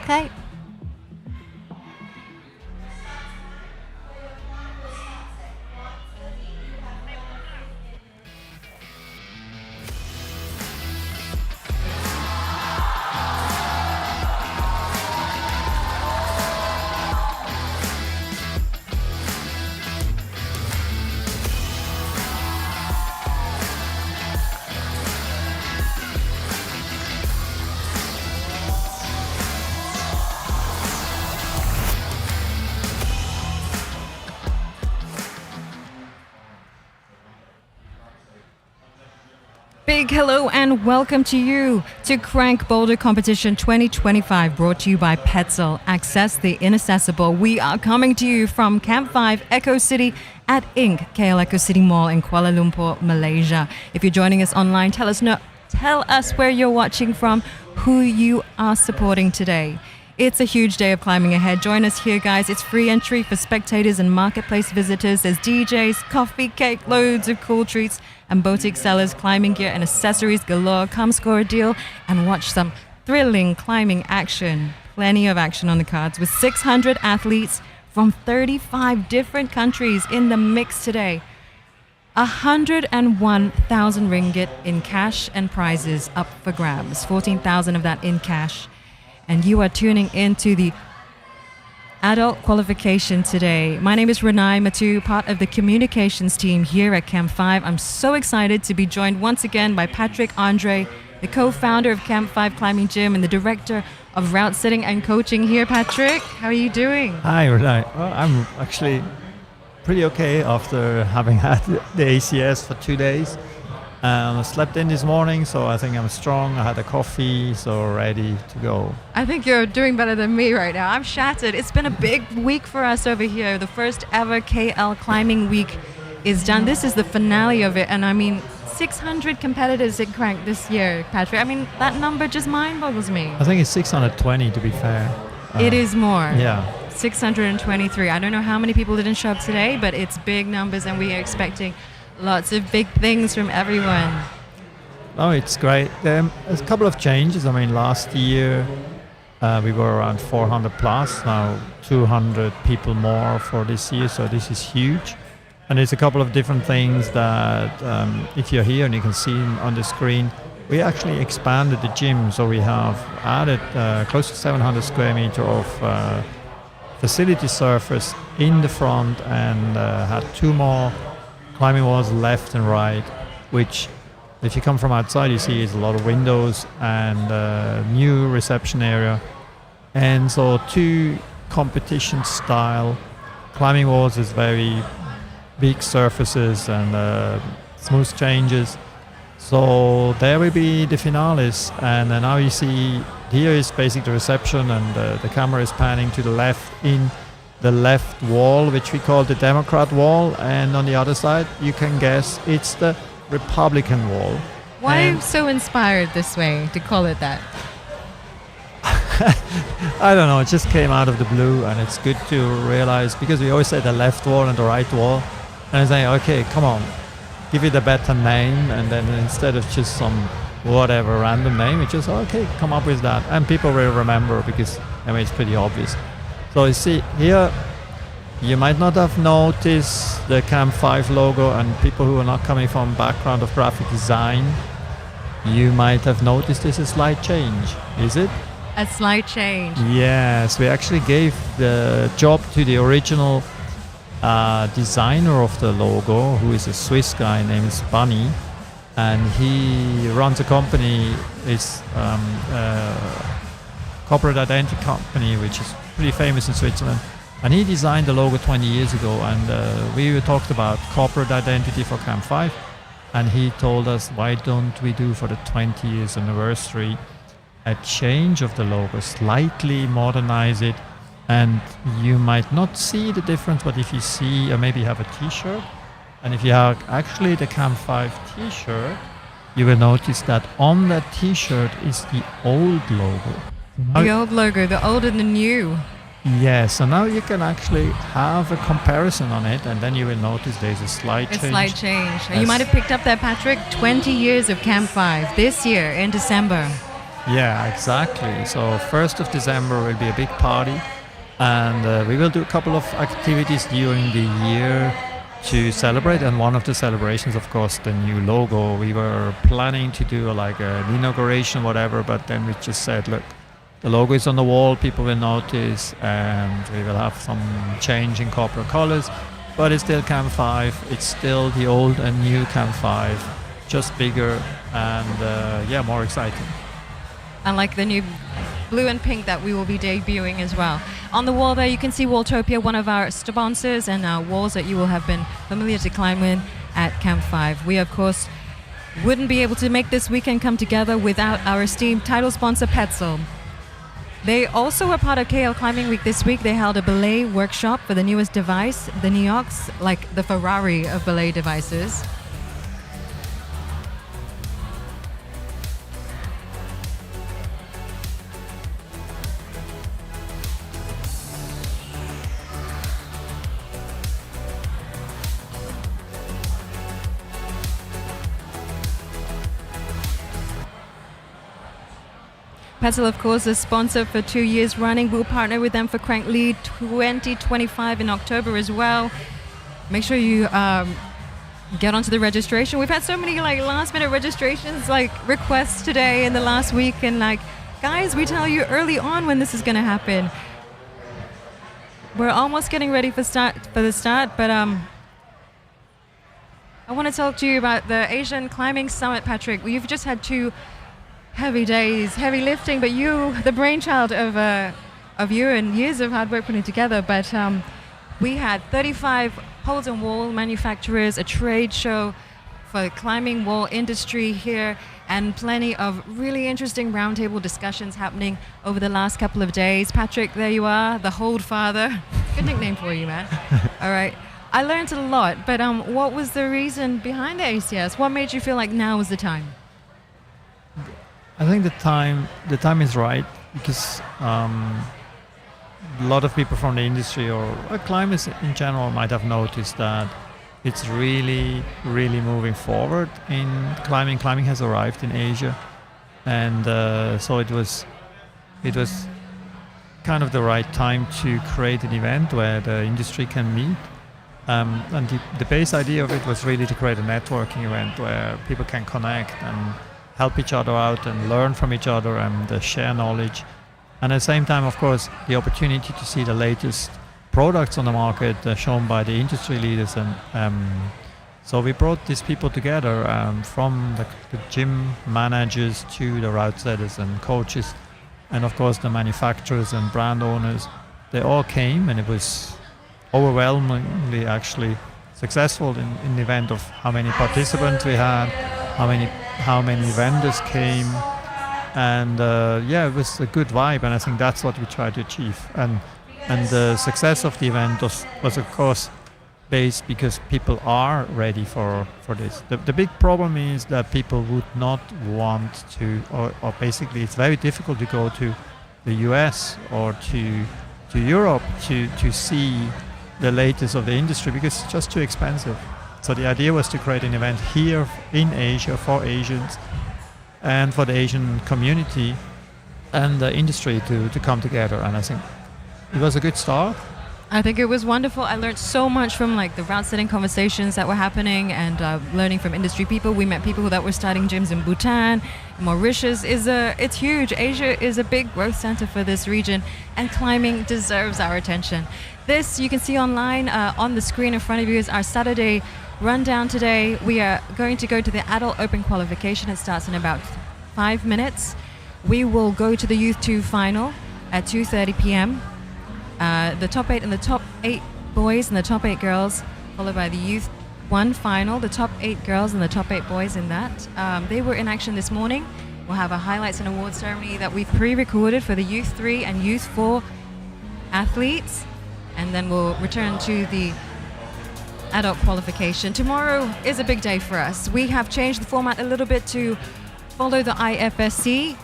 Okay. Big hello and welcome to you to KRAFT Boulder Competition 2025, brought to you by Petzl. Access the inaccessible. We are coming to you from Camp 5 Echo City at KL Echo City Mall in Kuala Lumpur, Malaysia. If you're joining us online, tell us where you're watching from, who you are supporting today. It's a huge day of climbing ahead. Join us here, guys. It's free entry for spectators and marketplace visitors. There's DJs, coffee, cake, loads of cool treats, and boutique sellers, climbing gear and accessories galore. Come score a deal and watch some thrilling climbing action. Plenty of action on the cards with 600 athletes from 35 different countries in the mix today. 101,000 ringgit in cash and prizes up for grabs. 14,000 of that in cash. And you are tuning into the Adult Qualification today. My name is Renai Matu, part of the communications team here at Camp 5. I'm so excited to be joined once again by Patrick Andre, the co-founder of Camp 5 Climbing Gym and the director of route setting and coaching here. Patrick, how are you doing? Hi, Renai. Well, I'm actually pretty okay after having had the ACS for 2 days. I slept in this morning, so I think I'm strong. I had a coffee, so ready to go. I think you're doing better than me right now. I'm shattered. It's been a big week for us over here. The first ever KL Climbing Week is done. This is the finale of it, and I mean, 600 competitors at KRAFT this year, Patrick. I mean, that number just mind boggles me. I think it's 620 to be fair. It is more. Yeah. 623. I don't know how many people didn't show up today, but it's big numbers, and we are expecting lots of big things from everyone. Oh, it's great. There's a couple of changes. I mean, last year we were around 400 plus. Now 200 people more for this year, so this is huge. And there's a couple of different things that if you're here and you can see on the screen, we actually expanded the gym. So we have added close to 700 square meter of facility surface in the front and had 2 more climbing walls left and right, which if you come from outside you see is a lot of windows and new reception area. And so 2 competition style climbing walls with very big surfaces and smooth changes. So there will be the finales, and now you see here is basically the reception, and the camera is panning to the left in the left wall, which we call the Democrat wall, and on the other side you can guess it's the Republican wall. Why are you so inspired this way to call it that? I don't know, it just came out of the blue, and it's good to realize, because we always say the left wall and the right wall, and I say, okay, come on, give it a better name, and then instead of just some whatever random name, we just, okay, come up with that, and people will remember, because I mean it's pretty obvious. So you see here, you might not have noticed the Camp 5 logo, and people who are not coming from background of graphic design, you might have noticed there's a slight change. Is it? A slight change. Yes, we actually gave the job to the original designer of the logo, who is a Swiss guy named Bunny, and he runs a company, it's corporate identity company, which is pretty famous in Switzerland, and he designed the logo 20 years ago, and we talked about corporate identity for Camp 5, and he told us, why don't we do for the 20 years anniversary a change of the logo, slightly modernize it, and you might not see the difference, but if you see, or maybe you have a t-shirt, and if you have actually the Camp 5 t-shirt, you will notice that on that t-shirt is the old logo. The old logo, the old and the new. Yes, so now you can actually have a comparison on it, and then you will notice there's a slight change. A slight change. You might have picked up there, Patrick, 20 years of Camp 5 this year in December. Yeah, exactly. So 1st of December will be a big party, and we will do a couple of activities during the year to celebrate. And one of the celebrations, of course, the new logo. We were planning to do like an inauguration, whatever, but then we just said, look, the logo is on the wall, people will notice, and we will have some change in corporate colors, but it's still Camp 5. It's still the old and new Camp 5, just bigger and more exciting. And like the new blue and pink that we will be debuting as well. On the wall there you can see Walltopia, one of our sponsors and walls that you will have been familiar to climb in at Camp 5. We of course wouldn't be able to make this weekend come together without our esteemed title sponsor Petzl. They also were part of KL Climbing Week this week. They held a belay workshop for the newest device, the Neox, like the Ferrari of belay devices. Petzl, of course, is sponsor for 2 years running. We'll partner with them for Crank Lead 2025 in October as well. Make sure you get onto the registration. We've had so many like last-minute registrations, like requests today in the last week, and like, guys, we tell you early on when this is going to happen. We're almost getting ready for the start, but I want to talk to you about the Asian Climbing Summit, Patrick. You've just had 2 heavy days, heavy lifting, but you, the brainchild of you and years of hard work putting it together. But we had 35 poles and wall manufacturers, a trade show for the climbing wall industry here, and plenty of really interesting roundtable discussions happening over the last couple of days. Patrick, there you are, the Hold Father. Good nickname for you, man. All right. I learned a lot, but what was the reason behind the ACS? What made you feel like now is the time? I think the time is right because a lot of people from the industry or climbers in general might have noticed that it's really, really moving forward in climbing. Climbing has arrived in Asia, and so it was kind of the right time to create an event where the industry can meet. And the base idea of it was really to create a networking event where people can connect and help each other out and learn from each other and share knowledge. And at the same time, of course, the opportunity to see the latest products on the market shown by the industry leaders. And so we brought these people together from the gym managers to the route setters and coaches, and of course the manufacturers and brand owners. They all came, and it was overwhelmingly actually successful in the event of how many participants we had, how many vendors came, and it was a good vibe, and I think that's what we tried to achieve. And the success of the event was of course based because people are ready for this. The big problem is that people would not want to, or basically it's very difficult to go to the US or to Europe to see the latest of the industry because it's just too expensive. So the idea was to create an event here in Asia for Asians and for the Asian community and the industry to come together. And I think it was a good start. I think it was wonderful. I learned so much from like the route setting conversations that were happening and learning from industry people. We met people that were starting gyms in Bhutan. Mauritius it's huge. Asia is a big growth center for this region, and climbing deserves our attention. This you can see online on the screen in front of you is our Saturday rundown today. We are going to go to the Adult Open Qualification. It starts in about 5 minutes. We will go to the Youth 2 final at 2:30 p.m. The top 8 and the top 8 boys and the top 8 girls, followed by the Youth 1 final, the top 8 girls and the top 8 boys in that. They were in action this morning. We'll have a highlights and awards ceremony that we've pre-recorded for the Youth 3 and Youth 4 athletes. And then we'll return to the adult qualification. Tomorrow is a big day for us. We have changed the format a little bit to follow the IFSC.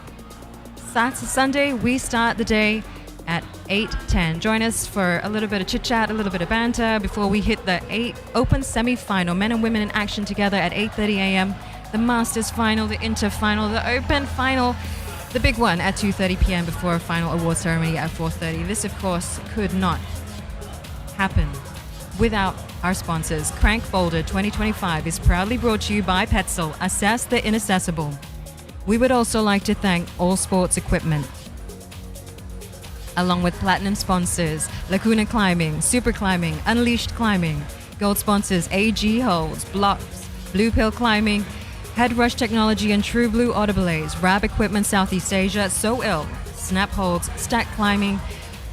Sunday, we start the day at 8:10. Join us for a little bit of chit-chat, a little bit of banter before we hit the open semi-final. Men and women in action together at 8:30 a.m. The Masters final, the Inter final, the Open final. the big one at 2:30 p.m. before a final award ceremony at 4:30. This, of course, could not happen without our sponsors. KRAFT Boulder 2025 is proudly brought to you by Petzl. Assess the inaccessible. We would also like to thank All Sports Equipment, along with platinum sponsors Laguna Climbing, Super Climbing, Unleashed Climbing, gold sponsors AG Holds, Blocks, Blue Pill Climbing, Head Rush Technology and True Blue Autoblaze, Rab Equipment Southeast Asia, So Ill, Snap Holds, Stack Climbing,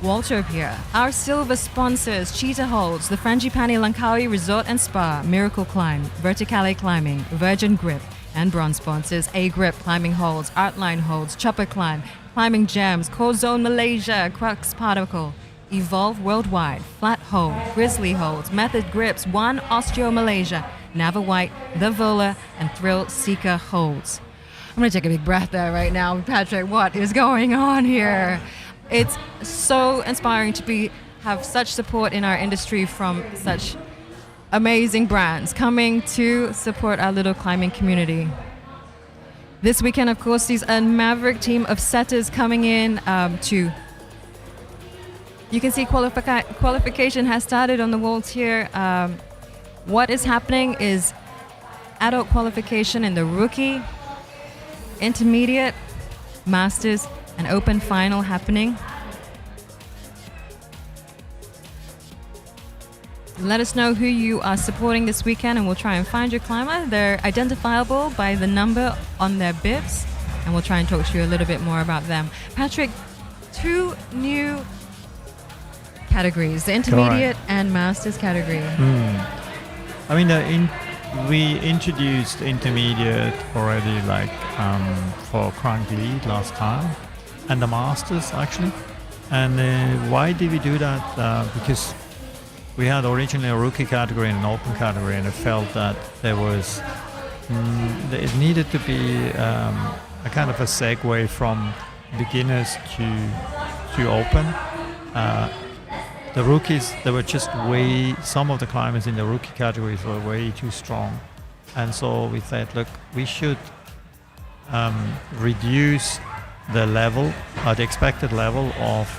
Waltopia. Our silver sponsors Cheetah Holds, the Frangipani Langkawi Resort and Spa, Miracle Climb, Verticale Climbing, Virgin Grip, and bronze sponsors A Grip Climbing Holds, Artline Holds, Chopper Climb, Climbing Gems, Core Zone Malaysia, Crux Particle, Evolve Worldwide, Flat Hold, Grizzly Holds, Method Grips, One Osteo Malaysia, Nava White, The Vola, and Thrill Seeker Holds. I'm going to take a big breath there right now. Patrick, what is going on here? It's so inspiring to have such support in our industry from such amazing brands coming to support our little climbing community. This weekend, of course, sees a maverick team of setters coming in to... You can see qualification has started on the walls here. What is happening is adult qualification in the rookie, intermediate, masters, and open final happening. Let us know who you are supporting this weekend and we'll try and find your climber. They're identifiable by the number on their bibs and we'll try and talk to you a little bit more about them. Patrick, 2 new categories, the intermediate Correct. and masters category. I mean, we introduced intermediate already, like for Crank Lead last time, and the masters actually. And why did we do that? Because we had originally a rookie category and an open category, and I felt that there was it needed to be a kind of a segue from beginners to open. The rookies, there were just some of the climbers in the rookie categories were way too strong. And so we said, look, we should reduce the level, the expected level of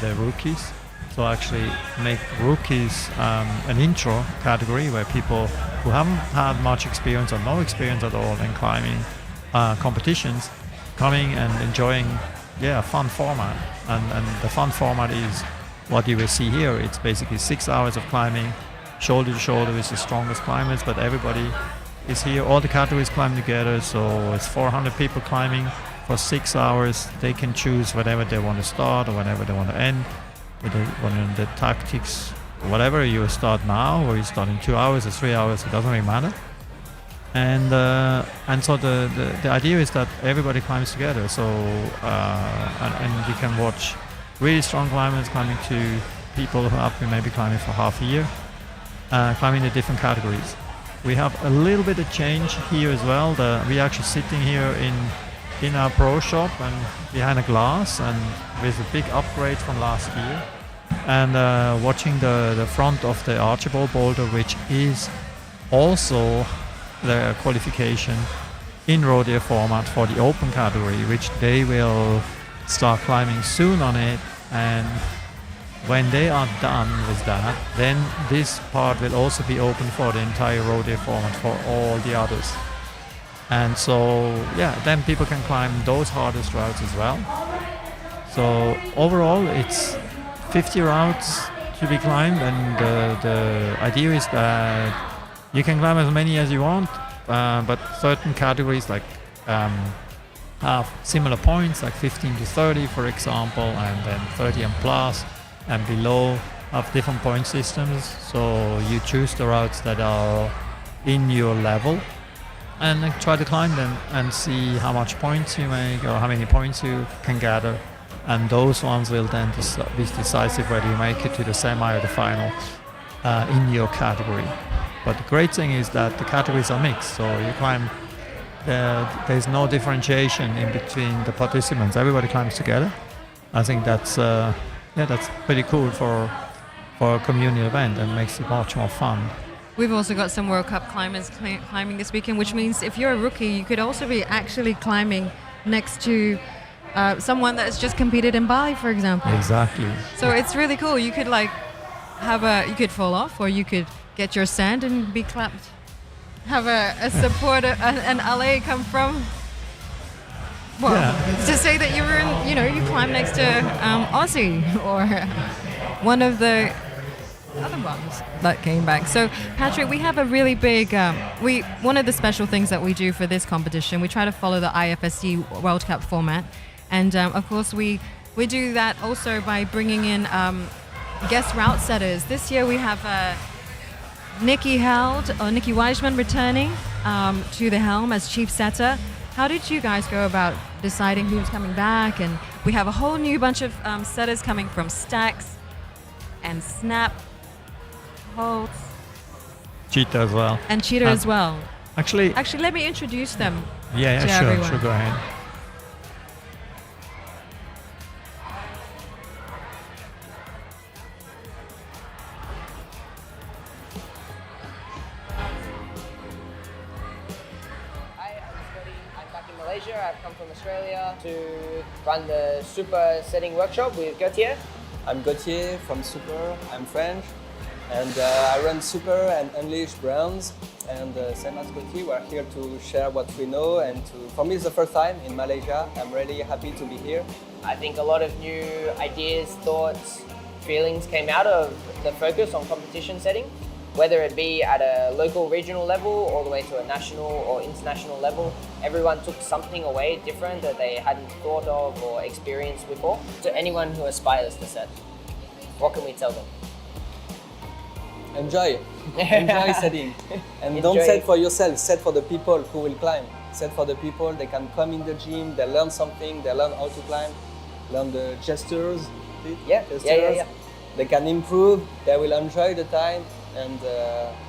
the rookies. So actually make rookies an intro category where people who haven't had much experience or no experience at all in climbing competitions coming and enjoying a fun format. And the fun format is what you will see here. It's basically 6 hours of climbing, shoulder to shoulder with the strongest climbers, but everybody is here. All the categories climb together, so it's 400 people climbing for 6 hours. They can choose whatever they want to start or whatever they want to end. With the tactics, whatever you start now or you start in 2 hours or 3 hours, it doesn't really matter. And so the idea is that everybody climbs together. So and you can watch really strong climbers climbing to people who have been maybe climbing for half a year, climbing the different categories. We have a little bit of change here as well. We're actually sitting here in our pro shop and behind a glass, and with a big upgrade from last year, and watching the front of the Archibald boulder, which is also the qualification in rodeo format for the open category, which they will start climbing soon on it. And when they are done with that, then this part will also be open for the entire rodeo format for all the others. And so then people can climb those hardest routes as well. So overall it's 50 routes to be climbed, and the idea is that you can climb as many as you want, but certain categories like have similar points, like 15 to 30 for example, and then 30 and plus and below have different point systems. So you choose the routes that are in your level and then try to climb them and see how much points you make or how many points you can gather, and those ones will then be decisive whether you make it to the semi or the final in your category. But the great thing is that the categories are mixed, so you climb, there's no differentiation in between the participants. Everybody climbs together. I think that's pretty cool for a community event and makes it much more fun. We've also got some World Cup climbers climbing this weekend, which means if you're a rookie, you could also be actually climbing next to someone that's just competed in Bali, for example. Exactly. So it's really cool. You could like you could fall off, or you could get your sand and be clapped. Have a support, an Allez come from. Well, to say that you were in, you climbed next to Aussie or one of the other ones that came back. So, Patrick, we have a really big, one of the special things that we do for this competition, we try to follow the IFSC World Cup format. And of course, we do that also by bringing in guest route setters. This year we have Nikki Weisman returning to the helm as chief setter. How did you guys go about deciding who's coming back? And we have a whole new bunch of setters coming from Stacks and Snap, Holtz, Cheetah as well. And Cheetah as well. Actually, let me introduce them. Yeah, to sure, everyone. sure, go ahead. Malaysia. I've come from Australia to run the Super Setting Workshop with Gauthier. I'm Gauthier from Super. I'm French, and I run Super and Unleash brands. And same as Gauthier, we're here to share what we know. And for me, it's the first time in Malaysia. I'm really happy to be here. I think a lot of new ideas, thoughts, feelings came out of the focus on competition setting, whether it be at a local, regional level, all the way to a national or international level. Everyone took something away different that they hadn't thought of or experienced before. To anyone who aspires to set, what can we tell them? Enjoy. Enjoy setting. And don't set for yourself, set for the people who will climb. Set for the people, they can come in the gym, they learn something, they learn how to climb, learn the gestures. Yeah. They can improve, they will enjoy the time, and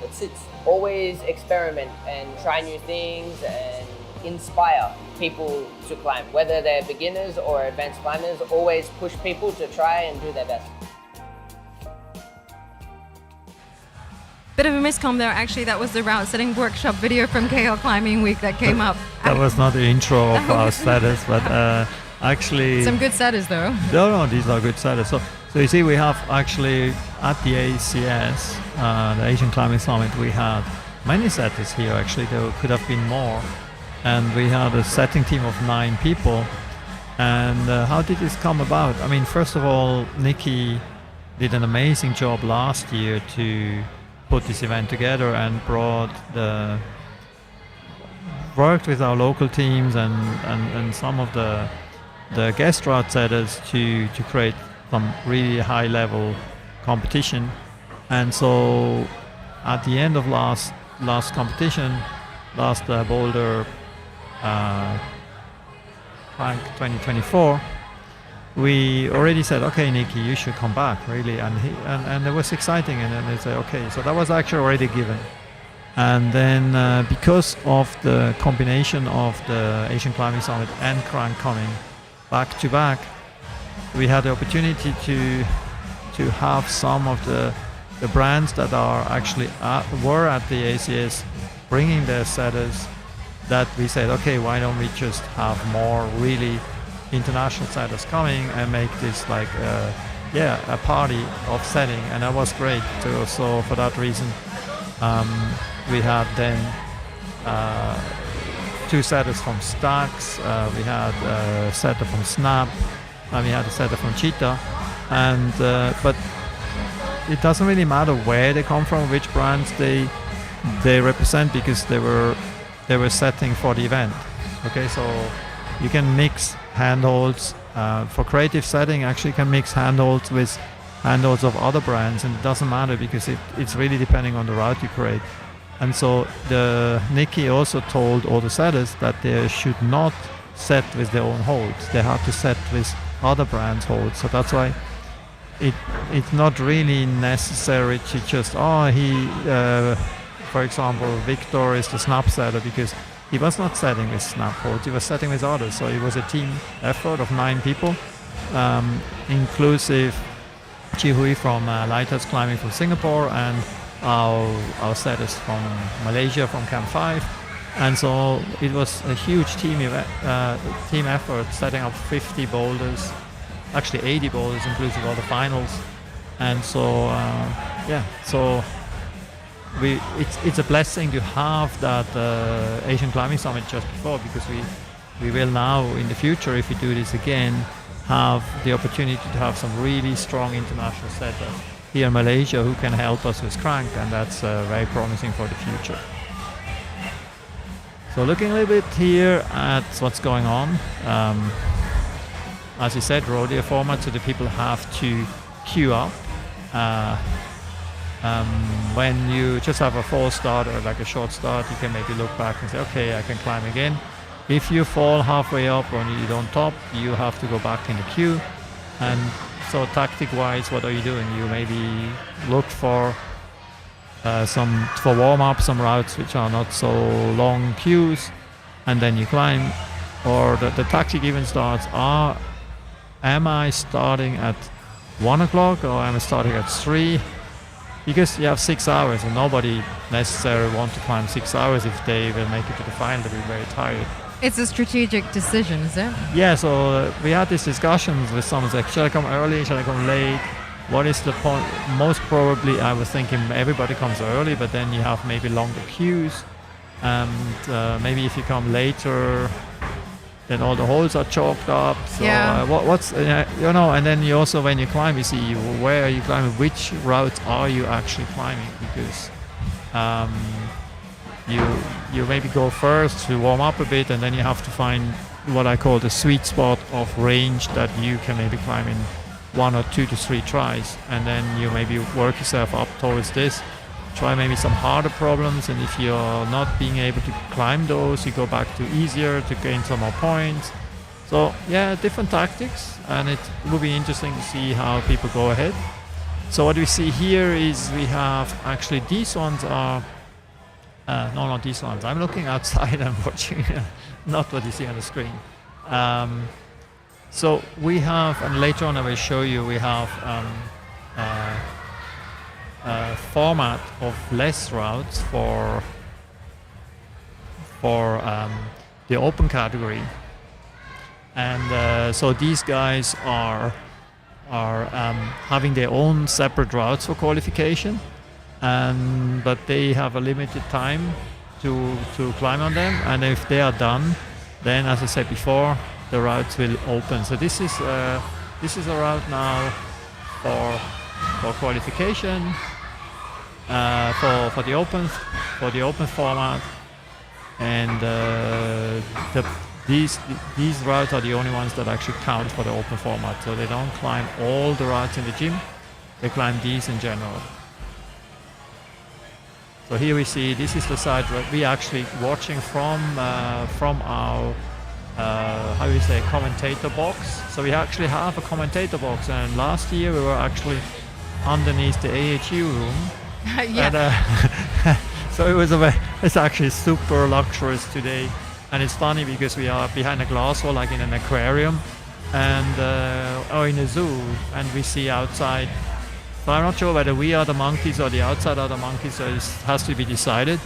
that's it. Always experiment and try new things and inspire people to climb. Whether they're beginners or advanced climbers, always push people to try and do their best. Bit of a miscom there, actually. That was the route setting workshop video from KL Climbing Week that came up. That was not the intro of our status, but actually... Some good setters though. No, these are good setters. So you see, we have actually at the ACS, the Asian Climbing Summit, we had many setters here. Actually, there could have been more. And we had a setting team of 9 people. And how did this come about? I mean, first of all, Nikki did an amazing job last year to put this event together and worked with our local teams and some of the guest route setters to create some really high level competition. And so at the end of last competition, last Boulder Crank 2024, we already said, okay, Nikki, you should come back, really. And it was exciting. And then they said, okay, so that was actually already given. And then because of the combination of the Asian Climbing Summit and Crank coming back to back, we had the opportunity to have some of the brands that are actually were at the ACS bringing their setters, that we said, okay, why don't we just have more really international setters coming and make this like a party of setting. And that was great too. So for that reason, we had then 2 setters from Stacks, we had a setter from Snap, and we had a setter from Cheetah. And but it doesn't really matter where they come from, which brands they represent, because they were setting for the event. Okay, so you can mix handholds for creative setting. Actually, you can mix handholds with handholds of other brands, and it doesn't matter because it's really depending on the route you create. And so Nikki also told all the setters that they should not set with their own holds. They have to set with other brands' holds. So that's why it's not really necessary to just for example, Victor is the Snap setter because he was not setting with Snap holds, he was setting with others. So it was a team effort of 9 people, inclusive Chi Hui from Lighthouse Climbing from Singapore, and our setters from Malaysia, from Camp 5, And so it was a huge team effort, setting up 50 boulders, actually 80 boulders, inclusive of the finals. And so, so it's a blessing to have that Asian Climbing Summit just before, because we will now in the future, if we do this again, have the opportunity to have some really strong international setups here in Malaysia who can help us with Crank, and that's very promising for the future. So looking a little bit here at what's going on. As you said, rodeo format, so the people have to queue up. When you just have a full start or like a short start, you can maybe look back and say, okay, I can climb again. If you fall halfway up or you don't top, you have to go back in the queue. And so tactic-wise, what are you doing? You maybe look for warm-up, some routes which are not so long queues, and then you climb. Or the tactic even starts, am I starting at 1 o'clock or am I starting at 3? Because you have 6 hours and nobody necessarily want to climb 6 hours. If they will make it to the final, they'll be very tired. It's a strategic decision, is it? Yeah, so we had these discussions with someone like, should I come early, should I come late? What is the point? Most probably I was thinking everybody comes early, but then you have maybe longer queues. And maybe if you come later, then all the holes are chalked up. So and then you also, when you climb, you see where are you climbing, which routes are you actually climbing, because you maybe go first to warm up a bit, and then you have to find what I call the sweet spot of range that you can maybe climb in 1 or 2 to 3 tries, and then you maybe work yourself up towards this. Try maybe some harder problems, and if you're not being able to climb those, you go back to easier to gain some more points. So yeah, different tactics, and it will be interesting to see how people go ahead. So what we see here is we have actually these ones are no, not these ones. I'm looking outside and watching, not what you see on the screen. So we have, and later on I will show you, we have a format of less routes for the open category, and so these guys are having their own separate routes for qualification, but they have a limited time to climb on them, and if they are done, then as I said before, the routes will open. So this is a route now for qualification, for the open format, and these routes are the only ones that actually count for the open format. So they don't climb all the routes in the gym; they climb these in general. So here we see this is the side where we actually watching from our how do you say, commentator box. So we actually have a commentator box, and last year we were actually underneath the AHU room. Yeah. And, so it's actually super luxurious today, and it's funny because we are behind a glass wall, like in an aquarium, and or in a zoo, and we see outside. So I'm not sure whether we are the monkeys or the outside are the monkeys, so it has to be decided.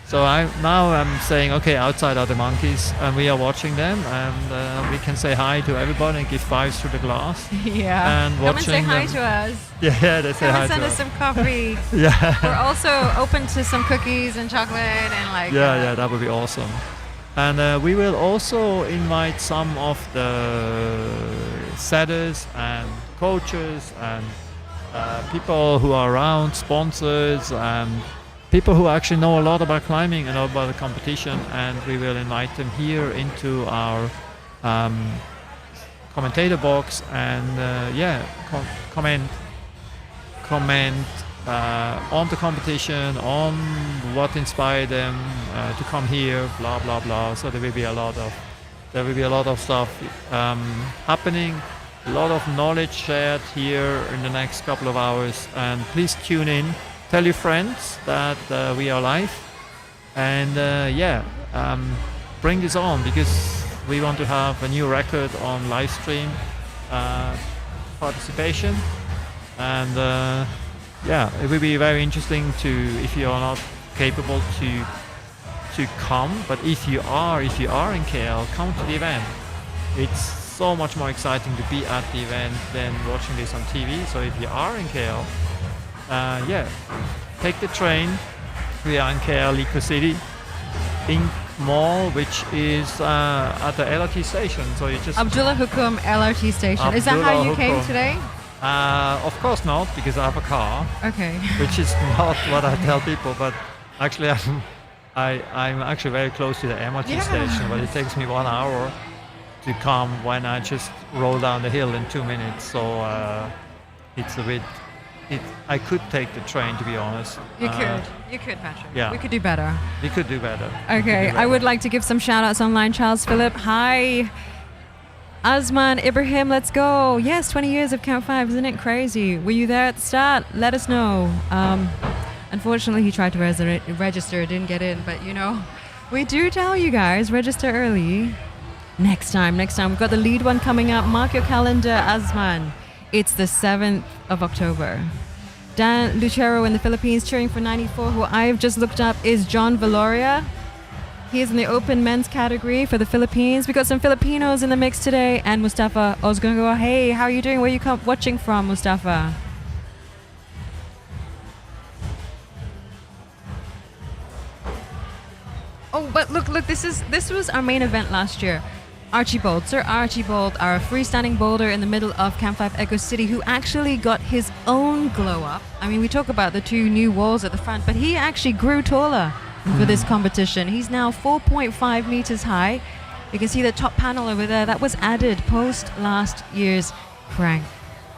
So I'm saying, okay, outside are the monkeys, and we are watching them, and we can say hi to everybody and give fives through the glass. Yeah. And come and say hi them. to us. Yeah, they say Come hi and send to us us. some coffee. Yeah. We're also open to some cookies and chocolate and like. Yeah, that would be awesome. And we will also invite some of the setters and coaches and people who are around, sponsors, and people who actually know a lot about climbing and about the competition, and we will invite them here into our commentator box and comment on the competition, on what inspired them to come here, blah blah blah. So there will be a lot of stuff happening. A lot of knowledge shared here in the next couple of hours, and please tune in. Tell your friends that we are live, and bring this on, because we want to have a new record on live stream participation, and it will be very interesting to, if you are not capable to come, but if you are in KL, come to the event. It's so much more exciting to be at the event than watching this on TV. So if you are in KL, take the train. We are in KL Eco City, Ink Mall, which is at the LRT station. So you just Abdullah Hukum LRT station. Is that how you Abdullah came Hukum. today? Of course not, because I have a car, Okay. which is not what I tell people. But actually, I'm actually very close to the MRT Yeah. station, but it takes me 1 hour to come when I just roll down the hill in 2 minutes. So it's a bit. I could take the train, to be honest. You could, Patrick. Yeah. We could do better. We could do better. Okay, I would like to give some shout outs online. Charles Phillip, hi. Azman Ibrahim, let's go. Yes, 20 years of Camp 5, isn't it crazy? Were you there at the start? Let us know. Unfortunately, he tried to register, didn't get in, but we do tell you guys, register early. Next time. We've got the lead one coming up. Mark your calendar, Azman. It's the 7th of October. Dan Lucero in the Philippines cheering for 94, who I've just looked up is John Valoria. He is in the open men's category for the Philippines. We got some Filipinos in the mix today. And Mustafa Ozgungo. Hey, how are you doing? Where are you watching from, Mustafa? Oh, but look, this was our main event last year. Sir Archibald, our freestanding boulder in the middle of Camp 5 Echo City, who actually got his own glow up. I mean, we talk about the 2 new walls at the front, but he actually grew taller for this competition. He's now 4.5 meters high. You can see the top panel over there. That was added post last year's crank.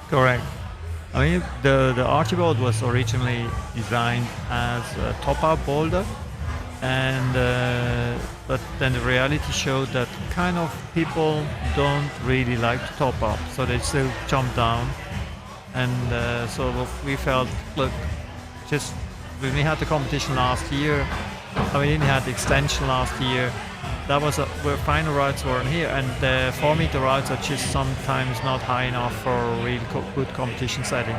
Correct. I mean, the Archibald was originally designed as a top-out boulder, and but then the reality showed that kind of people don't really like to top up, so they still jump down. And so we felt, look, just when we had the competition last year, we didn't have the extension last year. That was where final routes weren't here, and the 4-meter routes are just sometimes not high enough for a real good competition setting,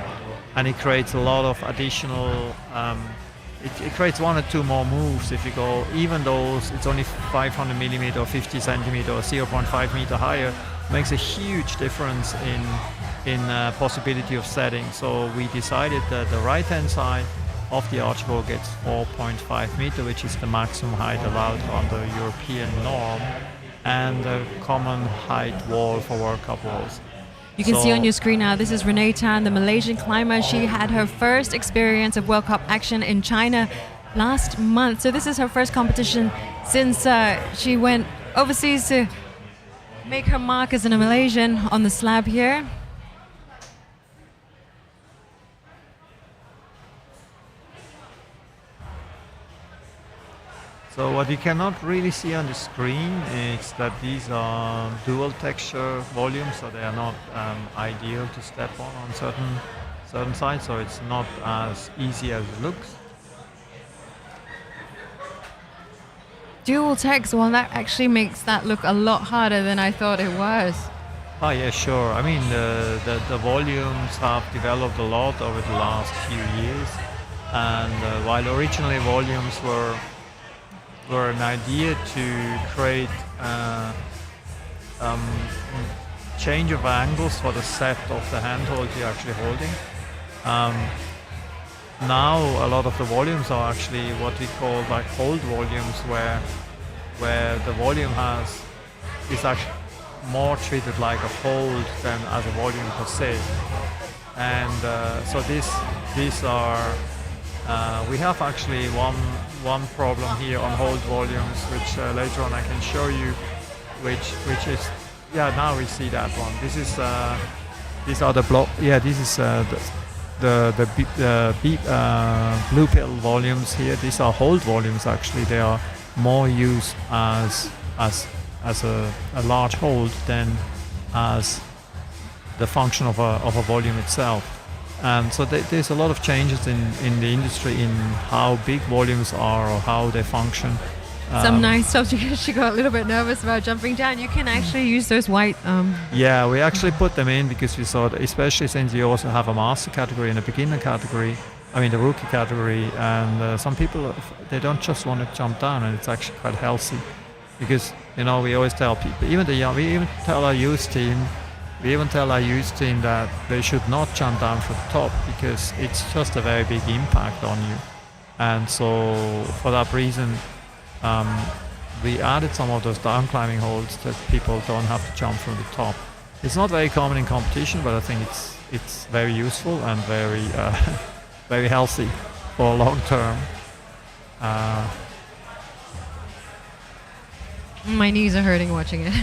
and it creates a lot of additional. It creates 1 or 2 more moves if you go, even though it's only 500 millimeter or 50 centimeter or 0.5 meter higher, makes a huge difference in possibility of setting. So we decided that the right-hand side of the Archibald gets 4.5 meter, which is the maximum height allowed under European norm, and a common height wall for World Cup walls. You can see on your screen now, this is Renee Tan, the Malaysian climber. She had her first experience of World Cup action in China last month. So this is her first competition since she went overseas to make her mark as a Malaysian on the slab here. So what you cannot really see on the screen is that these are dual texture volumes, so they are not ideal to step on certain sides, so it's not as easy as it looks. Dual text, well, that actually makes that look a lot harder than I thought it was. Oh yeah, sure. I mean, the volumes have developed a lot over the last few years, and while originally volumes were an idea to create change of angles for the set of the handhold you're actually holding. Now a lot of the volumes are actually what we call like hold volumes, where the volume is actually more treated like a hold than as a volume per se. And so these are we have actually one problem here on hold volumes, which later on I can show you, which is, yeah, now we see that one. This is these are the block. Yeah, this is the blue pill volumes here. These are hold volumes. Actually, they are more used as a large hold than as the function of a volume itself. And so there's a lot of changes in the industry in how big volumes are or how they function. Some nice stuff. She got a little bit nervous about jumping down. You can actually use those white. Yeah, we actually put them in because we thought, especially since you also have a master category and a beginner category, I mean, the rookie category, and some people, they don't just want to jump down, and it's actually quite healthy, because we always tell people, we even tell our youth team that they should not jump down from the top, because it's just a very big impact on you. And so for that reason, we added some of those down climbing holds that people don't have to jump from the top. It's not very common in competition, but I think it's very useful and very very healthy for long term. My knees are hurting watching it.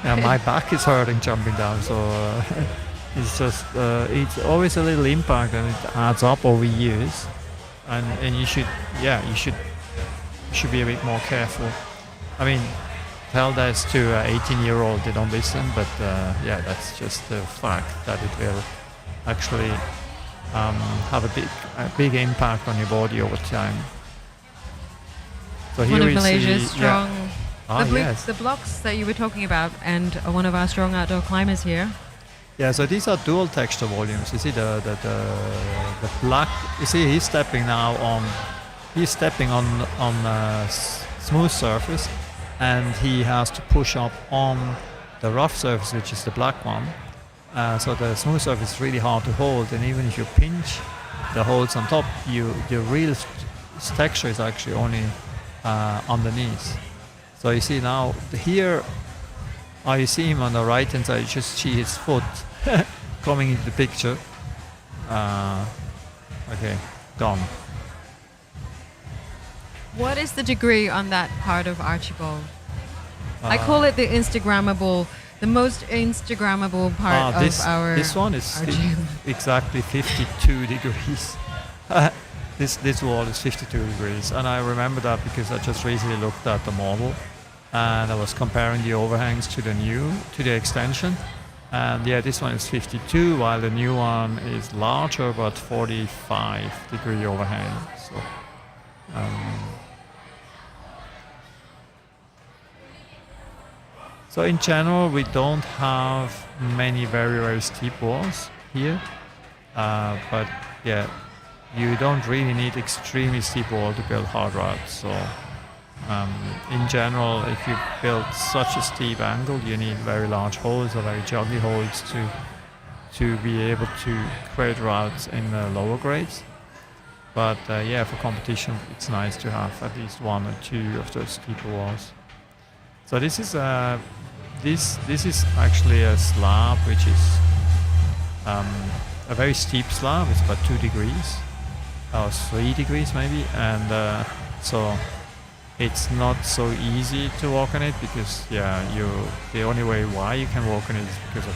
Yeah, my back is hurting jumping down, so it's just it's always a little impact, and it adds up over years, and you should be a bit more careful. I mean, tell this to an 18-year-old, they don't listen, but that's just the fact that it will actually have a big impact on your body over time. So One here of Malaysia's strong. Yes. The blocks that you were talking about, and one of our strong outdoor climbers here. Yeah, so these are dual texture volumes. You see the black. You see he's stepping now on. He's stepping on a smooth surface, and he has to push up on the rough surface, which is the black one. So the smooth surface is really hard to hold, and even if you pinch the holds on top, the real texture is actually only underneath. So you see now here, you see him on the right hand side. You just see his foot coming into the picture. Okay, gone. What is the degree on that part of Archibald? I call it the Instagrammable, the most Instagrammable part of our. This one is exactly 52 degrees. This wall is 52 degrees, and I remember that because I just recently looked at the model, and I was comparing the overhangs to the extension, and this one is 52, while the new one is larger but 45 degree overhang. So in general, we don't have many very, very steep walls here, but you don't really need extremely steep wall to build hard routes. So in general, if you build such a steep angle, you need very large holes or very juggly holes to be able to create routes in the lower grades. But for competition, it's nice to have at least one or two of those steep walls. So this is actually a slab, which is a very steep slab. It's about 2 degrees. Or 3 degrees maybe, and so it's not so easy to walk on it, because the only way why you can walk on it is because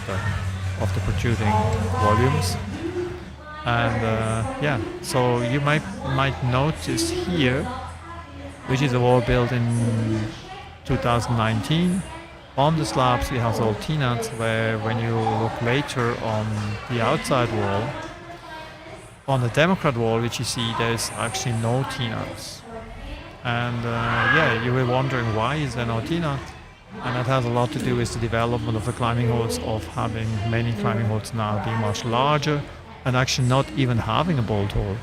of the protruding volumes, and so you might notice here, which is a wall built in 2019. On the slabs we have all T-nuts, where when you look later on the outside wall, on the Democrat wall, which you see, there's actually no T-nuts. And you were wondering why is there no T-nut? And that has a lot to do with the development of the climbing holds, of having many climbing holds now being much larger and actually not even having a bolt hole.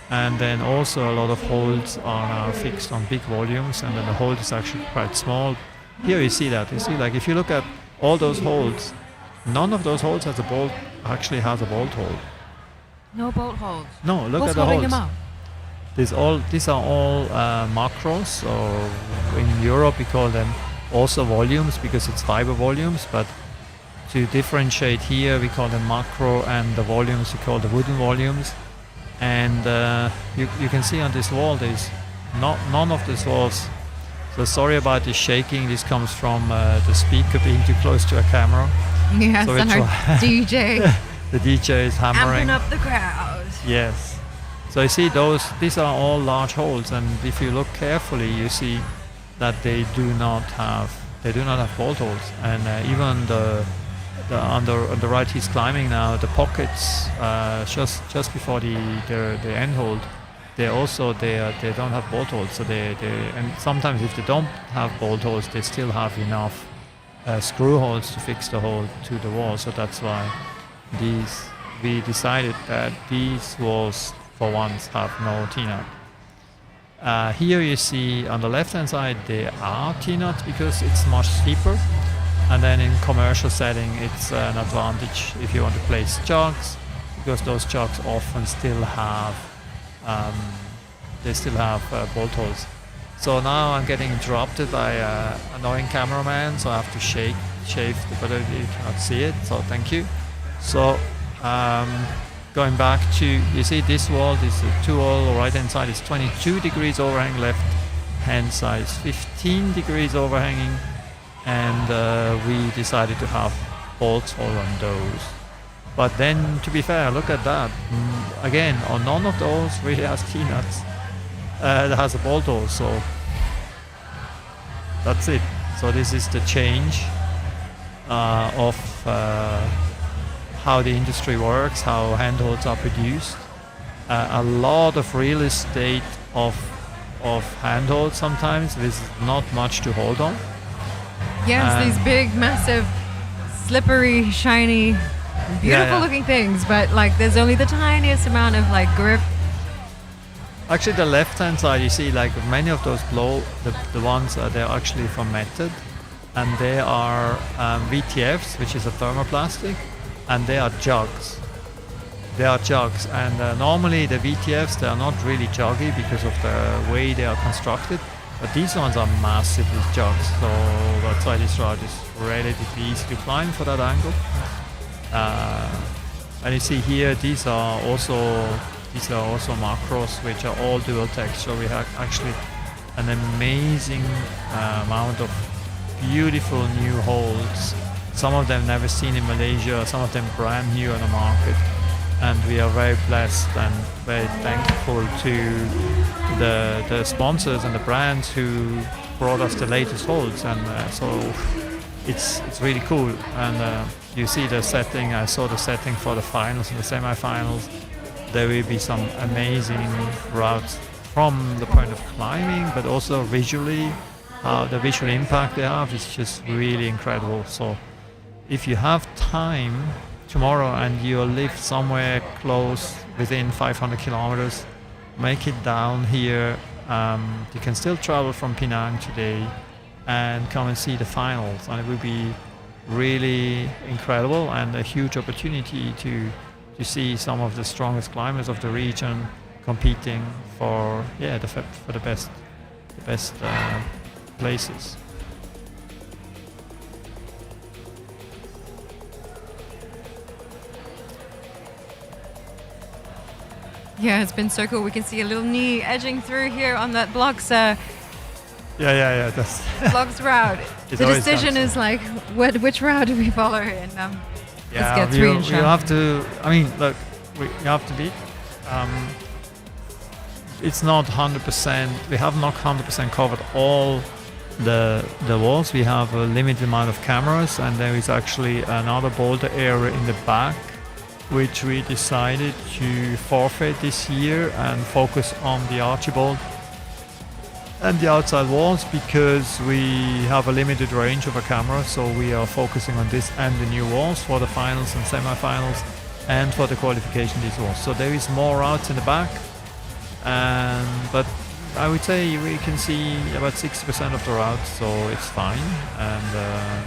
And then also a lot of holds are now fixed on big volumes, and then the hold is actually quite small. Here you see that. You see, like, if you look at all those holds, none of those holds has a bolt hole. No bolt holes. No, look at the holding holes. them out? These are all macros, or in Europe we call them also volumes because it's fiber volumes, but to differentiate here we call them macro, and the volumes we call the wooden volumes. And you can see on this wall there's none of these walls. So sorry about this shaking. This comes from the speaker being too close to a camera. Yes, so and our DJ. The DJ is hammering. Amping up the crowd. Yes. So you see these are all large holes, and if you look carefully, you see that they do not have bolt holes, and even on the right he's climbing now, the pockets just before the end hold, they don't have bolt holes. So and sometimes if they don't have bolt holes, they still have enough screw holes to fix the hole to the wall. So that's why we decided that these walls for once have no T-nut. Here you see on the left-hand side there are T-nuts because it's much steeper, and then in commercial setting it's an advantage if you want to place jogs, because those jogs often still have bolt holes. So now I'm getting interrupted by an annoying cameraman, so I have to shave but you cannot see it, so thank you. So going back to, you see this wall, this 2-wall right hand side is 22 degrees overhang, left hand side is 15 degrees overhanging, and we decided to have bolts all on those. But then, to be fair, look at that. Again, on none of those really has T-nuts. That has a bolt hole, so that's it. So this is the change of how the industry works, how handholds are produced. A lot of real estate of handholds sometimes, there's not much to hold on. Yes, these big, massive, slippery, shiny, beautiful looking things, but like there's only the tiniest amount of like grip. Actually, the left-hand side, you see like many of those the ones they're actually from Method, and they are VTFs, which is a thermoplastic, and they are jugs. They are jugs, and normally the VTFs, they are not really juggy because of the way they are constructed, but these ones are massive, these jugs, so that's why this route is relatively easy to climb for that angle. And you see here, these are also macros, which are all dual tech, so we have actually an amazing amount of beautiful new holds. Some of them never seen in Malaysia, some of them brand new on the market, and we are very blessed and very thankful to the sponsors and the brands who brought us the latest holds, and so it's really cool. And you see the setting, I saw the setting for the finals and the semi-finals. There will be some amazing routes from the point of climbing, but also visually, the visual impact they have is just really incredible. So if you have time tomorrow and you live somewhere close within 500 kilometers, make it down here. You can still travel from Penang today and come and see the finals, and it will be really incredible and a huge opportunity to see some of the strongest climbers of the region competing for the best places. Yeah, it's been so cool. We can see a little knee edging through here on that blocks That's blocks route. The decision is like, which route do we follow? And let's get through. You have to. I mean, look, you have to be. It's not 100%. We have not 100% covered all the walls. We have a limited amount of cameras, and there is actually another boulder area in the back, which we decided to forfeit this year and focus on the Archibald and the outside walls, because we have a limited range of a camera, so we are focusing on this and the new walls for the finals and semi-finals, and for the qualification these walls. So there is more routes in the back, but I would say we can see about 60% of the routes, so it's fine. And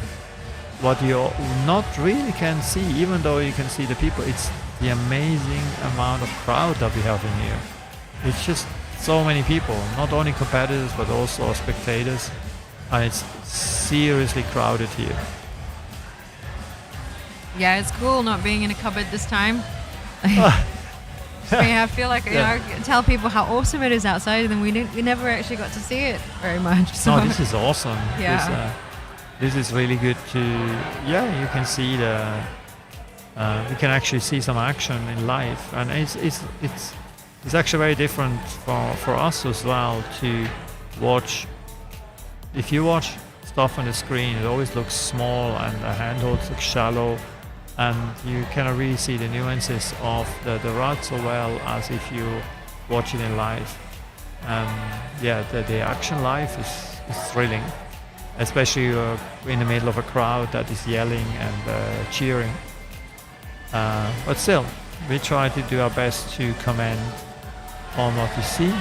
what you not really can see, even though you can see the people, it's the amazing amount of crowd that we have in here. It's just so many people, not only competitors but also spectators, and it's seriously crowded here. Yeah, it's cool not being in a cupboard this time. I feel like I tell people how awesome it is outside, and we never actually got to see it very much. So. No, this is awesome. Yeah. This is really good to. Yeah, you can see you can actually see some action in live, and it's actually very different for us as well to watch. If you watch stuff on the screen, it always looks small, and the handholds look shallow, and you cannot really see the nuances of the route so well as if you watch it in live. The action live is thrilling, especially in the middle of a crowd that is yelling and cheering. But still, we try to do our best to commend on what you see.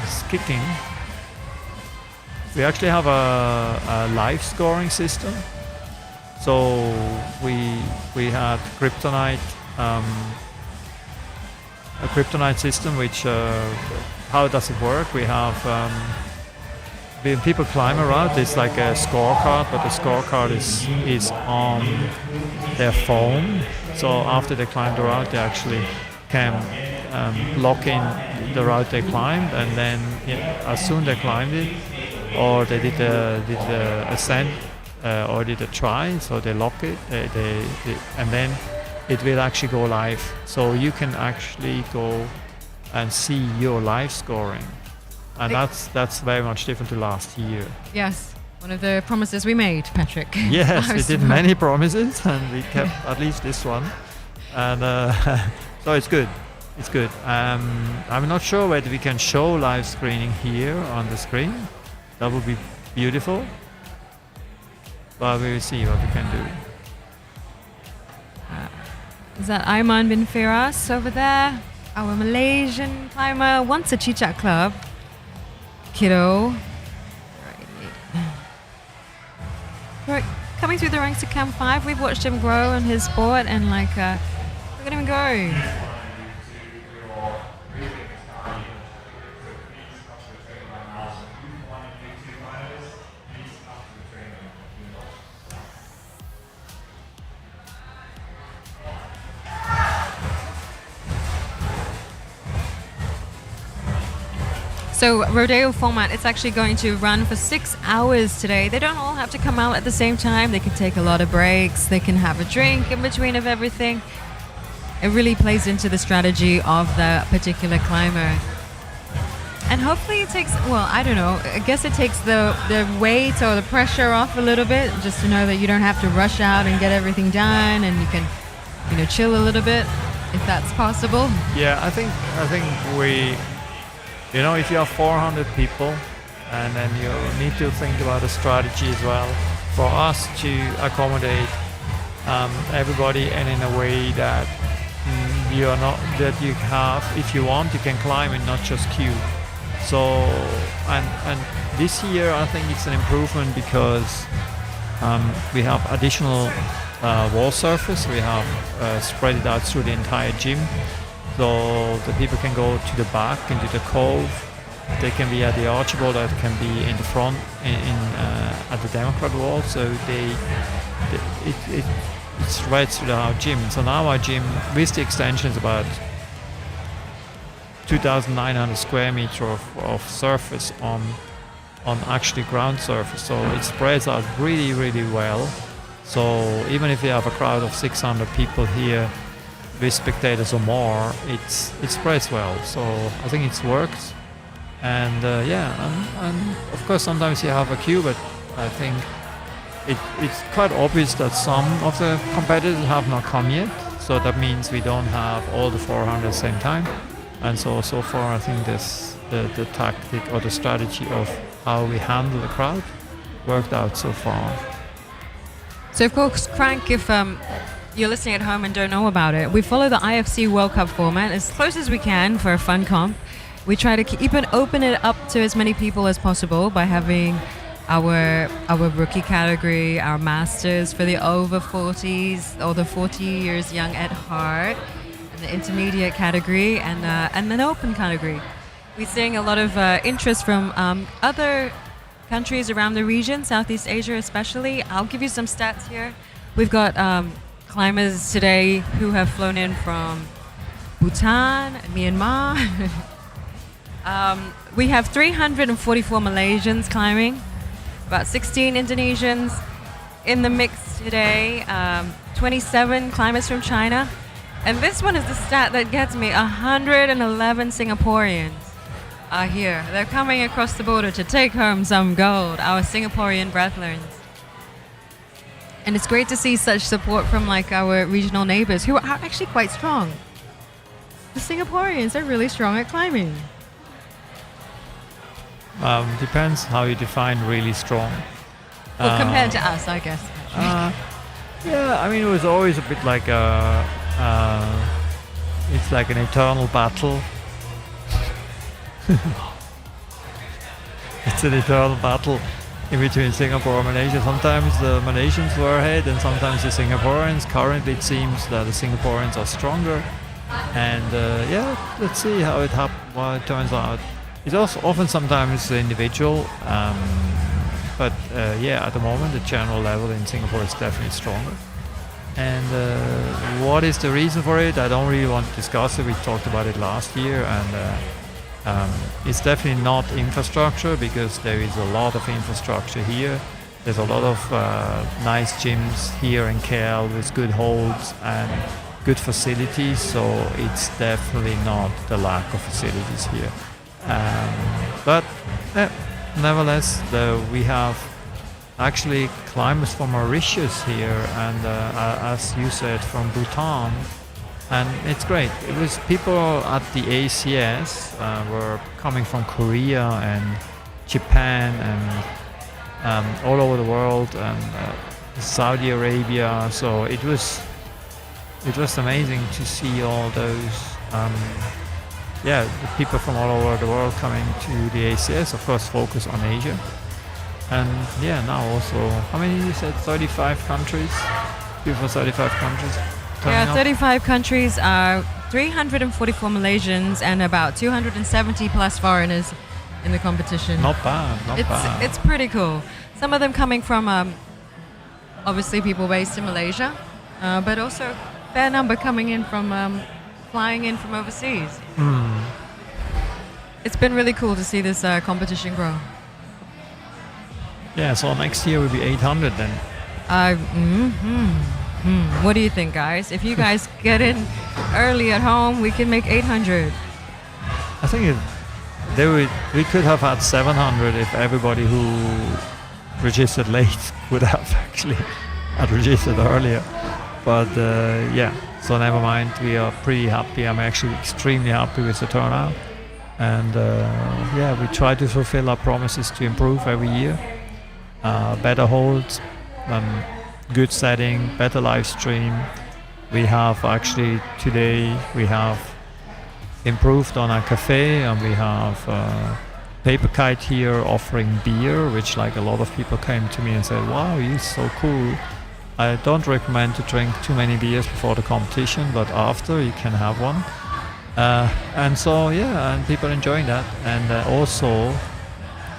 Skiing. We actually have a live scoring system. So we had kryptonite, a kryptonite system. Which how does it work? We have when people climb around, it's like a scorecard, but the scorecard is on their phone. So after they climbed the route, they actually can lock in the route they climbed, and then as soon they climbed it, or they did the ascent, or did a try, so they lock it, and then it will actually go live. So you can actually go and see your live scoring, and that's very much different to last year. Yes, one of the promises we made, Patrick. Yes, we did many promises, and we kept at least this one, and so it's good. It's good. I'm not sure whether we can show live screening here on the screen. That would be beautiful, but we will see what we can do. Is that Aiman bin Firas over there? Our Malaysian climber, once a Chichat club. Kiddo. Right. Coming through the ranks of Camp 5, we've watched him grow in his sport, and look at him go. So rodeo format, it's actually going to run for 6 hours today. They don't all have to come out at the same time. They can take a lot of breaks. They can have a drink in between of everything. It really plays into the strategy of the particular climber. And hopefully it takes, well, I don't know, I guess it takes the weight or the pressure off a little bit, just to know that you don't have to rush out and get everything done, and you can, chill a little bit, if that's possible. Yeah, I think we, if you have 400 people, and then you need to think about a strategy as well for us to accommodate everybody, and in a way that you have, if you want, you can climb and not just queue. So, and this year I think it's an improvement because we have additional wall surface. We have spread it out through the entire gym. So the people can go to the back into the cove. They can be at the archibald, or it can be in the front at the Democrat wall. So it's right through our gym. So now our gym, with the extension, is about 2,900 square meter of surface on actually ground surface. So it spreads out really, really well. So even if you have a crowd of 600 people here with spectators or more, it spreads well. So I think it's worked. And and of course sometimes you have a queue, but I think it's quite obvious that some of the competitors have not come yet. So that means we don't have all the 400 at the same time. And so far I think the tactic or the strategy of how we handle the crowd worked out so far. So of course, Crank, if you're listening at home and don't know about it, we follow the IFC World Cup format as close as we can for a fun comp. We try to open it up to as many people as possible by having our rookie category, our masters for the over 40s or the 40 years young at heart, and the intermediate category, and an open category. We're seeing a lot of interest from other countries around the region, Southeast Asia especially. I'll give you some stats here. We've got climbers today who have flown in from Bhutan, Myanmar. We have 344 Malaysians climbing, about 16 Indonesians in the mix today, 27 climbers from China. And this one is the stat that gets me, 111 Singaporeans are here. They're coming across the border to take home some gold, our Singaporean brethren. And it's great to see such support from our regional neighbors who are actually quite strong. The Singaporeans are really strong at climbing. Depends how you define really strong. Well, compared to us, I guess. Yeah, I mean, it was always a bit like it's like an eternal battle. It's an eternal battle in between Singapore and Malaysia. Sometimes the Malaysians were ahead and sometimes the Singaporeans. Currently it seems that the Singaporeans are stronger. And let's see how it turns out. It's also often sometimes individual, but at the moment the general level in Singapore is definitely stronger. And what is the reason for it? I don't really want to discuss it. We talked about it last year, and it's definitely not infrastructure, because there is a lot of infrastructure here. There's a lot of nice gyms here in KL with good holds and good facilities, so it's definitely not the lack of facilities here. But nevertheless, we have actually climbers from Mauritius here, and as you said, from Bhutan, and it's great. It was people at the ACS were coming from Korea and Japan and all over the world, and Saudi Arabia. So it was amazing to see all those the people from all over the world coming to the ACS. Of course, focus on Asia. And now also, how many you said? 35 countries? People from 35 countries? Yeah, 35 countries, 344 Malaysians and about 270 plus foreigners in the competition. Not bad, not bad. It's pretty cool. Some of them coming from, obviously people based in Malaysia, but also a fair number coming in from, flying in from overseas. It's been really cool to see this competition grow. Yeah, so next year will be 800 then. What do you think, guys? If you guys get in early at home, we can make 800. I think we could have had 700 if everybody who registered late would have actually had registered earlier. But so never mind. We are pretty happy. I'm actually extremely happy with the turnout. And we try to fulfill our promises to improve every year. Better holds, good setting, better live stream. We have actually today improved on our cafe, and we have Paper Kite here offering beer, which like a lot of people came to me and said, wow, you're so cool. I don't recommend to drink too many beers before the competition, but after you can have one. And people enjoying that. And also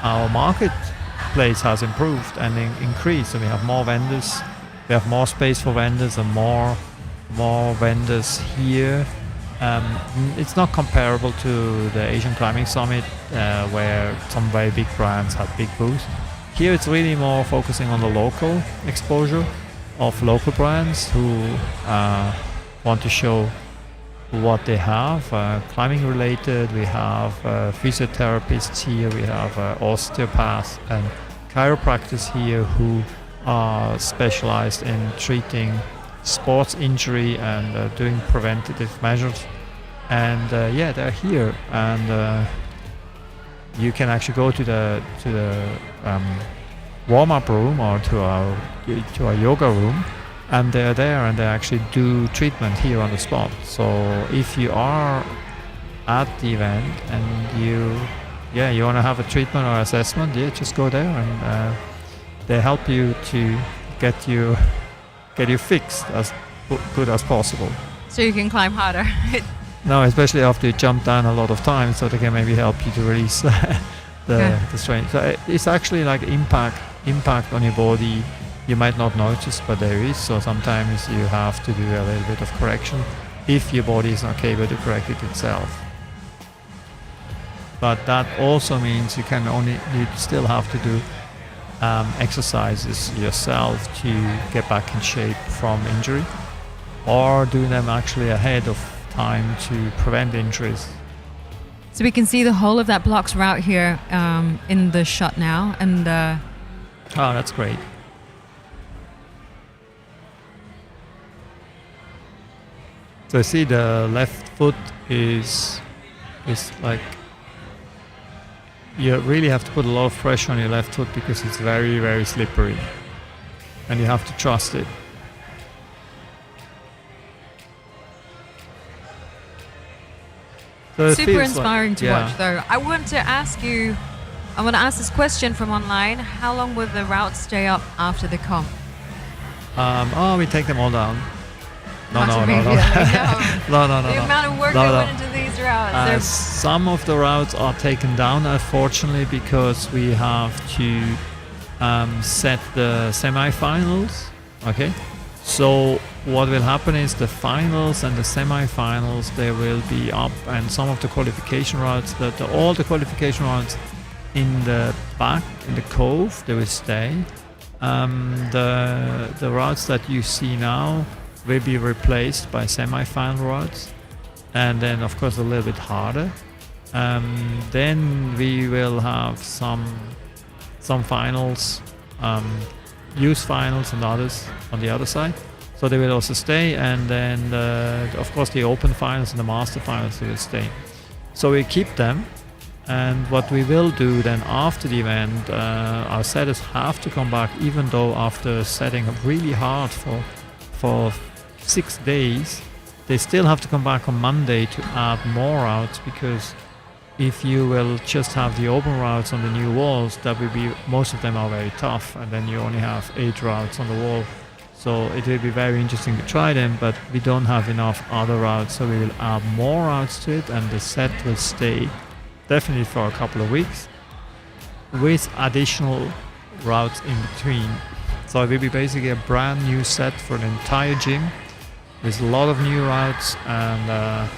our marketplace has improved and increased. So we have more vendors, we have more space for vendors and more vendors here. It's not comparable to the Asian Climbing Summit where some very big brands had big booths. Here it's really more focusing on the local exposure of local brands who want to show what they have, climbing related. We have physiotherapists here, we have osteopaths and chiropractors here who are specialized in treating sports injury and doing preventative measures. And they're here, and you can actually go to the warm-up room or to our yoga room, and they're there and they actually do treatment here on the spot. So if you are at the event and you want to have a treatment or assessment, just go there and they help you to get you fixed as good as possible. So you can climb harder. No, especially after you jump down a lot of times, so they can maybe help you to release the strain. So it's actually like impact on your body. You might not notice, but there is. So sometimes you have to do a little bit of correction if your body is not capable to correct it itself. But that also means you still have to do exercises yourself to get back in shape from injury, or do them actually ahead of time to prevent injuries. So we can see the whole of that block's route here in the shot now, and oh, that's great. So see, the left foot is like, you really have to put a lot of pressure on your left foot because it's very, very slippery, and you have to trust it. So it Super feels like- inspiring to yeah. watch, though. I want to ask this question from online. How long will the routes stay up after the comp? We take them all down. No. Not immediately, no. No. The amount of work that went into these routes. Some of the routes are taken down, unfortunately, because we have to set the semi-finals. Okay, so what will happen is the finals and the semi-finals, they will be up, and some of the qualification routes, all the qualification routes in the back, in the cove, they will stay. The routes that you see now will be replaced by semi-final routes, and then of course a little bit harder. Then we will have some finals, youth finals and others on the other side, so they will also stay. And then of course the open finals and the master finals, they will stay. So we keep them. And what we will do then after the event, our setters have to come back, even though after setting up really hard for 6 days, they still have to come back on Monday to add more routes, because if you will just have the open routes on the new walls, that will be, most of them are very tough, and then you only have 8 routes on the wall. So it will be very interesting to try them, but we don't have enough other routes, so we will add more routes to it, and the set will stay definitely for a couple of weeks with additional routes in between. So it will be basically a brand new set for the entire gym with a lot of new routes, and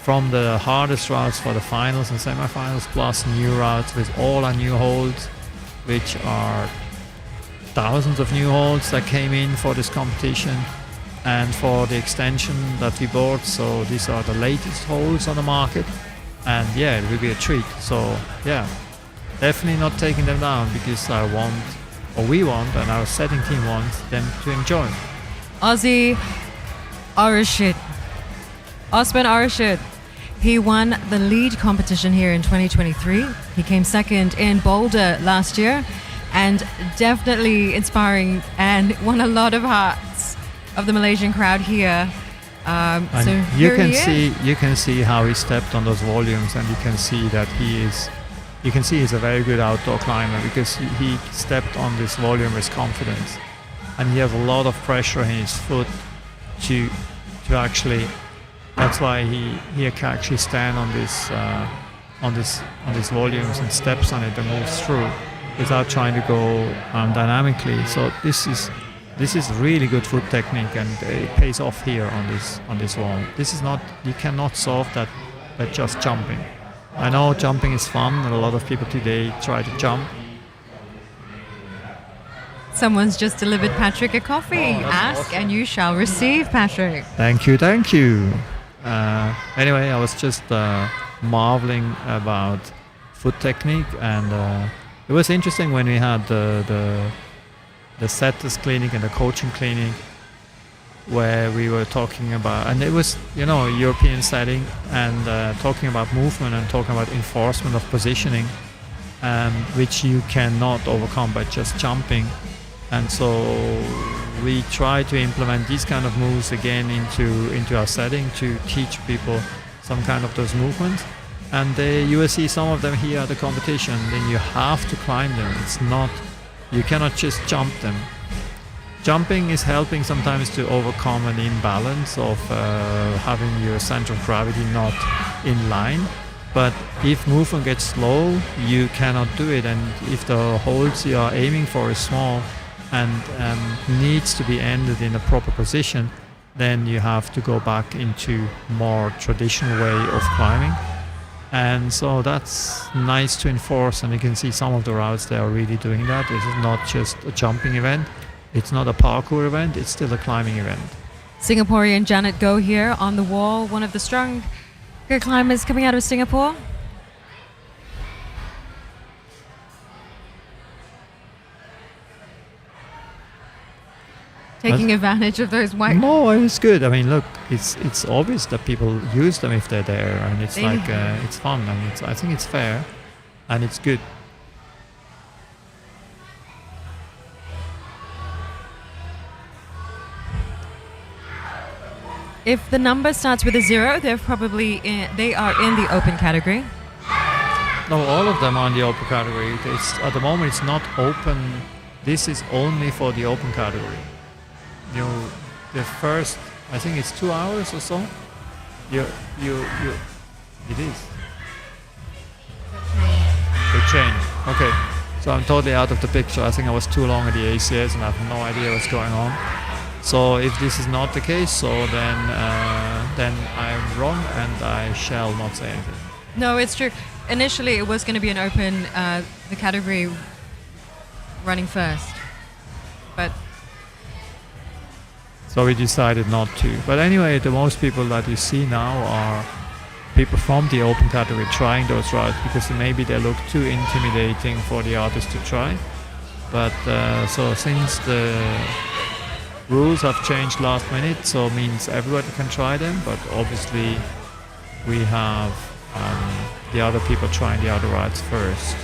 from the hardest routes for the finals and semi-finals, plus new routes with all our new holds, which are thousands of new holds that came in for this competition, and for the extension that we bought. So these are the latest holds on the market, and yeah, it will be a treat. So yeah, definitely not taking them down, because we want, and our setting team wants them to enjoy. Aussie Arashid, Osman Arashid. He won the lead competition here in 2023. He came second in Boulder last year, and definitely inspiring, and won a lot of hearts of the Malaysian crowd here. And So you here can he see is. you can see how he stepped on those volumes, and you can see that he's a very good outdoor climber, because he stepped on this volume with confidence, and he has a lot of pressure in his foot to actually. That's why he can actually stand on these volumes and steps on it and moves through without trying to go dynamically. So this is really good foot technique, and it pays off here on this wall. This is not, you cannot solve that by just jumping. I know jumping is fun, and a lot of people today try to jump. Someone's just delivered Patrick a coffee. Oh, that's Ask awesome. and you shall receive, Patrick. Thank you. Anyway, I was just marveling about foot technique, and it was interesting when we had the setters clinic and the coaching clinic, where we were talking about, and it was, European setting, and talking about movement and talking about enforcement of positioning, which you cannot overcome by just jumping. And so we try to implement these kind of moves again into our setting to teach people some kind of those movements. And you will see some of them here at the competition. Then you have to climb them. It's not, you cannot just jump them. Jumping is helping sometimes to overcome an imbalance of having your center of gravity not in line. But if movement gets slow, you cannot do it. And if the holds you are aiming for is small and needs to be ended in a proper position, then you have to go back into more traditional way of climbing. And so that's nice to enforce, and you can see some of the routes they are really doing that. This is not just a jumping event, it's not a parkour event, it's still a climbing event. Singaporean Janet Goh here on the wall, one of the stronger climbers coming out of Singapore. Taking advantage of those white. No, it's good. I mean, look, it's obvious that people use them if they're there, and it's like it's fun, and I think it's fair, and it's good. If the number starts with a 0, they are in the open category. No, all of them are in the open category. At the moment, it's not open. This is only for the open category. The first, I think it's 2 hours or so. It is. They change. Okay. So I'm totally out of the picture. I think I was too long at the ACS and I have no idea what's going on. So if this is not the case, so then I'm wrong and I shall not say anything. No, it's true. Initially, it was going to be an open, the category running first, but so we decided not to. But anyway, the most people that you see now are people from the open category trying those routes because maybe they look too intimidating for the artists to try. But so since the rules have changed last minute, so it means everybody can try them. But obviously, we have the other people trying the other rides first.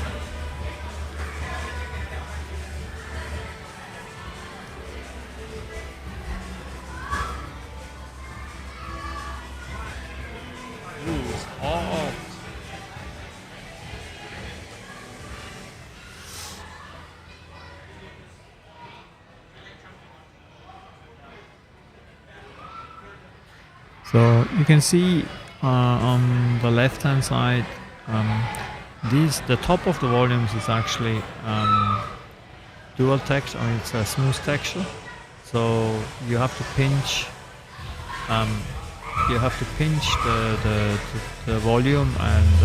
So you can see on the left hand side, the top of the volumes is actually dual texture. I mean, it's a smooth texture. So you have to pinch. The volume, and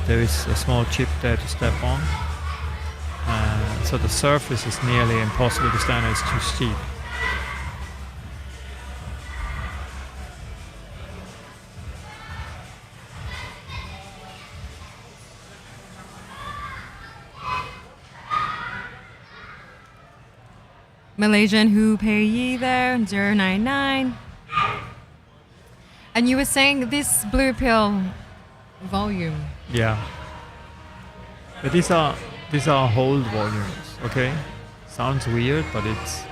there is a small chip there to step on. So the surface is nearly impossible to stand on. It's too steep. Malaysian who pay ye there 099. And you were saying this blue pill volume. Yeah. But these are hold volumes. Okay. Sounds weird, but it's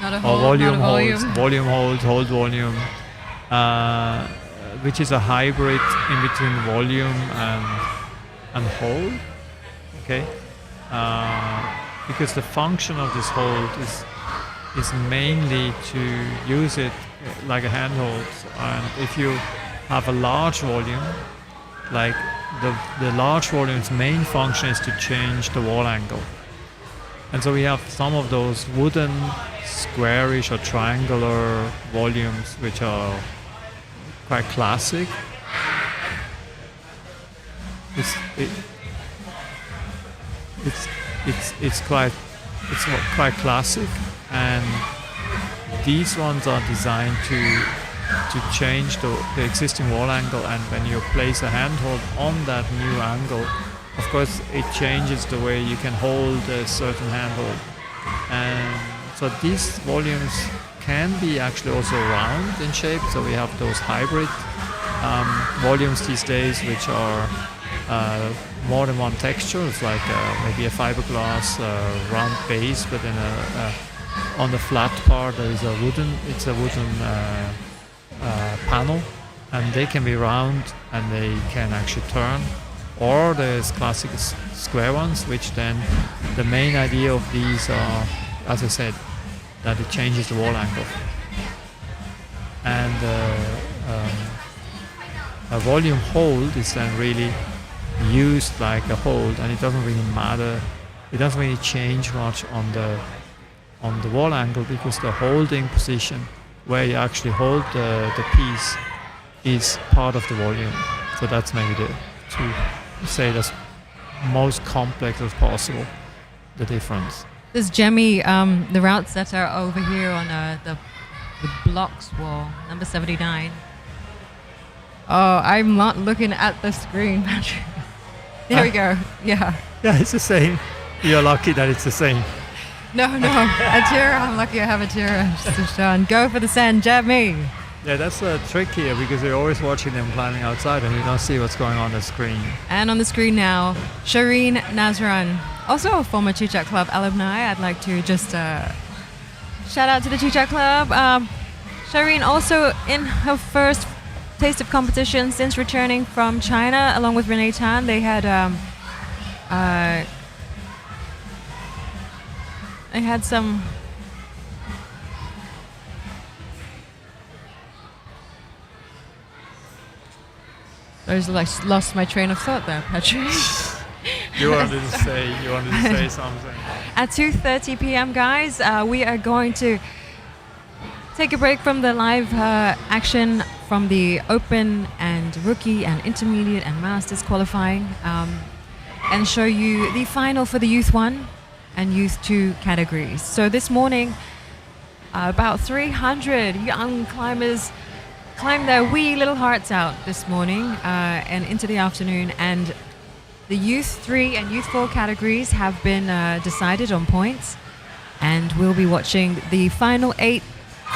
not a hold, not a volume. Volume holds, hold volume, which is a hybrid in between volume and hold. Okay. Because the function of this hold is mainly to use it like a handhold, and if you have a large volume, like the large volume's main function is to change the wall angle, and so we have some of those wooden squarish or triangular volumes which are quite classic. It's quite classic, and these ones are designed to change the existing wall angle, and when you place a handhold on that new angle, of course it changes the way you can hold a certain handhold. And so these volumes can be actually also round in shape, so we have those hybrid volumes these days which are more than one texture. It's like maybe a fiberglass round base, but then on the flat part there is a wooden panel, and they can be round and they can actually turn, or there's classic square ones, which then the main idea of these are, as I said, that it changes the wall angle. And a volume hold is then really used like a hold, and it doesn't really matter, it doesn't really change much on the wall angle, because the holding position where you actually hold the piece is part of the volume. So that's maybe to say that's most complex as possible, the difference. This Jemmy, the route setter over here on the blocks wall, number 79. Oh, I'm not looking at the screen, Patrick. There we go. Yeah. Yeah, it's the same. You're lucky that it's the same. No, Atira. I'm lucky I have Atira. Go for the send, Jemmy. Yeah, that's a trick here, because you're always watching them climbing outside and you don't see what's going on the screen. And on the screen now, Shireen Nazran, also a former Chit-Chat Club alumni. I'd like to just shout out to the Chit-Chat Club. Shireen also in her first taste of competition since returning from China, along with Renee Tan. They had some. I just like lost my train of thought there, Patrick. You wanted to say something. At 2:30 p.m., guys, we are going to take a break from the live action from the Open and Rookie and Intermediate and Masters qualifying, and show you the final for the Youth 1 and Youth 2 categories. So this morning, about 300 young climbers climbed their wee little hearts out this morning and into the afternoon, and the Youth 3 and Youth 4 categories have been decided on points, and we'll be watching the final 8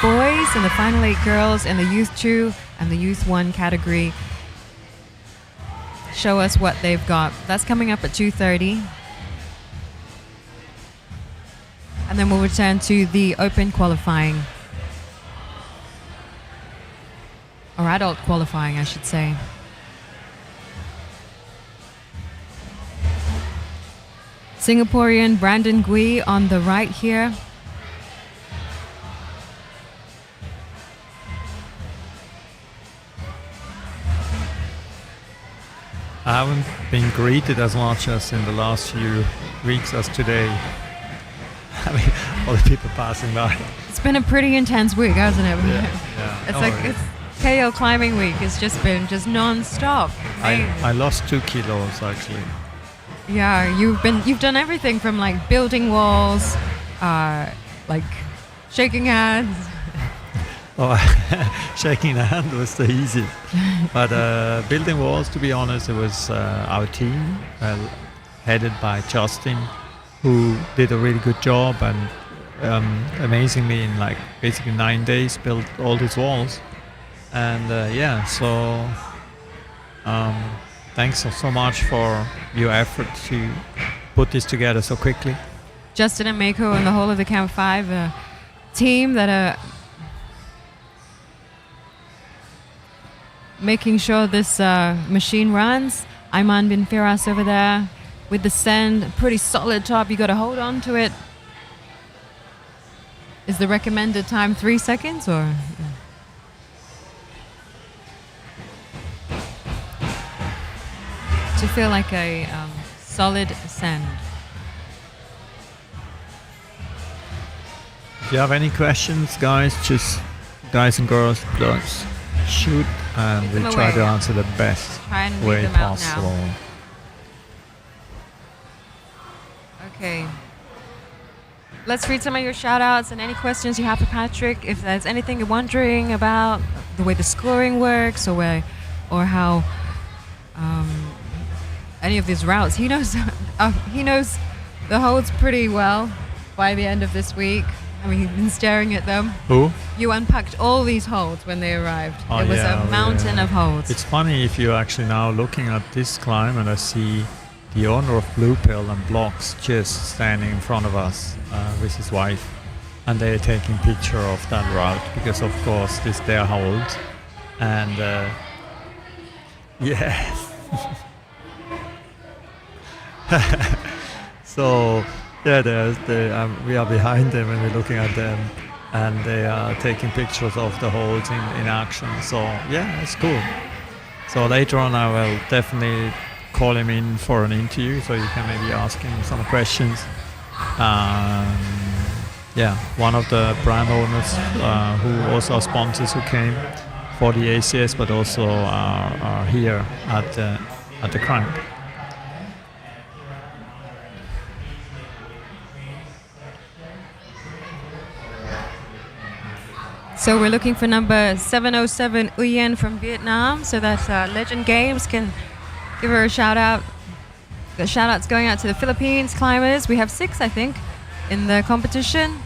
boys and the final 8 girls in the Youth 2 and the Youth 1 category show us what they've got. That's coming up at 2:30. And then we'll return to the Open qualifying. Or adult qualifying, I should say. Singaporean Brandon Gui on the right here. I haven't been greeted as much as in the last few weeks as today. I mean, all the people passing by. It's been a pretty intense week, hasn't it? Yeah. It's like it's KL climbing week. It's just been non-stop. I lost 2 kilos actually. Yeah, you've done everything from like building walls, like shaking hands. Oh, shaking the hand was the easiest. But building walls, to be honest, it was our team, headed by Justin, who did a really good job, and amazingly in like basically 9 days built all these walls. And thanks so much for your effort to put this together so quickly. Justin and Mako and the whole of the Camp 5 team that are making sure this machine runs. Ayman bin Firas over there with the send, pretty solid top. You got to hold on to it. Is the recommended time 3 seconds or? To feel like a solid send. If you have any questions, guys and girls, please shoot, and we try to answer the best way possible. Okay. Let's read some of your shout outs and any questions you have for Patrick. If there's anything you're wondering about the way the scoring works or how any of these routes, he knows the holds pretty well by the end of this week. I mean, he's been staring at them. Who? You unpacked all these holds when they arrived. It was a mountain of holds. It's funny if you're actually now looking at this climb, and I see the owner of Blue Pill and Blocks just standing in front of us with his wife, and they're taking picture of that route because, of course, this is their hold. And so. Yeah, we are behind them and we're looking at them, and they are taking pictures of the holds in action. So yeah, it's cool. So later on I will definitely call him in for an interview, so you can maybe ask him some questions. One of the brand owners who also are sponsors who came for the ACS, but also are here at the crank. So we're looking for number 707 Uyen from Vietnam, so that Legend Games can give her a shout out. The shout out's going out to the Philippines climbers. We have 6, I think, in the competition.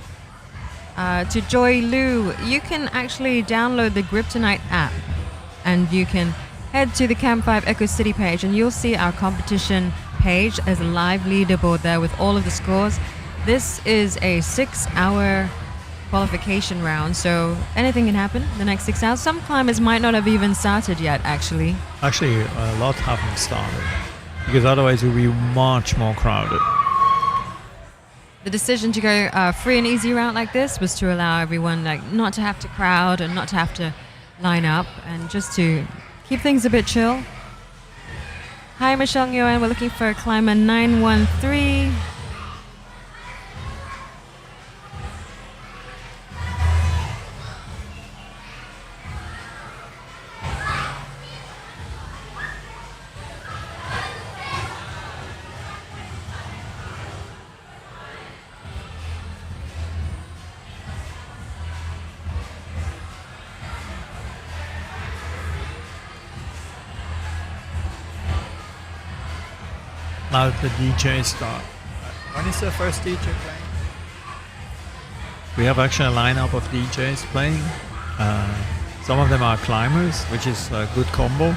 To Joy Lu, you can actually download the Grip2Night app, and you can head to the Camp 5 Echo City page, and you'll see our competition page. There's a live leaderboard there with all of the scores. This is a 6-hour qualification round, so anything can happen the next 6 hours. Some climbers might not have even started yet, actually. Actually, a lot haven't started because otherwise it would be much more crowded. The decision to go free and easy route like this was to allow everyone not to have to crowd and not to have to line up, and just to keep things a bit chill. Hi, Michelle Nguyen. We're looking for climber 913. Now the DJ start. When is the first DJ playing? We have actually a lineup of DJs playing. Some of them are climbers, which is a good combo.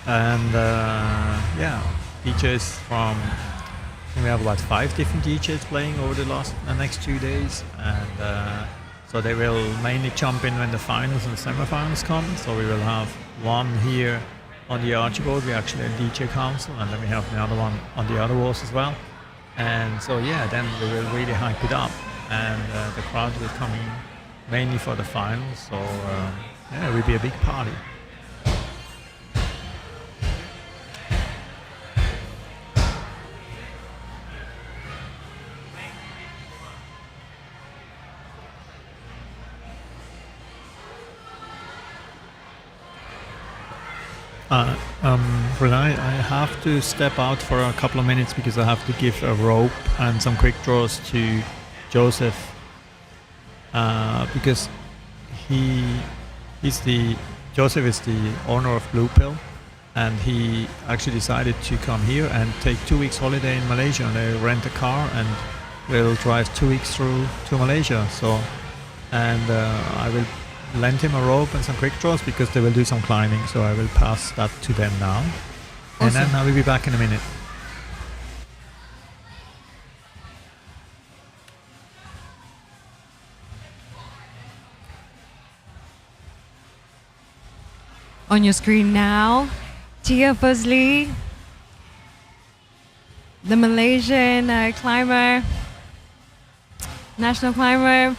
And DJs from, we have about 5 different DJs playing over the next 2 days. And so they will mainly jump in when the finals and the semifinals come. So we will have one here on the Archibald. We actually have DJ council, and then we have the other one on the other walls as well. And so then we will really hype it up, and the crowd will come in mainly for the finals. So it will be a big party. Renai, I have to step out for a couple of minutes because I have to give a rope and some quick draws to Joseph, because Joseph is the owner of Blue Pill, and he actually decided to come here and take 2 weeks holiday in Malaysia. And they rent a car and will drive 2 weeks through to Malaysia. So, and I will lend him a rope and some quick draws because they will do some climbing, so I will pass that to them now. Awesome. And then I will be back in a minute. On your screen now, Tia Fuzli, the Malaysian climber, national climber,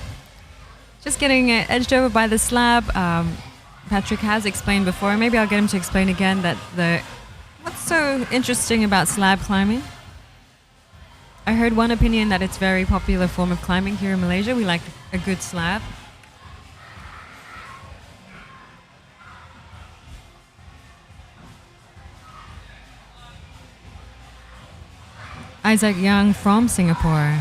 just getting edged over by the slab. Patrick has explained before, maybe I'll get him to explain again, that what's so interesting about slab climbing. I heard one opinion that it's a very popular form of climbing here in Malaysia. We like a good slab. Isaac Young from Singapore.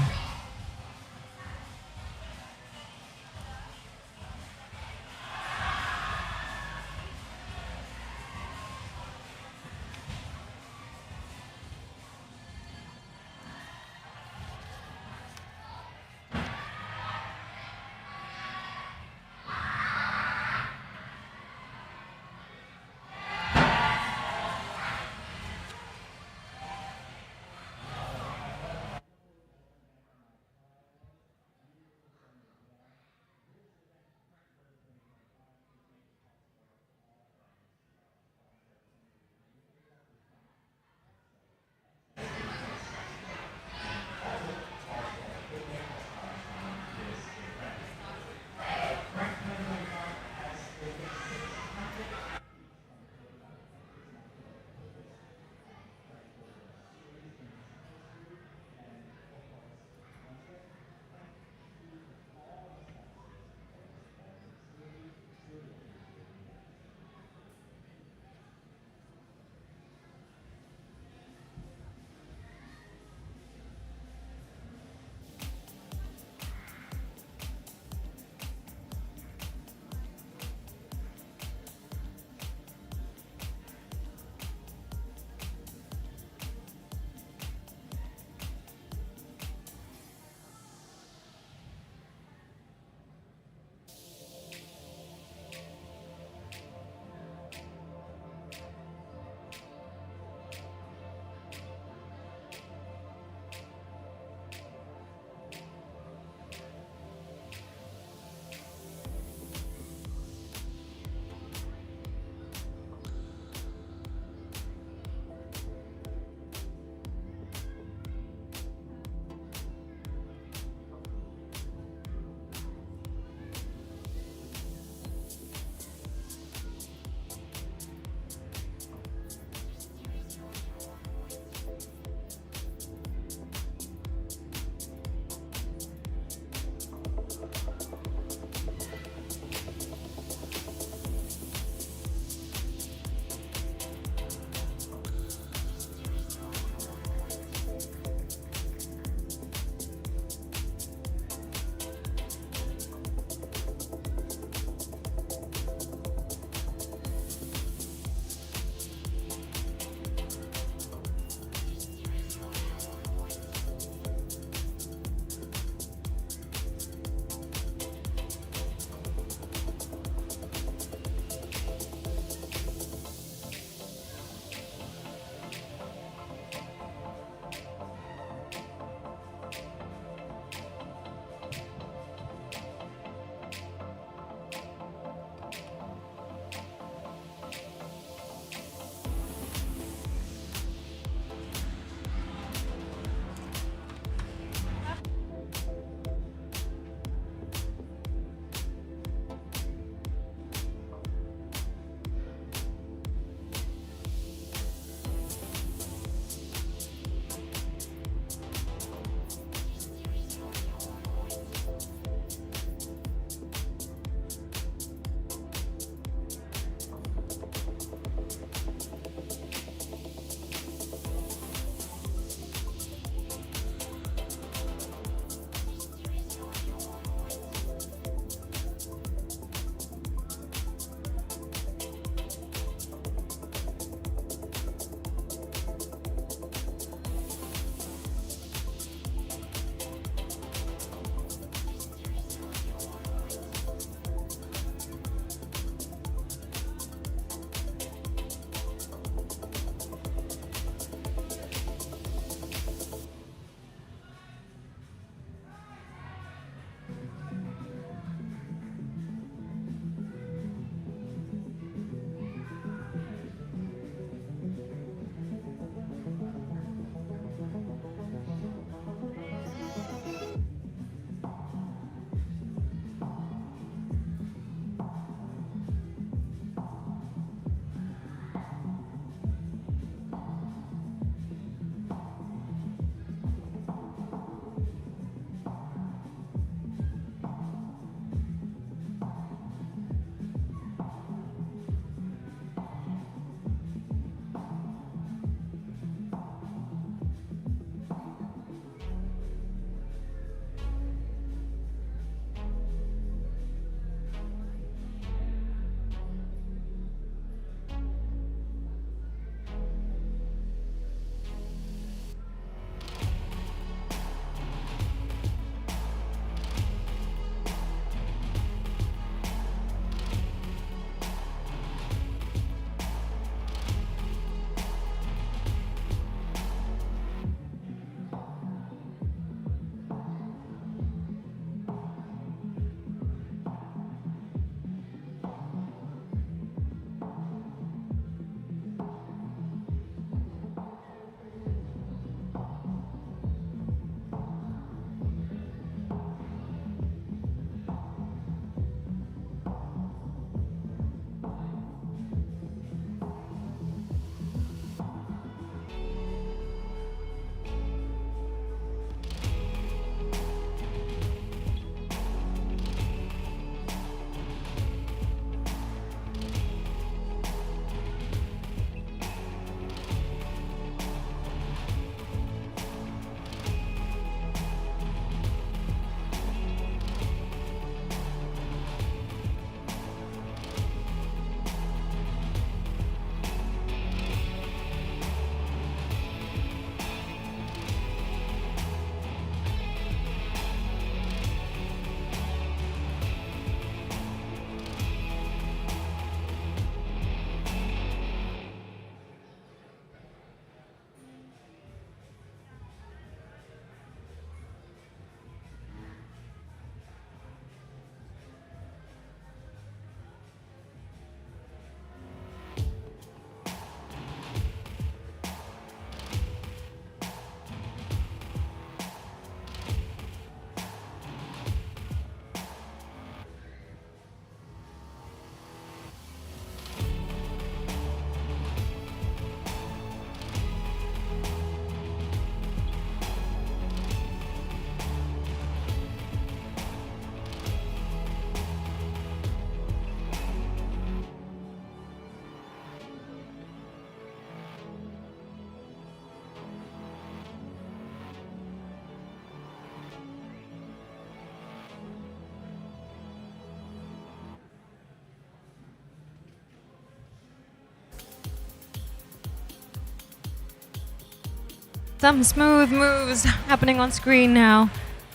Some smooth moves happening on screen now.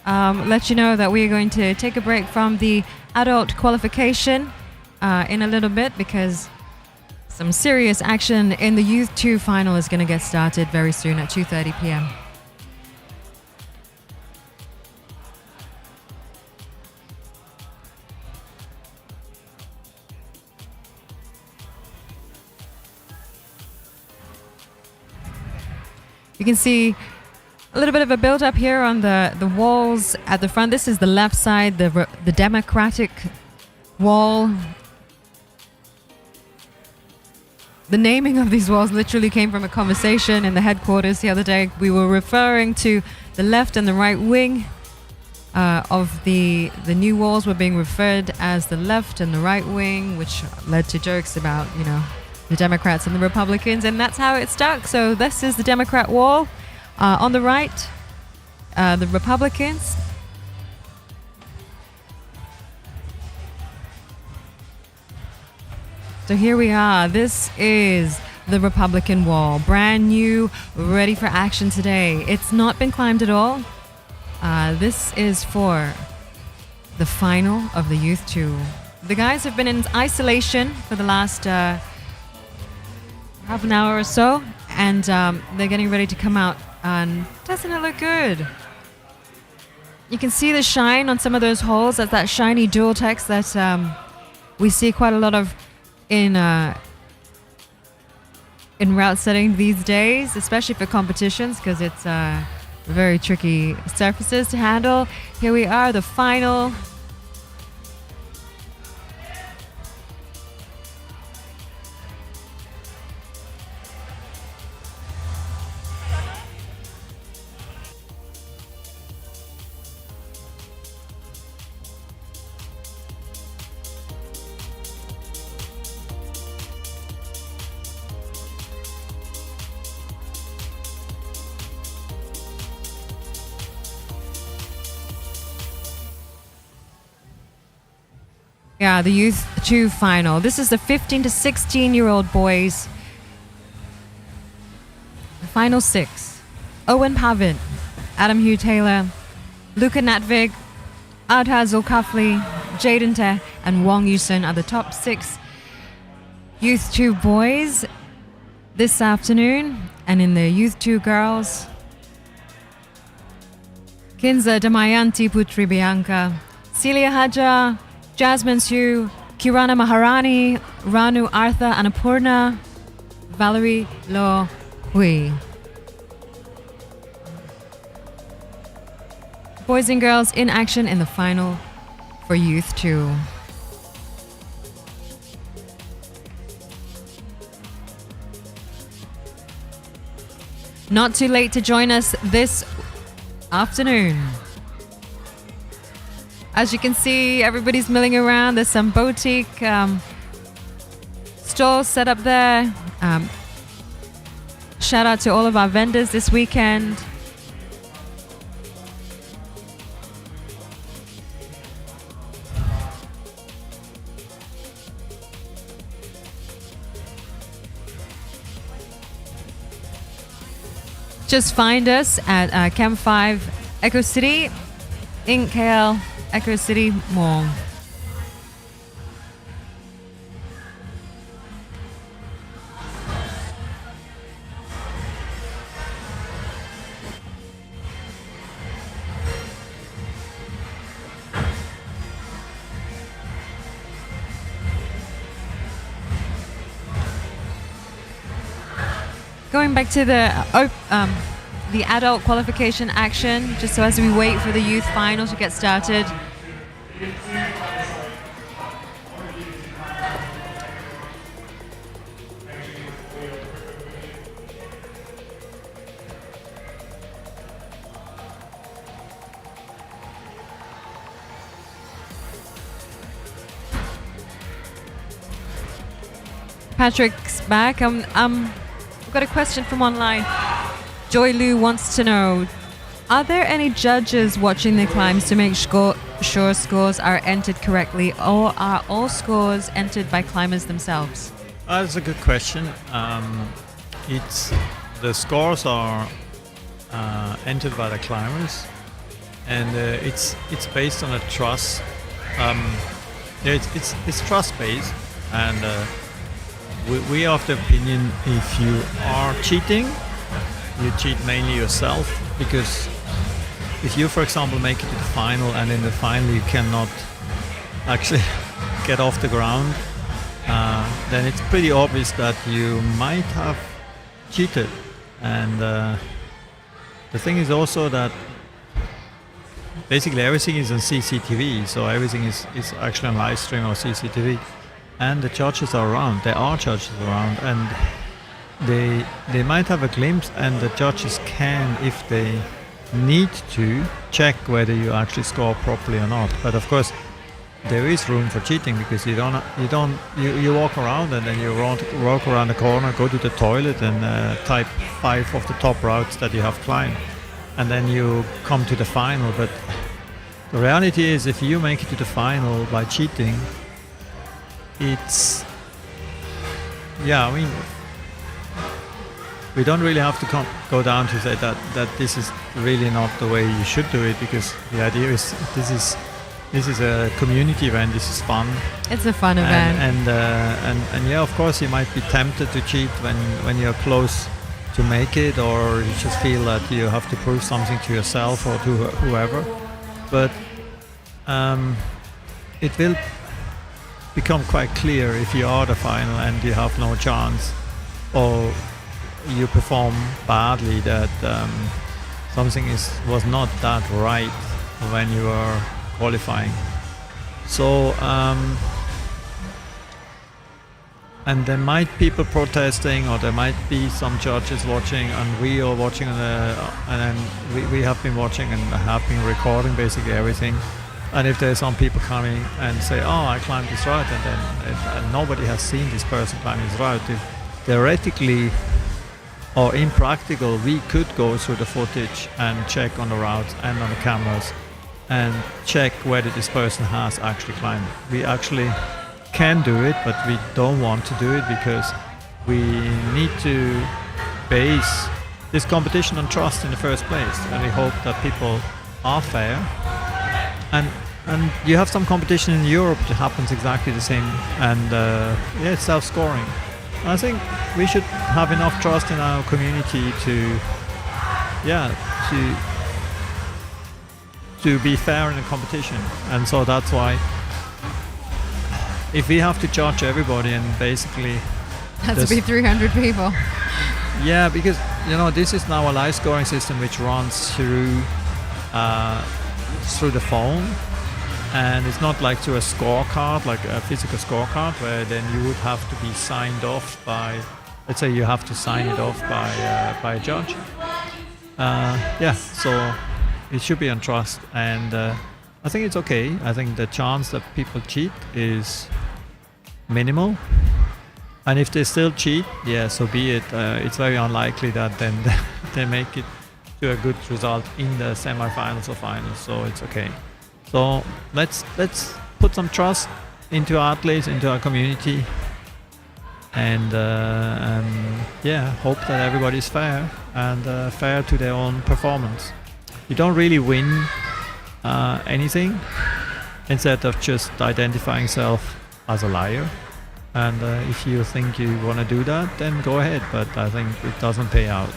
Let you know that we are going to take a break from the adult qualification in a little bit because some serious action in the Youth 2 final is going to get started very soon at 2:30 p.m. You can see a little bit of a build up here on the walls at the front. This is the left side, the Democratic wall. The naming of these walls literally came from a conversation in the headquarters the other day. We were referring to the left and the right wing of the new walls were being referred as the left and the right wing, which led to jokes about, you know, the Democrats and the Republicans, and that's how it stuck. So this is the Democrat wall. On the right, the Republicans. So here we are. This is the Republican wall. Brand new, ready for action today. It's not been climbed at all. This is for the final of the Youth 2. The guys have been in isolation for the last half an hour or so, and they're getting ready to come out. And doesn't it look good? You can see the shine on some of those holes. That's that shiny dual text that we see quite a lot of in route setting these days, especially for competitions, because it's very tricky surfaces to handle. Here we are, the final. Yeah, the Youth 2 final. This is the 15 to 16-year-old boys. The final 6. Owen Pavin, Adam Hugh Taylor, Luca Natvig, Adha Zulkafli, Jaden Teh, and Wong Yusun are the top 6 Youth 2 boys this afternoon. And in the Youth 2 girls, Kinza Damayanti Putri Bianca, Celia Haja, Jasmine Su, Kirana Maharani, Ranu Artha Annapurna, Valerie Lo Hui. Boys and girls in action in the final for Youth 2. Not too late to join us this afternoon. As you can see, everybody's milling around. There's some boutique stalls set up there. Shout out to all of our vendors this weekend. Just find us at Camp 5 Echo City in KL. Echo City Mall. Going back to the adult qualification action, just so as we wait for the youth final to get started. Patrick's back. I've got a question from online. Joy Lu wants to know, are there any judges watching the climbs to make sure scores are entered correctly, or are all scores entered by climbers themselves? That's a good question. The scores are entered by the climbers, and it's based on a trust. It's trust based, and we are of the opinion if you are cheating, you cheat mainly yourself, because if you, for example, make it to the final and in the final you cannot actually get off the ground, then it's pretty obvious that you might have cheated. And the thing is also that basically everything is on CCTV, so everything is actually on live stream or CCTV, and the judges are around. There are judges around, and they might have a glimpse, and the judges can, if they need to, check whether you actually score properly or not. But of course there is room for cheating, because you walk around and then you walk around the corner, go to the toilet and type 5 of the top routes that you have climbed, and then you come to the final. But the reality is, if you make it to the final by cheating, it's, I mean, we don't really have to go down to say that this is really not the way you should do it, because the idea is this is a community event. This is fun. It's a fun event. And of course you might be tempted to cheat when you're close to make it, or you just feel that you have to prove something to yourself or to whoever. But it will become quite clear if you are the final and you have no chance, or you perform badly, that something was not that right when you are qualifying. So and there might people protesting, or there might be some judges watching, and we are watching and then we have been watching and have been recording basically everything. And if there's some people coming and say, oh, I climbed this route, and then nobody has seen this person climb this route, theoretically or impractical, we could go through the footage and check on the routes and on the cameras and check whether this person has actually climbed. We actually can do it, but we don't want to do it, because we need to base this competition on trust in the first place, and we hope that people are fair. And you have some competition in Europe that happens exactly the same, and it's self-scoring. I think we should have enough trust in our community to be fair in the competition. And so that's why, if we have to judge everybody and basically has to be 300 people. Yeah, because this is now a live scoring system which runs through the phone, and it's not like through a scorecard, like a physical scorecard, where then you would have to be signed off by, let's say you have to sign it off by a judge. So it should be on trust, and I think it's okay. I think the chance that people cheat is minimal, and if they still cheat, so be it. It's very unlikely that then they make it to a good result in the semi-finals or finals, so it's okay. So let's put some trust into our athletes, into our community, and hope that everybody's fair and fair to their own performance. You don't really win anything instead of just identifying yourself as a liar. And if you think you want to do that, then go ahead, but I think it doesn't pay out.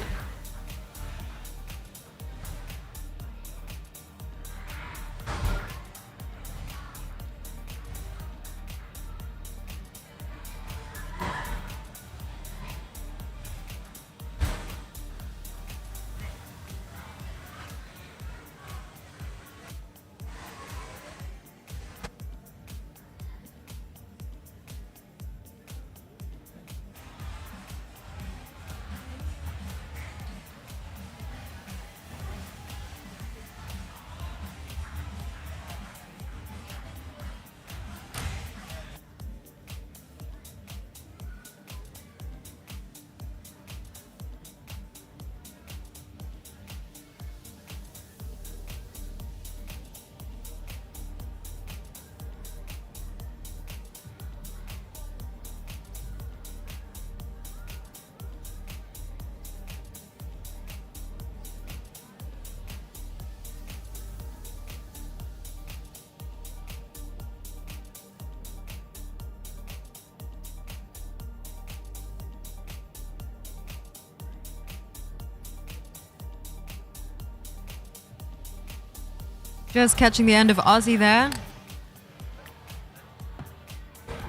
Just catching the end of Aussie there.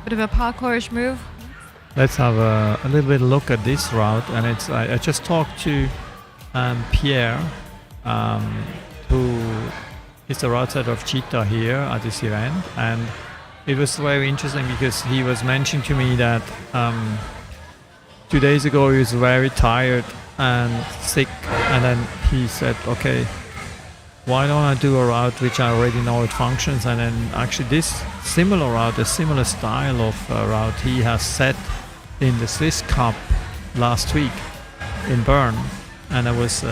Bit of a parkourish move. Let's have a little bit look at this route, and I just talked to Pierre, who is the route setter of Cheetah here at this event, and it was very interesting because he was mentioning to me that 2 days ago he was very tired and sick, and then he said, okay, why don't I do a route which I already know it functions? And then actually this similar route, a similar style of route he has set in the Swiss Cup last week in Bern, and it was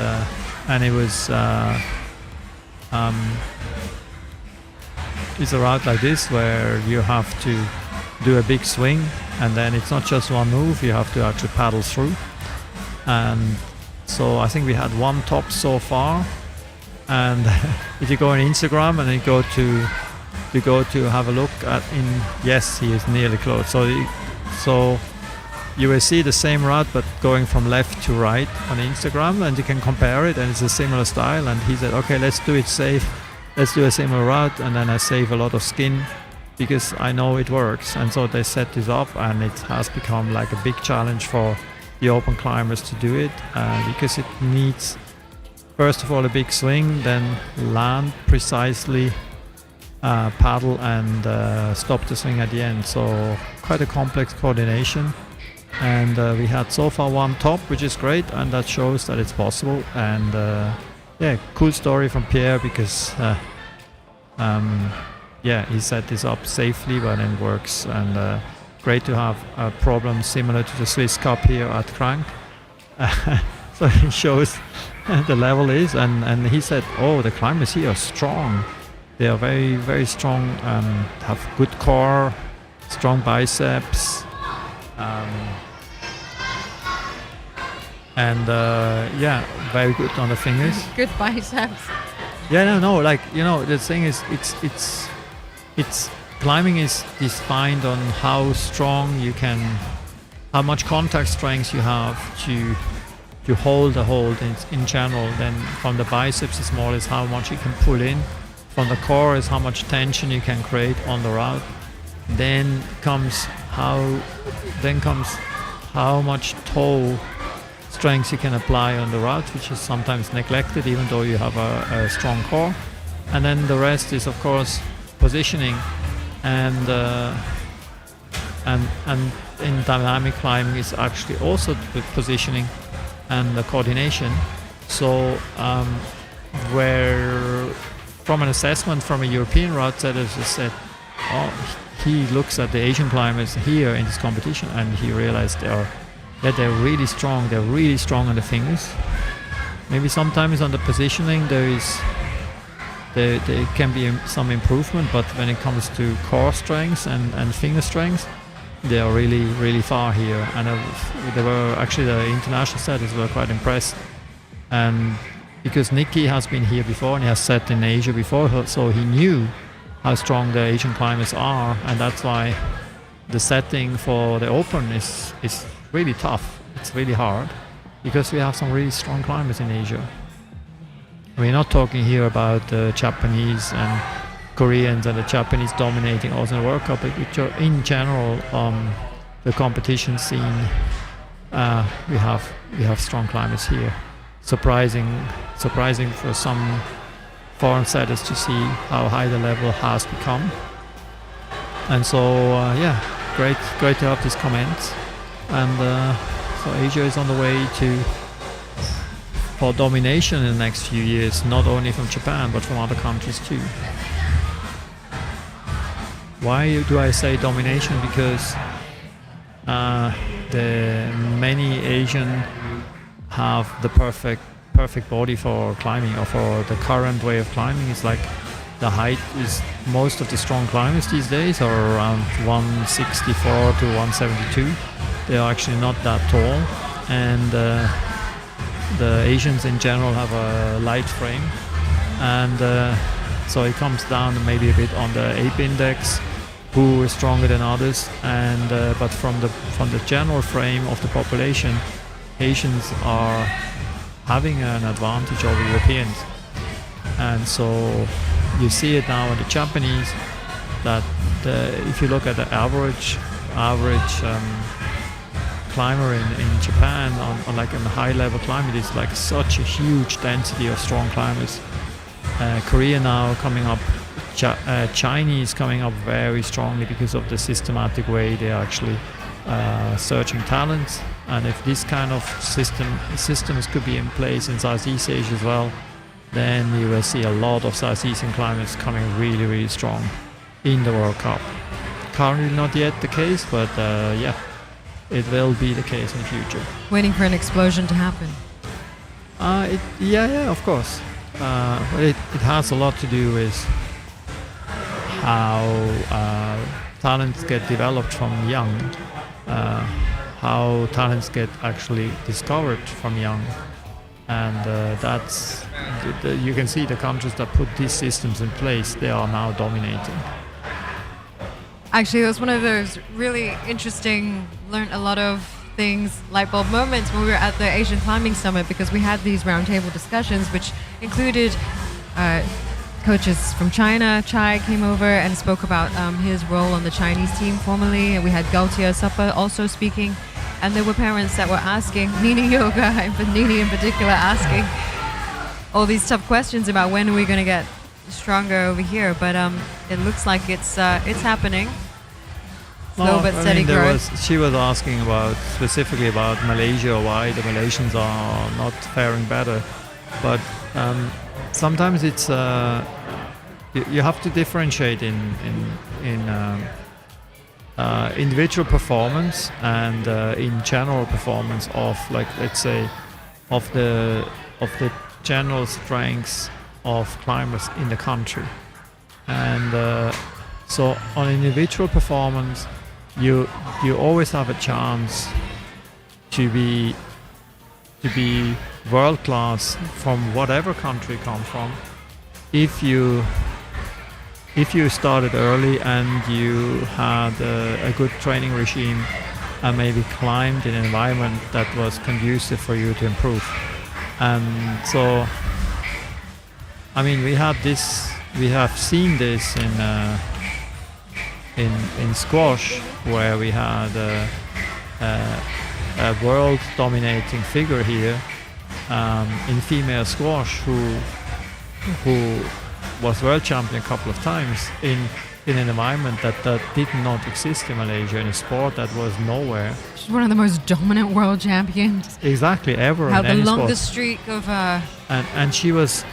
it's a route like this where you have to do a big swing, and then it's not just one move, you have to actually paddle through. And so I think we had one top so far, and if you go on Instagram and you go to have a look at yes, he is nearly close. So you will see the same route but going from left to right on Instagram, and you can compare it, and it's a similar style. And he said, okay, let's do it safe, let's do a similar route, and then I save a lot of skin because I know it works. And so they set this up, and it has become like a big challenge for the open climbers to do it, because it needs, first of all, a big swing, then land precisely, paddle, and stop the swing at the end. So quite a complex coordination. And we had so far one top, which is great, and that shows that it's possible. And cool story from Pierre, because he set this up safely, but it works. And great to have a problem similar to the Swiss Cup here at Crank. So it shows the level is, and he said, oh, the climbers here are strong. They are very, very strong, have good core, strong biceps, and very good on the fingers. Good biceps. Yeah, no, like, the thing is, it's climbing is defined on how strong you can, how much contact strength you have to hold a hold in general. Then from the biceps is more or less how much you can pull in. From the core is how much tension you can create on the route. Then comes how much toe strength you can apply on the route, which is sometimes neglected even though you have a strong core. And then the rest is, of course, positioning, and in dynamic climbing is actually also the positioning and the coordination. So where from an assessment from a European route setter just said, he looks at the Asian climbers here in this competition, and he realized they're really strong. They're really strong on the fingers. Maybe sometimes on the positioning there can be some improvement, but when it comes to core strength and finger strength, they are really, really far here. And they were actually, the international setters were quite impressed. And because Nicky has been here before and he has set in Asia before, so he knew how strong the Asian climbers are, and that's why the setting for the Open is really tough. It's really hard because we have some really strong climbers in Asia. We're not talking here about the Japanese and Koreans and the Japanese dominating also in the World Cup, but in general, the competition scene, we have strong climbers here. Surprising for some foreign setters to see how high the level has become. And so great to have these comments. And so Asia is on the way for domination in the next few years, not only from Japan but from other countries too. Why do I say domination? Because the many Asian have the perfect body for climbing, or for the current way of climbing. It's like the height is, most of the strong climbers these days are around 164 to 172. They are actually not that tall, and the Asians in general have a light frame, and so it comes down maybe a bit on the ape index, who is stronger than others, and but from the general frame of the population, Asians are having an advantage over Europeans. And so you see it now in the Japanese, that if you look at the average climber in Japan on like a high level climber, it's like such a huge density of strong climbers. Korea now coming up, Chinese coming up very strongly because of the systematic way they are actually searching talents. And if this kind of systems could be in place in Southeast Asia as well, then you will see a lot of Southeast Asian climbers coming really, really strong in the World Cup. Currently not yet the case, but yeah, it will be the case in the future. Waiting for an explosion to happen. Yeah, of course. But it has a lot to do with how talents get developed from young, how talents get actually discovered from young. And that's, you can see the countries that put these systems in place, they are now dominating. Actually, it was one of those really interesting, learned a lot of things, light bulb moments when we were at the Asian Climbing Summit, because we had these roundtable discussions which included coaches from China. Chai came over and spoke about his role on the Chinese team formerly, and we had Gautier Suppa also speaking, and there were parents that were asking, Nini in particular, asking all these tough questions about when are we going to get stronger over here, but it looks like it's happening. Slow but steady growth. She was asking specifically about Malaysia, why the Malaysians are not faring better. But sometimes it's you have to differentiate in individual performance and in general performance of, like, let's say, of the general strengths of climbers in the country. And so on individual performance, you always have a chance to be world class from whatever country you come from, if you started early and you had a good training regime and maybe climbed in an environment that was conducive for you to improve. And so, I mean, we have seen this in squash, where we had a world dominating figure here in female squash who was world champion a couple of times in an environment that did not exist in Malaysia, in a sport that was nowhere. She's one of the most dominant world champions. Exactly, ever. Had the any longest sport. streak of. And she was,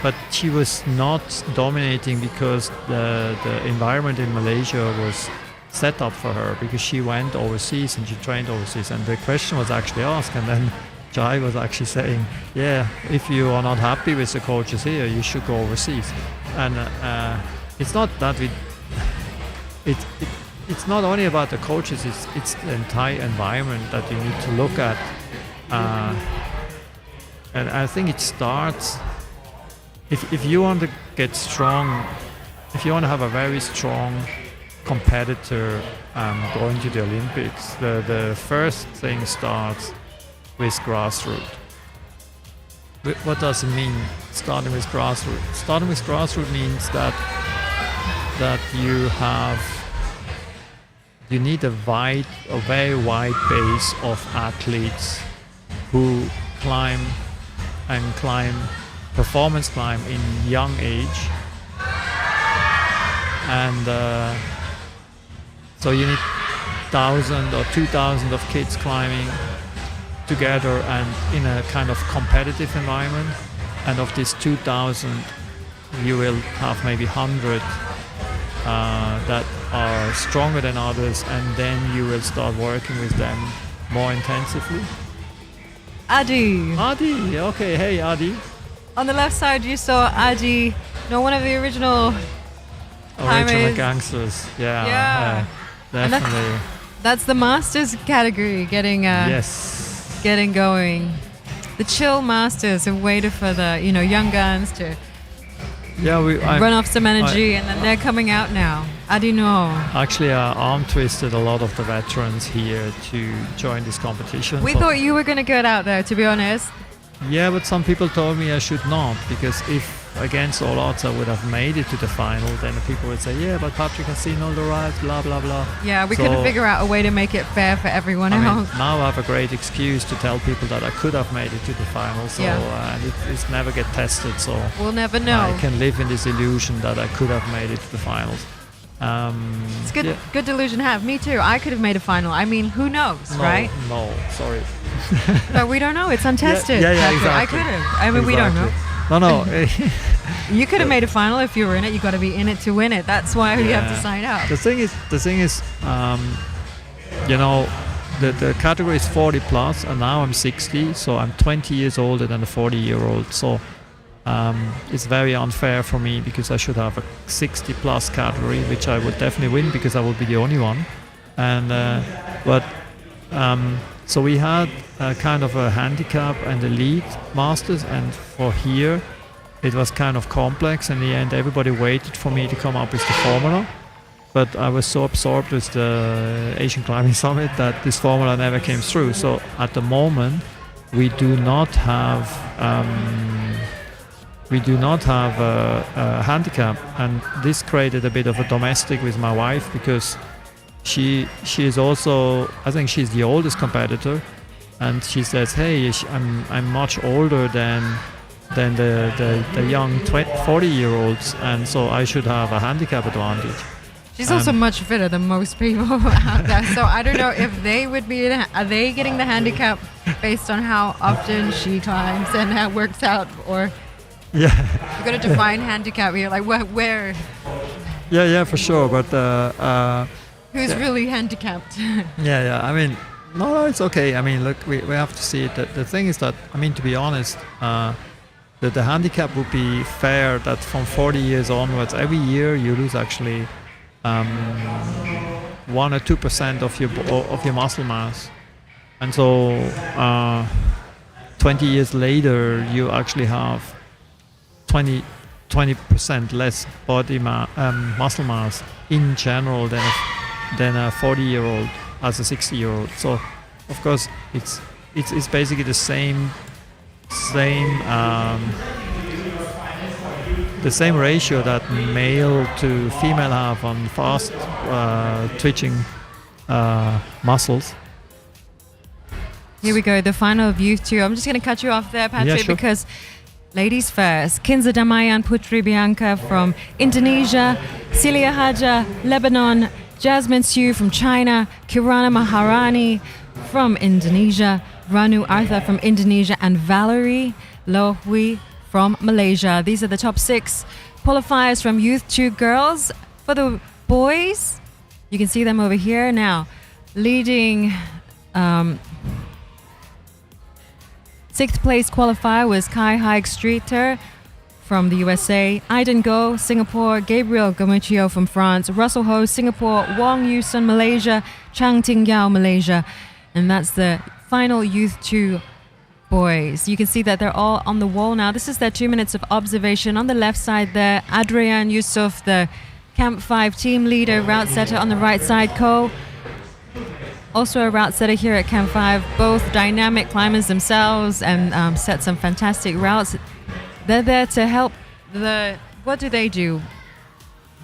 but she was not dominating because the environment in Malaysia was set up for her, because she went overseas and she trained overseas. And the question was actually asked, and then Jai was actually saying, yeah, if you are not happy with the coaches here, you should go overseas. And it's not that it's not only about the coaches, it's the entire environment that you need to look at. And I think it starts, if you want to get strong, if you want to have a very strong competitor going to the Olympics, the first thing starts with grassroots. What does it mean, starting with grassroots? Starting with grassroots means that you need a very wide base of athletes who performance climb in young age, and so you need 1,000 or 2,000 of kids climbing together and in a kind of competitive environment. And of these 2,000, you will have maybe 100 that are stronger than others, and then you will start working with them more intensively. Adi, okay, hey Adi. on the left side you saw Adi, one of the original gangsters. Yeah. Definitely. That's the Masters category getting going. The chill Masters have waited for the young guns to run off some energy, and then they're coming out now. I don't know. Actually, I arm twisted a lot of the veterans here to join this competition. We thought you were going to get out there, to be honest. Yeah, but some people told me I should not, because if against all odds, I would have made it to the final, then people would say, yeah, but Patrick has seen all the rides, blah, blah, blah. Yeah, we couldn't figure out a way to make it fair for everyone I else. mean, now I have a great excuse to tell people that I could have made it to the final, so and it's never get tested, so We'll never know. I can live in this illusion that I could have made it to the finals. It's good delusion to have. Me too. I could have made a final. I mean, who knows, right? No, sorry. But we don't know. It's untested. Yeah, Patrick. exactly. I could have. I mean, we don't know. No. You could have made a final if you were in it. You got to be in it to win it. That's why you have to sign up. The thing is, you know, the category is 40 plus, and now I'm 60, so I'm 20 years older than a 40-year-old. So it's very unfair for me because I should have a 60 plus category, which I would definitely win because I will be the only one. And so we had kind of a handicap and elite masters, and for here it was kind of complex. In the end, everybody waited for me to come up with the formula, but I was so absorbed with the Asian Climbing Summit that this formula never came through. So at the moment we do not have a handicap, and this created a bit of a domestic with my wife because she is also, I think she's the oldest competitor, and she says, hey, I'm much older than the young 40-year-olds, and so I should have a handicap advantage. She's also much fitter than most people out there, so I don't know if they would be. Are they getting the handicap based on how often she climbs and how it works out, or? Yeah. You're gonna define handicap here, like where? Yeah, for sure, but who's really handicapped? Yeah. I mean, no, it's okay. I mean, look, we have to see it. The thing is that, I mean, to be honest, the handicap would be fair that from 40 years onwards, every year you lose actually 1 or 2% of your muscle mass, and so 20 years later you actually have 20% less body muscle mass in general than a 40-year-old as a 60-year-old. So of course it's basically the same ratio that male to female have on fast twitching muscles. Here we go, the final of Youth 2. I'm just going to cut you off there, Patrick, sure. because ladies first. Kinza Damayan Putri Bianca from Indonesia, Celia Haja, Lebanon, Jasmine Siu from China, Kirana Maharani from Indonesia, Ranu Artha from Indonesia, and Valerie Lohui from Malaysia. These are the top 6 qualifiers from Youth 2 girls. For the boys, you can see them over here now. Leading 6th place qualifier was Kai Haig Streeter from the USA, Aiden Go, Singapore, Gabriel Gamuchio from France, Russell Ho, Singapore, Wong Yusun, Malaysia, Chang Ting Yao, Malaysia. And that's the final Youth 2 boys. You can see that they're all on the wall now. This is their 2 minutes of observation. On the left side there, Adrian Yusuf, the Camp 5 team leader, route setter. On the right side, Ko, also a route setter here at Camp 5. Both dynamic climbers themselves and set some fantastic routes. They're there to help what do they do?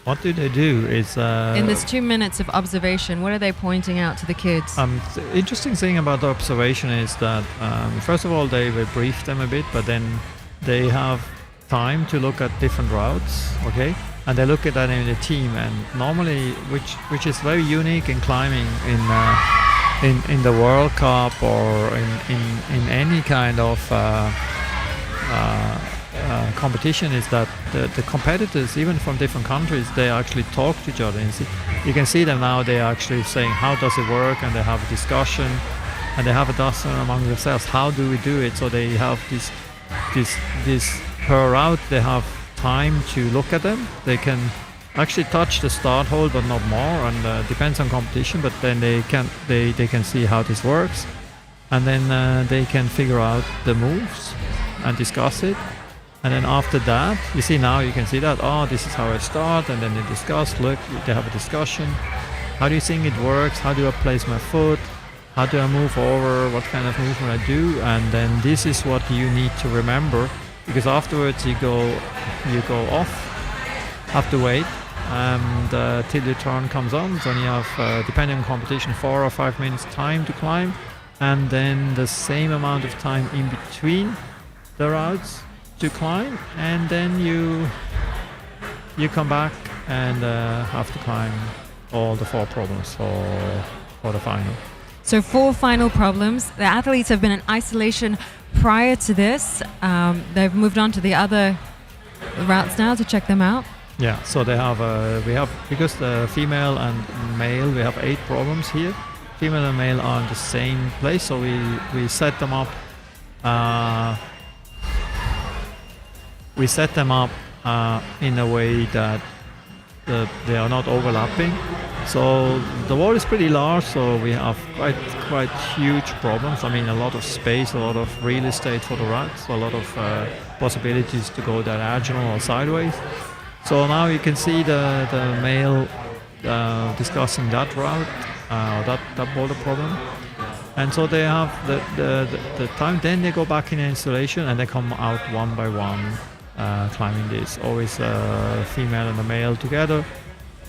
What do they do is... in this 2 minutes of observation, what are they pointing out to the kids? The interesting thing about the observation is that, first of all, they will brief them a bit, but then they have time to look at different routes, okay? And they look at that in the team, and normally, which is very unique in climbing in the World Cup or in any kind of competition, is that the competitors, even from different countries, they actually talk to each other. You can see them now, they are actually saying, how does it work? And they have a discussion, and they have a discussion among themselves, how do we do it? So they have this per route, they have time to look at them. They can actually touch the start hold, but not more, and depends on competition, but then they can see how this works, and then they can figure out the moves and discuss it. And then after that, you see now, you can see that, this is how I start, and then they discuss, look, they have a discussion. How do you think it works? How do I place my foot? How do I move over? What kind of movement I do? And then this is what you need to remember because afterwards you go off, have to wait, and till your turn comes on. So you have, depending on competition, 4 or 5 minutes time to climb, and then the same amount of time in between the routes to climb, and then you come back and have to climb all the 4 problems for the final. So 4 final problems. The athletes have been in isolation prior to this. They've moved on to the other routes now to check them out. Yeah, so they have we have, because the female and male, we have 8 problems here. Female and male are in the same place, so we set them up. We set them up in a way that they are not overlapping. So the wall is pretty large, so we have quite huge problems. I mean, a lot of space, a lot of real estate for the routes, a lot of possibilities to go diagonal or sideways. So now you can see the male discussing that route, that boulder problem. And so they have the time, then they go back in installation and they come out one by one climbing this. Always a female and a male together.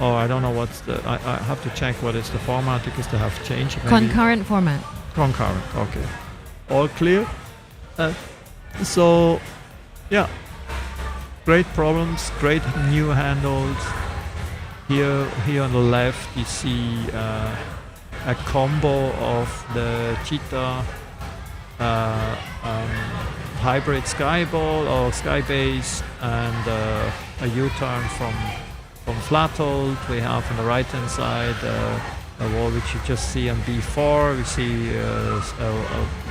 Oh, I don't know what's I have to check what is the format because they have changed. Concurrent format. Concurrent, okay. All clear. So, yeah. Great problems, great new handles. Here on the left you see a combo of the Cheetah hybrid skyball or skybase and a U-turn from flat-hold. We have on the right-hand side a wall which you just see on B4. We see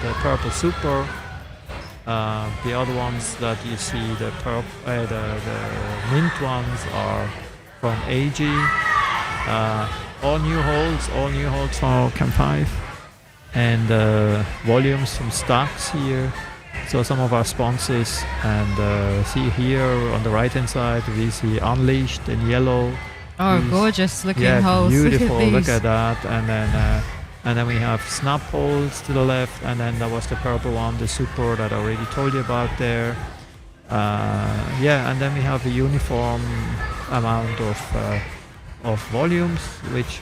the purple super. The other ones that you see, the mint ones are from AG. All new holds for Cam 5, and volumes from Stacks here. So some of our sponsors, and see here on the right hand side we see Unleashed in yellow. Oh, gorgeous looking holes. Beautiful, look at that. And then we have snap holes to the left, and then there was the purple one, the super that I already told you about there. And then we have a uniform amount of volumes, which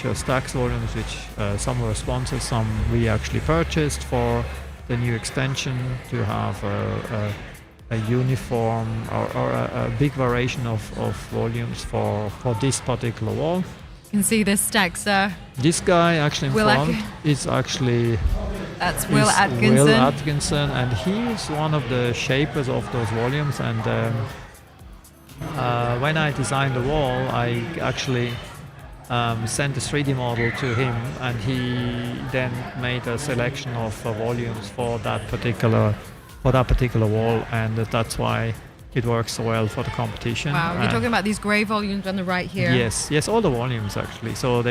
are Stacks volumes, which some were sponsors, some we actually purchased for the new extension to have a uniform or a big variation of volumes for this particular wall. You can see the Stacks. This guy actually in front is actually that's Will Atkinson. Will Atkinson, and he is one of the shapers of those volumes. And when I designed the wall, I actually sent a 3D model to him, and he then made a selection of volumes for that particular wall, and that's why it works so well for the competition. Wow, you're talking about these grey volumes on the right here. Yes, all the volumes actually. So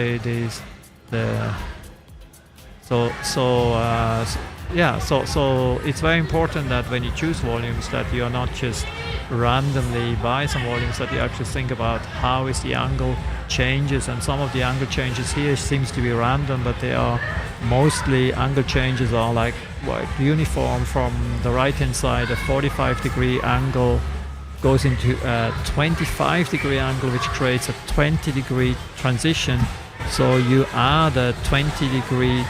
So it's very important that when you choose volumes, that you are not just randomly buy some volumes, that you actually think about how is the angle changes. And some of the angle changes here seems to be random, but they are mostly angle changes are like uniform. From the right hand side, a 45-degree angle goes into a 25-degree angle, which creates a 20-degree transition. So you add a 20-degree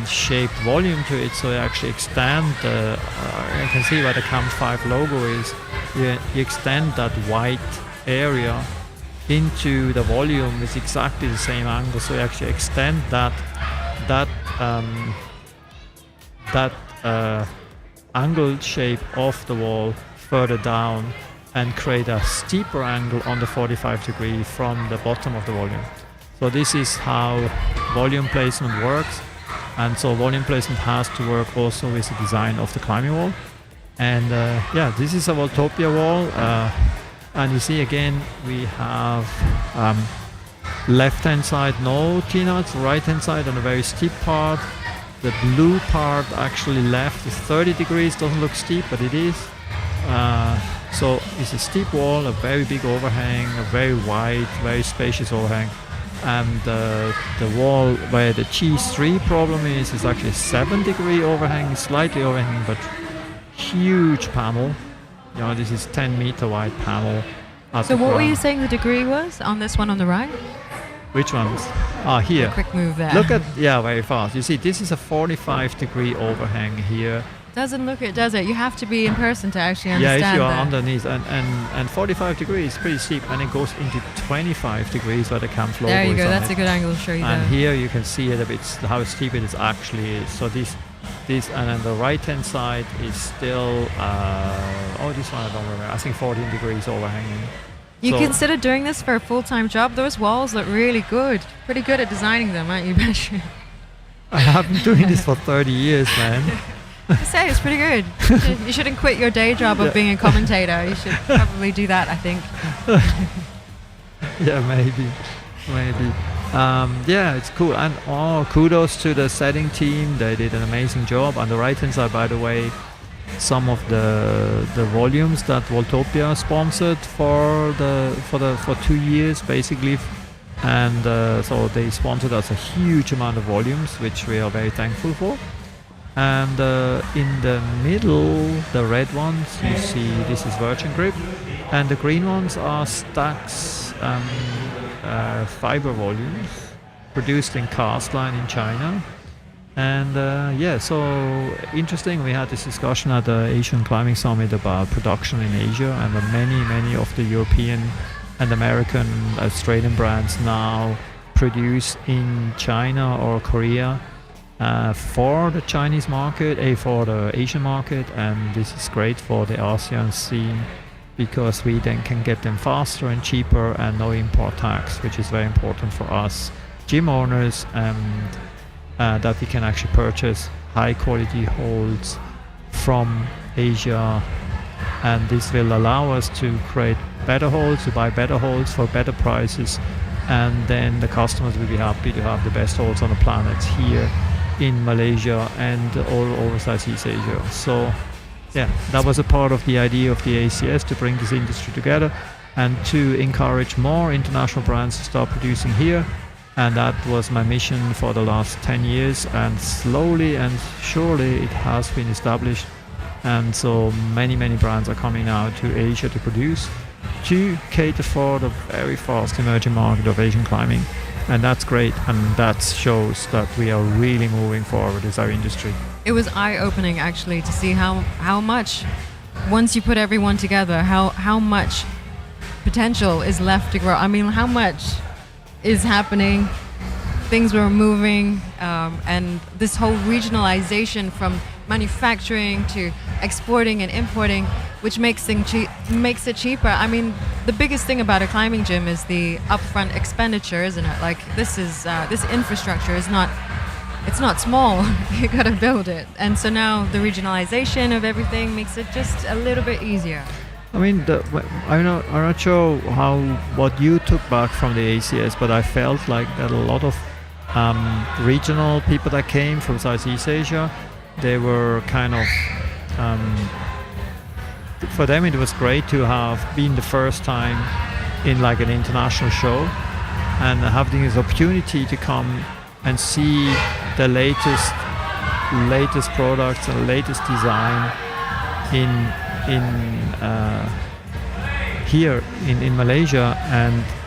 shaped volume to it, so you actually extend you can see where the Cam 5 logo is. You extend that white area into the volume with exactly the same angle, so you actually extend that angled shape of the wall further down and create a steeper angle on the 45-degree from the bottom of the volume. So this is how volume placement works. And so volume placement has to work also with the design of the climbing wall. And this is a Voltopia wall. And you see again, we have left-hand side no T-nuts, right-hand side on a very steep part. The blue part actually left is 30 degrees, doesn't look steep, but it is. So it's a steep wall, a very big overhang, a very wide, very spacious overhang. And the wall where the Cheese 3 problem is actually 7-degree overhang, slightly overhanging, but huge panel. You know, this is 10-meter wide panel. So what were you saying the degree was on this one on the right? Which ones? Ah, here. A quick move there. Look at, very fast. You see, this is a 45-degree overhang here. Doesn't look it, does it? You have to be in person to actually understand Yeah, if you are that. underneath, and 45 degrees is pretty steep, and it goes into 25 degrees where the CAMF logo There you is go. on That's it. a good angle to show you And there. here you can see it a bit, how steep it is actually is. So this, and then the right-hand side is still, this one I don't remember. I think 14 degrees overhanging. You So- consider doing this for a full-time job? Those walls look really good. Pretty good at designing them, aren't you, Bashir? I have been doing this for 30 years, man. I say it's pretty good. You shouldn't quit your day job of being a commentator. You should probably do that, I think. Yeah, maybe. It's cool. And kudos to the setting team. They did an amazing job. On the right-hand side, by the way, some of the volumes that Voltopia sponsored for 2 years, basically. And so they sponsored us a huge amount of volumes, which we are very thankful for. And in the middle, the red ones, you see this is Virgin Grip, and the green ones are Stax fiber volumes produced in cast line in China. And so interesting. We had this discussion at the Asian Climbing Summit about production in Asia, and many of the European and American, Australian brands now produce in China or Korea. For the Chinese market, for the Asian market, and this is great for the ASEAN scene because we then can get them faster and cheaper and no import tax, which is very important for us gym owners, and that we can actually purchase high quality holds from Asia, and this will allow us to create better holds, to buy better holds for better prices, and then the customers will be happy to have the best holds on the planet here in Malaysia and all over Southeast Asia. So that was a part of the idea of the ACS, to bring this industry together and to encourage more international brands to start producing here. And that was my mission for the last 10 years, and slowly and surely it has been established. And so many brands are coming now to Asia to produce, to cater for the very fast emerging market of Asian climbing. And that's great, and that shows that we are really moving forward as our industry. It was eye-opening, actually, to see how much, once you put everyone together, how much potential is left to grow. I mean, how much is happening, things were moving, and this whole regionalization from manufacturing to exporting and importing, which makes it cheaper. I mean, the biggest thing about a climbing gym is the upfront expenditure, isn't it? Like, this infrastructure is not small. You gotta build it, and so now the regionalization of everything makes it just a little bit easier. I mean, I'm not sure what you took back from the ACS, but I felt like that a lot of regional people that came from Southeast Asia, they were kind of, for them it was great to have been the first time in like an international show and having this opportunity to come and see the latest products and latest design here in Malaysia,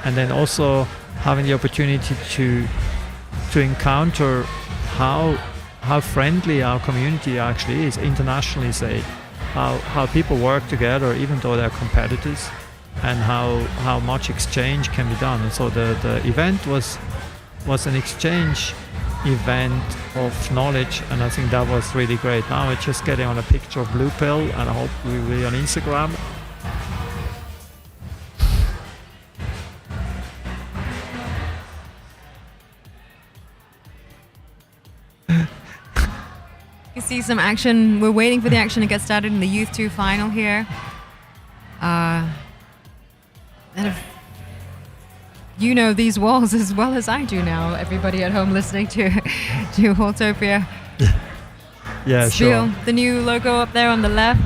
and then also having the opportunity to encounter how friendly our community actually is internationally, say how people work together even though they're competitors, and how much exchange can be done. And so the event was an exchange event of knowledge, and I think that was really great. Now we're just getting on a picture of Blue Pill, and I hope we will be on Instagram. You see some action. We're waiting for the action to get started in the Youth 2 final here. And if you know these walls as well as I do now, everybody at home listening to Holtopia. Yeah, Spiel, sure. the new logo up there on the left.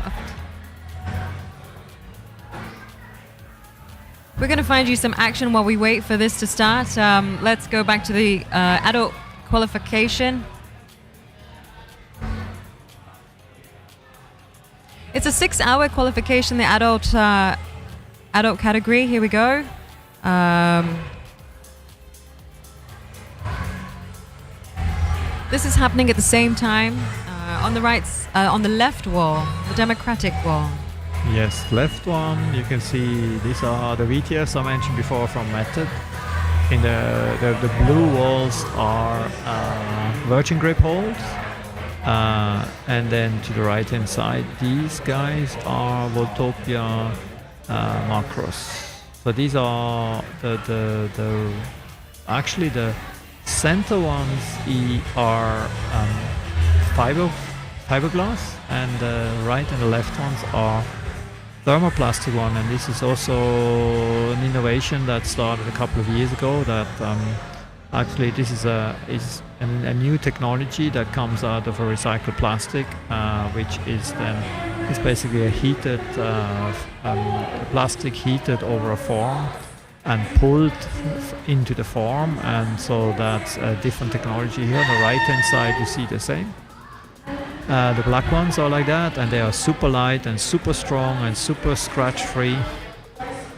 We're going to find you some action while we wait for this to start. Let's go back to the adult qualification. It's a 6-hour qualification, the adult category. Here we go. This is happening at the same time on the on the left wall, the Democratic wall. Yes, left one, you can see these are the VTS I mentioned before from Method. In the blue walls are Virgin grip holds. And then to the right hand side, these guys are Voltopia macros. So these are actually the center ones are fiberglass, and the right and the left ones are thermoplastic one. And this is also an innovation that started a couple of years ago. That actually this is a new technology that comes out of a recycled plastic, which is basically a heated plastic heated over a form and pulled into the form, and so that's a different technology. Here on the right hand side you see the same. The black ones are like that, and they are super light and super strong and super scratch free.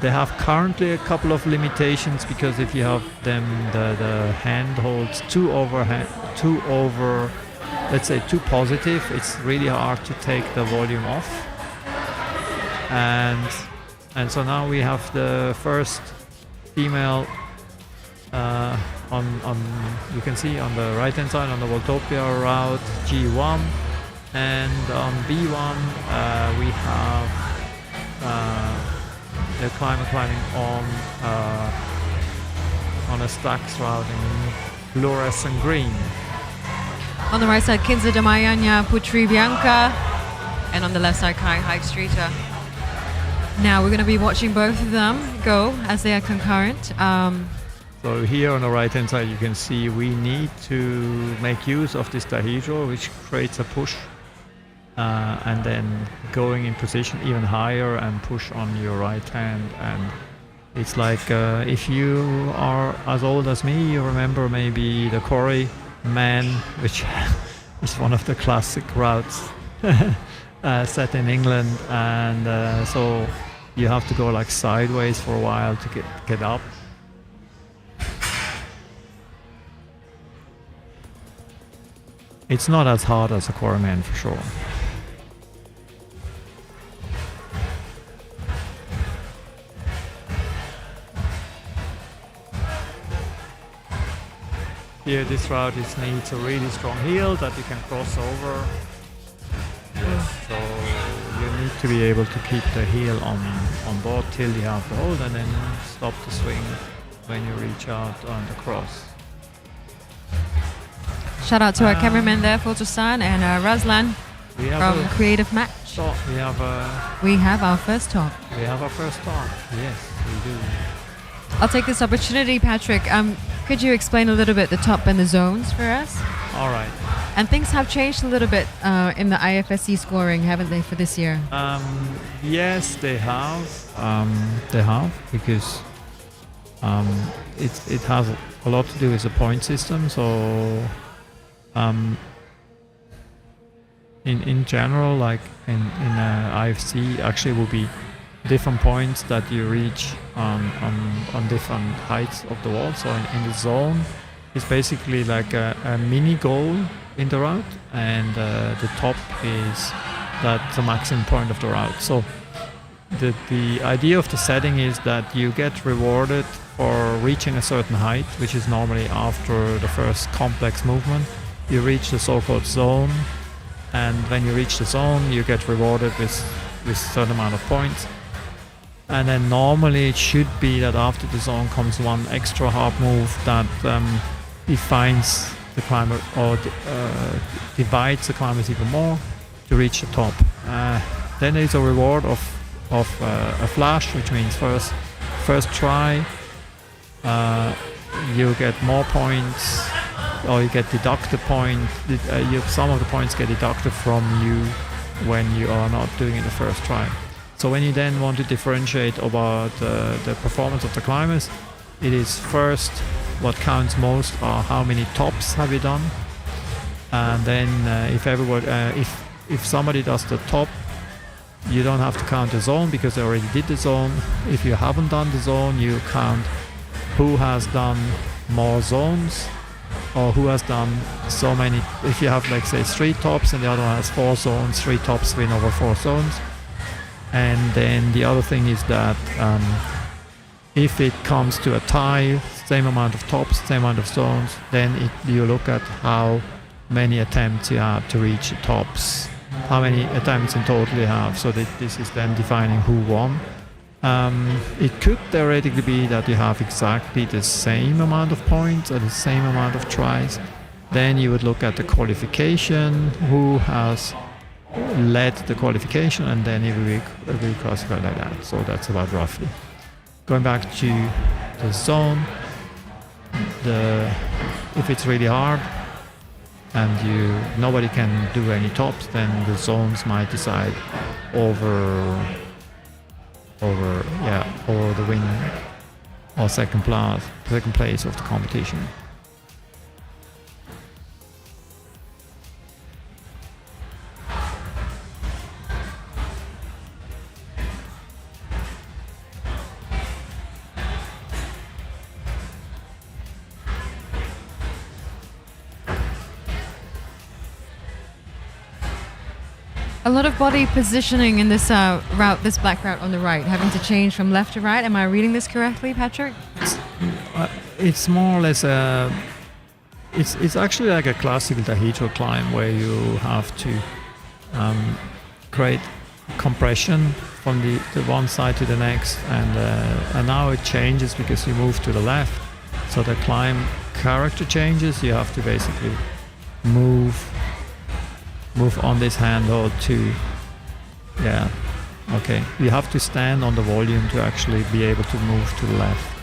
They have currently a couple of limitations, because if you have them, the hand holds too over, let's say too positive, it's really hard to take the volume off. And so now we have the first female on you can see on the right hand side on the Voltopia route G1, and on B1 we have the climber climbing on a stacks route in fluorescent green. On the right side, Kinza Damayanya, Putri Bianca, and on the left side, Kai Hike Streeter. Now we're going to be watching both of them go as they are concurrent. So here on the right hand side you can see we need to make use of this dihedral, which creates a push, and then going in position even higher and push on your right hand. And it's like if you are as old as me, you remember maybe the Quarry Man, which is one of the classic routes set in England, and so you have to go like sideways for a while to get up. It's not as hard as a Quarryman for sure. Here this route needs a really strong heel that you can cross over. So you need to be able to keep the heel on board till you have the hold, and then stop the swing when you reach out on the cross. Shout out to our cameraman there, Fotosan, and Razlan from Creative Match. Stop. We have our first top. We have our first top. Yes, we do. I'll take this opportunity, Patrick. Could you explain a little bit the top and the zones for us? All right. And things have changed a little bit in the IFSC scoring, haven't they, for this year? Yes, they have. Because it has a lot to do with the point system. So in general, like in IFC, actually will be different points that you reach on different heights of the wall. So in the zone, it's basically like a mini goal in the route, and the top is the maximum point of the route. So the idea of the setting is that you get rewarded for reaching a certain height, which is normally after the first complex movement. You reach the so-called zone, and when you reach the zone, you get rewarded with a certain amount of points. And then normally it should be that after the zone comes one extra hard move that defines the climber, or divides the climbers even more to reach the top. Then there's a reward of a flash, which means first try you get more points, or you get deducted points. Some of the points get deducted from you when you are not doing it the first try. So when you then want to differentiate about the performance of the climbers, it is first what counts most are how many tops have you done, and then if somebody does the top you don't have to count the zone because they already did the zone. If you haven't done the zone, you count who has done more zones or who has done so many. If you have, like, say 3 tops and the other one has 4 zones, 3 tops win over 4 zones. And then the other thing is that if it comes to a tie, same amount of tops, same amount of zones, then you look at how many attempts you have to reach the tops, how many attempts in total you have. So that this is then defining who won. It could theoretically be that you have exactly the same amount of points or the same amount of tries. Then you would look at the qualification, who has led the qualification, and then it will be classified like that. So that's about roughly. Going back to the zone, if it's really hard and nobody can do any tops, then the zones might decide over the win or second place of the competition. A lot of body positioning in this route, this black route on the right, having to change from left to right. Am I reading this correctly, Patrick? It's more or less it's actually like a classical dihedral climb where you have to create compression from the one side to the next, and now it changes because you move to the left. So the climb character changes. You have to basically move on this handhold to, you have to stand on the volume to actually be able to move to the left.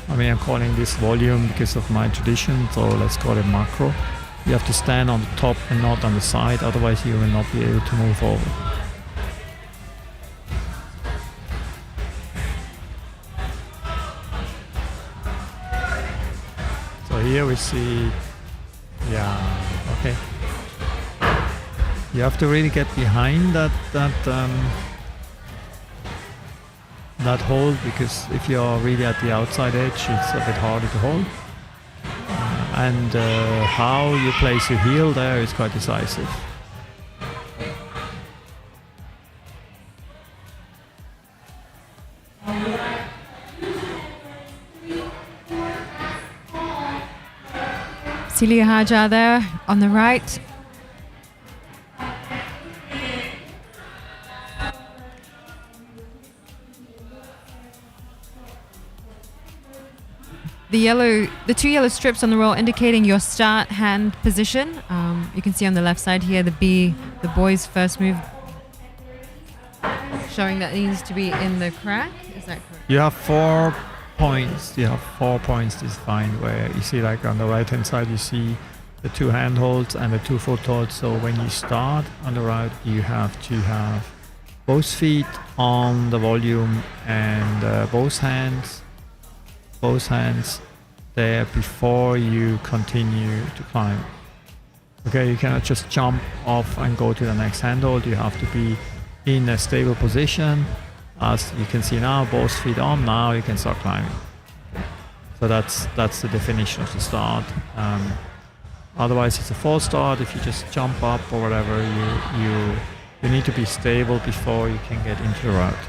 I mean, I'm calling this volume because of my tradition, so let's call it macro. You have to stand on the top and not on the side, otherwise you will not be able to move over. So here we see, okay. You have to really get behind that hold, because if you're really at the outside edge, it's a bit harder to hold. And how you place your heel there is quite decisive. Celia Haja there on the right. The 2 yellow strips on the roll indicating your start hand position. You can see on the left side here the boys' first move, showing that it needs to be in the crack. Is that correct? You have 4 points. You have 4 points defined, where you see, like on the right hand side, you see the 2 handholds and the 2 footholds. So when you start on the right, you have to have both feet on the volume and both hands there before you continue to climb. Okay, you cannot just jump off and go to the next handhold. You have to be in a stable position. As you can see now, both feet on, now you can start climbing. So that's the definition of the start. Otherwise it's a false start. If you just jump up or whatever, you need to be stable before you can get into the route.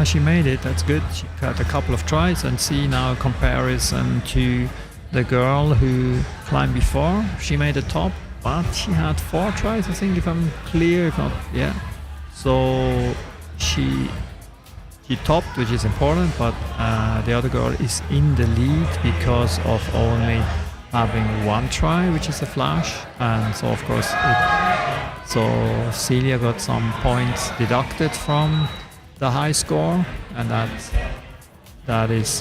She made it, that's good. She got a couple of tries, and see now a comparison to the girl who climbed before. She made a top, but she had 4 tries, I think, if I'm clear, if not, yeah. So she topped, which is important, but the other girl is in the lead because of only having one try, which is a flash, and so of course so Celia got some points deducted from the high score, and that is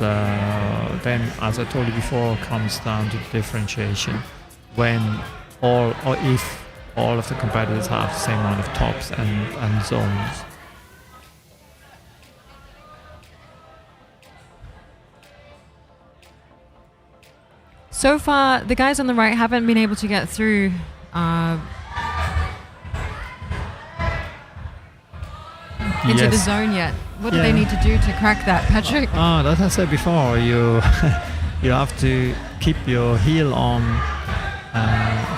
then, as I told you before, comes down to the differentiation when or if all of the competitors have the same amount of tops and zones. So far, the guys on the right haven't been able to get through. Into the zone yet. What do they need to do to crack that, Patrick? As I said before, you you have to keep your heel on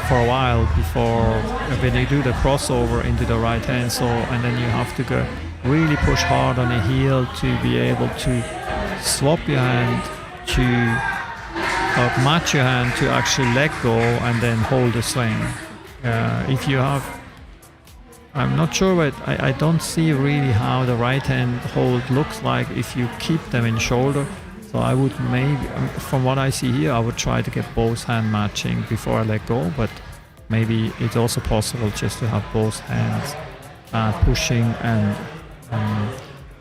for a while before when you do the crossover into the right hand. So and then you have to go really push hard on the heel to be able to swap your hand to match your hand to actually let go and then hold the swing. If you have, I'm not sure, but I don't see really how the right hand hold looks like if you keep them in shoulder. So I would maybe, from what I see here, I would try to get both hand matching before I let go, but maybe it's also possible just to have both hands pushing and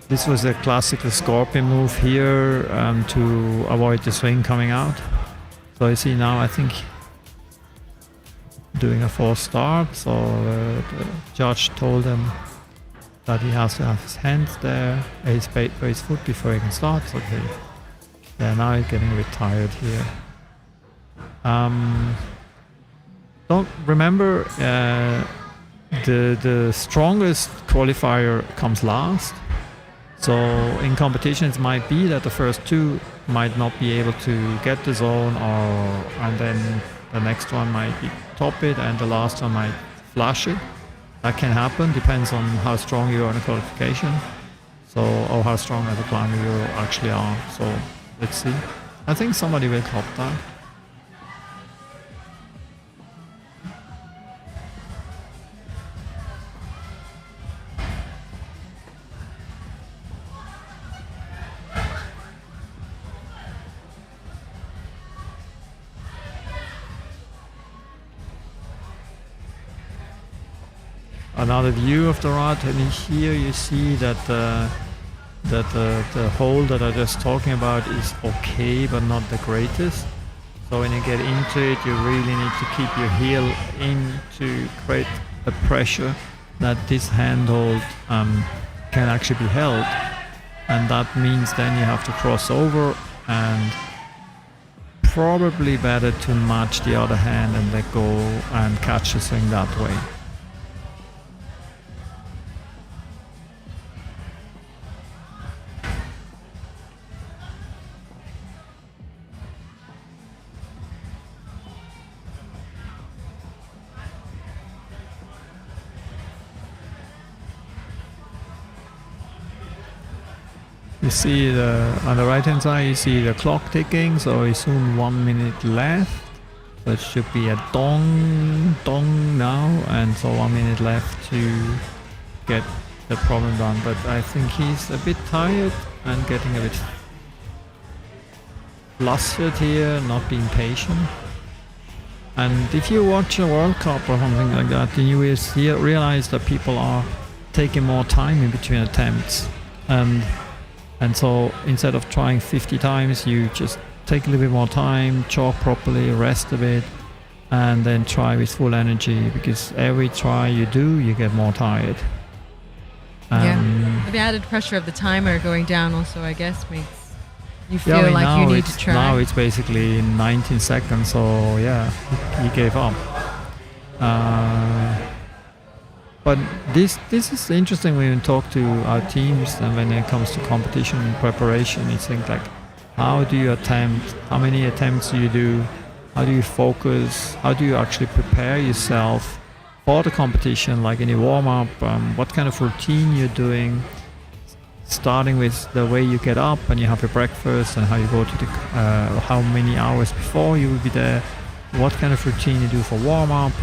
this was a classical scorpion move here to avoid the swing coming out. So you see now, I think doing a false start, so the judge told him that he has to have his hands there, his foot before he can start. So now he's getting a bit tired here. Don't remember the strongest qualifier comes last. So in competitions, it might be that the first two might not be able to get the zone, and then the next one might be top it, and the last one might flash it. That can happen, depends on how strong you are in the qualification. So, or how strong as a climber you actually are. So let's see. I think somebody will top that. Another view of the rod, and here you see that the hold that I was just talking about is okay, but not the greatest. So when you get into it, you really need to keep your heel in to create a pressure that this handhold can actually be held, and that means then you have to cross over, and probably better to match the other hand and let go and catch the swing that way. You see on the right hand side, you see the clock ticking, so it's soon 1 minute left. So it should be a dong, dong now, and so 1 minute left to get the problem done. But I think he's a bit tired and getting a bit flustered here, not being patient. And if you watch a World Cup or something like that, then you will realize that people are taking more time in between attempts. And so instead of trying 50 times, you just take a little bit more time, chalk properly, rest a bit, and then try with full energy, because every try you do, you get more tired. The added pressure of the timer going down also, I guess, makes you feel like you need to try. Now it's basically 19 seconds, so yeah, he gave up. But this is interesting when you talk to our teams, and when it comes to competition preparation, it's things like, how do you attempt, how many attempts do you do, how do you focus, how do you actually prepare yourself for the competition, like in a warm-up, what kind of routine you're doing, starting with the way you get up and you have your breakfast, and how you go to the, how many hours before you will be there, what kind of routine you do for warm-up,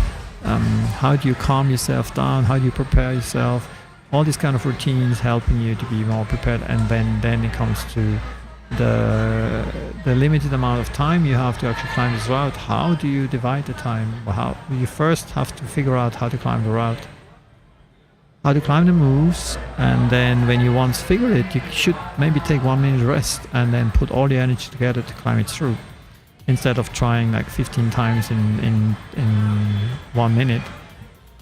how do you calm yourself down, how do you prepare yourself, all these kind of routines helping you to be more prepared. And then it comes to the limited amount of time you have to actually climb this route, how do you divide the time? Well, how you first have to figure out how to climb the route, how to climb the moves, and then when you once figure it, you should maybe take 1 minute rest and then put all your energy together to climb it through, instead of trying like 15 times in 1 minute.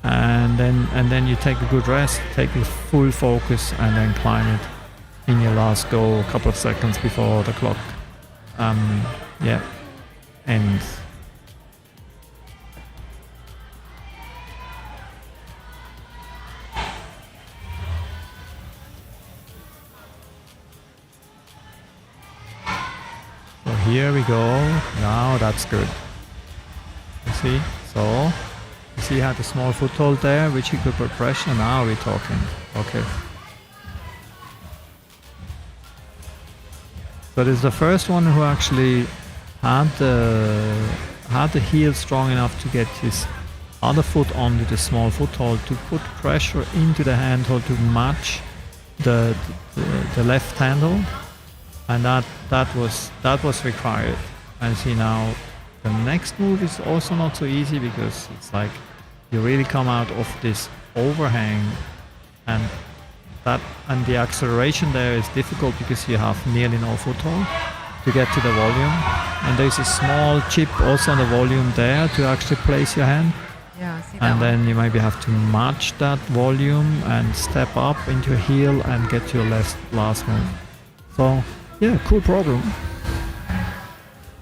And then you take a good rest, take a full focus, and then climb it in your last go a couple of seconds before the clock ends. So here we go. Now that's good. You see? So you see how the small foothold there, which you could put pressure. Now we're talking. Okay. So this is the first one who actually had the heel strong enough to get his other foot onto the small foothold to put pressure into the handhold to match the left handle, and that was required. And see now the next move is also not so easy, because it's like you really come out of this overhang, and the acceleration there is difficult because you have nearly no foothold to get to the volume, and there's a small chip also on the volume there to actually place your hand. Yeah, I see that. And then you maybe have to match that volume and step up into a heel and get to your last move. So yeah, cool problem.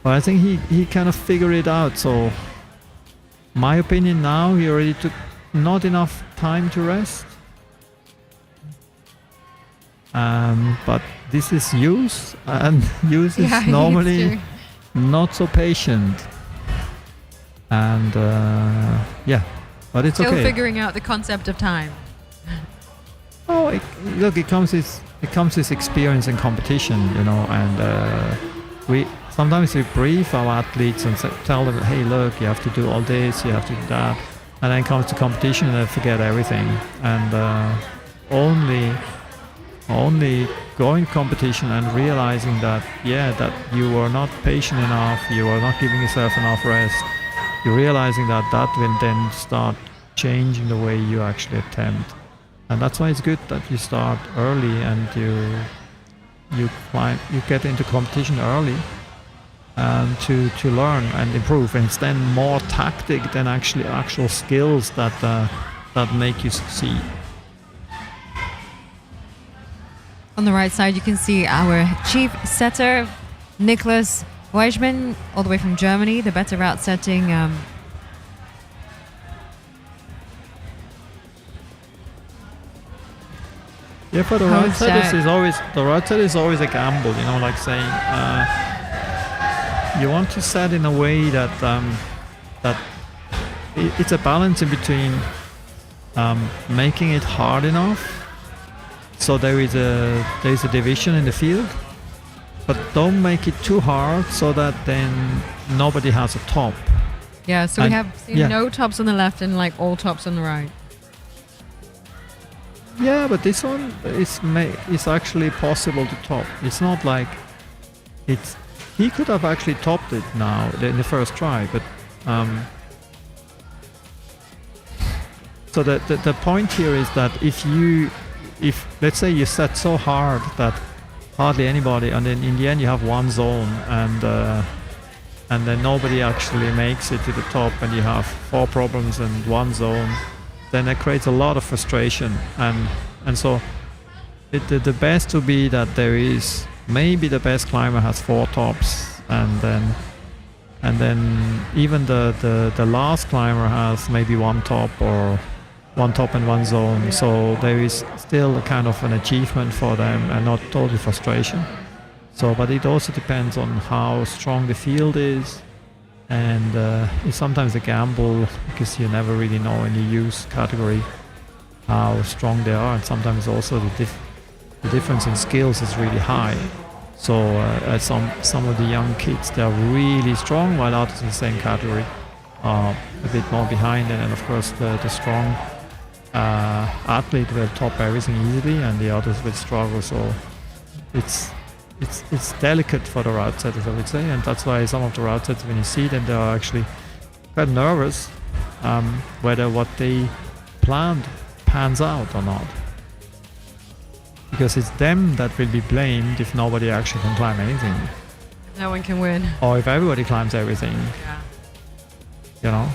But I think he kind of figured it out. So my opinion now, he already took not enough time to rest. But this is use, and use is normally not so patient. And but it's Still okay. figuring out the concept of time. Oh, it comes with experience and competition, you know. And we sometimes brief our athletes and tell them, hey, look, you have to do all this, you have to do that, and then comes to competition and they forget everything. And only going to competition and realizing that that you were not patient enough, you were not giving yourself enough rest, you're realizing that will then start changing the way you actually attempt. And that's why it's good that you start early and you get into competition early, and to learn and improve. And it's then more tactic than actual skills that make you succeed. On the right side, you can see our chief setter, Nicholas Weichmann, all the way from Germany, the better route setting. Yeah, but the route setter is always a gamble, you know, like saying you want to set in a way that it's a balance in between making it hard enough so there is a division in the field, but don't make it too hard so that then nobody has a top. Yeah, so we have seen no tops on the left and like all tops on the right. Yeah, but this one is actually possible to top. It's not like he could have actually topped it now in the first try, but so the point here is that if let's say you set so hard that hardly anybody, and then in the end you have one zone, and then nobody actually makes it to the top, and you have 4 problems and one zone, then it creates a lot of frustration. And so the best would be that there is maybe the best climber has 4 tops, and then even the last climber has maybe 1 top, or 1 top and 1 zone. So there is still a kind of an achievement for them and not total frustration. So, but it also depends on how strong the field is, and it's sometimes a gamble because you never really know in the use category how strong they are, and sometimes also the difference in skills is really high. So some of the young kids, they're really strong, while others in the same category are a bit more behind. And then of course the strong athlete will top everything easily, and the others will struggle. So it's it's delicate for the route setters, I would say, and that's why some of the route setters, when you see them, they are actually quite nervous whether what they planned pans out or not, because it's them that will be blamed if nobody actually can climb anything, No one can win. or if everybody climbs everything. Yeah. You know.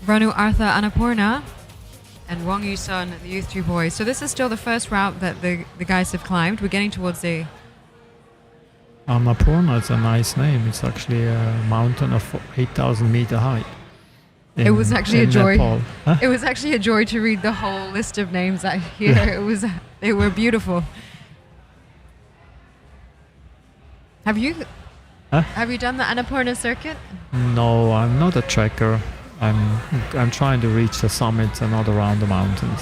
Ranu Arthur Annapurna and Wong Yu Sun, the Youth 2 boys. So this is still the first route that the guys have climbed. We're getting towards the... Annapurna is a nice name. It's actually a mountain of 8,000 meter height. It was actually a joy. Nepal. Huh? It was actually a joy to read the whole list of names out here. Yeah. They were beautiful. Have you done the Annapurna circuit? No, I'm not a trekker. I'm trying to reach the summits and not around the mountains.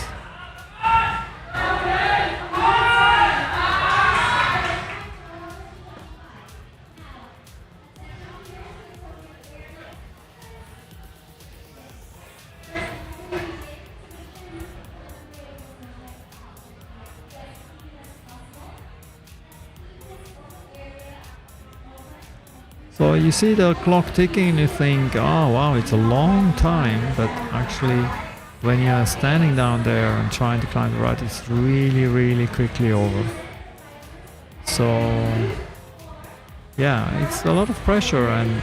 So you see the clock ticking and you think, oh wow, it's a long time, but actually when you're standing down there and trying to climb the route, it's really, really quickly over. So yeah, it's a lot of pressure, and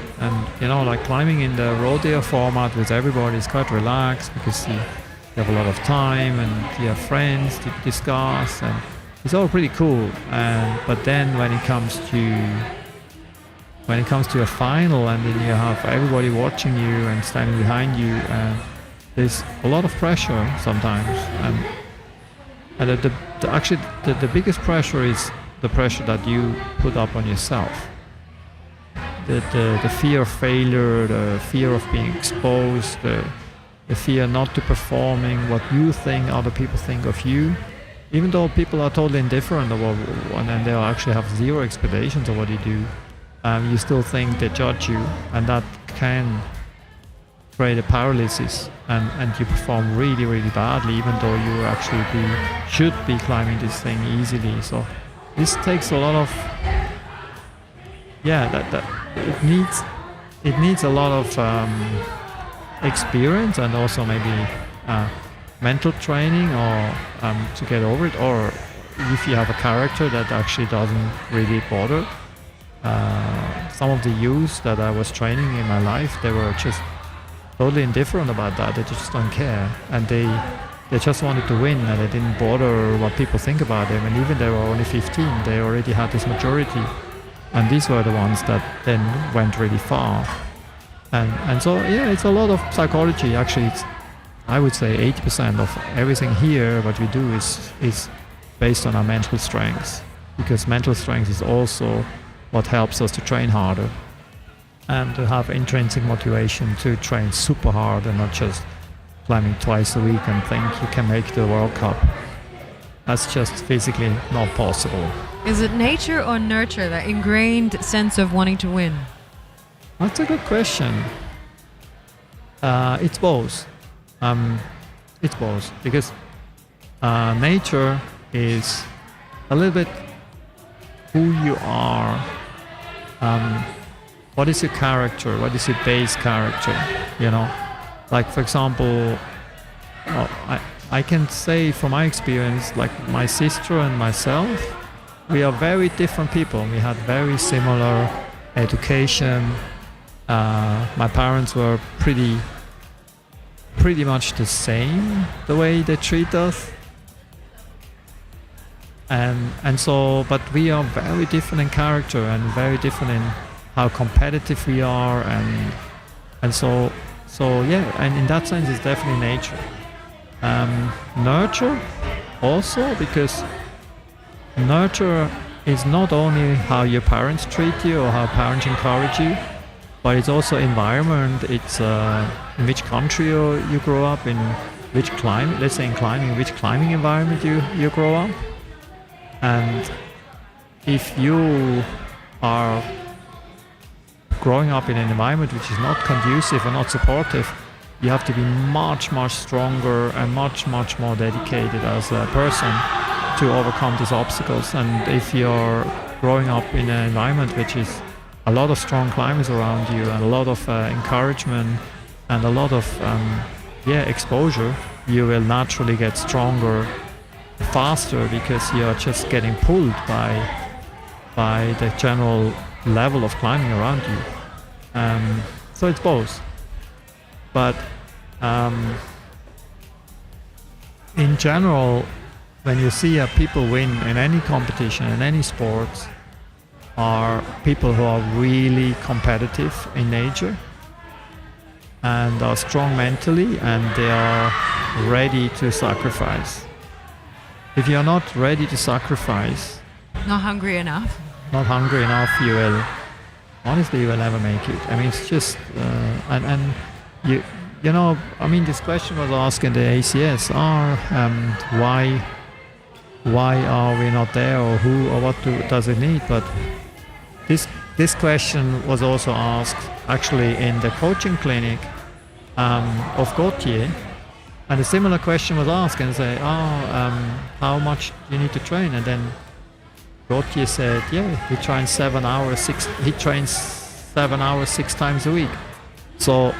you know, like climbing in the rodeo format with everybody is quite relaxed because you have a lot of time and you have friends to discuss, and it's all pretty cool. But then when it comes to a final, and then you have everybody watching you and standing behind you, and there's a lot of pressure sometimes. And the biggest pressure is the pressure that you put up on yourself. The fear of failure, the fear of being exposed, the fear not to performing what you think other people think of you. Even though people are totally indifferent about, and they actually have zero expectations of what you do, you still think they judge you, and that can create a paralysis, and you perform really, really badly, even though you actually should be climbing this thing easily. So this takes a lot of, it needs a lot of experience, and also maybe mental training, or to get over it, or if you have a character that actually doesn't really bother. Some of the youths that I was training in my life, they were just totally indifferent about that. They just don't care, and they just wanted to win, and they didn't bother what people think about them. And even they were only 15, they already had this maturity, and these were the ones that then went really far. And so yeah, it's a lot of psychology. Actually, I would say 80% of everything here what we do is based on our mental strengths, because mental strength is also what helps us to train harder and to have intrinsic motivation to train super hard, and not just climbing twice a week and think you can make the World Cup. That's just physically not possible. Is it nature or nurture, that ingrained sense of wanting to win? That's a good question. It's both. It's both, because nature is a little bit who you are. What is your character? What is your base character? You know, like for example, I can say from my experience, like my sister and myself, we are very different people. We had very similar education. My parents were pretty much the same, the way they treat us. And so, but we are very different in character, and very different in how competitive we are, and so yeah, and in that sense it's definitely nature. Nurture also, because nurture is not only how your parents treat you or how parents encourage you, but it's also environment. It's in which country you grow up, in which climate, let's say in climbing, which climbing environment you grow up. And if you are growing up in an environment which is not conducive or not supportive, you have to be much, much stronger and much, much more dedicated as a person to overcome these obstacles. And if you're growing up in an environment which is a lot of strong climbers around you and a lot of encouragement and a lot of exposure, you will naturally get stronger faster because you're just getting pulled by the general level of climbing around you. So it's both. But in general, when you see people win in any competition, in any sports, are people who are really competitive in nature and are strong mentally, and they are ready to sacrifice. If you're not ready to sacrifice, Not hungry enough. not hungry enough, you will never make it. I mean, it's just this question was asked in the ACS: why are we not there, or who, or what does it need? But this question was also asked actually in the coaching clinic of Gauthier, and a similar question was asked, and say, how much do you need to train? And then Gauthier said, he trains 7 hours, 6 times a week. So,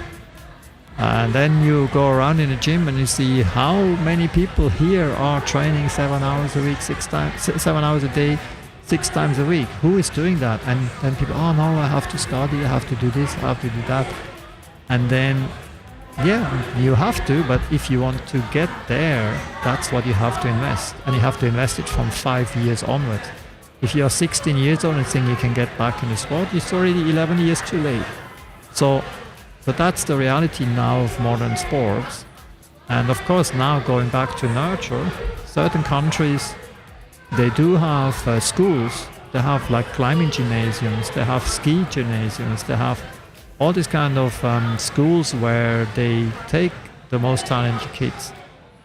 and then you go around in the gym and you see how many people here are training 7 hours a week, 7 hours a day, 6 times a week. Who is doing that? And then people, no, I have to study, I have to do this, I have to do that. And then, you have to, but if you want to get there, that's what you have to invest. And you have to invest it from 5 years onwards. If you're 16 years old and think you can get back in the sport, it's already 11 years too late. So that's the reality now of modern sports. And of course, now going back to nurture, certain countries, they do have schools. They have like climbing gymnasiums, they have ski gymnasiums, they have all these kind of schools where they take the most talented kids,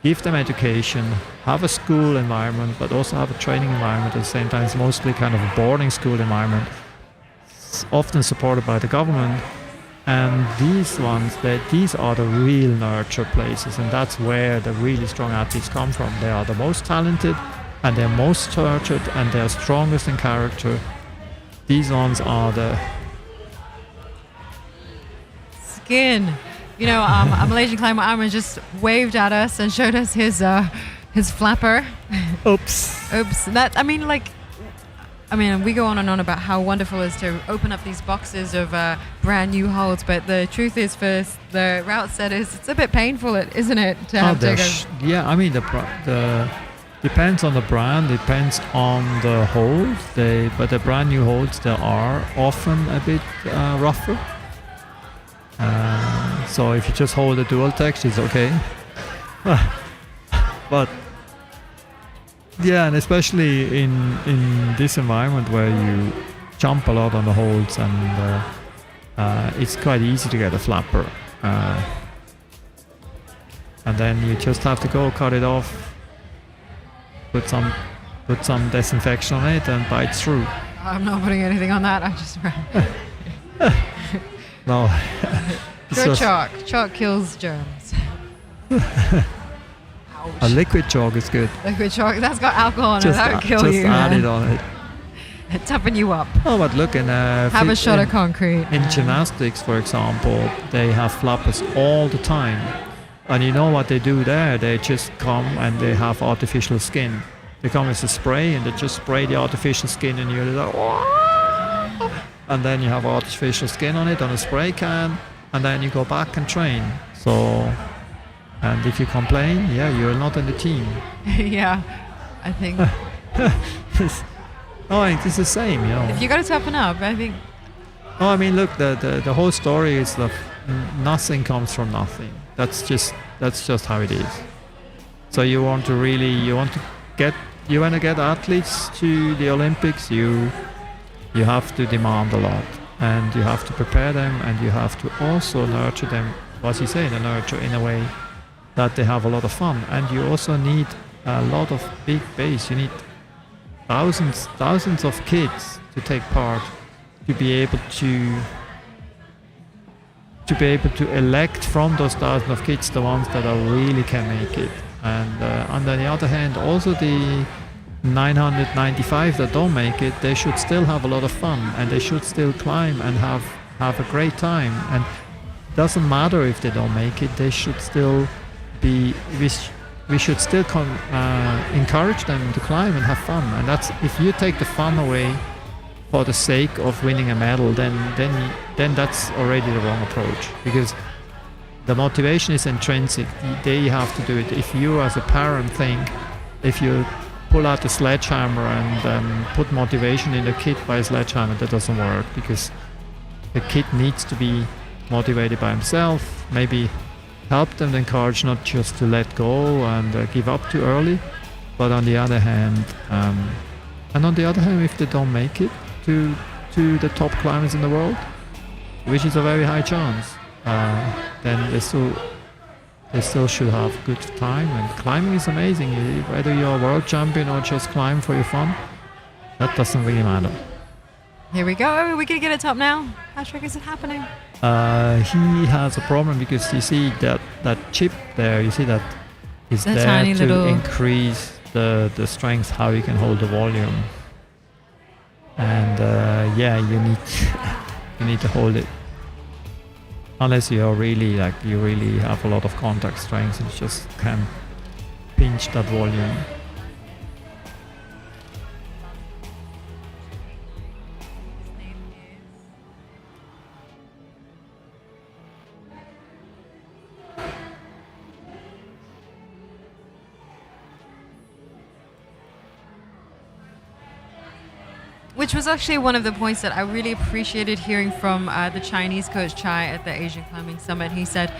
give them education, have a school environment, but also have a training environment at the same time. It's mostly kind of a boarding school environment, it's often supported by the government. And these are the real nurture places, and that's where the really strong athletes come from. They are the most talented, and they're most nurtured, and they're strongest in character. These ones are the Skin. A Malaysian climber, Armin, just waved at us and showed us his flapper. Oops. We go on and on about how wonderful it is to open up these boxes of brand new holds, but the truth is, for the route setters, it's a bit painful, isn't it? To have to go. The depends on the brand, depends on the holds. But the brand new holds, they are often a bit rougher. So if you just hold a dual text, it's okay. But and especially in this environment where you jump a lot on the holds, and it's quite easy to get a flapper. And then you just have to go cut it off, put some disinfection on it, and bite through. I'm not putting anything on that. I just no. Go chalk. Chalk kills germs. A liquid chalk is good. Liquid chalk, that's got alcohol in it. That would kill you. Just add it on it. Toughen you up. Oh, but look, have a shot of concrete. In gymnastics, for example, they have flappers all the time. And you know what they do there? They just come and they have artificial skin. They come with a spray and they just spray the artificial skin, and you're like, oh! And then you have artificial skin on it on a spray can, and then you go back and train. So, and if you complain, you're not in the team. Yeah, I think. It's the same, If you got to toughen up, I think. Look, the whole story is that nothing comes from nothing. That's just how it is. So you want to get athletes to the Olympics, you have to demand a lot, and you have to prepare them, and you have to also nurture them, as you say, nurture in a way that they have a lot of fun. And you also need a lot of big base. You need thousands of kids to take part, to be able to to be able to elect from those thousands of kids the ones that are really can make it. And on the other hand, also the 995 that don't make it, they should still have a lot of fun, and they should still climb and have a great time. And it doesn't matter if they don't make it, they should still be, we should still encourage them to climb and have fun. And that's, if you take the fun away for the sake of winning a medal, then that's already the wrong approach, because the motivation is intrinsic. They have to do it. If you as a parent think, if you pull out the sledgehammer and put motivation in the kid by a sledgehammer, that doesn't work, because the kid needs to be motivated by himself. Maybe help them, encourage not just to let go and give up too early, but on the other hand, if they don't make it to the top climbers in the world, which is a very high chance, then they still should have good time. And climbing is amazing. Whether you're a world champion or just climb for your fun, that doesn't really matter. Here we go. Are we going to get it top now? Patrick, is it happening? He has a problem, because you see that chip there, you see that is The there tiny to little- increase the strength, how you can hold the volume. And you need to hold it. Unless you're really you really have a lot of contact strength, and you just can pinch that volume. Which was actually one of the points that I really appreciated hearing from the Chinese coach Chai at the Asian Climbing Summit. He said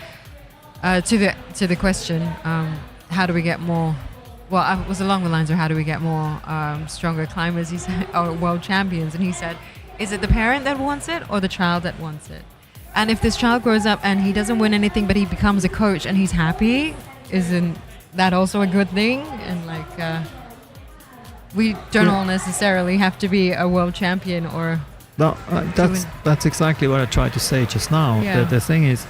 to the question, how do we get more? Well, it was along the lines of how do we get more stronger climbers? He said, or world champions, and he said, is it the parent that wants it or the child that wants it? And if this child grows up and he doesn't win anything, but he becomes a coach and he's happy, isn't that also a good thing? And we don't all necessarily have to be a world champion or... No, that's exactly what I tried to say just now. Yeah. The thing is,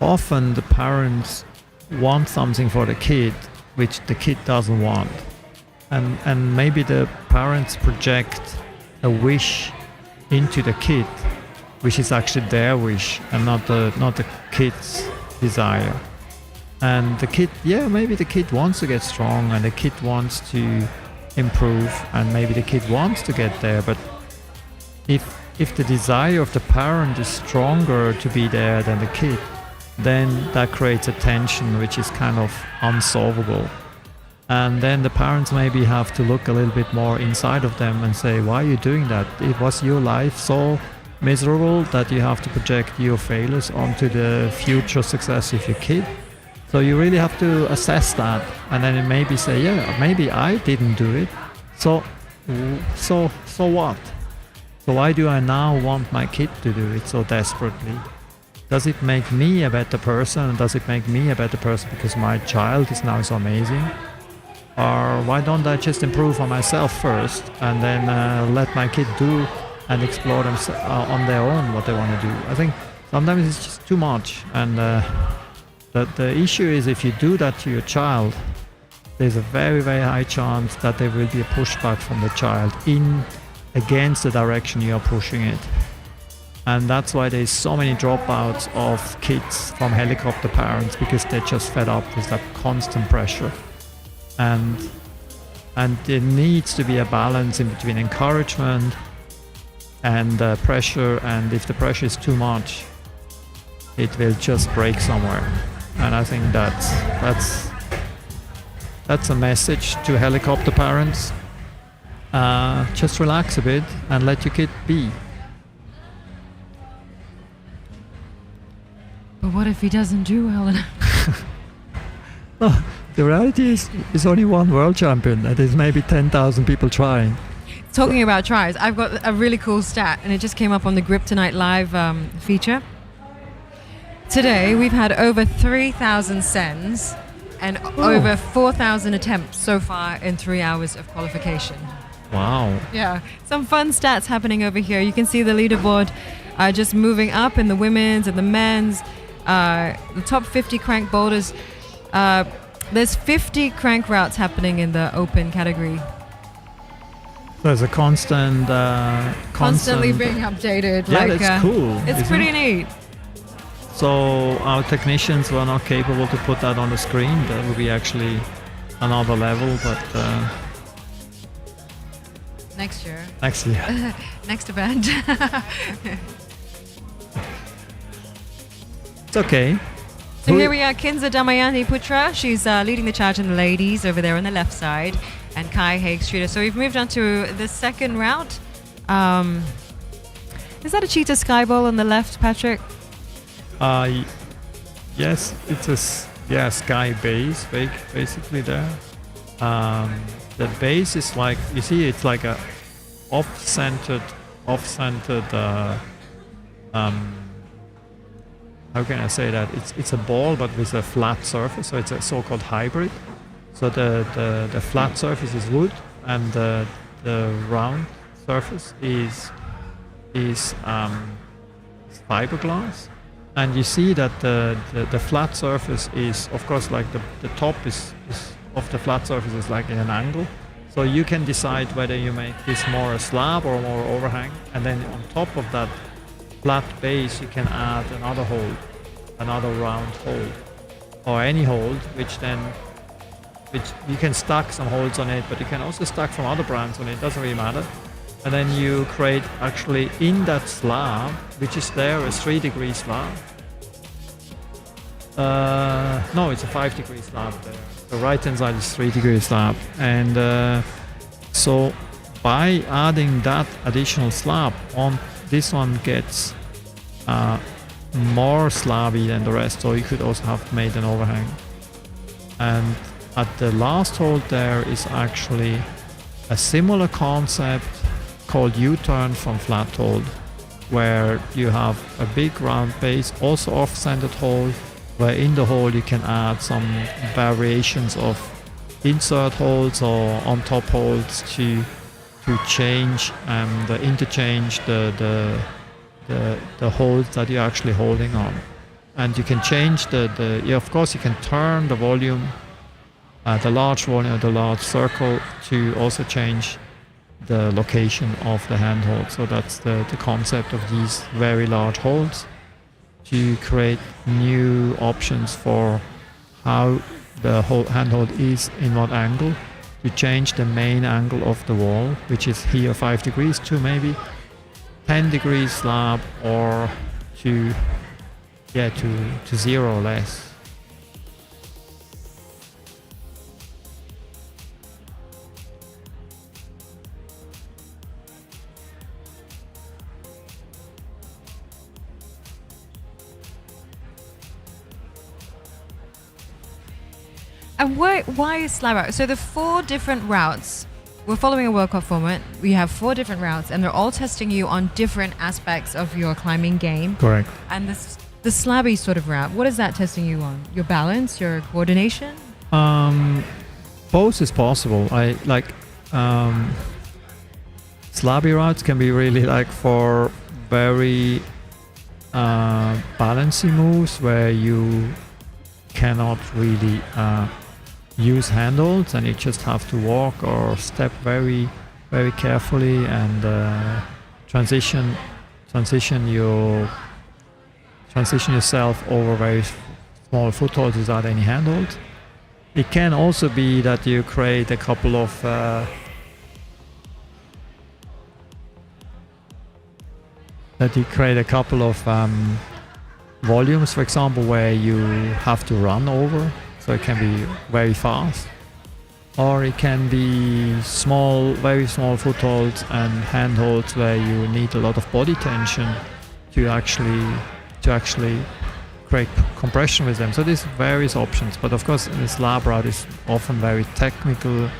often the parents want something for the kid which the kid doesn't want. And maybe the parents project a wish into the kid, which is actually their wish and not the kid's desire. And the kid, maybe the kid wants to get strong and the kid wants to improve, and maybe the kid wants to get there, but if the desire of the parent is stronger to be there than the kid, then that creates a tension which is kind of unsolvable. And then the parents maybe have to look a little bit more inside of them and say, why are you doing that? It was your life so miserable that you have to project your failures onto the future success of your kid. So you really have to assess that, and then maybe say, maybe I didn't do it. So what? So why do I now want my kid to do it so desperately? Does it make me a better person? Does it make me a better person because my child is now so amazing? Or why don't I just improve on myself first and then let my kid do and explore them on their own what they want to do? I think sometimes it's just too much, and the issue is, if you do that to your child, there's a very, very high chance that there will be a pushback from the child against the direction you are pushing it. And that's why there's so many dropouts of kids from helicopter parents, because they're just fed up with that constant pressure. And there needs to be a balance in between encouragement and pressure, and if the pressure is too much, it will just break somewhere. And I think that's a message to helicopter parents. Just relax a bit and let your kid be. But what if he doesn't do well enough? No, the reality is, there's only one world champion, and there's maybe 10,000 people trying. Talking about tries, I've got a really cool stat, and it just came up on the Grip Tonight Live feature. Today, we've had over 3,000 sends and over 4,000 attempts so far in 3 hours of qualification. Wow. Yeah, some fun stats happening over here. You can see the leaderboard just moving up in the women's and the men's. The top 50 crank boulders. There's 50 crank routes happening in the open category. There's a constant, Constantly being updated. Yeah, that's cool. It's pretty neat. So our technicians were not capable to put that on the screen. That would be actually another level, but Next year. next year. Next event. It's okay. So here we are, Kinza Damayani Putra. She's leading the charge in the ladies over there on the left side, and Kai Haig-Streeter. So we've moved on to the second route. Is that a cheetah sky bowl on the left, Patrick? Yes, it's a sky base basically there. The base is like, you see, it's like a off-centered how can I say that? It's a ball but with a flat surface, so it's a so-called hybrid. So the flat surface is wood and the round surface is fiberglass. And you see that the flat surface is, of course, like the top is of the flat surface is like in an angle. So you can decide whether you make this more a slab or more overhang, and then on top of that flat base you can add another hold, another round hold, or any hold, which you can stack some holds on it, but you can also stack from other brands on it, doesn't really matter. And then you create actually in that slab, which is there, a 3-degree slab. No, it's a 5-degree slab there. The right hand side is 3-degree slab. And so by adding that additional slab on, this one gets more slabby than the rest, so you could also have made an overhang. And at the last hold there is actually a similar concept called U-turn from flat hold, where you have a big round base, also off-centered hold, where in the hole you can add some variations of insert holds or on top holds to change the interchange the holds that you're actually holding on. And you can change of course you can turn the volume, the large volume of the large circle, to also change the location of the handhold. So that's the concept of these very large holds, to create new options for how the whole handhold is in what angle, to change the main angle of the wall, which is here 5 degrees, to maybe 10 degrees slab, or to 0 or less. And why is slab route? So the 4 different routes, we're following a World Cup format. We have 4 different routes, and they're all testing you on different aspects of your climbing game. Correct. And the slabby sort of route, what is that testing you on? Your balance, your coordination? Both is possible. Slabby routes can be really like for very balancy moves where you cannot really use handholds, and you just have to walk or step very, very carefully and transition yourself over very small footholds without any handholds. It can also be that you create a couple of volumes, for example, where you have to run over, so it can be very fast, or it can be very small footholds and handholds where you need a lot of body tension to actually create compression with them. So there's various options, but of course the slab route is often very technically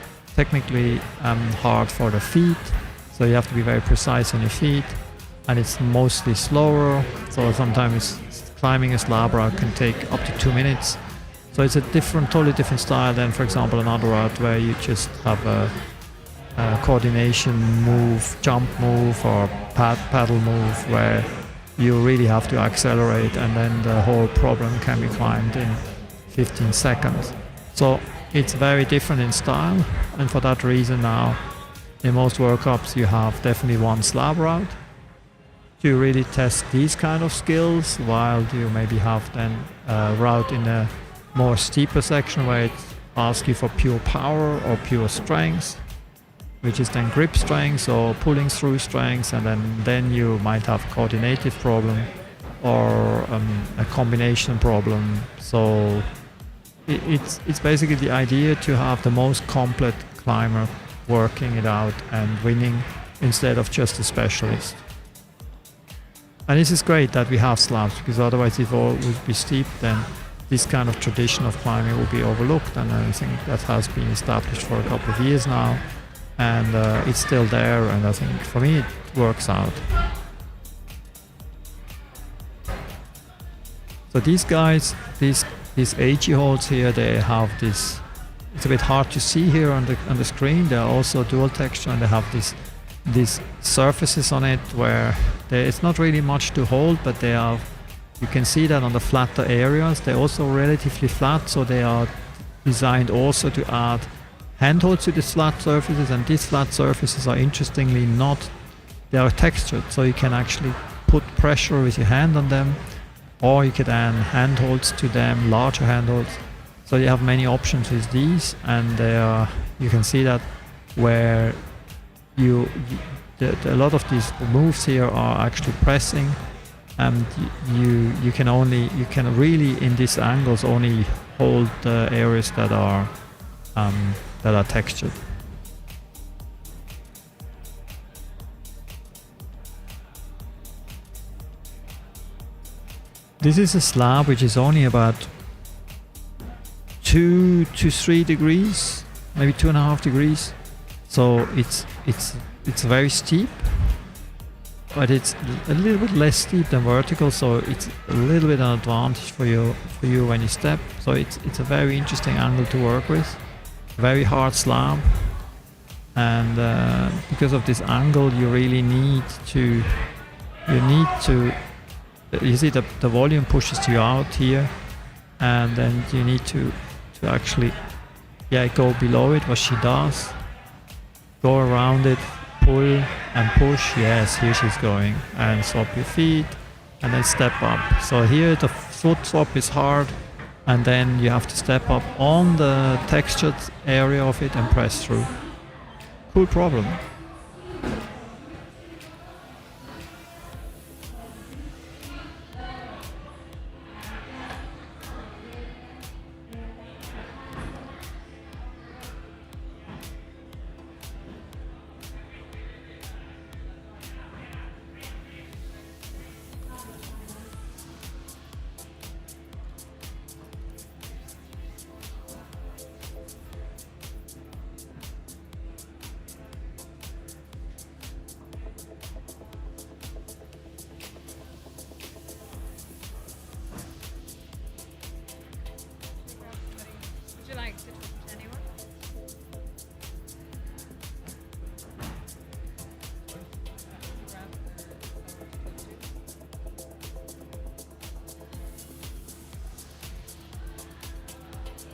hard for the feet, so you have to be very precise on your feet, and it's mostly slower, so sometimes climbing a slab route can take up to 2 minutes. So it's a totally different style than, for example, another route where you just have coordination move, jump move, or paddle move, where you really have to accelerate, and then the whole problem can be climbed in 15 seconds. So it's very different in style, and for that reason now in most World Cups you have definitely one slab route to really test these kind of skills, while you maybe have then a route in a more steeper section where it asks you for pure power or pure strength, which is then grip strength or pulling through strength, and then you might have coordinative problem or a combination problem. So it's basically the idea to have the most complete climber working it out and winning instead of just a specialist. And this is great that we have slabs, because otherwise if all would be steep, then this kind of tradition of climbing will be overlooked, and I think that has been established for a couple of years now, and it's still there, and I think for me it works out. So these guys, these AG holds here, they have this, it's a bit hard to see here on the screen, they're also dual texture, and they have these surfaces on it where it's not really much to hold, but they are, you can see that on the flatter areas they're also relatively flat, so they are designed also to add handholds to these flat surfaces, and these flat surfaces are interestingly not, they are textured, so you can actually put pressure with your hand on them, or you could add handholds to them, larger handholds. So you have many options with these, and they are, you can see that where a lot of these moves here are actually pressing, and you can really in these angles only hold the areas that are textured. This is a slab which is only about 2 to 3 degrees, maybe 2.5 degrees. So it's very steep, but it's a little bit less steep than vertical, so it's a little bit an advantage for you when you step. So it's a very interesting angle to work with. Very hard slab, and because of this angle you really need to you see the volume pushes you out here, and then you need to actually go below it, what she does, go around it, pull and push. Yes, here she's going, and swap your feet and then step up. So here the foot swap is hard, and then you have to step up on the textured area of it and press through. Cool problem.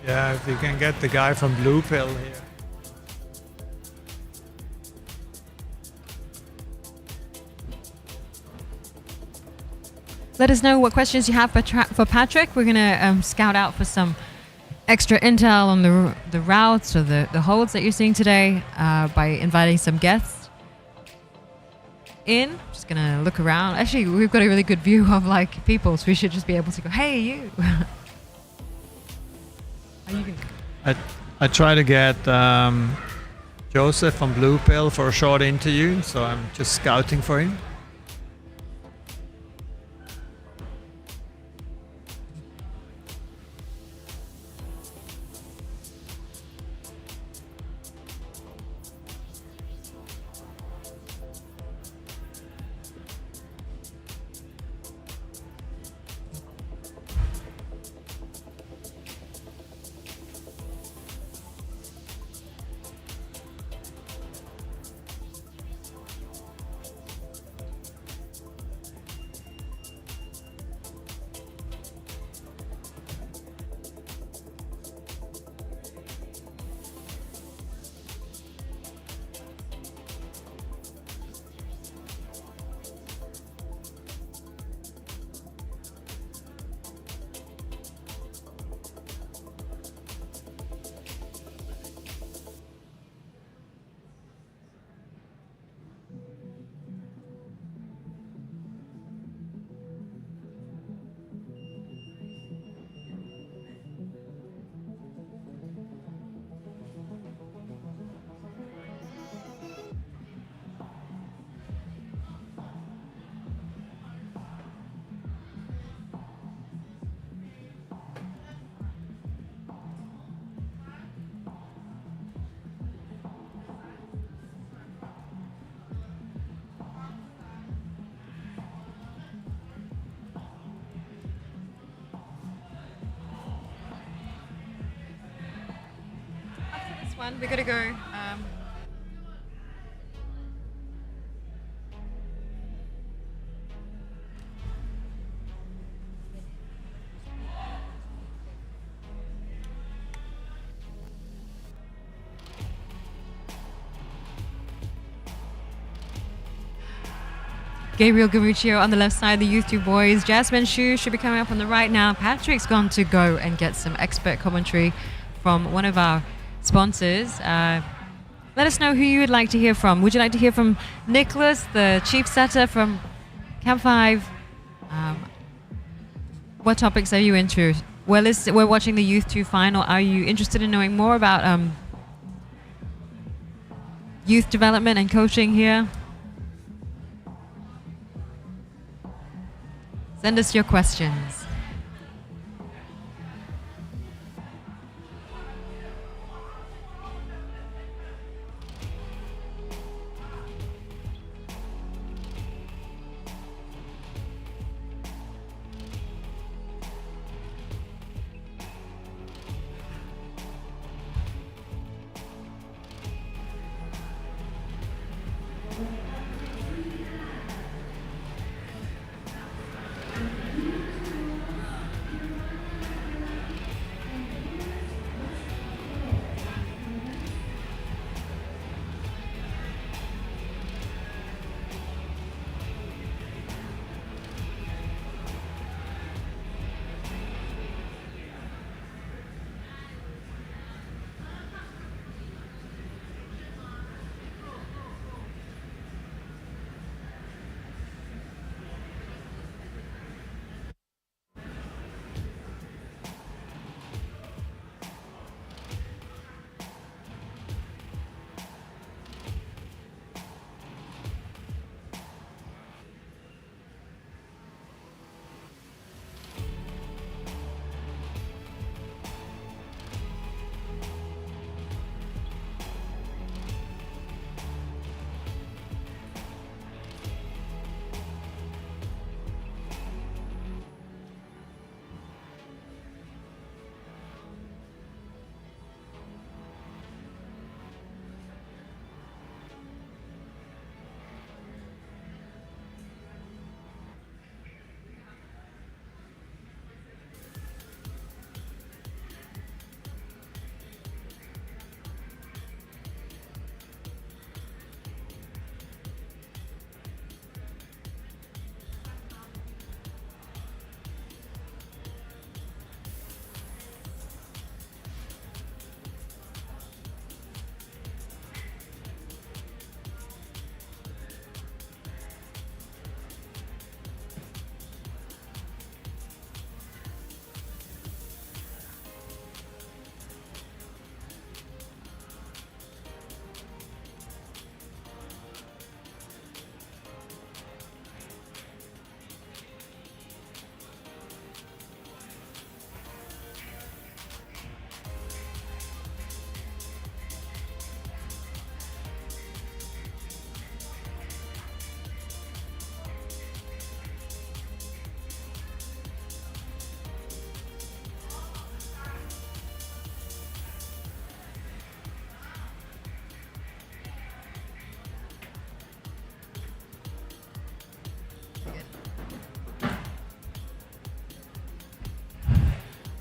Yeah, if you can get the guy from Blue Pill here. Let us know what questions you have for Patrick. We're going to scout out for some extra intel on the routes or the holds that you're seeing today by inviting some guests in. Just going to look around. Actually, we've got a really good view of like people, so we should just be able to go, hey, you. I try to get Joseph from Blue Pill for a short interview, so I'm just scouting for him. fun. We gotta go. Gabriel Garuccio on the left side, the Youth 2 boys. Jasmine Shu should be coming up on the right now. Patrick's gone to go and get some expert commentary from one of our sponsors. Let us know who you would like to hear from. Would you like to hear from Nicholas, the chief setter from Camp 5? What topics are you into? Well, we're watching the Youth 2 final. Are you interested in knowing more about youth development and coaching here? Send us your questions.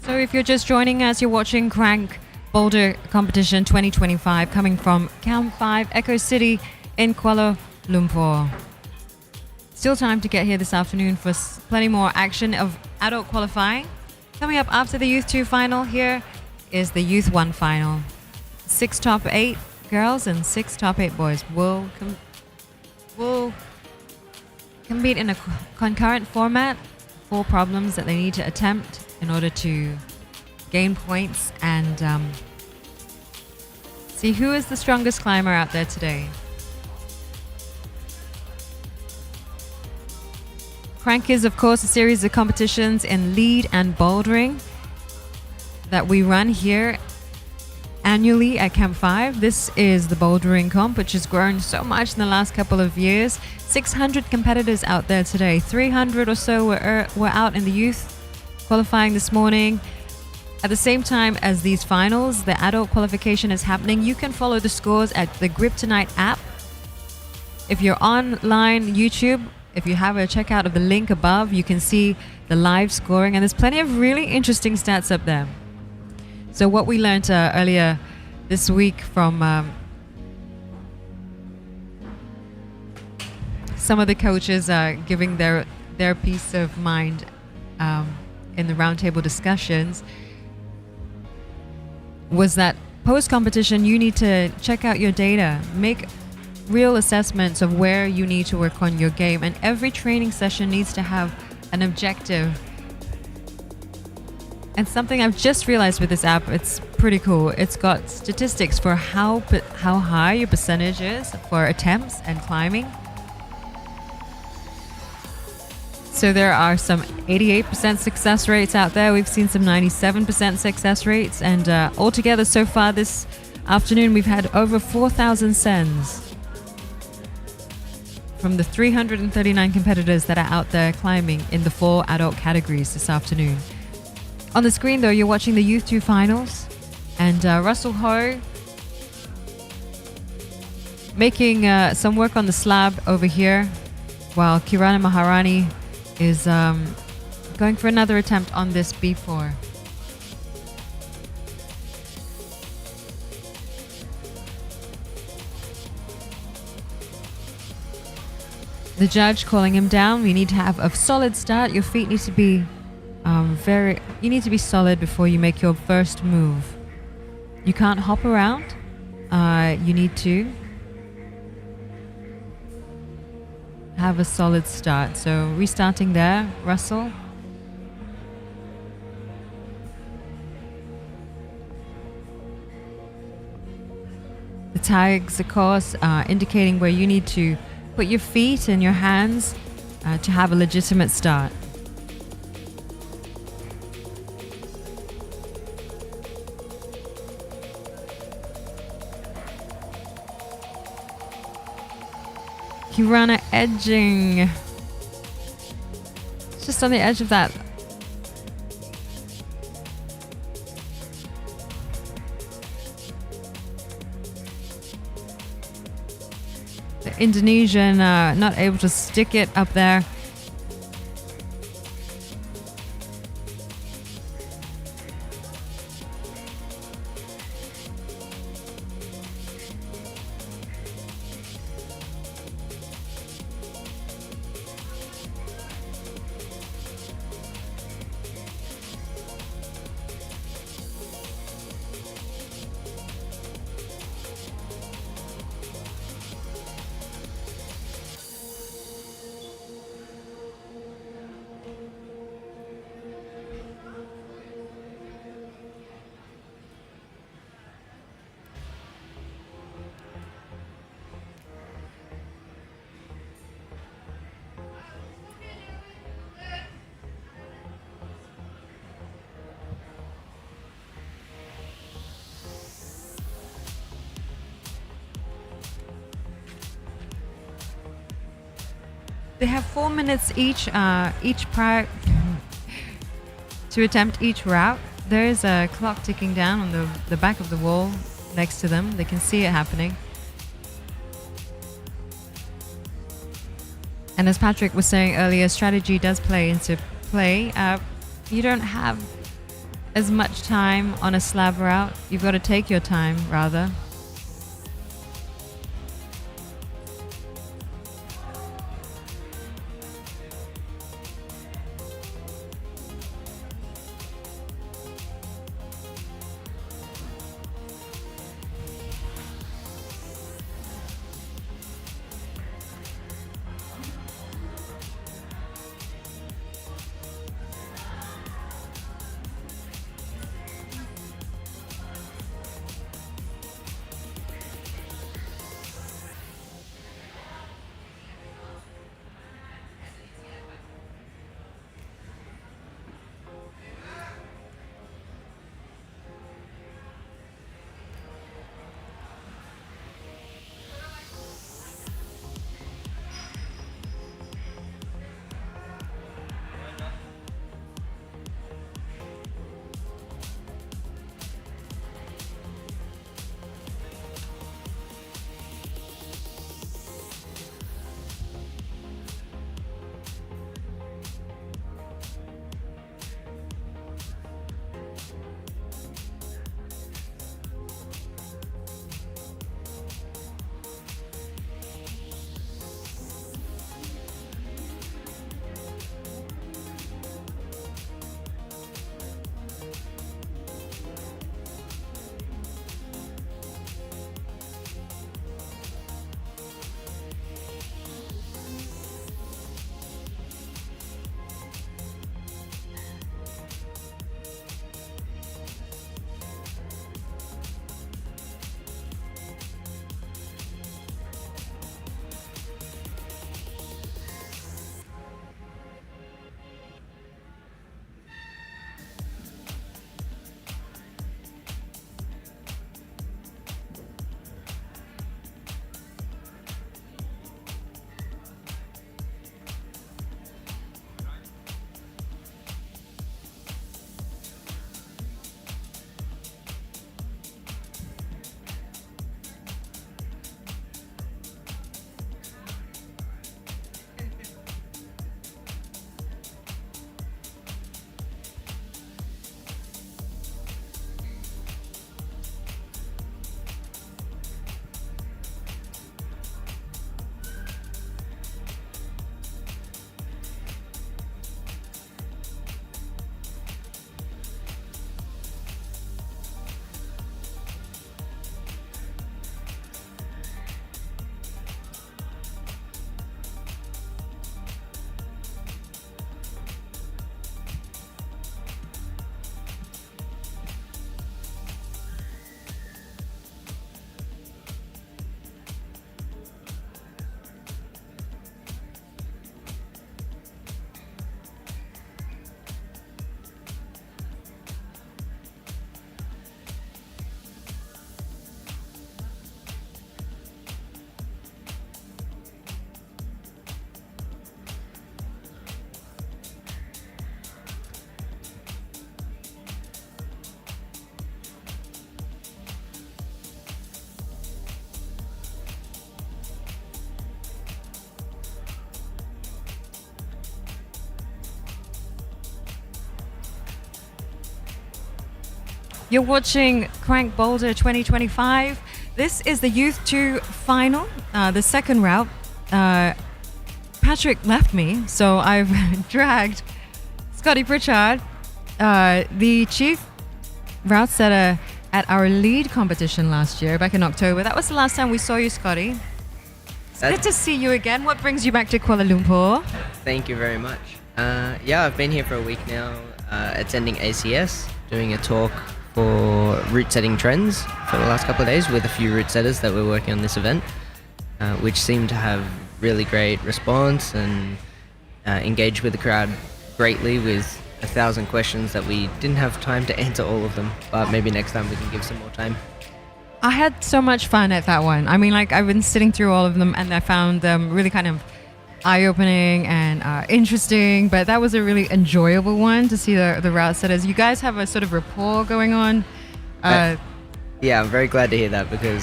So if you're just joining us, you're watching Crank Boulder Competition 2025 coming from Camp 5 Echo City in Kuala Lumpur. Still time to get here this afternoon for plenty more action of adult qualifying. Coming up after the Youth 2 final, here is the Youth 1 final. 6 top 8 girls and 6 top 8 boys will compete in a concurrent format. 4 problems that they need to attempt in order to gain points and see who is the strongest climber out there today. Crank is, of course, a series of competitions in lead and bouldering that we run here annually at Camp 5. This is the bouldering comp, which has grown so much in the last couple of years. 600 competitors out there today. 300 or so were out in the youth qualifying this morning. At the same time as these finals, the adult qualification is happening. You can follow the scores at the Grip Tonight app. If you're online YouTube, if you have a checkout of the link above, you can see the live scoring, and there's plenty of really interesting stats up there. So what we learned earlier this week from some of the coaches giving their peace of mind in the roundtable discussions was that post-competition you need to check out your data, make real assessments of where you need to work on your game, and every training session needs to have an objective. And something I've just realized with this app, it's pretty cool. It's got statistics for how high your percentage is for attempts and climbing. So there are some 88% success rates out there. We've seen some 97% success rates. And altogether so far this afternoon, we've had over 4,000 sends from the 339 competitors that are out there climbing in the 4 adult categories this afternoon. On the screen, though, you're watching the Youth 2 finals. And Russell Ho making some work on the slab over here, while Kirana Maharani is going for another attempt on this B4. The judge calling him down. We need to have a solid start. Your feet need to be you need to be solid before you make your first move. You can't hop around. You need to have a solid start. So restarting there, Russell. The tags, of course, indicating where you need to put your feet and your hands to have a legitimate start. Kirana edging. It's just on the edge of that. The Indonesian not able to stick it up there. They have 4 minutes each prior to attempt each route. There is a clock ticking down on the back of the wall next to them. They can see it happening. And as Patrick was saying earlier, strategy does play into play. You don't have as much time on a slab route. You've got to take your time, rather. You're watching Crank Boulder 2025. This is the Youth 2 final, the second route. Patrick left me, so I've dragged Scotty Pritchard, the chief route setter at our lead competition last year, back in October. That was the last time we saw you, Scotty. It's good to see you again. What brings you back to Kuala Lumpur? Thank you very much. I've been here for a week now, attending ACS, doing a talk for route setting trends for the last couple of days with a few route setters that were working on this event, which seemed to have really great response and engaged with the crowd greatly with 1,000 questions that we didn't have time to answer all of them, but maybe next time we can give some more time. I had so much fun at that one. I mean, like, I've been sitting through all of them and I found them really kind of eye-opening and interesting, but that was a really enjoyable one to see the route setters. You guys have a sort of rapport going on. Yeah, I'm very glad to hear that because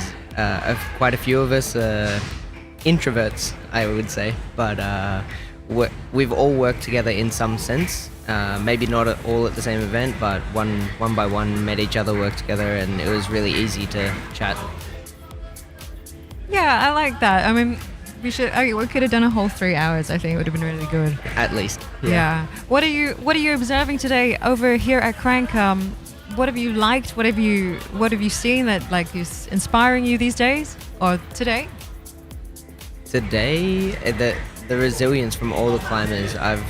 quite a few of us are introverts, I would say, but we've all worked together in some sense. Maybe not all at the same event, but one by one met each other, worked together, and it was really easy to chat. Yeah, I like that. I mean, we could have done a whole 3 hours. I think it would have been really good. At least. Yeah. What are you observing today over here at Crank? What have you liked? What have you seen that like is inspiring you these days or today? Today, the resilience from all the climbers. I've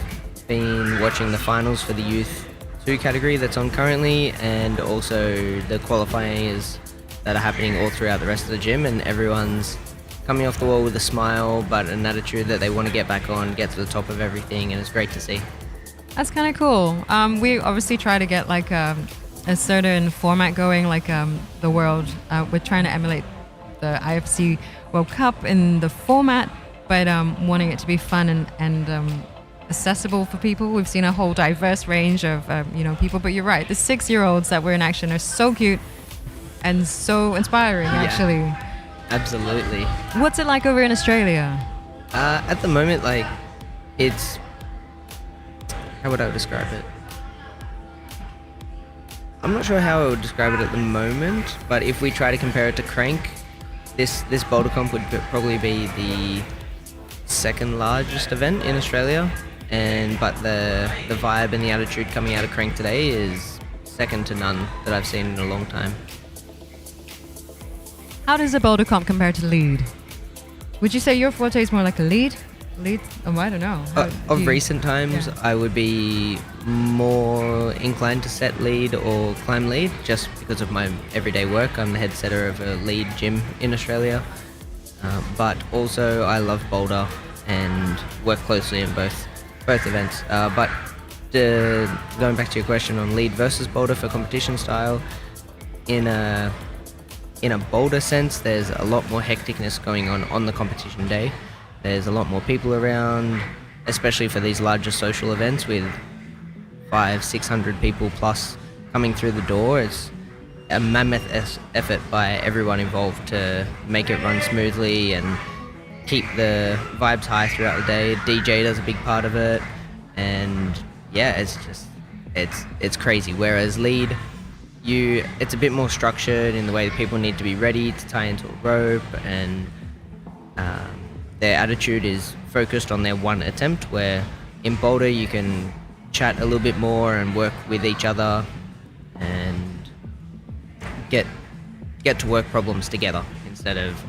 been watching the finals for the Youth 2 category that's on currently, and also the qualifiers that are happening all throughout the rest of the gym, and everyone's coming off the wall with a smile but an attitude that they want to get back on, get to the top of everything, and it's great to see. That's kind of cool. We obviously try to get like a certain format going, like the world. We're trying to emulate the IFC World Cup in the format, but wanting it to be fun and accessible for people. We've seen a whole diverse range of people, but you're right. The 6-year-olds that were in action are so cute and so inspiring, actually. Yeah, absolutely. What's it like over in Australia? At the moment, like, it's... How would I describe it? I'm not sure how I would describe it at the moment, but if we try to compare it to Crank, this Boulder Comp would probably be the second largest event in Australia, but the vibe and the attitude coming out of Crank today is second to none that I've seen in a long time. How does the Boulder Comp compare to lead? Would you say your forte is more like a lead? I don't know. Of recent times, yeah. I would be more inclined to set lead or climb lead just because of my everyday work. I'm the head setter of a lead gym in Australia, but also I love Boulder and work closely in both events. But going back to your question on lead versus Boulder for competition style, in a Boulder sense, there's a lot more hecticness going on the competition day. There's a lot more people around, especially for these larger social events with 500-600 people plus coming through the door. It's a mammoth effort by everyone involved to make it run smoothly and keep the vibes high throughout the day. DJ does a big part of it, and yeah, it's crazy. Whereas lead, it's a bit more structured in the way that people need to be ready to tie into a rope, and their attitude is focused on their one attempt, where in Boulder you can chat a little bit more and work with each other and get to work problems together instead of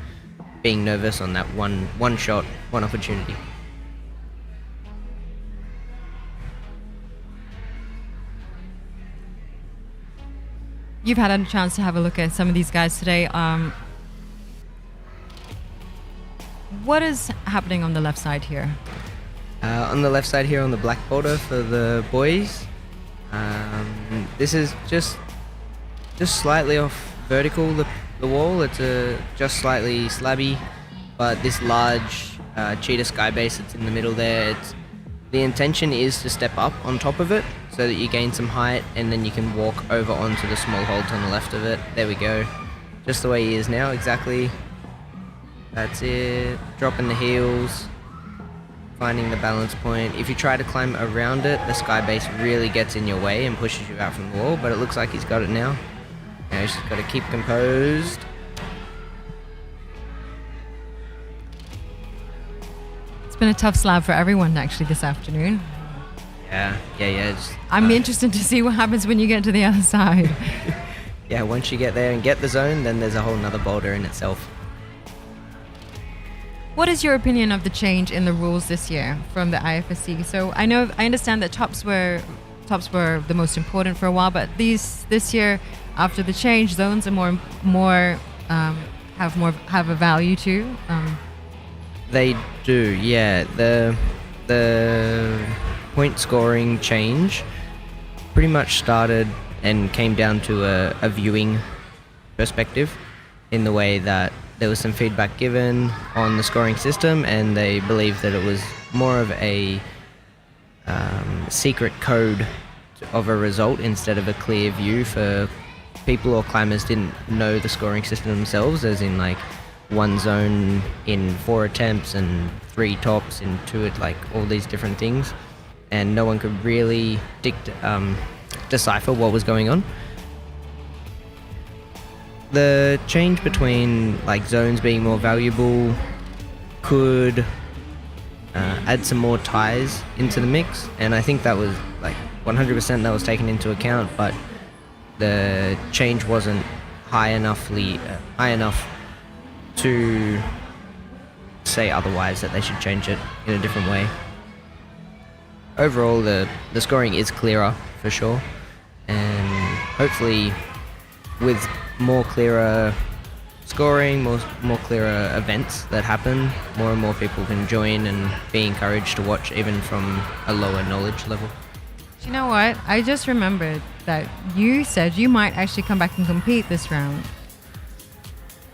being nervous on that one shot, one opportunity. You've had a chance to have a look at some of these guys today. What is happening on the left side here? On the left side here on the black boulder for the boys, this is just slightly off vertical, the wall. It's just slightly slabby, but this large cheetah sky base that's in the middle there, the intention is to step up on top of it so that you gain some height, and then you can walk over onto the small holds on the left of it. There we go. Just the way he is now, exactly. That's it. Dropping the heels, finding the balance point. If you try to climb around it, the sky base really gets in your way and pushes you out from the wall, but it looks like he's got it now. She's got to keep composed. It's been a tough slab for everyone actually this afternoon. Yeah. I'm interested to see what happens when you get to the other side. Yeah, once you get there and get the zone, then there's a whole nother boulder in itself. What is your opinion of the change in the rules this year from the IFSC? So I understand that tops were the most important for a while, but this year, after the change, zones are have a value too. They do, yeah. The point scoring change pretty much started and came down to a viewing perspective, in the way that there was some feedback given on the scoring system, and they believed that it was more of a secret code of a result instead of a clear view for people, or climbers didn't know the scoring system themselves, as in like one zone in 4 attempts and 3 tops in 2, like all these different things, and no one could really decipher what was going on. The change between like zones being more valuable could add some more ties into the mix, and I think that was like 100% that was taken into account, but the change wasn't high enough to say otherwise, that they should change it in a different way. Overall, the scoring is clearer for sure, and hopefully with more clearer scoring, more clearer events that happen, more and more people can join and be encouraged to watch even from a lower knowledge level. Do you know what? I just remembered that you said you might actually come back and compete this round.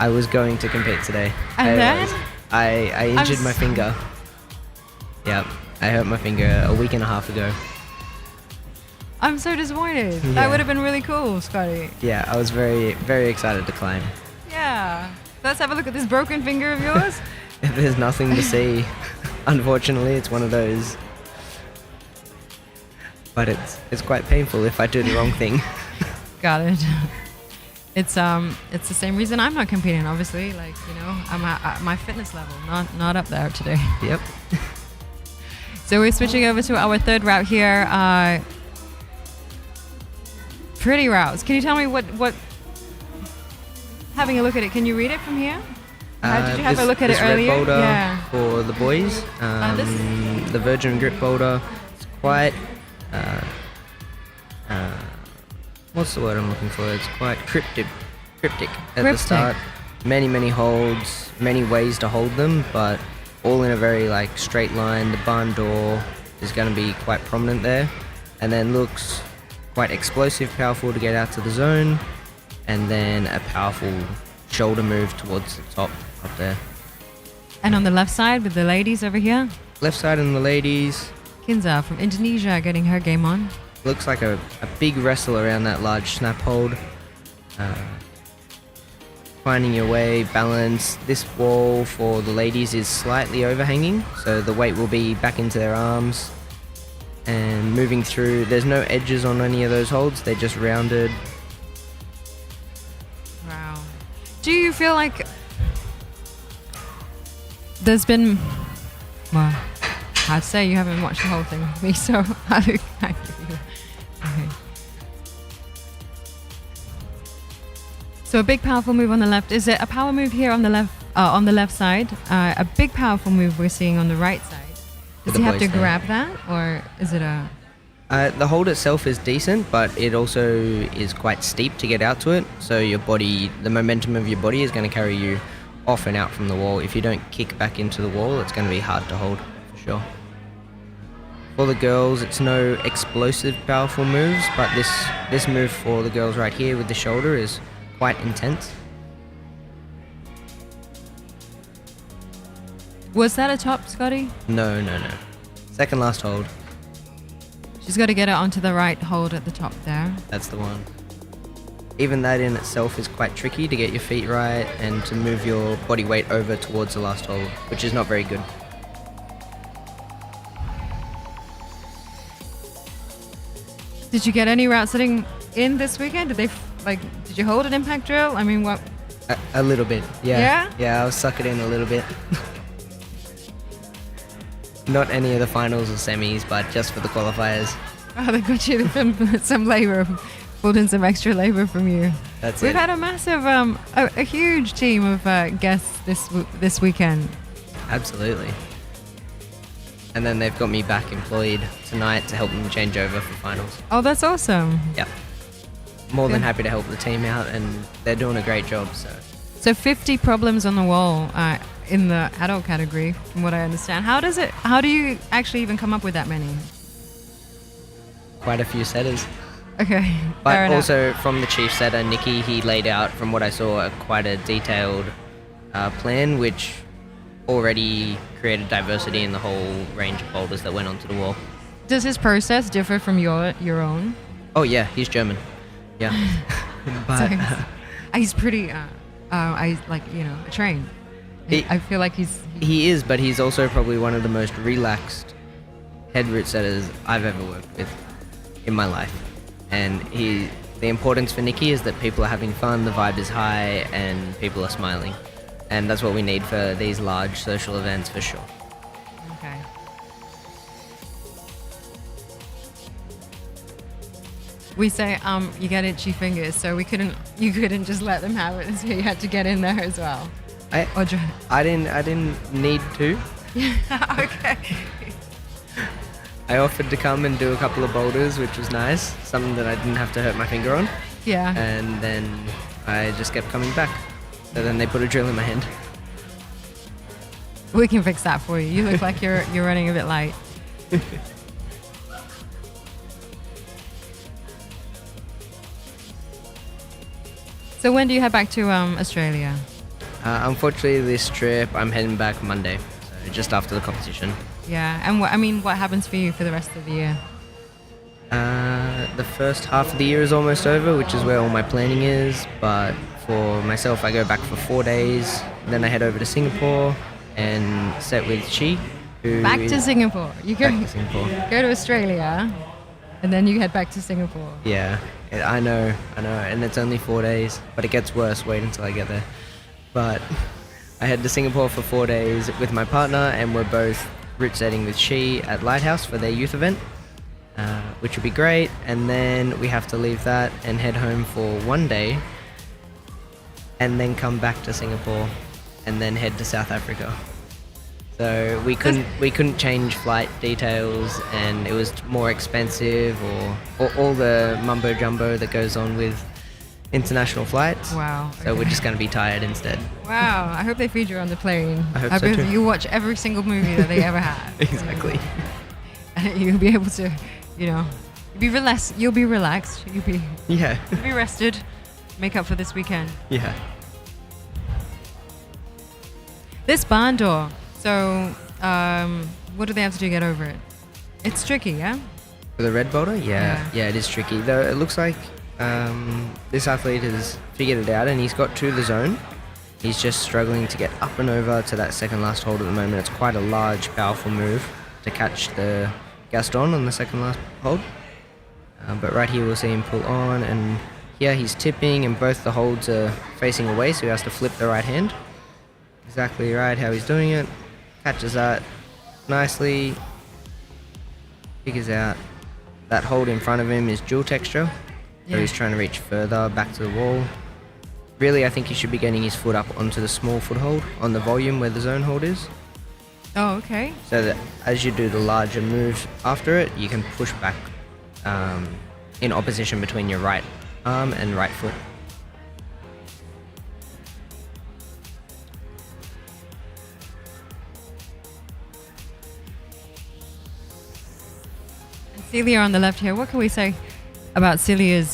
I was going to compete today. And then? I injured my finger. Yep, I hurt my finger a week and a half ago. I'm so disappointed. Yeah. That would have been really cool, Scotty. Yeah, I was very, very excited to climb. Yeah. Let's have a look at this broken finger of yours. There's nothing to see. Unfortunately, it's one of those. But it's quite painful if I do the wrong thing. Got it. It's the same reason I'm not competing, obviously. Like, you know, I'm at my fitness level, not up there today. Yep. So we're switching over to our third route here. Pretty routes. Can you tell me what? Having a look at it, can you read it from here? Did you have a look at it earlier? Red boulder Yeah. for the boys. The Virgin Grip boulder. It's quite. What's the word I'm looking for? It's quite cryptic at the start. Many holds, many ways to hold them, but all in a very like straight line. The barn door is going to be quite prominent there, and then looks quite explosive, powerful to get out to the zone, and then a powerful shoulder move towards the top up there. And on the left side with the ladies over here, Left side and the ladies. Kinza from Indonesia getting her game on. Looks like a big wrestle around that large snap hold. Finding your way, balance. This wall for the ladies is slightly overhanging, so the weight will be back into their arms. And moving through, there's no edges on any of those holds, they're just rounded. Wow. Do you feel like there's been, well, I'd say you haven't watched the whole thing with me, so I give you. Okay. So a big powerful move on the left. Is it a power move here on the left side? A big powerful move we're seeing on the right side. Does he have to grab that, or is it a? The hold itself is decent, but it also is quite steep to get out to it. So your body, the momentum of your body is going to carry you off and out from the wall. If you don't kick back into the wall, it's going to be hard to hold, for sure. For the girls, it's no explosive, powerful moves, but this move for the girls right here with the shoulder is quite intense. Was that a top, Scotty? No. Second last hold. She's got to get it onto the right hold at the top there. That's the one. Even that in itself is quite tricky to get your feet right and to move your body weight over towards the last hold, which is not very good. Did you get any route setting in this weekend? Did Did you hold an impact drill? I mean, what? A little bit, yeah. Yeah? Yeah, I'll suck it in a little bit. Not any of the finals or semis, but just for the qualifiers. Oh, they got you some labor, pulled in some extra labor from you. That's We've it. had a massive, a huge team of guests this weekend. Absolutely. And then they've got me back employed tonight to help them change over for finals. Oh, that's awesome. Yeah. More than Good. happy to help the team out, and they're doing a great job, so. So 50 problems on the wall in the adult category, from what I understand. How do you actually even come up with that many? Quite a few setters. Okay, fair But enough. also from the chief setter, Nicky, he laid out, from what I saw, quite a detailed plan, which already created diversity in the whole range of boulders that went onto the wall. Does his process differ from your own? Oh yeah, he's German. Yeah. But He's pretty, trained. I feel like he is, but he's also probably one of the most relaxed head route setters I've ever worked with in my life. And the importance for Nicky is that people are having fun, the vibe is high, and people are smiling. And that's what we need for these large social events for sure. Okay. We say you get itchy fingers, so you couldn't just let them have it, so you had to get in there as well. I didn't need to. Okay. I offered to come and do a couple of boulders, which was nice, something that I didn't have to hurt my finger on. Yeah. And then I just kept coming back. So then they put a drill in my hand. We can fix that for you. You look like you're running a bit light. So when do you head back to Australia? Unfortunately, this trip, I'm heading back Monday, so just after the competition. Yeah, and what happens for you for the rest of the year? The first half of the year is almost over, which is where all my planning is. But for myself, I go back for 4 days. Then I head over to Singapore and set with Chi. Back to Singapore. You go Back to Singapore. go to Australia, and then you head back to Singapore. Yeah, I know, and it's only 4 days, but it gets worse. Wait until I get there. But I head to Singapore for 4 days with my partner, and we're both route setting with She at Lighthouse for their youth event, which would be great. And then we have to leave that and head home for 1 day, and then come back to Singapore, and then head to South Africa. So we couldn't change flight details, and it was more expensive, or all the mumbo jumbo that goes on with international flights. Wow. So we're just going to be tired instead. Wow. I hope they feed you on the plane. I hope so too. You watch every single movie that they ever have. Exactly. And you'll be able to, you'll be relaxed. You'll be relaxed. Yeah. You'll be rested. Make up for this weekend. Yeah. This barn door. So, what do they have to do to get over it? It's tricky, yeah? For the red boulder? Yeah, it is tricky. Though it looks like this athlete has figured it out, and he's got to the zone. He's just struggling to get up and over to that second last hold at the moment. It's quite a large, powerful move to catch the Gaston on the second last hold. But right here we'll see him pull on, and here he's tipping, and both the holds are facing away, so he has to flip the right hand. Exactly right how he's doing it. Catches that nicely. Figures out that hold in front of him is dual texture. So he's trying to reach further back to the wall. Really, I think he should be getting his foot up onto the small foothold on the volume where the zone hold is. Oh, okay. So that as you do the larger moves after it, you can push back in opposition between your right arm and right foot. Celia on the left here. What can we say about Celia's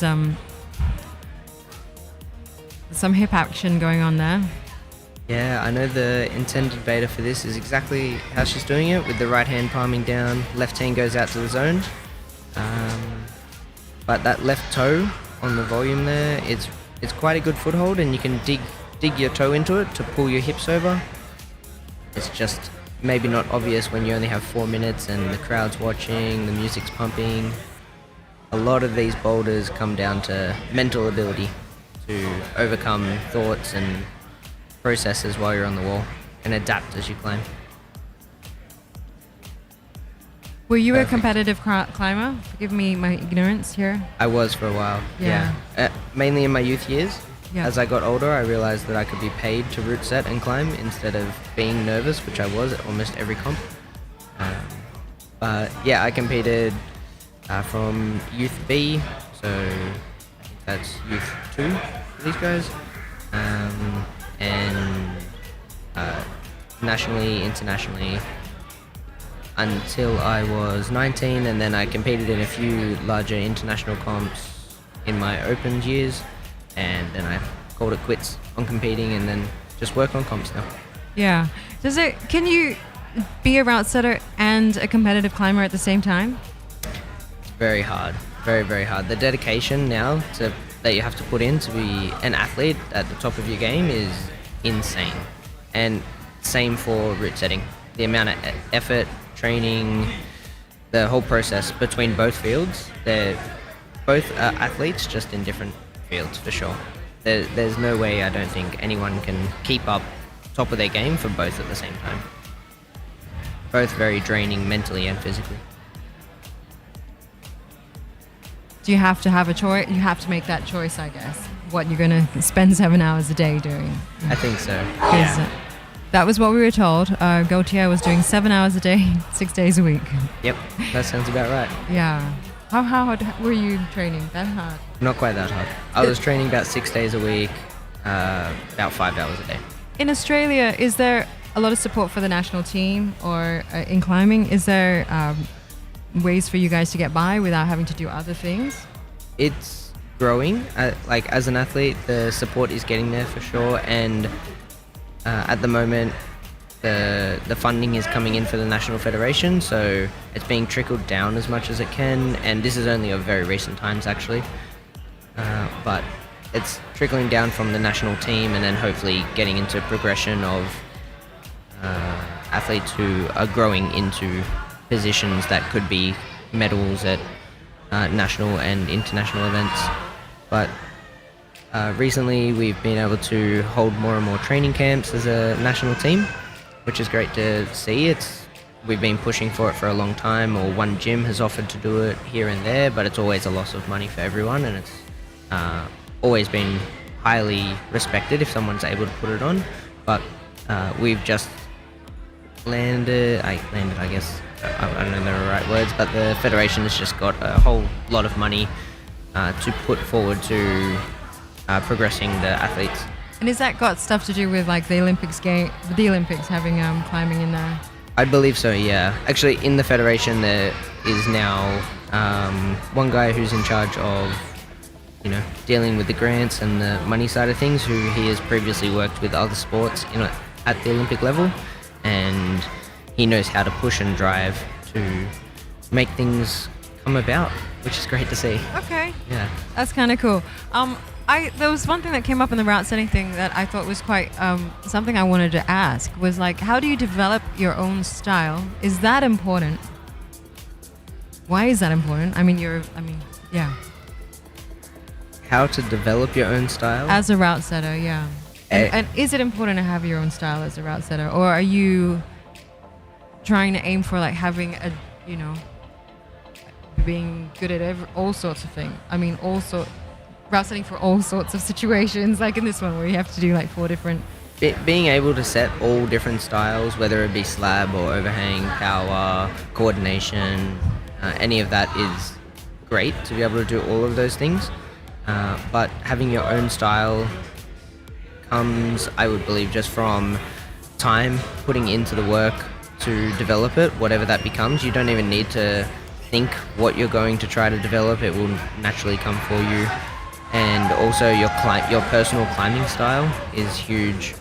some hip action going on there? Yeah, I know the intended beta for this is exactly how she's doing it, with the right hand palming down, left hand goes out to the zone. But that left toe on the volume there, it's quite a good foothold, and you can dig your toe into it to pull your hips over. It's just maybe not obvious when you only have 4 minutes and the crowd's watching, the music's pumping. A lot of these boulders come down to mental ability. to overcome thoughts and processes while you're on the wall and adapt as you climb. Were you a Perfect. competitive climber? Forgive me my ignorance here. I was for a while. Yeah. Mainly in my youth years. Yeah. As I got older, I realized that I could be paid to route set and climb instead of being nervous, which I was at almost every comp. But yeah, I competed from Youth B, so I think that's Youth 2 for these guys, and nationally, internationally, until I was 19, and then I competed in a few larger international comps in my open years, and then I called it quits on competing and then just work on comps now. Yeah. Can you be a route setter and a competitive climber at the same time? It's very hard, very, very hard. The dedication now that you have to put in to be an athlete at the top of your game is insane. And same for route setting. The amount of effort, training, the whole process between both fields, they're both athletes, just in different fields for sure. There's no way I don't think anyone can keep up top of their game for both at the same time. Both very draining mentally and physically. Do you have to have a choice? You have to make that choice, I guess. What you're going to spend 7 hours a day doing. I think so. 'Cause, Yeah. that was what we were told. Gautier was doing 7 hours a day, 6 days a week. Yep, that sounds about right. Yeah. How hard were you training? That hard? Not quite that hard. I was training about 6 days a week, about 5 hours a day. In Australia, is there a lot of support for the national team, or in climbing, is there ways for you guys to get by without having to do other things? It's growing. Like as an athlete, the support is getting there for sure, and at the moment, the funding is coming in for the National Federation, so it's being trickled down as much as it can, and this is only of very recent times actually. But it's trickling down from the national team and then hopefully getting into progression of athletes who are growing into positions that could be medals at national and international events. But recently we've been able to hold more and more training camps as a national team, which is great to see. We've been pushing for it for a long time, or one gym has offered to do it here and there, but it's always a loss of money for everyone, and it's always been highly respected if someone's able to put it on. But we've just landed, I guess, I don't know the right words, but the Federation has just got a whole lot of money to put forward to progressing the athletes. And has that got stuff to do with like the Olympics having climbing in there? I believe so, yeah. Actually, in the Federation there is now one guy who's in charge of, dealing with the grants and the money side of things, who he has previously worked with other sports at the Olympic level, and he knows how to push and drive to make things come about, which is great to see. Okay. Yeah. That's kind of cool. There was one thing that came up in the route setting thing that I thought was quite something I wanted to ask, was like, how do you develop your own style? Is that important? Why is that important? Yeah. How to develop your own style? As a route setter, yeah. And is it important to have your own style as a route setter, or are you trying to aim for like having being good at all sorts of things? Route setting for all sorts of situations, like in this one where you have to do like 4 different. Being able to set all different styles, whether it be slab or overhang, power, coordination, any of that is great to be able to do all of those things. But having your own style comes, I would believe, just from time, putting into the work to develop it, whatever that becomes. You don't even need to think what you're going to try to develop. It will naturally come for you. And also your personal climbing style is huge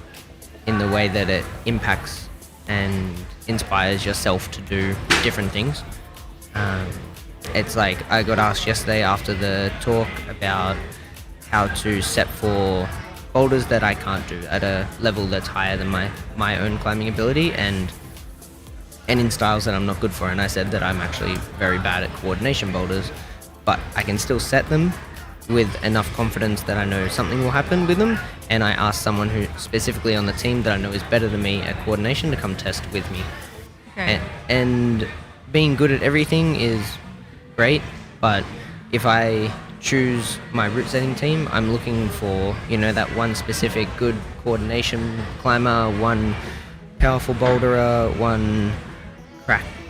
in the way that it impacts and inspires yourself to do different things. It's like I got asked yesterday after the talk about how to set for boulders that I can't do at a level that's higher than my own climbing ability, and in styles that I'm not good for. And I said that I'm actually very bad at coordination boulders, but I can still set them with enough confidence that I know something will happen with them, and I ask someone who specifically on the team that I know is better than me at coordination to come test with me. Okay. And being good at everything is great, but if I choose my route setting team, I'm looking for, you know, that one specific good coordination climber, one powerful boulderer, one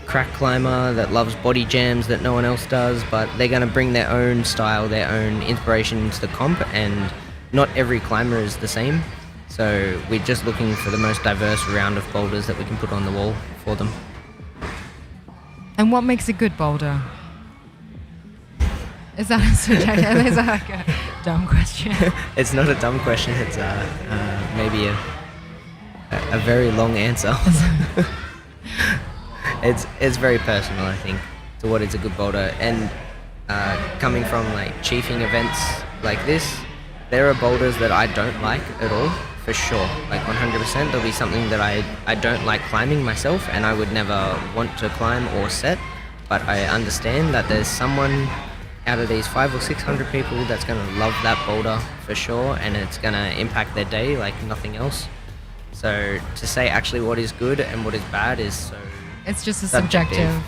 crack climber that loves body jams that no one else does, but they're going to bring their own style, their own inspiration into the comp, and not every climber is the same. So we're just looking for the most diverse round of boulders that we can put on the wall for them. And what makes a good boulder? Is that is that like a dumb question? It's not a dumb question, it's maybe a very long answer. It's very personal, I think, to what is a good boulder. And coming from like chiefing events like this, there are boulders that I don't like at all, for sure. Like 100%, there'll be something that I don't like climbing myself, and I would never want to climb or set. But I understand that there's someone out of these 500 or 600 people that's going to love that boulder for sure, and it's going to impact their day like nothing else. So to say actually what is good and what is bad is so It's just a subjective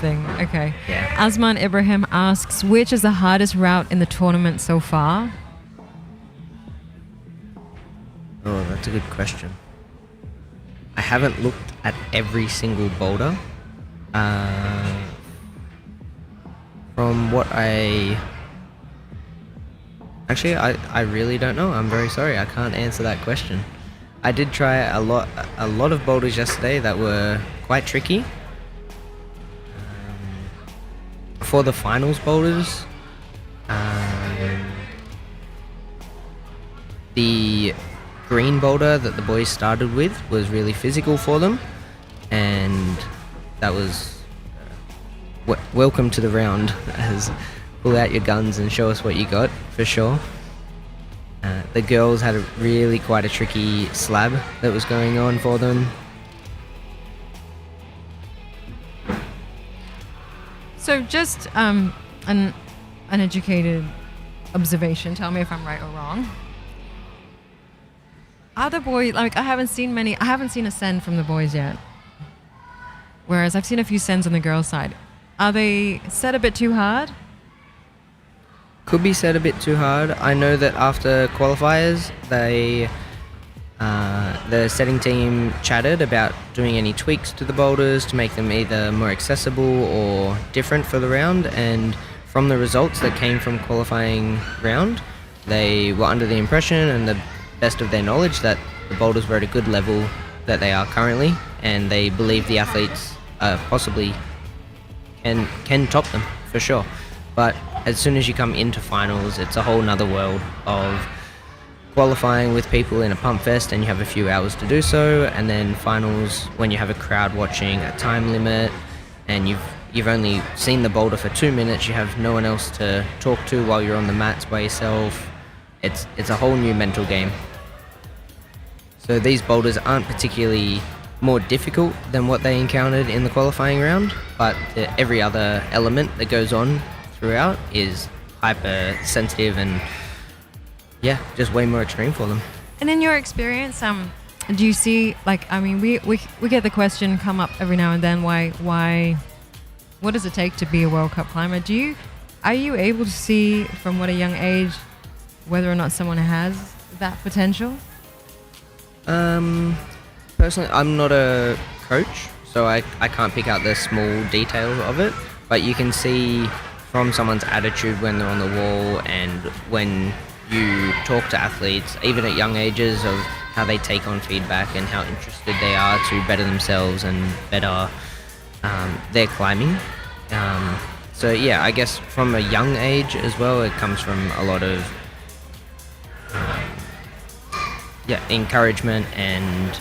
thing. Okay. Yeah. Asman Ibrahim asks, which is the hardest route in the tournament so far? Oh, that's a good question. I haven't looked at every single boulder. From what Actually, I really don't know. I'm very sorry. I can't answer that question. I did try a lot of boulders yesterday that were quite tricky. For the finals boulders, the green boulder that the boys started with was really physical for them, and that was welcome to the round, as pull out your guns and show us what you got, for sure. The girls had quite a tricky slab that was going on for them. So just an uneducated observation, tell me if I'm right or wrong. Are the boys, like I haven't seen a send from the boys yet. Whereas I've seen a few sends on the girls' side. Are they set a bit too hard? Could be set a bit too hard. I know that after qualifiers, the setting team chatted about doing any tweaks to the boulders to make them either more accessible or different for the round, and from the results that came from qualifying round, they were under the impression and the best of their knowledge that the boulders were at a good level that they are currently, and they believe the athletes possibly can top them for sure. But as soon as you come into finals, it's a whole nother world of qualifying with people in a pump fest, and you have a few hours to do so, and then finals when you have a crowd watching, a time limit, and you've only seen the boulder for 2 minutes, you have no one else to talk to while you're on the mats by yourself. It's a whole new mental game. So these boulders aren't particularly more difficult than what they encountered in the qualifying round, but every other element that goes on throughout is hyper sensitive and just way more extreme for them. And in your experience, do you see, like, I mean, we get the question come up every now and then, why what does it take to be a World Cup climber? Are you able to see from what a young age whether or not someone has that potential? Personally, I'm not a coach, so I can't pick out the small details of it, but you can see from someone's attitude when they're on the wall and when you talk to athletes, even at young ages, of how they take on feedback and how interested they are to better themselves and better their climbing. So yeah, I guess from a young age as well, it comes from a lot of encouragement and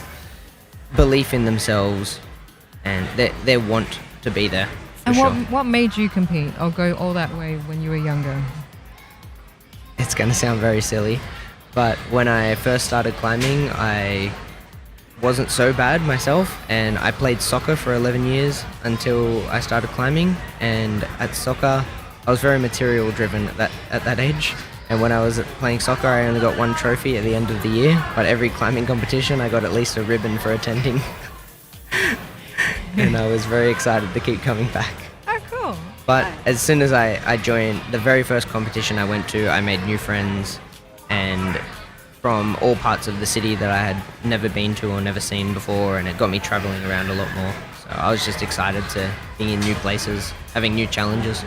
belief in themselves and their want to be there. And sure. what made you compete or go all that way when you were younger? It's going to sound very silly, but when I first started climbing, I wasn't so bad myself, and I played soccer for 11 years until I started climbing. And at soccer, I was very material driven at that age. And when I was playing soccer, I only got one trophy at the end of the year. But every climbing competition, I got at least a ribbon for attending. And I was very excited to keep coming back. Oh, cool. But as soon as I joined, the very first competition I went to, I made new friends, and from all parts of the city that I had never been to or never seen before, and it got me traveling around a lot more. So I was just excited to be in new places, having new challenges.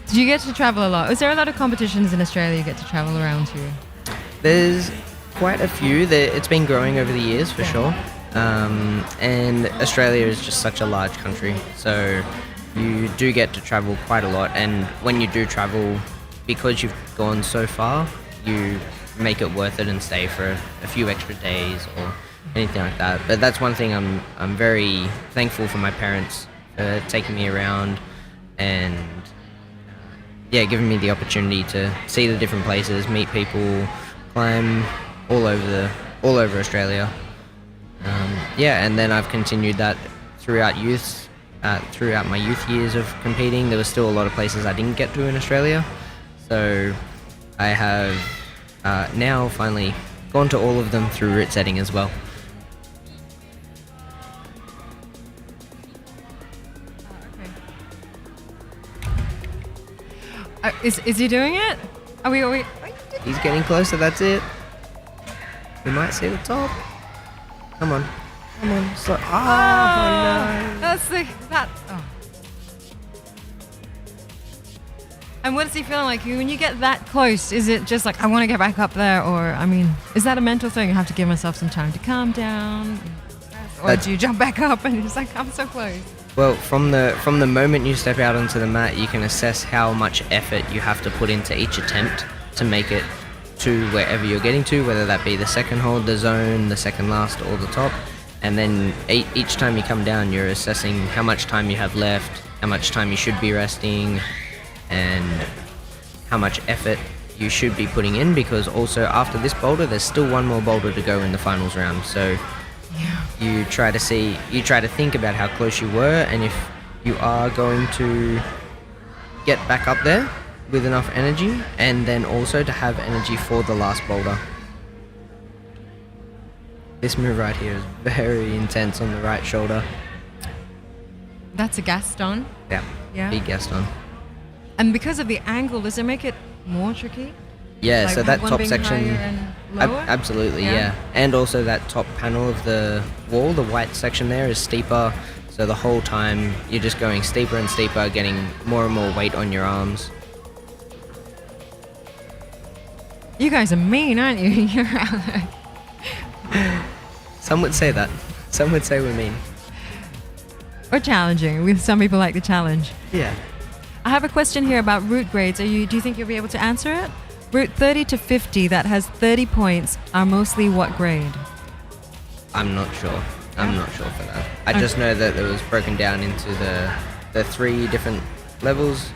Do you get to travel a lot? Is there a lot of competitions in Australia you get to travel around to? There's quite a few. It's been growing over the years for sure. And Australia is just such a large country, so you do get to travel quite a lot. And when you do travel, because you've gone so far, you make it worth it and stay for a few extra days or anything like that. But that's one thing I'm very thankful for my parents for taking me around and giving me the opportunity to see the different places, meet people, climb all over Australia. And then I've continued that throughout my youth years of competing. There was still a lot of places I didn't get to in Australia, so I have now finally gone to all of them through route setting as well. Is he doing it? Are we? He's getting closer. That's it. We might see the top. Come on. So, no. Oh. And what is he feeling like when you get that close? Is it just like, I want to get back up there? Or, I mean, is that a mental thing? I have to give myself some time to calm down? Or do you jump back up and you're just like, I'm so close? Well, from the moment you step out onto the mat, you can assess how much effort you have to put into each attempt to make it to wherever you're getting to, whether that be the second hold, the zone, the second last, or the top. And then each time you come down, you're assessing how much time you have left, how much time you should be resting, and how much effort you should be putting in, because also after this boulder, there's still one more boulder to go in the finals round. So you try to think about how close you were, and if you are going to get back up there with enough energy, and then also to have energy for the last boulder. This move right here is very intense on the right shoulder. That's a Gaston? Yeah. Big Gaston. And because of the angle, does it make it more tricky? Yeah, like so that one top being section, higher and lower? absolutely, yeah. And also that top panel of the wall, the white section there, is steeper. So the whole time you're just going steeper and steeper, getting more and more weight on your arms. You guys are mean, aren't you? You're out there. Some would say that. Some would say we're mean. Or challenging. With some people like the challenge. Yeah. I have a question here about route grades. Do you think you'll be able to answer it? Route 30 to 50 that has 30 points are mostly what grade? I'm not sure. I'm not sure for that. I just know that it was broken down into the 3 different levels,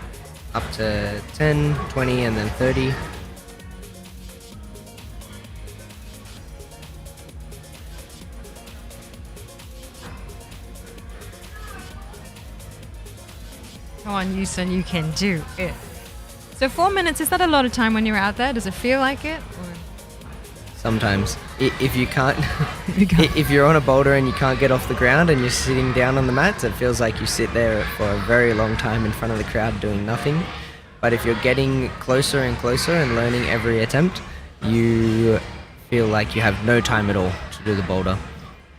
up to 10, 20, and then 30. Come on, Yusun, you can do it. So 4 minutes, is that a lot of time when you're out there? Does it feel like it? Or? Sometimes. If you can't, if you're on a boulder and you can't get off the ground and you're sitting down on the mats, it feels like you sit there for a very long time in front of the crowd doing nothing. But if you're getting closer and closer and learning every attempt, you feel like you have no time at all to do the boulder.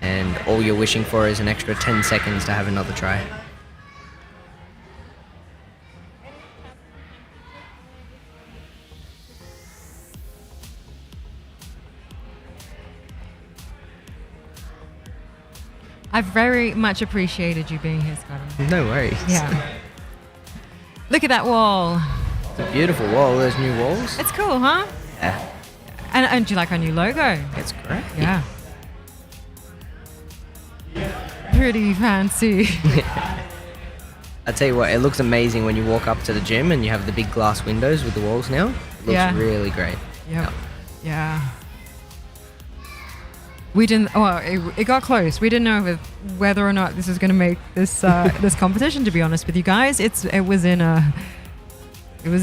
And all you're wishing for is an extra 10 seconds to have another try. I've very much appreciated you being here, Scotty. No worries. Yeah. Look at that wall. It's a beautiful wall. Those new walls. It's cool, huh? Yeah. And do you like our new logo? It's great. Yeah. Pretty fancy. I tell you what, it looks amazing when you walk up to the gym and you have the big glass windows with the walls now. It looks really great. Yep. Yeah. We didn't. Well, it got close. We didn't know whether or not this was going to make this this competition. To be honest with you guys, it was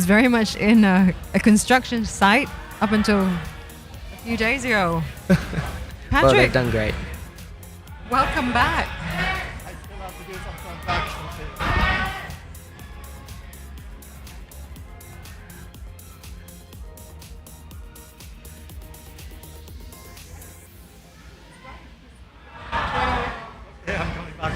very much in a construction site up until a few days ago. Patrick, Well, they've done great. welcome back. I still have to do some transactions here. Yeah, I'm coming back.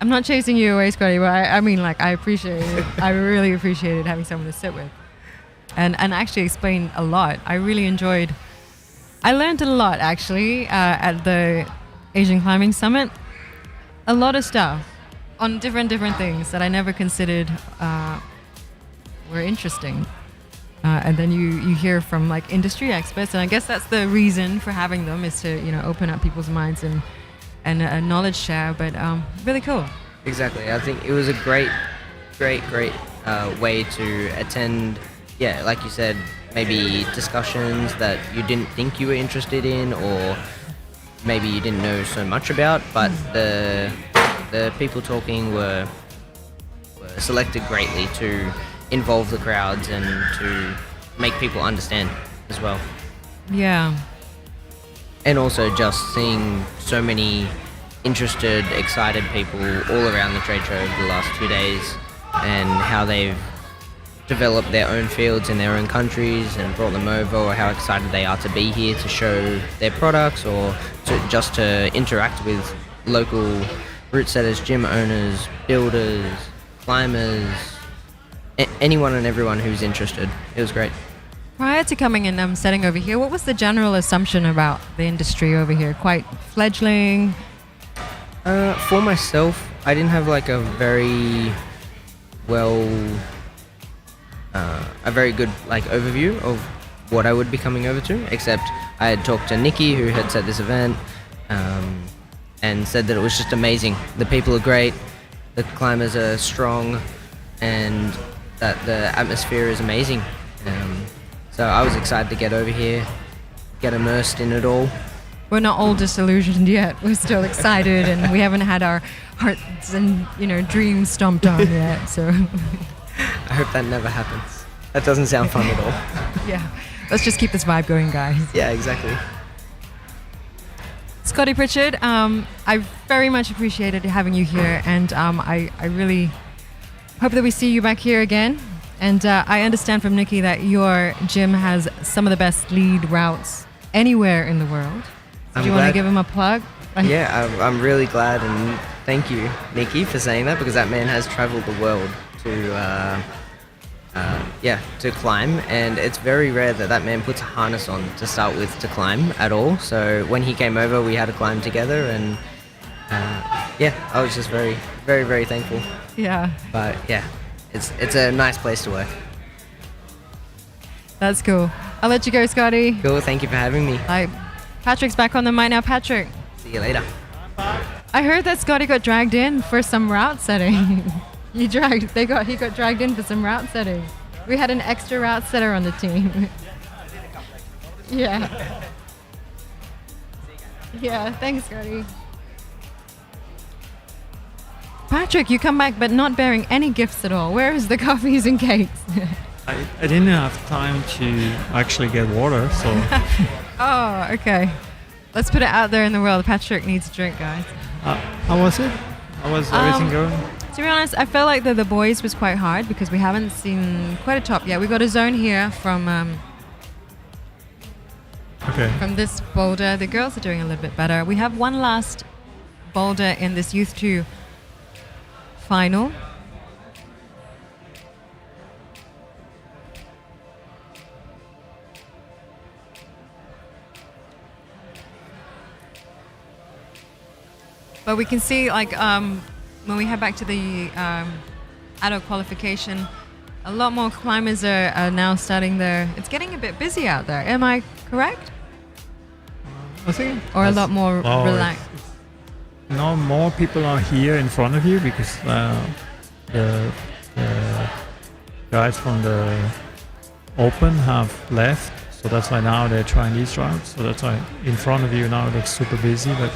I'm not chasing you away, Scotty, but I mean, like, I appreciate it. I really appreciated having someone to sit with and actually explain a lot. I really enjoyed. I learned a lot actually at the Asian Climbing Summit. A lot of stuff on different things that I never considered were interesting. And then you hear from like industry experts, and I guess that's the reason for having them, is to open up people's minds and knowledge share. But really cool. Exactly. I think it was a great way to attend. Yeah, like you said, maybe discussions that you didn't think you were interested in, or maybe you didn't know so much about. But the people talking were selected greatly to involve the crowds and to make people understand as well. Yeah. And also just seeing so many interested, excited people all around the trade show over the last 2 days, and how they've developed their own fields in their own countries and brought them over, or how excited they are to be here to show their products, or to interact with local route setters, gym owners, builders, climbers, anyone and everyone who's interested. It was great. Prior to coming and setting over here, what was the general assumption about the industry over here? Quite fledgling? For myself, I didn't have like a very good like overview of what I would be coming over to, except I had talked to Nikki, who had set this event, and said that it was just amazing. The people are great, the climbers are strong, and that the atmosphere is amazing. So I was excited to get over here, get immersed in it all. We're not all disillusioned yet. We're still excited, and we haven't had our hearts and dreams stomped on yet. So I hope that never happens. That doesn't sound fun at all. yeah, let's just keep this vibe going, guys. Yeah, exactly. Scotty Pritchard, I very much appreciated having you here, and I really hope that we see you back here again. And I understand from Nikki that your gym has some of the best lead routes anywhere in the world. Do you want to give him a plug? Yeah, I'm really glad, and thank you, Nikki, for saying that, because that man has traveled the world to climb, and it's very rare that man puts a harness on to start with to climb at all. So when he came over, we had to climb together, and I was just very, very, very thankful. Yeah. But yeah, it's a nice place to work. That's cool. I'll let you go, Scotty. Cool, thank you for having me. Bye. Patrick's back on the mic now. Patrick, See you later. I heard that Scotty got dragged in for some route setting. He got dragged in for some route setting. We had an extra route setter on the team. Yeah. Yeah, thanks, Scotty. Patrick, you come back but not bearing any gifts at all. Where is the coffees and cakes? I didn't have time to actually get water, so Oh, okay. Let's put it out there in the world. Patrick needs a drink, guys. how was it? How was everything going? To be honest, I felt like the boys was quite hard because we haven't seen quite a top yet. We got a zone here from this boulder. The girls are doing a little bit better. We have one last boulder in this Youth 2 final. But we can see, like, when we head back to the adult qualification, a lot more climbers are now starting there. It's getting a bit busy out there. Am I correct? I think. Or a lot more relaxed? No, more people are here in front of you because the guys from the Open have left. So that's why now they're trying these routes. So that's why in front of you now it looks super busy. But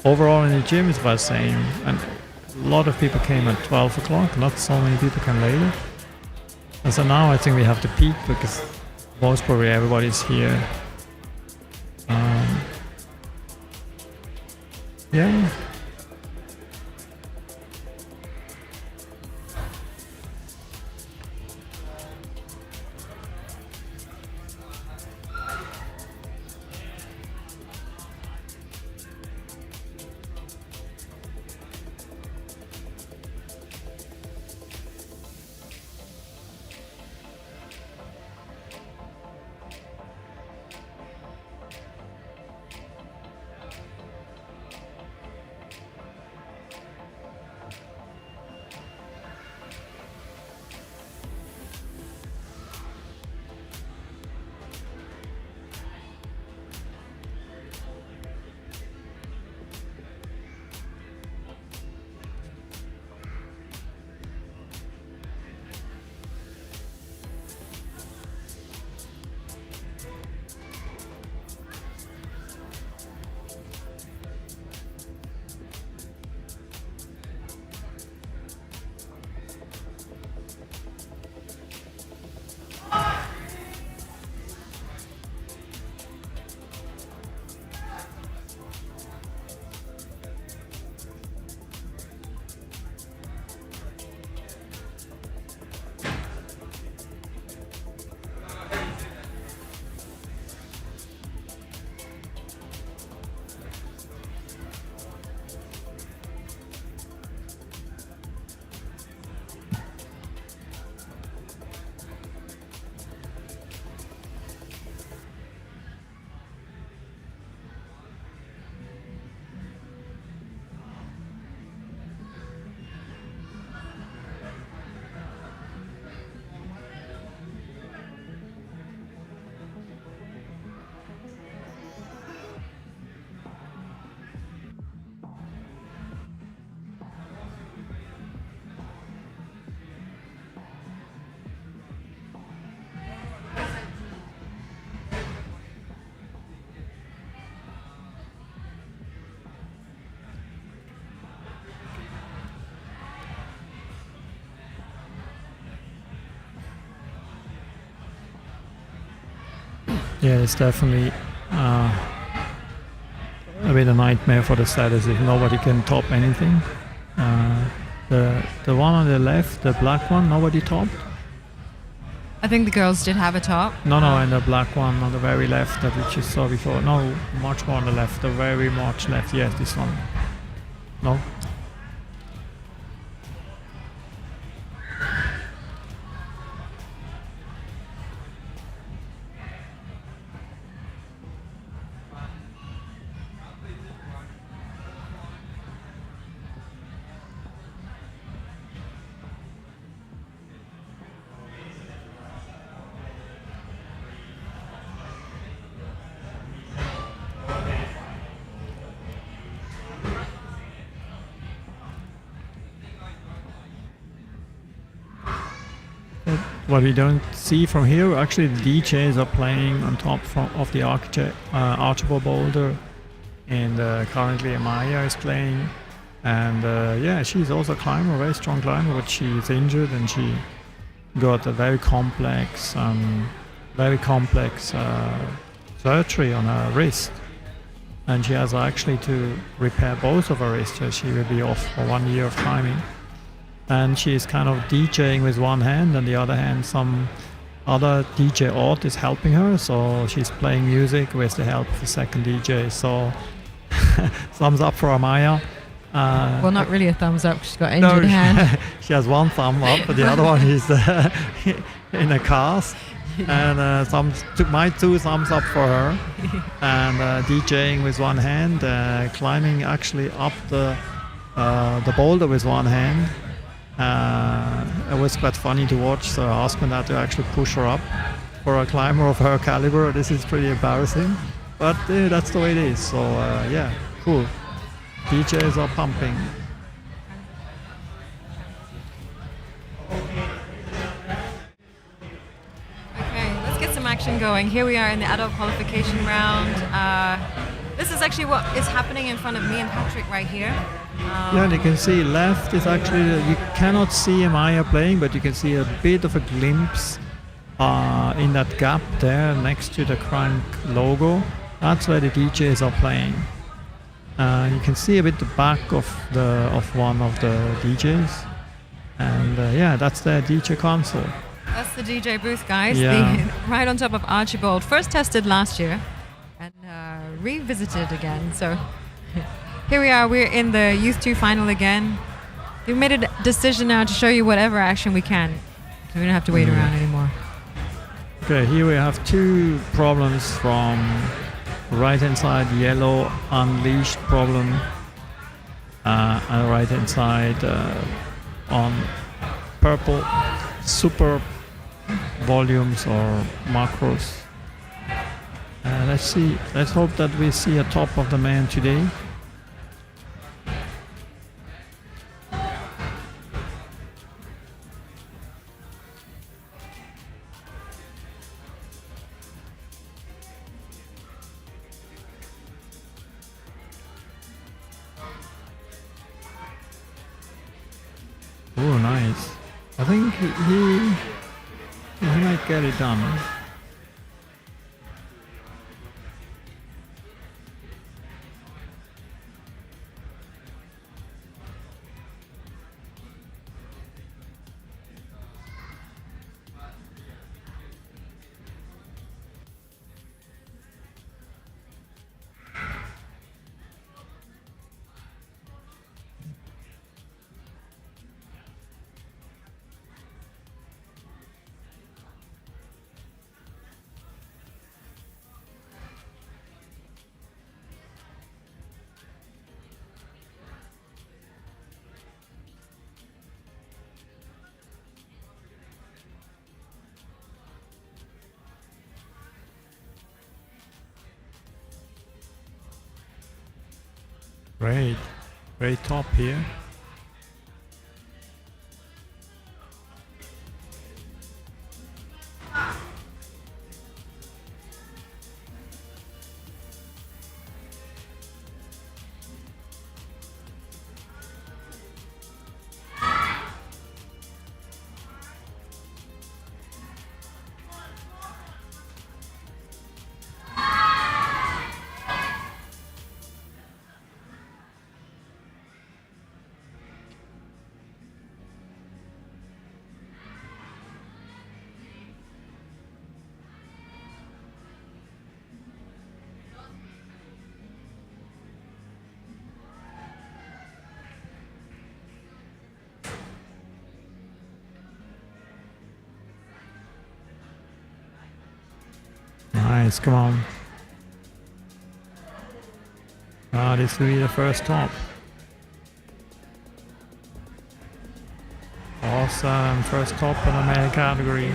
overall in the gym it's about the same. And a lot of people came at 12 o'clock. Not so many people came later. And so now I think we have to peak because most probably everybody's here. Yeah. Yeah, it's definitely a bit a nightmare for the setters if nobody can top anything. The one on the left, the black one, nobody topped. I think the girls did have a top. No, and the black one on the very left that we just saw before. No, much more on the left, the very much left. Yes, this one. No. What we don't see from here, actually the DJs are playing on top of the archable boulder, and currently Maya is playing, and yeah, she's also a climber, a very strong climber, but she is injured and she got a very complex surgery on her wrist, and she has actually to repair both of her wrists, so she will be off for 1 year of climbing. And she's kind of DJing with one hand, and the other hand some other DJ Art is helping her, so she's playing music with the help of the second DJ. So thumbs up for Amaya. Well, not really a thumbs up, she's got injured hand. She has one thumb up, but the other one is in a cast. And my two thumbs up for her. And DJing with one hand, climbing actually up the boulder with one hand. It was quite funny to watch, so her husband had to actually push her up. For a climber of her caliber, this is pretty embarrassing, but that's the way it is. So yeah, cool. DJs are pumping. Okay, let's get some action going. Here we are in the adult qualification round. This is actually what is happening in front of me and Patrick right here. Yeah, and you can see left is actually, you cannot see Maya playing, but you can see a bit of a glimpse in that gap there next to the Crank logo. That's where the DJs are playing. You can see a bit the back of one of the DJs. And yeah, that's their DJ console. That's the DJ booth, guys. Yeah. Right on top of Archibald. First tested last year and revisited again. So here we are. We're in the Youth 2 final again. We made a decision now to show you whatever action we can. So we don't have to wait around anymore. Okay, here we have two problems from right hand side, yellow unleashed problem, and right hand side on purple super volumes or macros. Let's see. Let's hope that we see a top of the man today. Oh, nice. I think he might get it done. Great top here. Nice, come on. This will be the first top. Awesome, first top in the male category.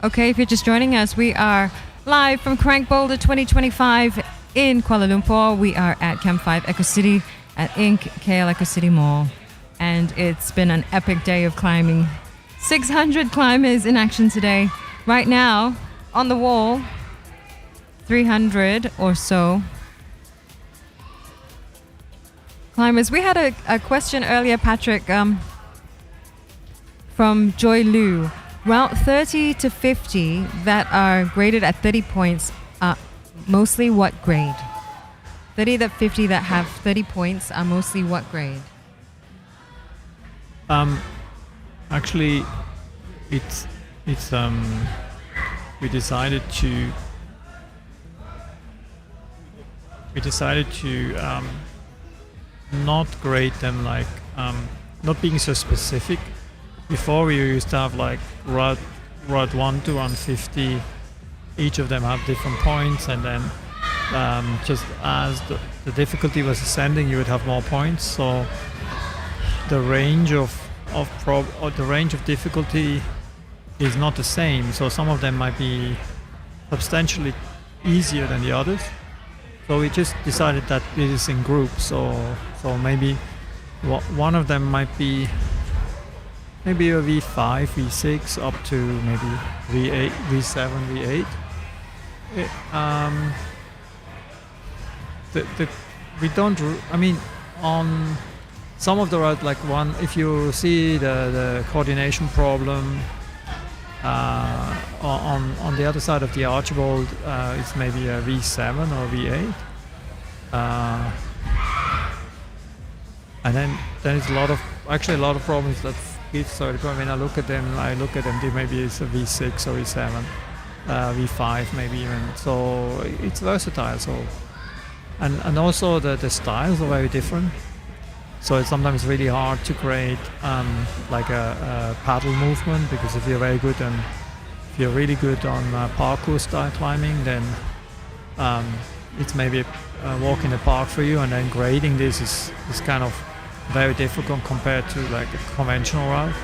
Okay, if you're just joining us, we are live from Crank Boulder 2025 in Kuala Lumpur. We are at Camp 5 Eco City at Inc. KL Eco City Mall. And it's been an epic day of climbing. 600 climbers in action today. Right now, on the wall, 300 or so climbers. We had a question earlier, Patrick, from Joy Liu. Route 30 to 50 that are graded at 30 points are mostly what grade? 30 to 50 that have 30 points are mostly what grade? Actually, it's we decided to not grade them like not being so specific. Before we used to have like route 1 to 150, each of them have different points, and then just as the difficulty was ascending, you would have more points. So the range of difficulty is not the same. So some of them might be substantially easier than the others. So we just decided that it is in groups. So maybe one of them might be maybe a V5, V6 up to maybe V8, V7, V8. We don't. I mean, on some of the route, like one, if you see the coordination problem on the other side of the Archibald, it's maybe a V7 or V8. And then there's a lot of problems that give 30. I mean, I look at them, maybe it's a V6 or V7, V5 maybe even. So it's versatile. So and also the styles are very different. So it's sometimes really hard to create like a paddle movement, because if you're really good on parkour style climbing, then it's maybe a walk in the park for you, and then grading this is kind of very difficult compared to like a conventional route.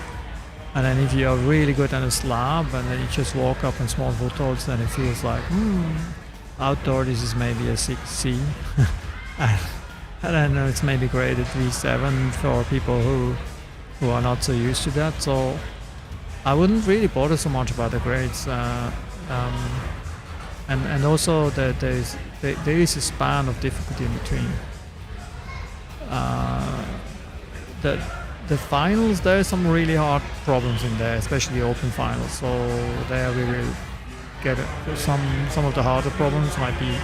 And then if you are really good on a slab and then you just walk up in small footholds, then it feels like outdoor this is maybe a 6C. And then it's maybe graded V7 for people who are not so used to that. So I wouldn't really bother so much about the grades. And also there is a span of difficulty in between. The finals, there are some really hard problems in there, especially open finals. So there we will get some of the harder problems might be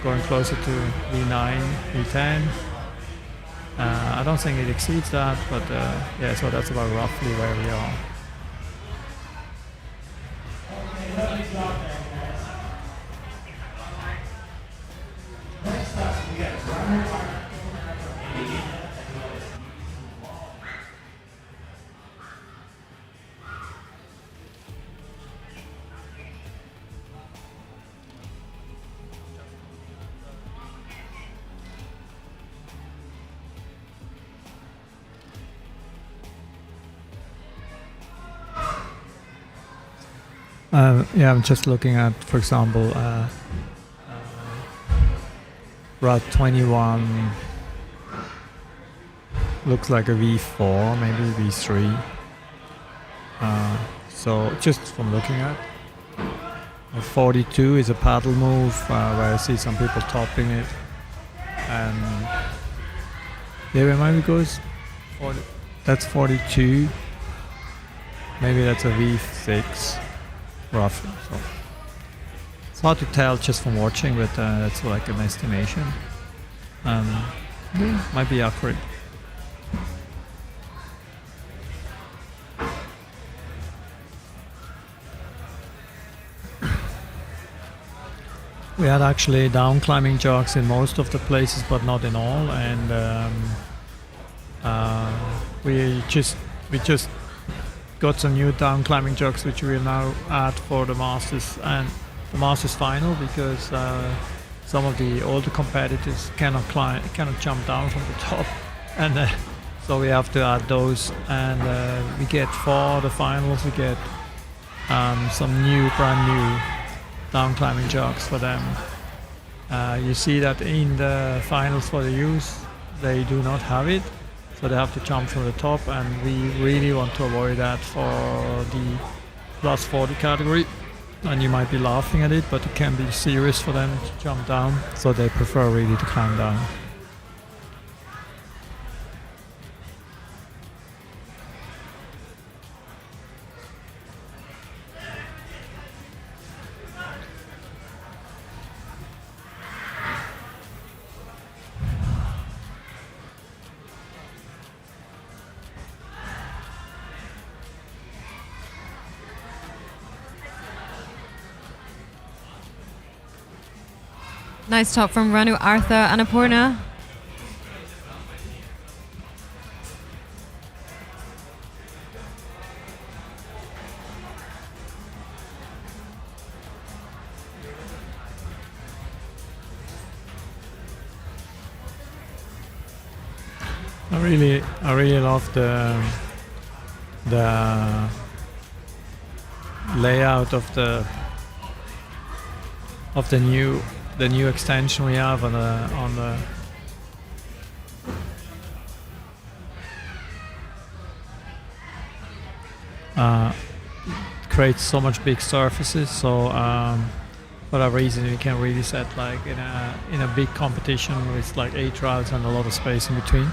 going closer to V9, V10. I don't think it exceeds that, but yeah, so that's about roughly where we are. Yeah, I'm just looking at, for example, Route 21 looks like a V4, maybe V3. So just from looking at, 42 is a paddle move where I see some people topping it, and yeah, where maybe goes 40. That's 42. Maybe that's a V6. Roughly. So it's hard to tell just from watching, but that's like an estimation. Might be accurate. We had actually down climbing jogs in most of the places, but not in all, and we just got some new down climbing jogs which we will now add for the Masters and the Masters final, because some of the older competitors cannot jump down from the top, and so we have to add those. And we get for the finals, we get some brand new down climbing jogs for them. You see that in the finals for the youth, they do not have it, so they have to jump from the top, and we really want to avoid that for the plus 40 category. And you might be laughing at it, but it can be serious for them to jump down, so they prefer really to climb down. Nice top from Ranu, Arthur, Annapurna. I really love the layout of the new extension we have on the creates so much big surfaces, so for that reason we can really set like in a big competition with like 8 trials and a lot of space in between.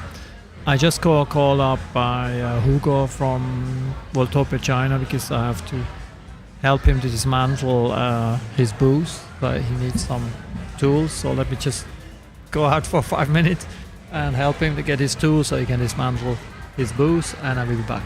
I just got a call up by Hugo from Voltopia, China, because I have to help him to dismantle his booth, but he needs some tools, so let me just go out for 5 minutes and help him to get his tools so he can dismantle his booth, and I will be back.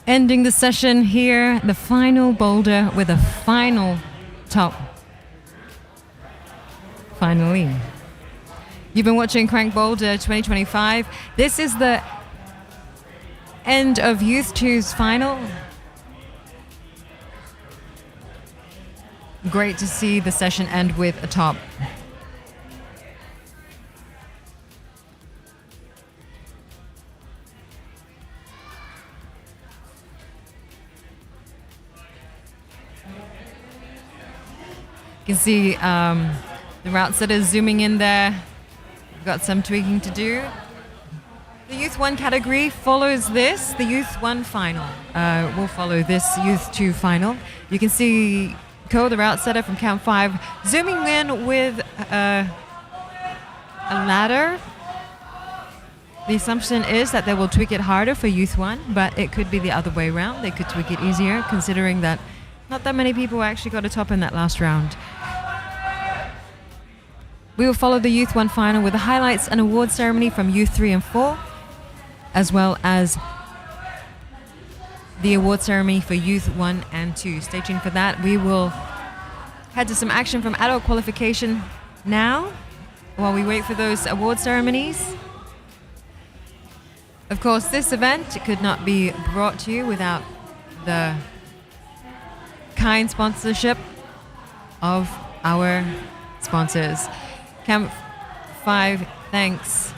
Ending the session here, the final boulder with a final top. Finally. You've been watching Crank Boulder 2025. This is the end of Youth 2's final. Great to see the session end with a top. You can see the route setters zooming in there. We've got some tweaking to do. The Youth 1 category follows this. The Youth 1 final will follow this Youth 2 final. You can see Ko, the route setter from Camp 5, zooming in with a ladder. The assumption is that they will tweak it harder for Youth 1, but it could be the other way around. They could tweak it easier, considering that not that many people actually got a top in that last round. We will follow the Youth 1 final with the highlights and award ceremony from Youth 3 and 4, as well as the award ceremony for Youth 1 and 2. Stay tuned for that. We will head to some action from adult qualification now while we wait for those award ceremonies. Of course, this event could not be brought to you without the kind sponsorship of our sponsors. Camp 5 thanks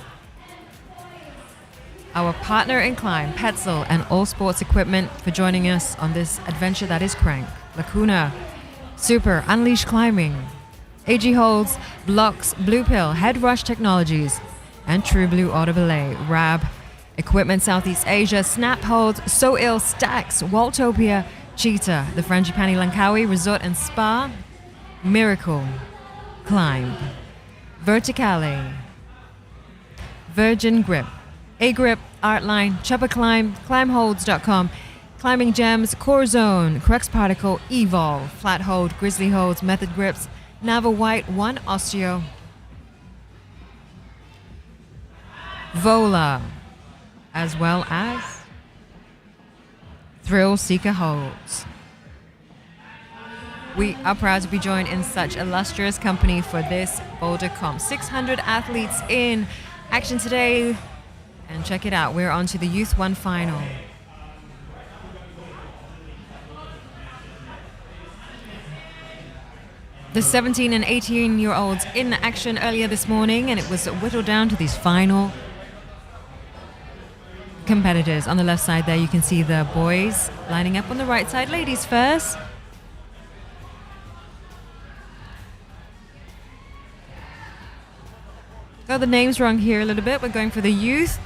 our partner in climb, Petzl, and All Sports Equipment for joining us on this adventure that is Crank. Lacuna, Super, Unleash Climbing, AG Holds, Blocks, Blue Pill, Head Rush Technologies, and True Blue Audible, Rab, Equipment Southeast Asia, Snap Holds, So Ill, Stacks, Waltopia, Cheetah, the Frangipani Langkawi Resort and Spa, Miracle, Climb, Verticale, Virgin Grip, A-Grip, Artline, Chopper Climb, ClimbHolds.com, Climbing Gems, Core Zone, Crux Particle, Evolve, Flat Hold, Grizzly Holds, Method Grips, Nava White, One Osteo, Vola, as well as Thrill Seeker Holds. We are proud to be joined in such illustrious company for this Boulder Comp. 600 athletes in action today. And check it out, we're on to the Youth 1 final. The 17 and 18-year-olds in action earlier this morning, and it was whittled down to these final competitors. On the left side there, you can see the boys lining up on the right side. Ladies first. Got the names wrong here a little bit. We're going for the Youth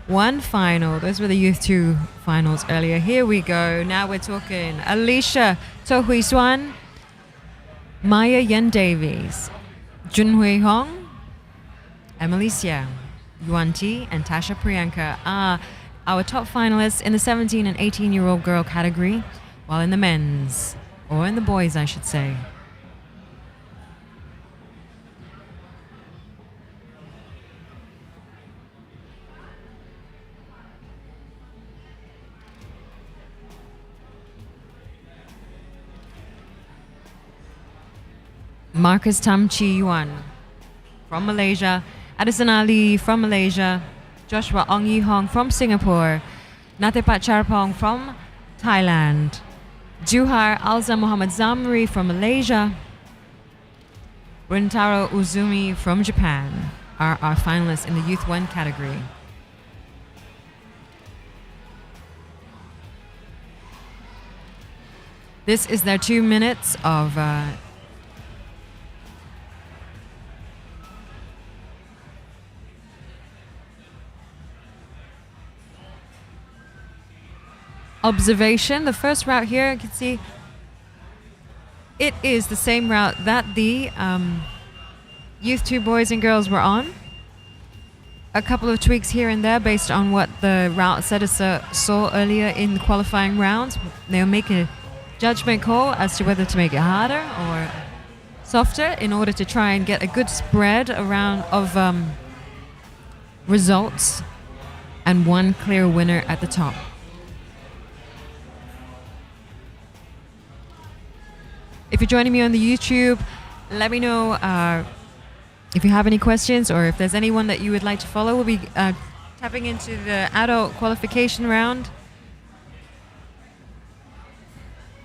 1 final. Those were the Youth 2 finals earlier. Here we go. Now we're talking Alicia Tohui Swan, Maya Yen Davies, Junhui Hong, Emily Xia, Yuan Ti, and Tasha Priyanka are our top finalists in the 17 and 18-year-old girl category, while in the men's, or in the boys, I should say, Marcus Tam Chi Yuan from Malaysia, Addison Ali from Malaysia, Joshua Ong Yi Hong from Singapore, Natepat Charpong from Thailand, Juhar Alza Muhammad Zamri from Malaysia, Rintaro Uzumi from Japan are our finalists in the Youth 1 category. This is their 2 minutes of observation. The first route here, you can see it is the same route that the Youth 2 boys and girls were on. A couple of tweaks here and there based on what the route setters saw earlier in the qualifying rounds. They'll make a judgment call as to whether to make it harder or softer in order to try and get a good spread around of results and one clear winner at the top. If you're joining me on the YouTube, let me know if you have any questions or if there's anyone that you would like to follow. We'll be tapping into the adult qualification round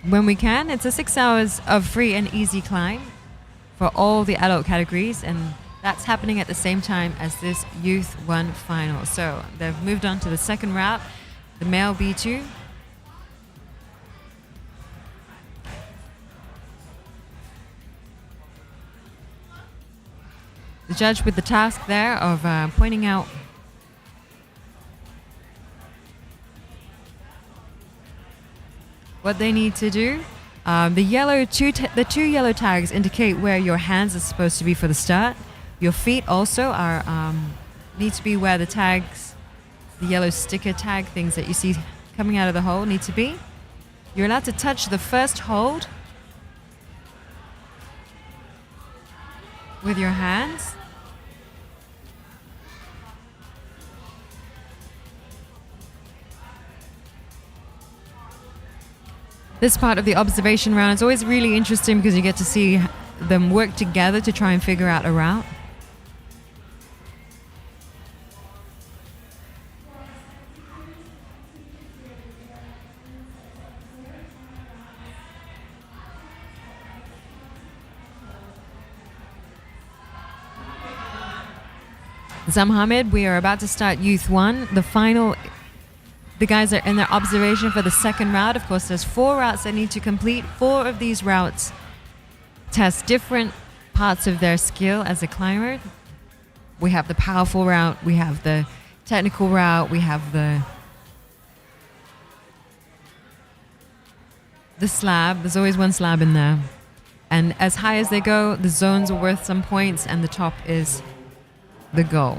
when we can. It's a 6 hours of free and easy climb for all the adult categories, and that's happening at the same time as this Youth 1 final. So they've moved on to the second route, the male B2. The judge with the task there of pointing out what they need to do. The two yellow tags indicate where your hands are supposed to be for the start. Your feet also are need to be where the tags, the yellow sticker tag things that you see coming out of the hole need to be. You're allowed to touch the first hold with your hands. This part of the observation round is always really interesting because you get to see them work together to try and figure out a route. Zamhamid, we are about to start Youth 1. The final, the guys are in their observation for the second route. Of course, there's 4 routes they need to complete. 4 of these routes test different parts of their skill as a climber. We have the powerful route, we have the technical route, we have the slab. There's always one slab in there. And as high as they go, the zones are worth some points, and the top is the goal.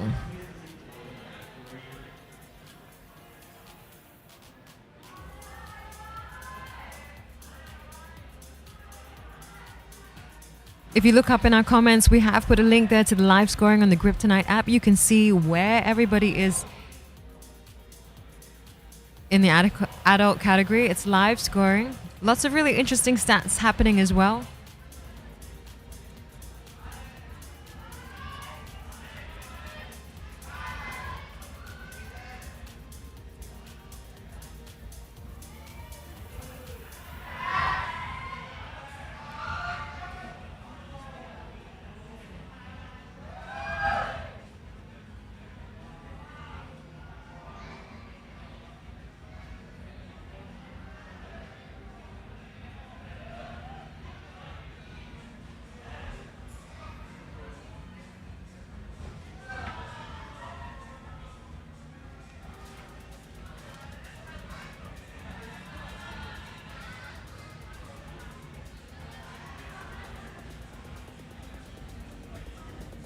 If you look up in our comments, we have put a link there to the live scoring on the Grip Tonight app. You can see where everybody is in the adult category. It's live scoring. Lots of really interesting stats happening as well.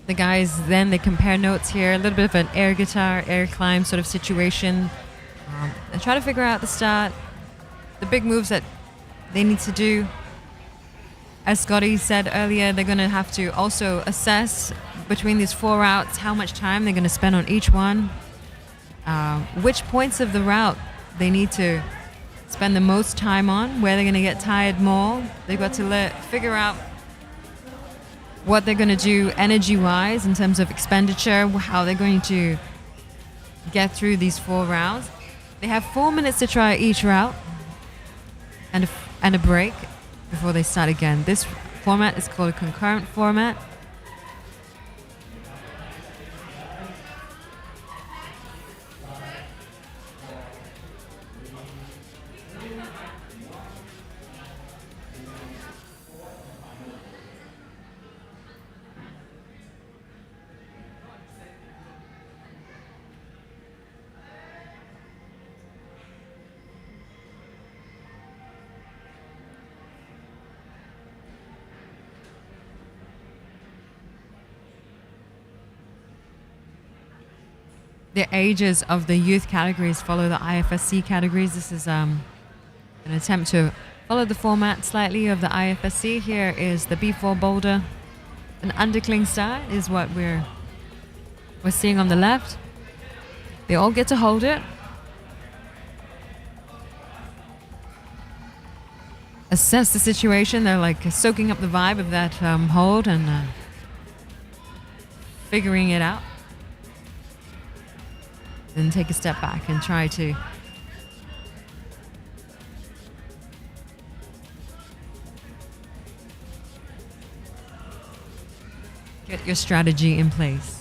The guys then, they compare notes here, a little bit of an air guitar, air climb sort of situation. And try to figure out the start, the big moves that they need to do. As Scotty said earlier, they're going to have to also assess between these 4 routes how much time they're going to spend on each one, which points of the route they need to spend the most time on, where they're going to get tired more. They've got to figure out what they're going to do energy-wise in terms of expenditure, how they're going to get through these 4 rounds. They have 4 minutes to try each route and a break before they start again. This format is called a concurrent format. The ages of the youth categories follow the IFSC categories. This is an attempt to follow the format slightly of the IFSC. Here is the B4 Boulder. An undercling start is what we're seeing on the left. They all get to hold it. assess the situation. They're like soaking up the vibe of that hold and figuring it out. Then take a step back and try to get your strategy in place.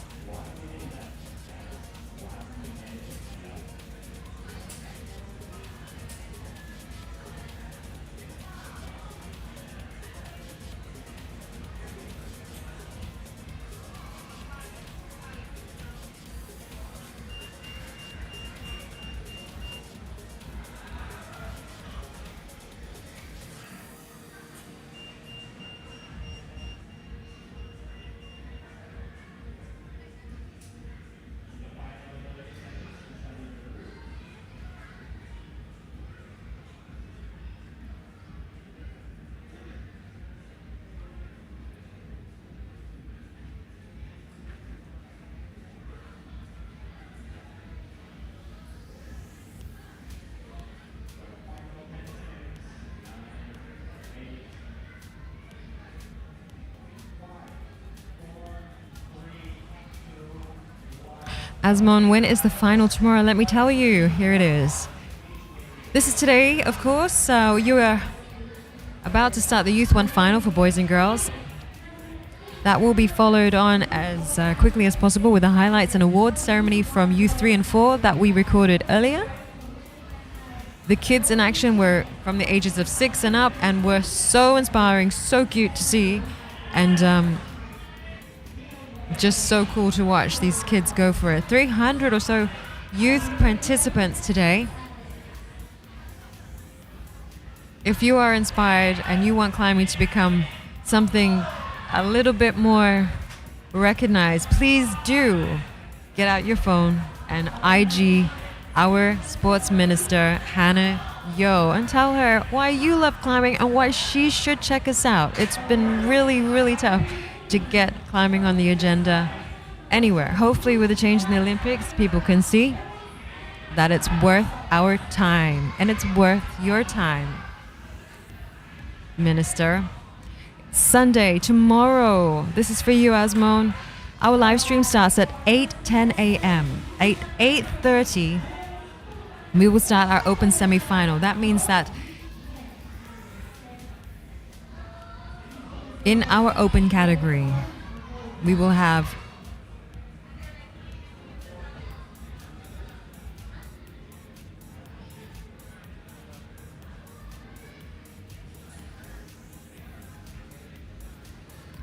Asmon, when is the final tomorrow? Let me tell you. Here it is. This is today, of course. So you are about to start the Youth 1 final for boys and girls. That will be followed on as quickly as possible with the highlights and awards ceremony from Youth 3 and 4 that we recorded earlier. The kids in action were from the ages of 6 and up and were so inspiring, so cute to see. And just so cool to watch these kids go for it. 300 or so youth participants today. If you are inspired and you want climbing to become something a little bit more recognized, please do get out your phone and IG our sports minister, Hannah Yo, and tell her why you love climbing and why she should check us out. It's been really, really tough to get climbing on the agenda anywhere. Hopefully with the change in the Olympics, people can see that it's worth our time and it's worth your time, Minister. Sunday, tomorrow, this is for you, Asmon. Our live stream starts at 8:10 a.m. At 8:30, we will start our open semi-final. That means that in our open category, we will have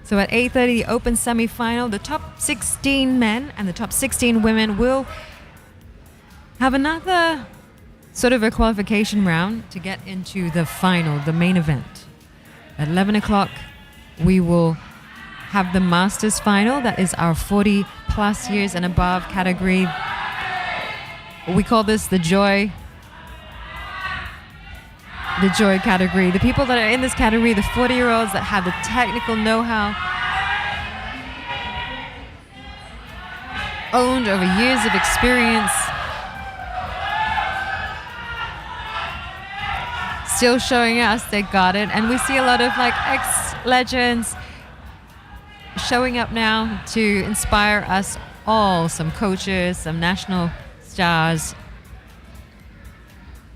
so at 8:30, the open semi-final, the top 16 men and the top 16 women will have another sort of a qualification round to get into the final, the main event. At 11 o'clock, we will have the Masters final. That is our 40 plus years and above category. We call this the joy category. The people that are in this category, the 40-year-olds that have the technical know-how, owned over years of experience, still showing us they got it. And we see a lot of like ex-legends showing up now to inspire us all, some coaches, some national stars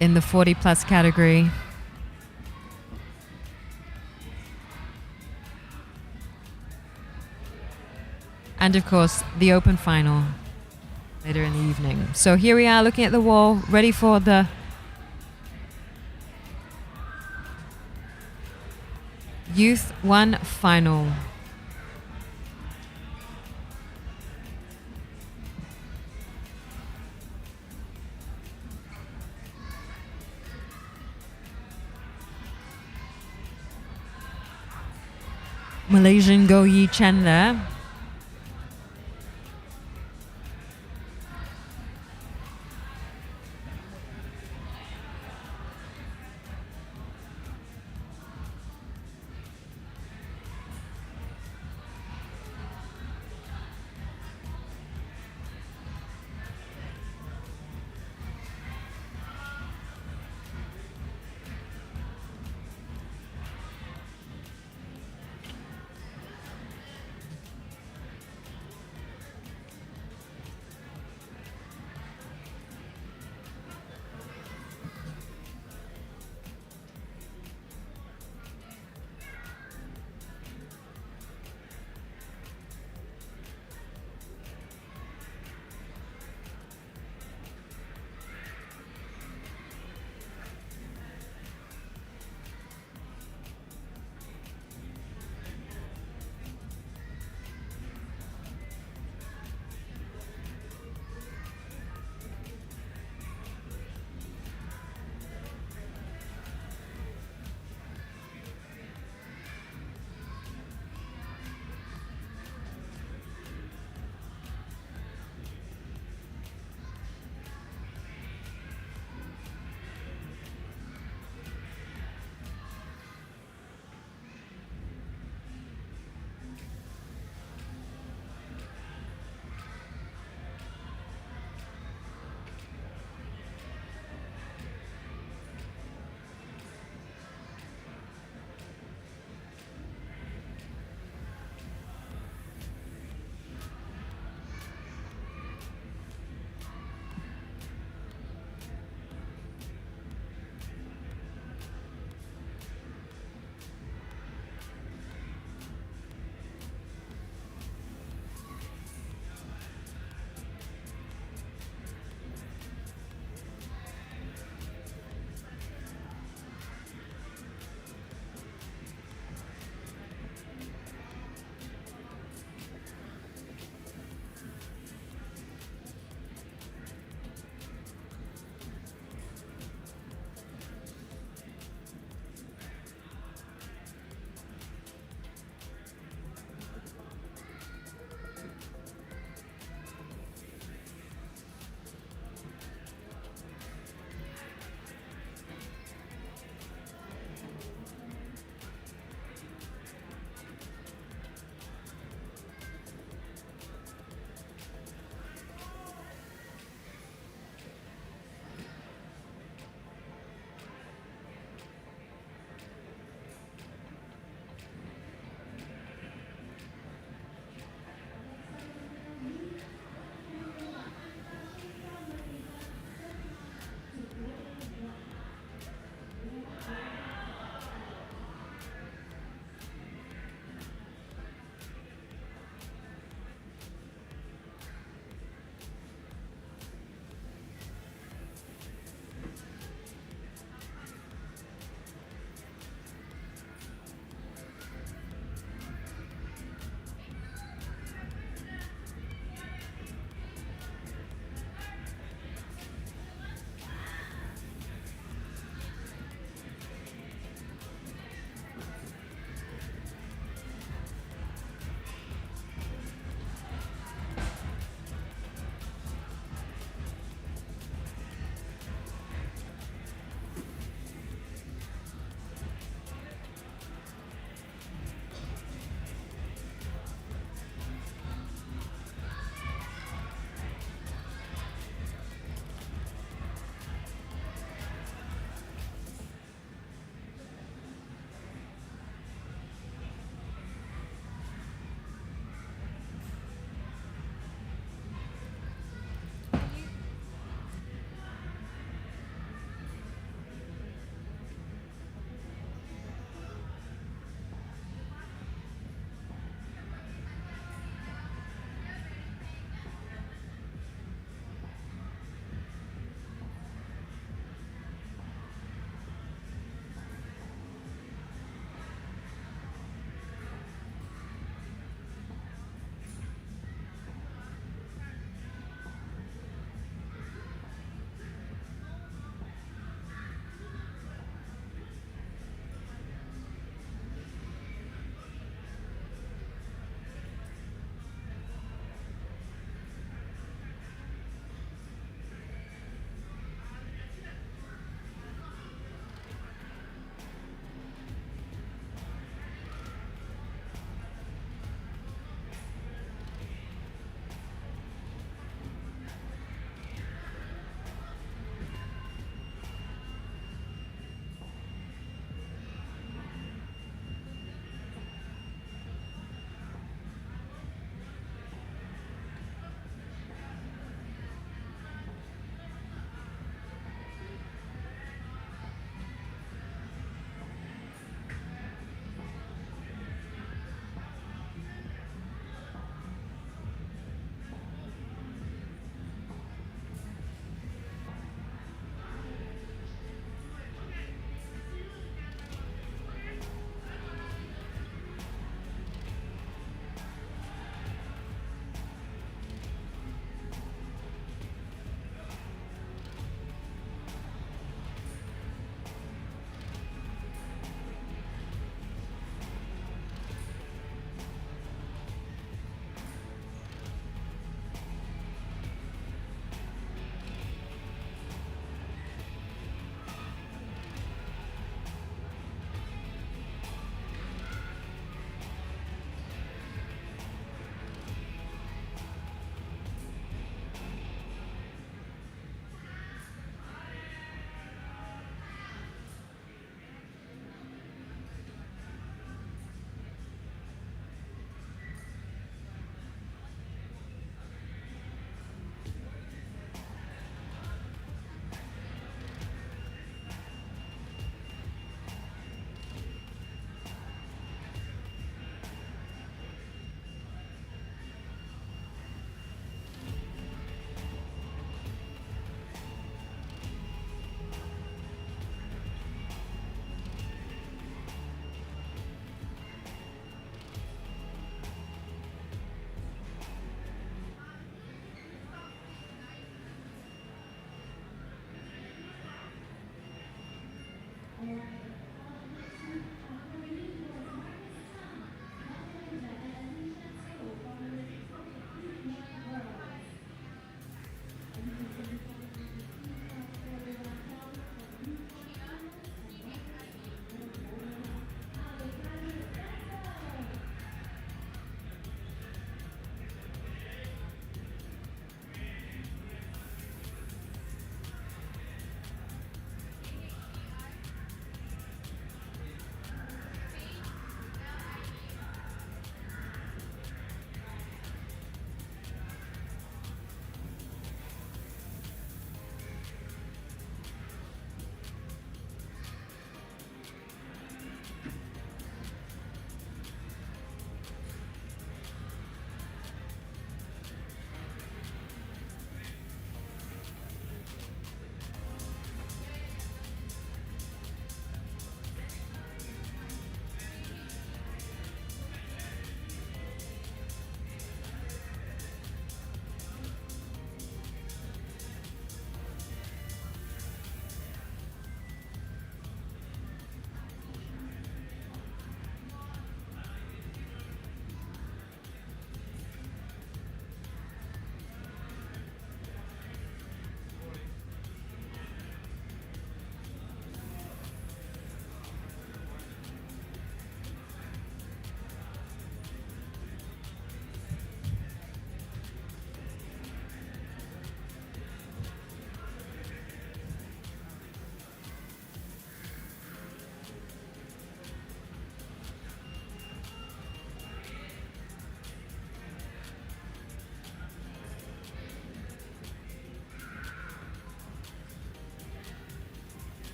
in the 40 plus category. And of course, the open final later in the evening. So here we are looking at the wall, ready for the Youth 1 final. Malaysian Go Yi Chen there.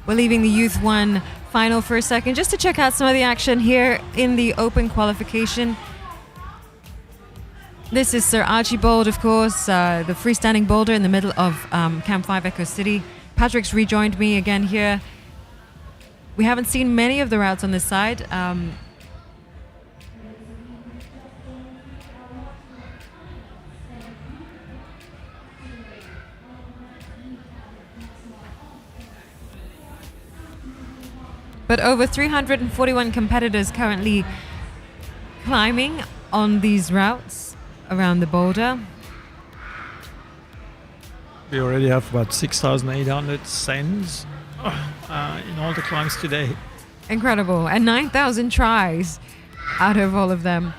We're leaving the Youth 1 final for a second just to check out some of the action here in the Open Qualification. This is Sir Archibald, of course, the freestanding boulder in the middle of Camp 5 Echo City. Patrick's rejoined me again here. We haven't seen many of the routes on this side. But over 341 competitors currently climbing on these routes around the boulder. We already have about 6,800 sends in all the climbs today. Incredible. And 9,000 tries out of all of them.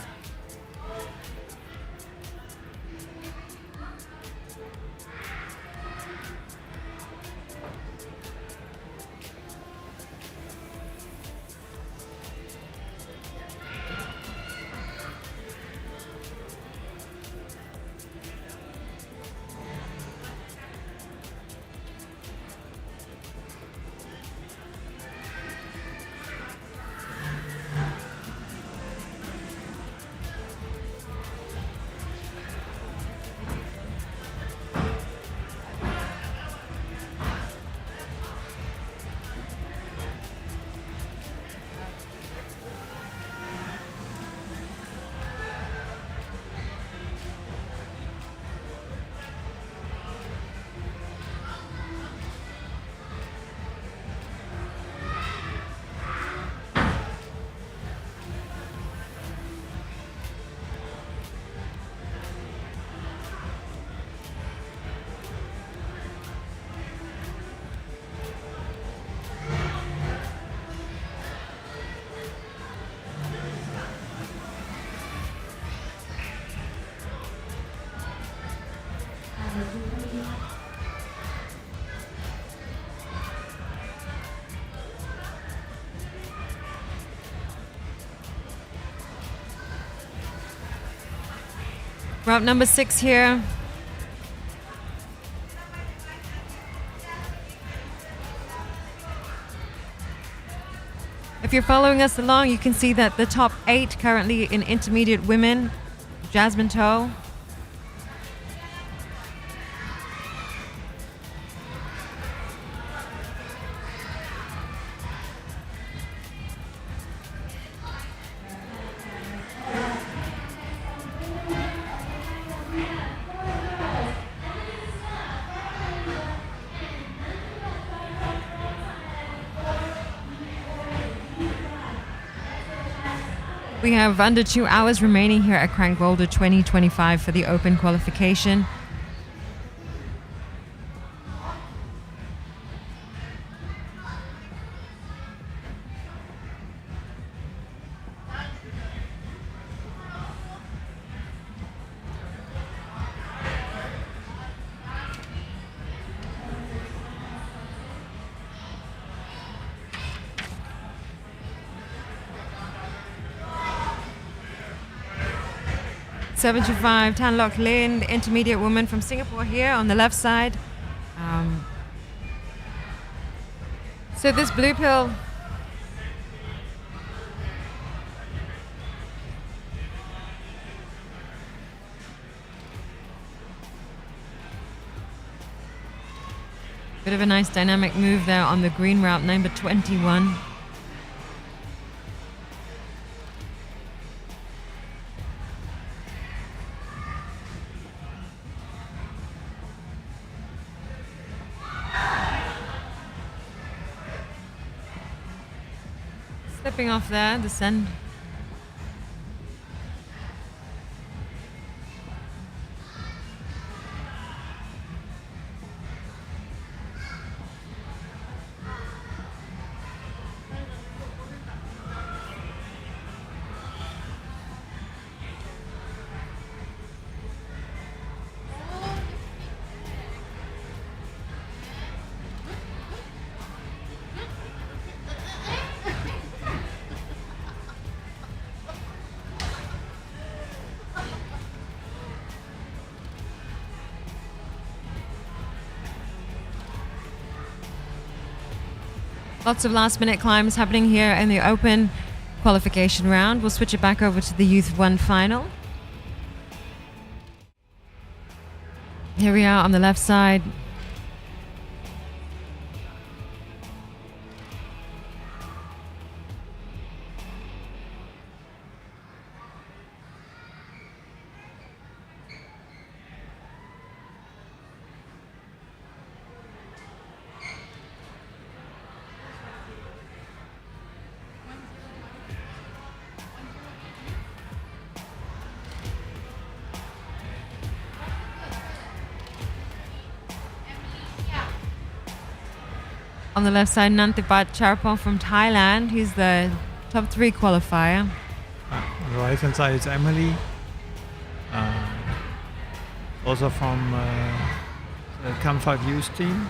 Route number 6 here. If you're following us along, you can see that the top 8 currently in intermediate women. Jasmine Toe. We have under 2 hours remaining here at Crank Boulder 2025 for the Open Qualification. .75 Tan Loc Lin, the intermediate woman from Singapore here on the left side. So this blue pill, bit of a nice dynamic move there on the green route, number 21. Slipping off there, descend. Lots of last-minute climbs happening here in the open qualification round. We'll switch it back over to the Youth 1 final. Here we are on the left side. On the left side, Nantipat Charpong from Thailand. He's the top 3 qualifier. On the right hand side is Emily, also from the Camp 5 youth team.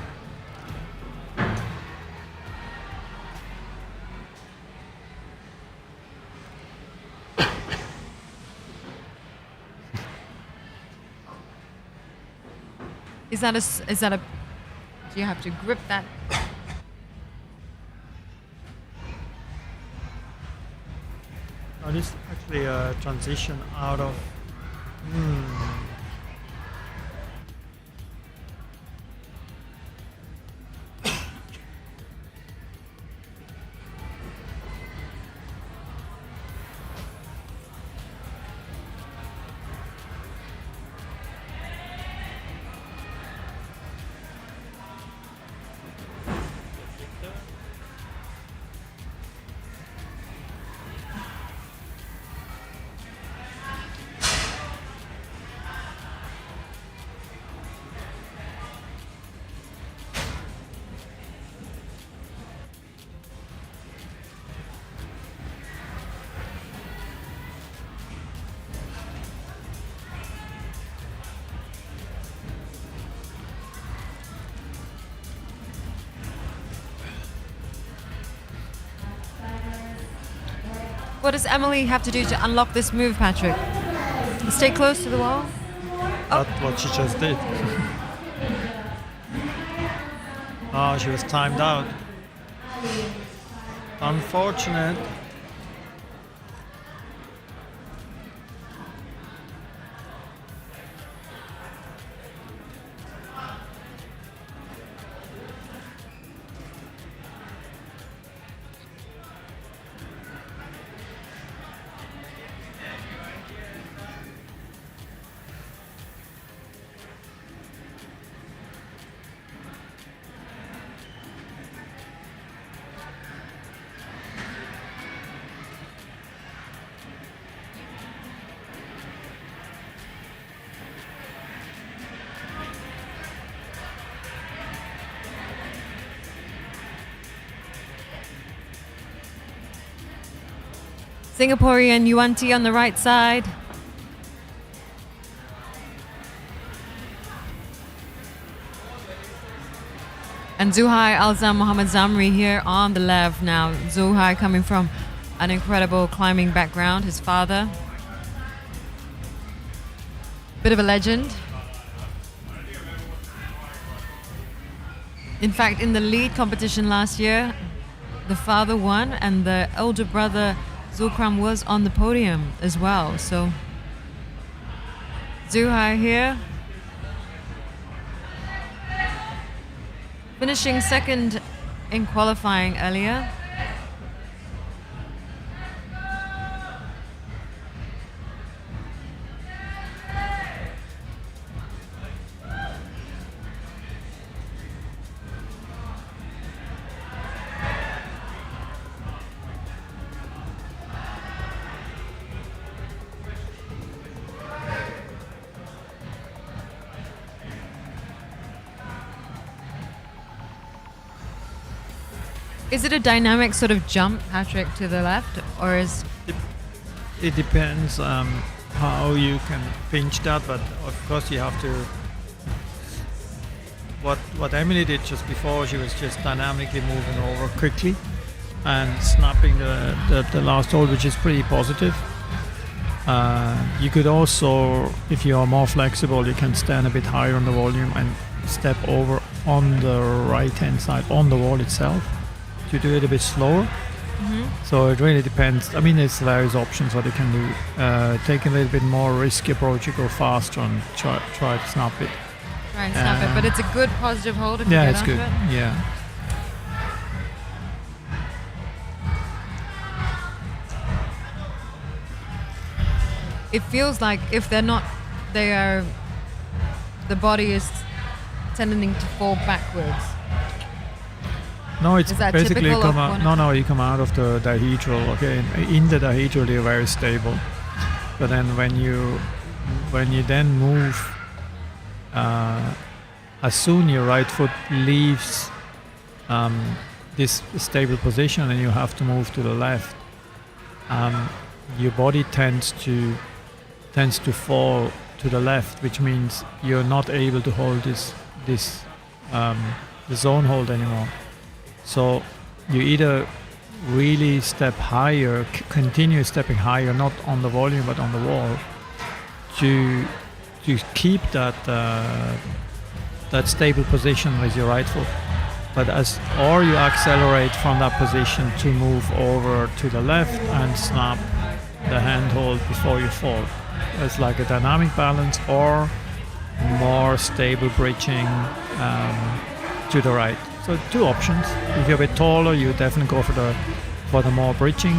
Is that a, do you have to grip that? Oh, this is actually a transition out of. What does Emily have to do to unlock this move, Patrick? Stay close to the wall? That's what she just did. Oh, she was timed out. Unfortunate. Singaporean Yuanti on the right side. And Zuhai Alzam Mohammed Zamri here on the left now. Zuhai coming from an incredible climbing background. His father, bit of a legend. In fact, in the lead competition last year, the father won and the elder brother Zulkram was on the podium as well. So Zuhai here, finishing second in qualifying earlier. Is it a dynamic sort of jump, Patrick, to the left, or is... It depends how you can pinch that, but of course you have to... What Emily did just before, she was just dynamically moving over quickly and snapping the last hold, which is pretty positive. You could also, if you are more flexible, you can stand a bit higher on the volume and step over on the right-hand side, on the wall itself. to do it a bit slower. So it really depends. I mean, there's various options what you can do. Take a little bit more risky approach, you go faster and try to snap it. Try and snap it, but it's a good positive hold if you Yeah, get it's onto good. it. Yeah. It feels like if they're not, the body is tending to fall backwards. No, it's Is that basically you typical come of out. one- No, you come out of the dihedral. Okay, in the dihedral you're very stable, but then when you then move, as soon your right foot leaves this stable position and you have to move to the left, your body tends to fall to the left, which means you're not able to hold this the zone hold anymore. So you either really step higher, continue stepping higher, not on the volume but on the wall, to keep that stable position with your right foot. But or you accelerate from that position to move over to the left and snap the handhold before you fall. It's like a dynamic balance or more stable bridging to the right. So two options. If you're a bit taller, you definitely go for the more bridging.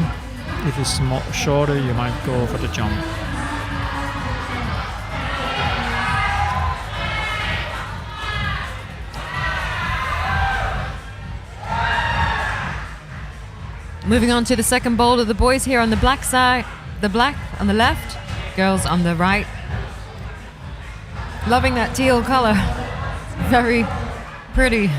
If it's shorter, you might go for the jump. Moving on to the second boulder, the boys here on the black side, the black on the left, girls on the right. Loving that teal color. Very pretty.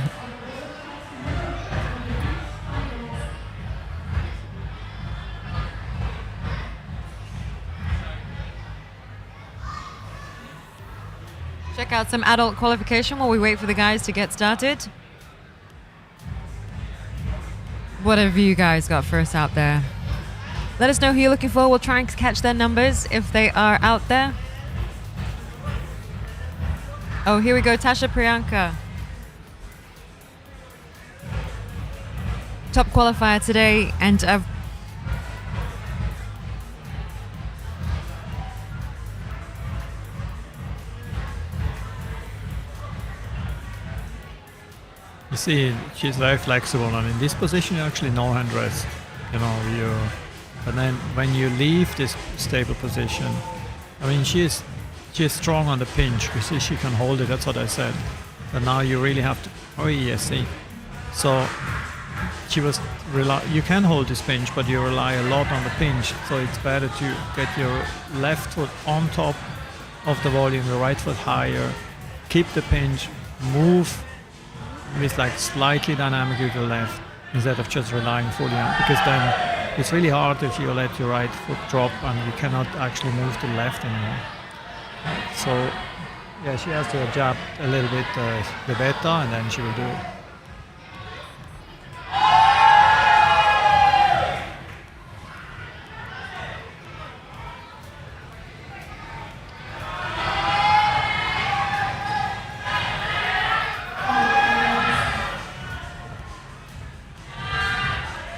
Check out some adult qualification while we wait for the guys to get started. What have you guys got for us out there? Let us know who you're looking for. We'll try and catch their numbers if they are out there. Oh, here we go, Tasha Priyanka. Top qualifier today, and You see, she's very flexible, and in this position, you actually no hand rest. But then when you leave this stable position, I mean, she's strong on the pinch. You see, she can hold it. That's what I said. But now you really have to. Oh yes, see. So you can hold this pinch, but you rely a lot on the pinch. So it's better to get your left foot on top of the volume, your right foot higher, keep the pinch, move with like slightly dynamically to the left instead of just relying fully on, because then it's really hard if you let your right foot drop and you cannot actually move to the left anymore. So yeah, she has to adjust a little bit the beta, and then she will do it.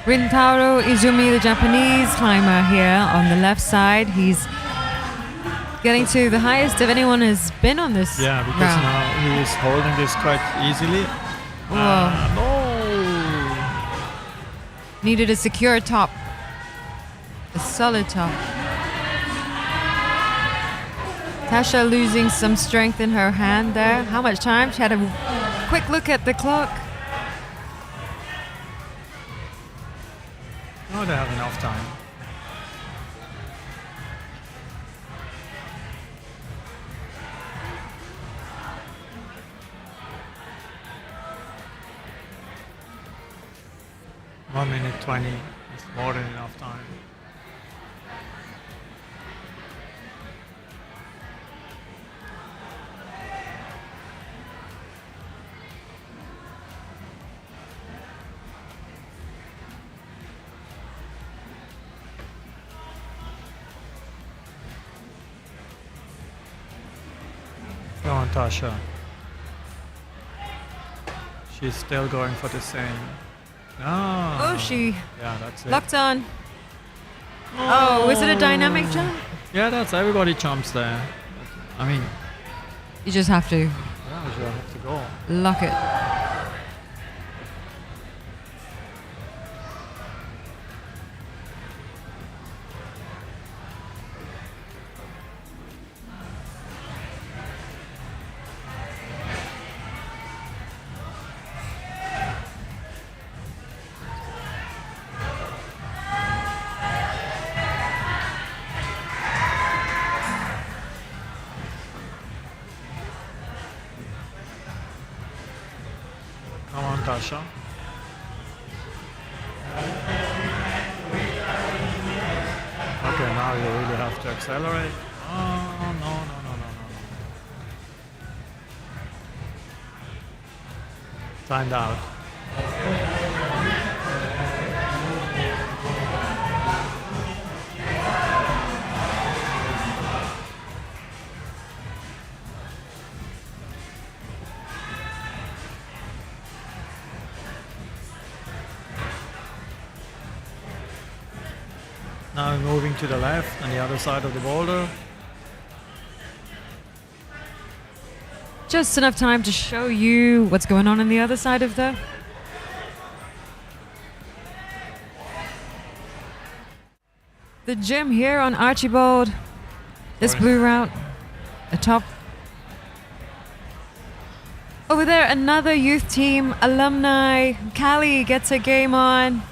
Rintaro Izumi, the Japanese climber here on the left side. He's getting to the highest of anyone has been on this Yeah, because round. now he is holding this quite easily. Whoa. No! Needed a secure top. A solid top. Tasha losing some strength in her hand there. How much time? She had a quick look at the clock. No, they have enough time. One minute 20 is more than enough time. Go on, Tasha. She's still going for the Ah. Oh, she Yeah, that's it. locked on. Oh, is it a dynamic jump? Yeah, that's everybody jumps there. I mean, You just have to yeah, we should have to go. lock it. Come on, Tasha. Okay, now you really have to accelerate. Oh, no, no, no, no, no. Timed out. Now moving to the left on the other side of the boulder. Just enough time to show you what's going on the other side of the gym here on Archibald. This blue route, the top. Over there, another youth team, alumni. Callie gets a game on.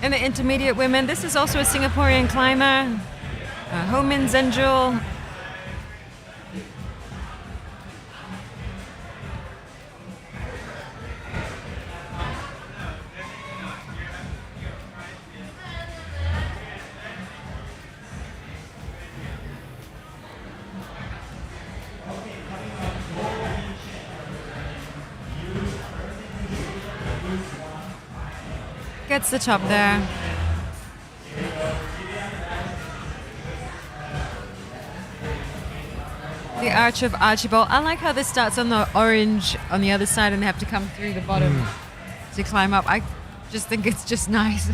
And the intermediate women, this is also a Singaporean climber, Ho Min Zenjul. Gets the top there. The Arch of Archibald. I like how this starts on the orange on the other side and they have to come through the bottom to climb up. I just think it's just nice.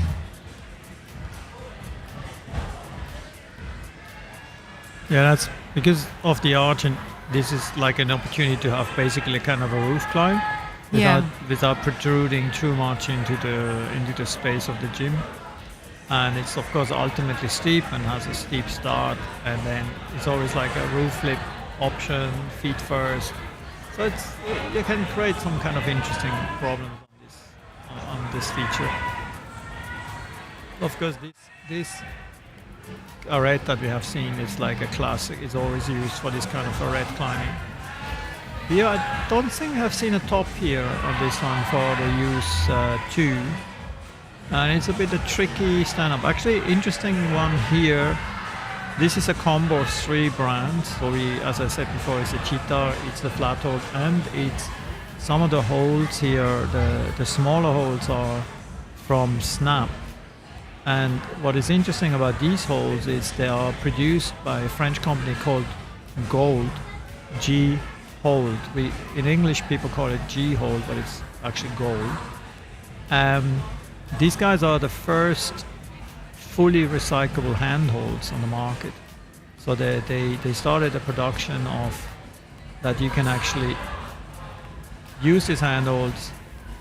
Yeah, that's because of the arch, and this is like an opportunity to have basically kind of a roof climb without protruding too much into the space of the gym. And it's of course ultimately steep and has a steep start, and then it's always like a roof flip option, feet first. So you can create some kind of interesting problems on this feature. Of course, this arete that we have seen is like a classic. It's always used for this kind of arete climbing. Yeah, I don't think I've seen a top here on this one for the use 2. And it's a bit a tricky stand-up. Actually, interesting one here. This is a Combo 3 brand. So as I said before, it's a cheetah, it's the flat hold, and it's some of the holds here, the smaller holds are from Snap. And what is interesting about these holds is they are produced by a French company called Gold, G Hold. In English people call it G Hold, but it's actually Gold. These guys are the first fully recyclable handholds on the market. So they started a production of that you can actually use these handholds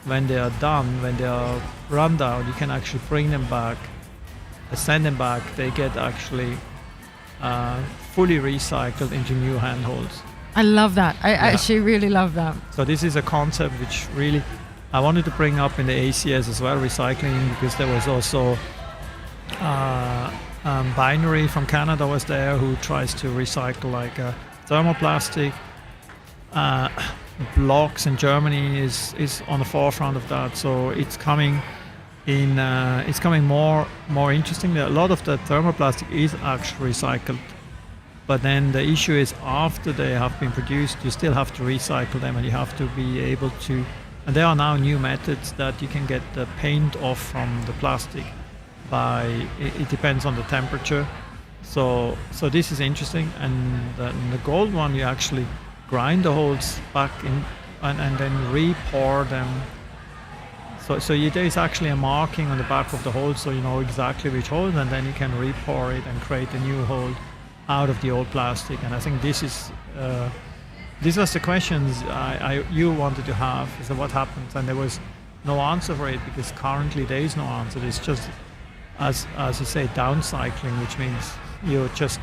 when they are done, when they are run down, you can actually bring them back, send them back, they get actually fully recycled into new handholds. I love that. I actually really love that. So this is a concept which really I wanted to bring up in the ACS as well, recycling, because there was also Binary from Canada was there who tries to recycle like thermoplastic. Blocks in Germany is on the forefront of that, so it's coming in. It's coming more interesting. A lot of the thermoplastic is actually recycled, but then the issue is after they have been produced, you still have to recycle them, and you have to be able to. And there are now new methods that you can get the paint off from the plastic by. It depends on the temperature, So this is interesting, and the gold one you actually grind the holes back in and then re-pour them. So there is actually a marking on the back of the hole, so you know exactly which hole, and then you can re-pour it and create a new hole out of the old plastic. And I think this is these was the questions you wanted to have. So what happens? And there was no answer for it, because currently there is no answer. It's just, as you say, downcycling, which means you just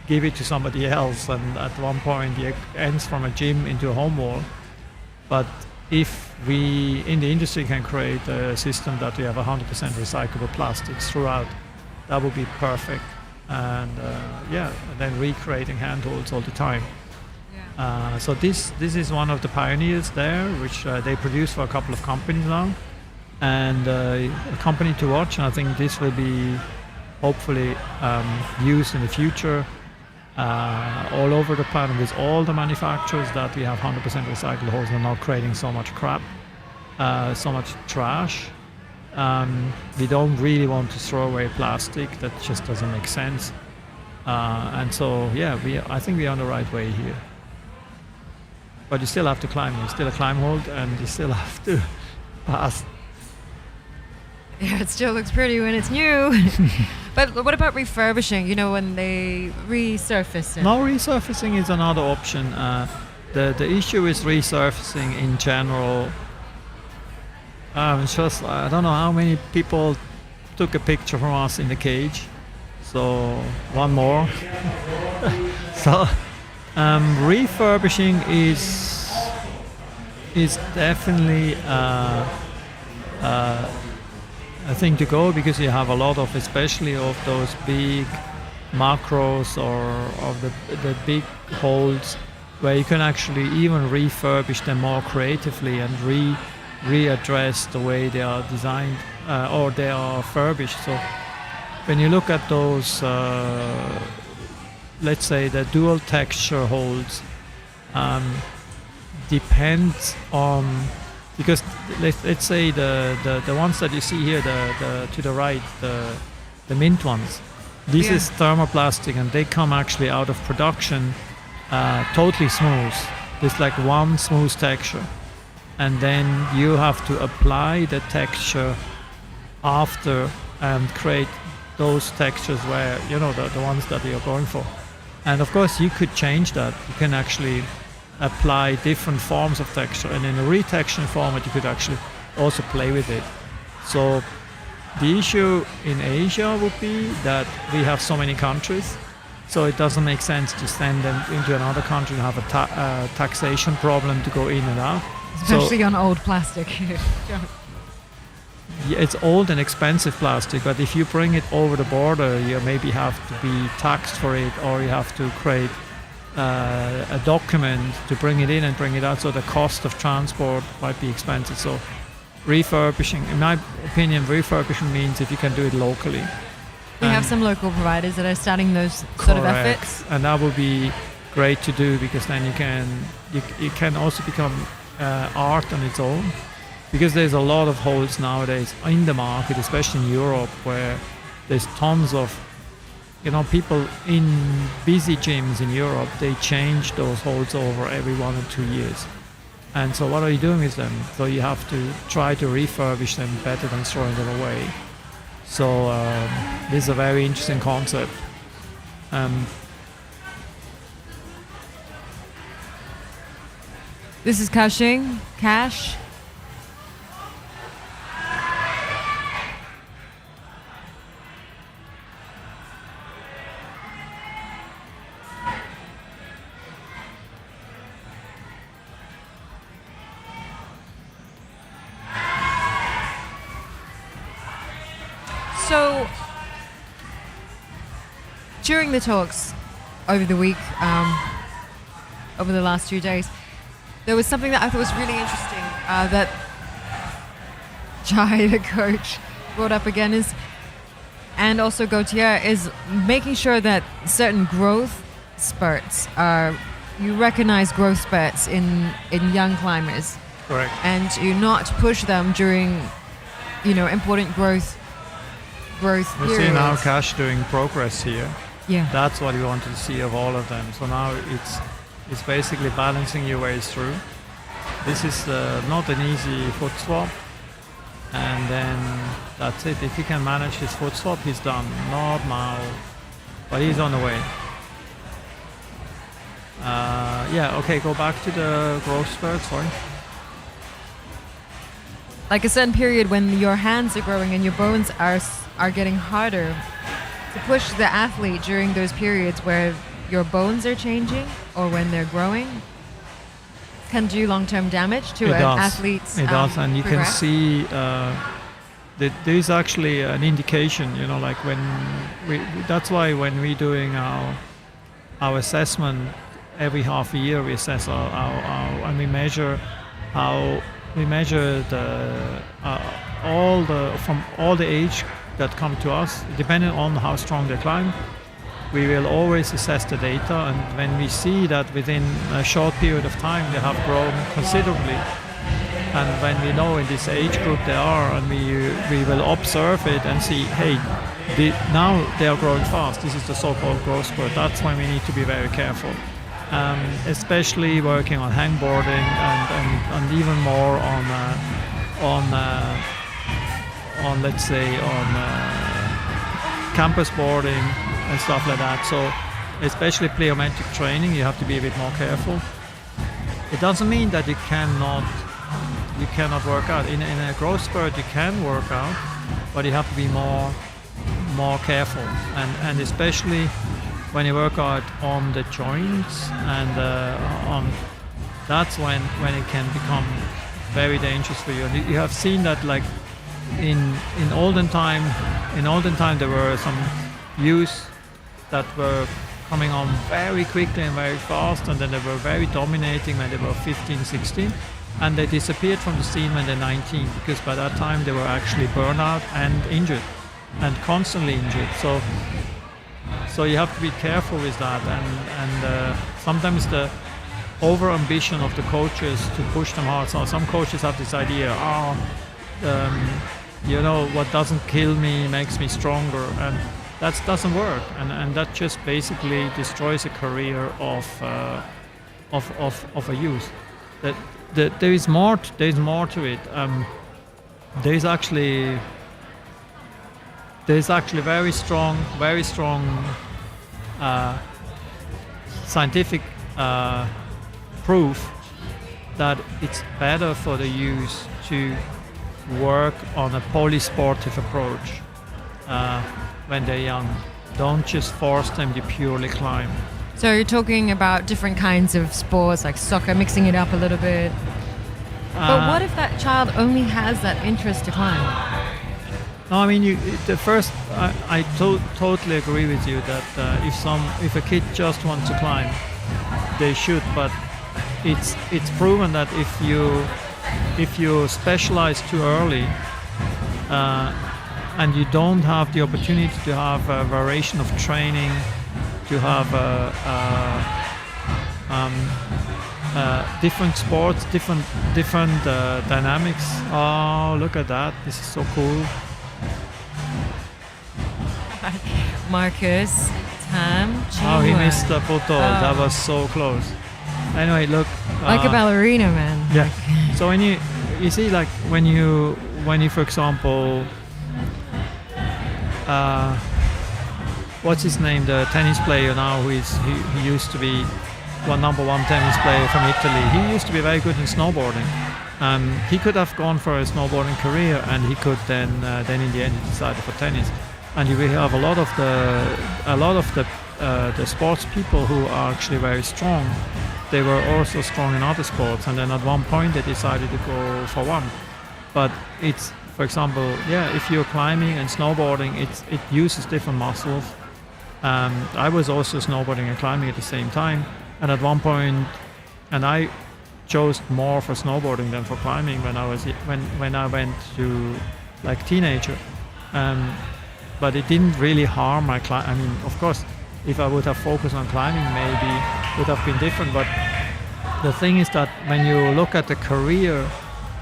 give it to somebody else, and at one point it ends from a gym into a home wall. But if we in the industry can create a system that we have 100% recyclable plastics throughout, that would be perfect. And and then recreating handholds all the time. So this is one of the pioneers there, which they produce for a couple of companies now, and a company to watch. And I think this will be hopefully used in the future all over the planet, with all the manufacturers, that we have 100% recycled holes and not creating so much crap, so much trash. We don't really want to throw away plastic. That just doesn't make sense. And so, I think we're on the right way here. But you still have to climb. It's still a climb hold, and you still have to pass. Yeah, it still looks pretty when it's new. But what about refurbishing? You know, when they resurface it? No, resurfacing is another option. The issue with resurfacing in general, it's just, I don't know how many people took a picture from us in the cage. So one more. So refurbishing is definitely a thing to go, because you have a lot of, especially of those big macros or of the big holes, where you can actually even refurbish them more creatively and readdress the way they are designed or they are furbished. So when you look at those, let's say the dual texture holes, depends on, because let's say the ones that you see here, the to the right, the mint ones, this is thermoplastic, and they come actually out of production totally smooth. It's like one smooth texture, and then you have to apply the texture after and create those textures where, you know, the ones that you're going for. And of course you could change that. You can actually apply different forms of texture, and in a retexturing format you could actually also play with it. So the issue in Asia would be that we have so many countries, so it doesn't make sense to send them into another country and have a taxation problem to go in and out. Especially on old plastic. Yeah, it's old and expensive plastic, but if you bring it over the border, you maybe have to be taxed for it, or you have to create a document to bring it in and bring it out, so the cost of transport might be expensive. So refurbishing, in my opinion, refurbishing means if you can do it locally. We have some local providers that are starting those sort of efforts. And that would be great to do, because then you can also become art on its own, because there's a lot of holes nowadays in the market, especially in Europe, where there's tons of, you know, people in busy gyms in Europe, they change those holes over every 1 or 2 years. And so what are you doing with them? So you have to try to refurbish them better than throwing them away. So this is a very interesting concept. This is Cushing, Cash. So, during the talks over the week, over the last 2 days, there was something that I thought was really interesting that Jai, the coach, brought up again, and also Gautier, is making sure that certain growth spurts you recognize growth spurts in young climbers. Correct. And you not push them during, important growth We're periods. seeing our Cash doing progress here. Yeah. That's what we wanted to see of all of them. So now it's basically balancing your way through. This is not an easy foot swap, and then that's it. If he can manage his foot swap, he's done. Not now, but he's on the way. Okay, go back to the growth spurt, sorry. Like a certain period when your hands are growing and your bones are getting harder, to push the athlete during those periods where your bones are changing or when they're growing can do long-term damage to an athlete's It does, and you can progress. see that there is actually an indication, like when that's why when we're doing our assessment every half a year, we assess and we measure from all the age that come to us, depending on how strong they climb. We will always assess the data, and when we see that within a short period of time they have grown considerably, and when we know in this age group they are, and we will observe it and see, hey, now they are growing fast. This is the so-called growth spurt. That's when we need to be very careful, especially working on hangboarding and even more on let's say on campus boarding and stuff like that. So especially plyometric training, you have to be a bit more careful. It doesn't mean that you cannot work out. In a growth spurt you can work out, but you have to be more careful, and especially when you work out on the joints and that's when it can become very dangerous for you. And you have seen that, like in olden time there were some youths that were coming on very quickly and very fast, and then they were very dominating when they were 15, 16, and they disappeared from the scene when they're 19, because by that time they were actually burnout and injured, and constantly injured. So you have to be careful with that, and sometimes the over ambition of the coaches to push them hard. So some coaches have this idea, what doesn't kill me makes me stronger, and that doesn't work, and that just basically destroys a career of a youth. There is more to it. There's actually very strong scientific proof that it's better for the youth to work on a polysportive approach when they're young. Don't just force them to purely climb. So you're talking about different kinds of sports like soccer, mixing it up a little bit. But what if that child only has that interest to climb? No, I mean, I totally agree with you that if a kid just wants to climb, they should. But it's proven that if you specialize too early and you don't have the opportunity to have a variation of training, to have different sports, different dynamics. Oh, look at that! This is so cool. Marcus, Tam, Oh, he missed the photo. That was so close. Anyway, look. Like a ballerina, man. Yeah. So when you see, like when you for example, what's his name? The tennis player now, he used to be number one tennis player from Italy. He used to be very good in snowboarding. He could have gone for a snowboarding career, and he could then in the end he decided for tennis. And we have a lot of the sports people who are actually very strong. They were also strong in other sports, and then at one point they decided to go for one. But it's, for example, if you're climbing and snowboarding, it uses different muscles. I was also snowboarding and climbing at the same time, and at one point, and I chose more for snowboarding than for climbing when I went to like teenager. But it didn't really harm my climb. I mean, of course, if I would have focused on climbing, maybe it would have been different. But the thing is that when you look at the career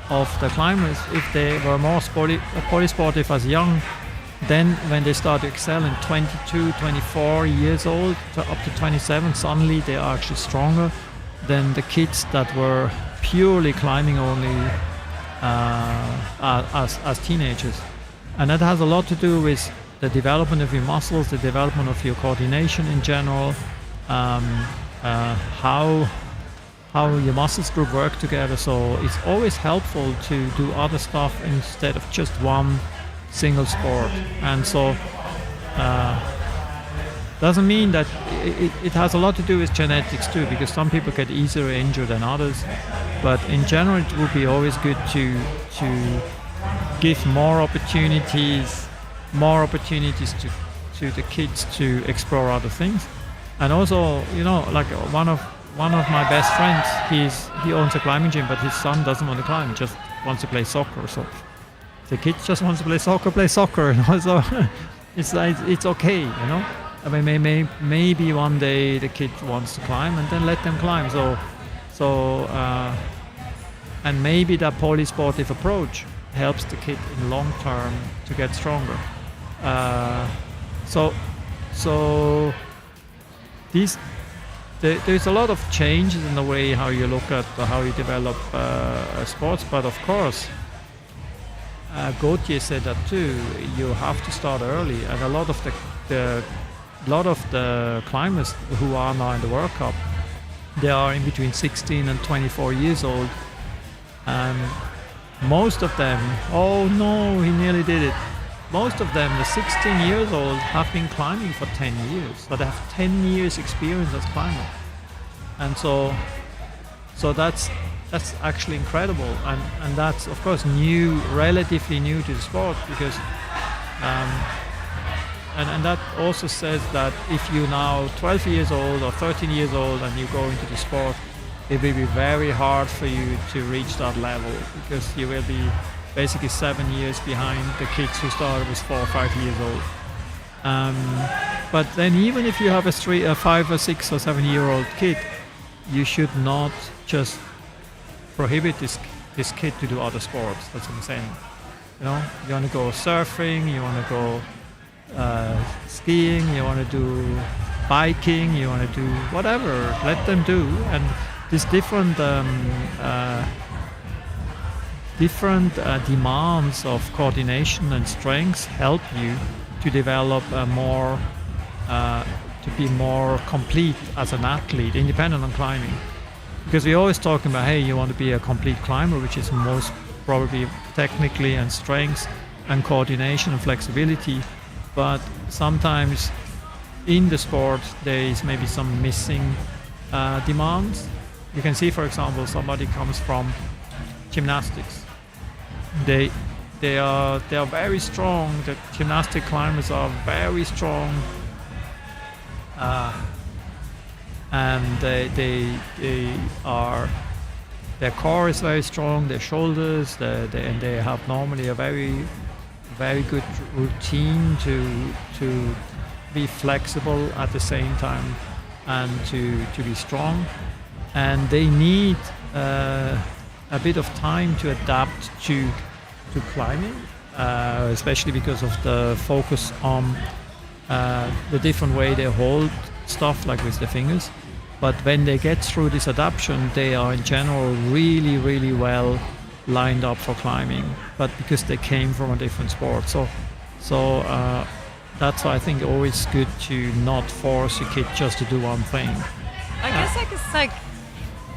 of the climbers, if they were more polysportive as young, Then when they start to excel in 22, 24 years old up to 27, suddenly they are actually stronger than the kids that were purely climbing only as teenagers. And that has a lot to do with the development of your muscles, the development of your coordination in general, how your muscles group work together. So it's always helpful to do other stuff instead of just one single sport. And so doesn't mean that it has a lot to do with genetics too, because some people get easier injured than others. But in general, it would be always good to give more opportunities to the kids to explore other things. And also, like one of my best friends, he owns a climbing gym, but his son doesn't want to climb; he just wants to play soccer. So the kid just wants to play soccer. So it's okay, I mean, maybe one day the kid wants to climb, and then let them climb. And maybe that polysportive approach helps the kid in long term to get stronger. There's a lot of changes in the way how you look at how you develop sports, but of course, Gauthier said that too. You have to start early, and a lot of the climbers who are now in the World Cup, they are in between 16 and 24 years old, and most of them, oh no, he nearly did it. Most of them, the 16 years old, have been climbing for 10 years. So they have 10 years experience as climbers. And so that's actually incredible. And that's, of course, relatively new to the sport, because and that also says that if you're now 12 years old or 13 years old and you go into the sport, it will be very hard for you to reach that level, because you will be basically 7 years behind the kids who started with 4 or 5 years old. But then even if you have a 5 or 6 or 7 year old kid, you should not just prohibit this kid to do other sports. That's what I'm saying. You want to go surfing, you want to go skiing, you want to do biking, you want to do whatever. Let them do. And these different demands of coordination and strength help you to develop to be more complete as an athlete, independent on climbing. Because we're always talking about, hey, you want to be a complete climber, which is most probably technically and strength and coordination and flexibility. But sometimes in the sport there is maybe some missing demands. You can see, for example, somebody comes from gymnastics. They are very strong. The gymnastic climbers are very strong, and their core is very strong. Their shoulders, and they have normally a very, very good routine to be flexible at the same time and to be strong. And they need a bit of time to adapt to climbing, especially because of the focus on the different way they hold stuff, like with the fingers. But when they get through this adaptation, they are in general really, really well lined up for climbing, but because they came from a different sport. So that's why I think always good to not force your kid just to do one thing. I guess it's like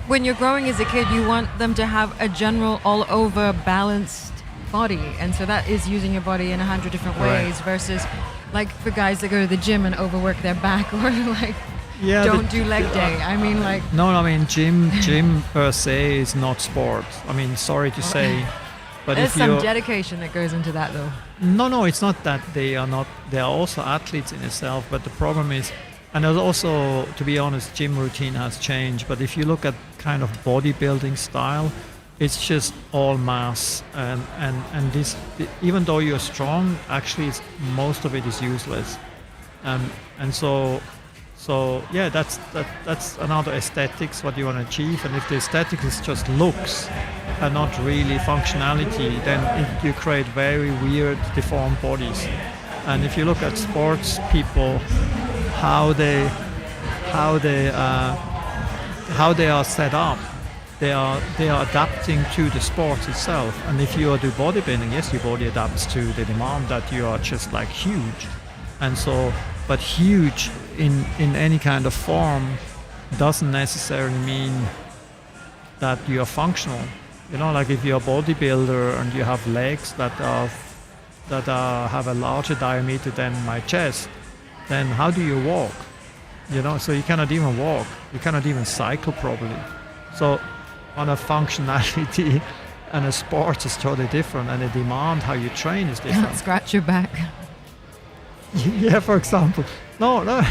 when you're growing as a kid, you want them to have a general all-over balanced body, and so that is using your body in 100 different ways, right, versus like for guys that go to the gym and overwork their back, or like don't do leg day. I mean, like gym per se is not sport. I mean, sorry to say, but there's some dedication that goes into that, though. No, it's not that they are not. They are also athletes in itself, but the problem is, and there's also, to be honest, gym routine has changed. But if you look at kind of bodybuilding style, it's just all mass, and this, even though you're strong, actually most of it is useless, and so yeah, that's another aesthetics, what you want to achieve. And if the aesthetics is just looks and not really functionality, then you create very weird, deformed bodies. And if you look at sports people, how they are set up, they are adapting to the sport itself. And if you do bodybuilding, yes, your body adapts to the demand that you are just like huge. And so, but huge in any kind of form doesn't necessarily mean that you are functional. You know, like if you're a bodybuilder and you have legs that have a larger diameter than my chest, then how do you walk? You know, so you cannot even walk. You cannot even cycle properly. So on a functionality and a sport is totally different, and the demand how you train is different. Scratch your back. Yeah, for example. No.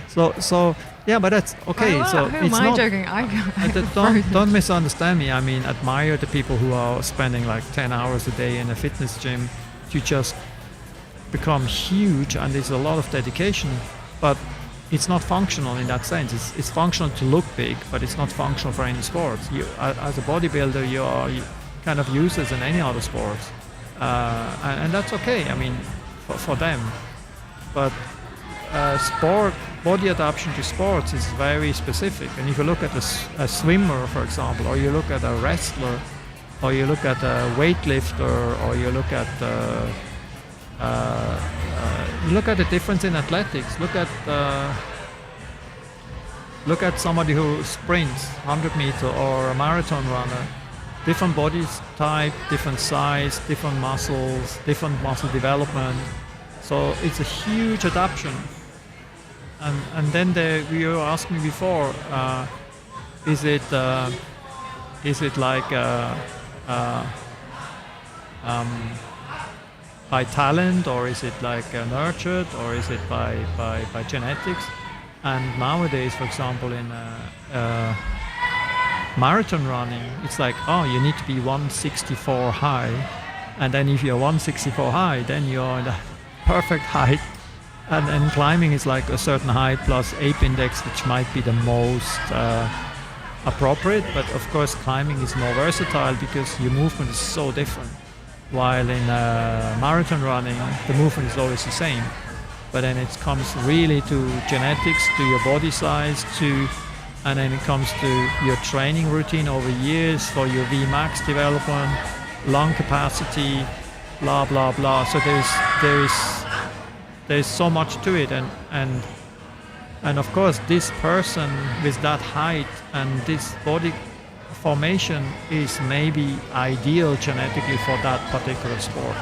So yeah, but that's okay. So who am it's I not joking? don't misunderstand me. I mean, admire the people who are spending like 10 hours a day in a fitness gym to just become huge, and there's a lot of dedication, but it's not functional in that sense. It's functional to look big, but it's not functional for any sports. You, as a bodybuilder, you are kind of useless in any other sports, and that's okay. I mean, for them, but body adaptation to sports is very specific. And if you look at a swimmer, for example, or you look at a wrestler, or you look at a weightlifter, or you look at the difference in athletics. Look at somebody who sprints 100 meter or a marathon runner. Different body type, different size, different muscles, different muscle development. So it's a huge adaptation. And then you asked me before, is it like by talent, or is it like nurtured, or is it by genetics? And nowadays, for example, in marathon running, it's like, oh, you need to be 164 high, and then if you're 164 high, then you're in the perfect height. And climbing is like a certain height plus ape index, which might be the most appropriate. But of course, climbing is more versatile because your movement is so different. While in marathon running, the movement is always the same. But then it comes really to genetics, to your body size, and then it comes to your training routine over years for your Vmax development, lung capacity, blah blah blah. So there's so much to it, and of course this person with that height and this body formation is maybe ideal genetically for that particular sport.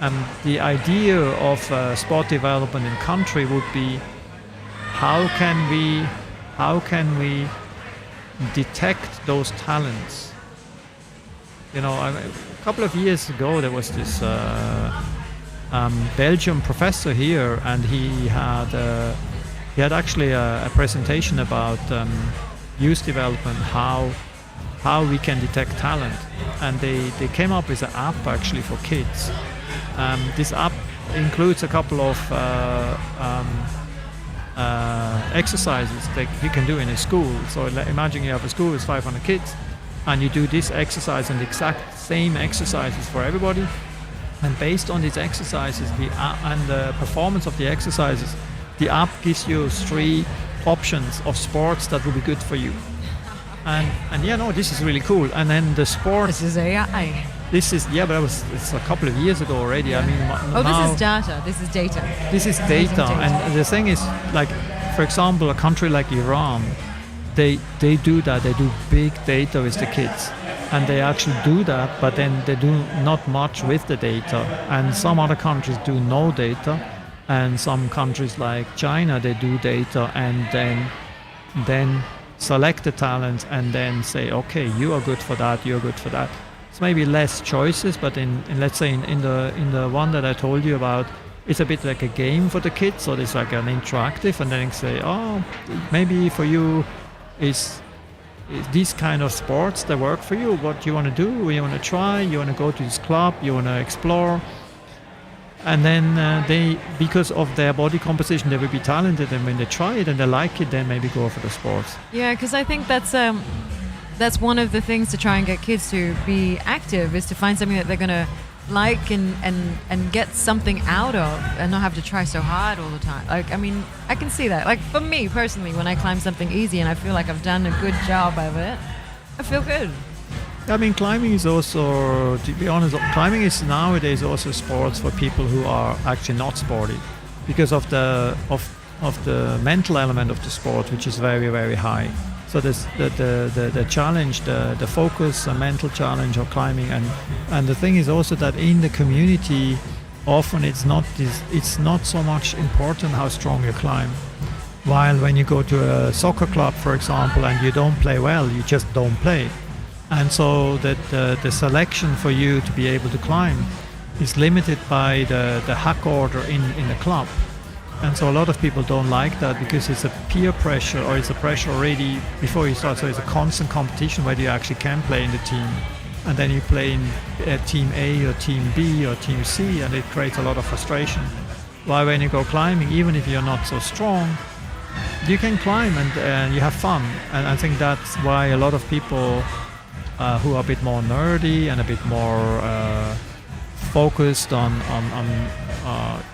And the idea of sport development in country would be how can we detect those talents? You know, a couple of years ago there was this Belgian professor here, and he had actually a presentation about youth development, how we can detect talent, and they came up with an app actually for kids. This app includes a couple of exercises that you can do in a school. So imagine you have a school with 500 kids, and you do this exercise and the exact same exercises for everybody. And based on these exercises and the performance of the exercises, the app gives you 3 options of sports that will be good for you. And yeah, no, this is really cool. And then the sport. This is AI. This is, yeah, but it's a couple of years ago already. Yeah. I mean, now, this is data. This is data. This is data. And the thing is, like, for example, a country like Iran, they do that. They do big data with the kids. And they actually do that, but then they do not much with the data. And some other countries do no data. And some countries like China, they do data and then select the talents and then say, okay, you are good for that, you're good for that. It's maybe less choices, but in let's say in the one that I told you about, it's a bit like a game for the kids. So it's like an interactive, and then you say, oh, maybe for you is these kind of sports that work for you. What you want to do? You want to try? You want to go to this club? You want to explore? And then they, because of their body composition, they will be talented. And when they try it and they like it, then maybe go for the sports. Yeah, because I think that's one of the things to try and get kids to be active, is to find something that they're going to like and get something out of, and not have to try so hard all the time. Like, I mean, I can see that. Like, for me personally, when I climb something easy and I feel like I've done a good job of it, I feel good. I mean, climbing is also, to be honest, climbing is nowadays also sports for people who are actually not sporty, because of the mental element of the sport, which is very, very high. So this, the challenge, the focus, the mental challenge of climbing, and the thing is also that in the community, often it's not so much important how strong you climb. While when you go to a soccer club, for example, and you don't play well, you just don't play. And so that the selection for you to be able to climb is limited by the hack order in the club. And so a lot of people don't like that, because it's a peer pressure, or it's a pressure already before you start. So it's a constant competition whether you actually can play in the team. And then you play in team A or team B or team C, and it creates a lot of frustration. While when you go climbing, even if you're not so strong, you can climb and you have fun. And I think that's why a lot of people who are a bit more nerdy and a bit more focused on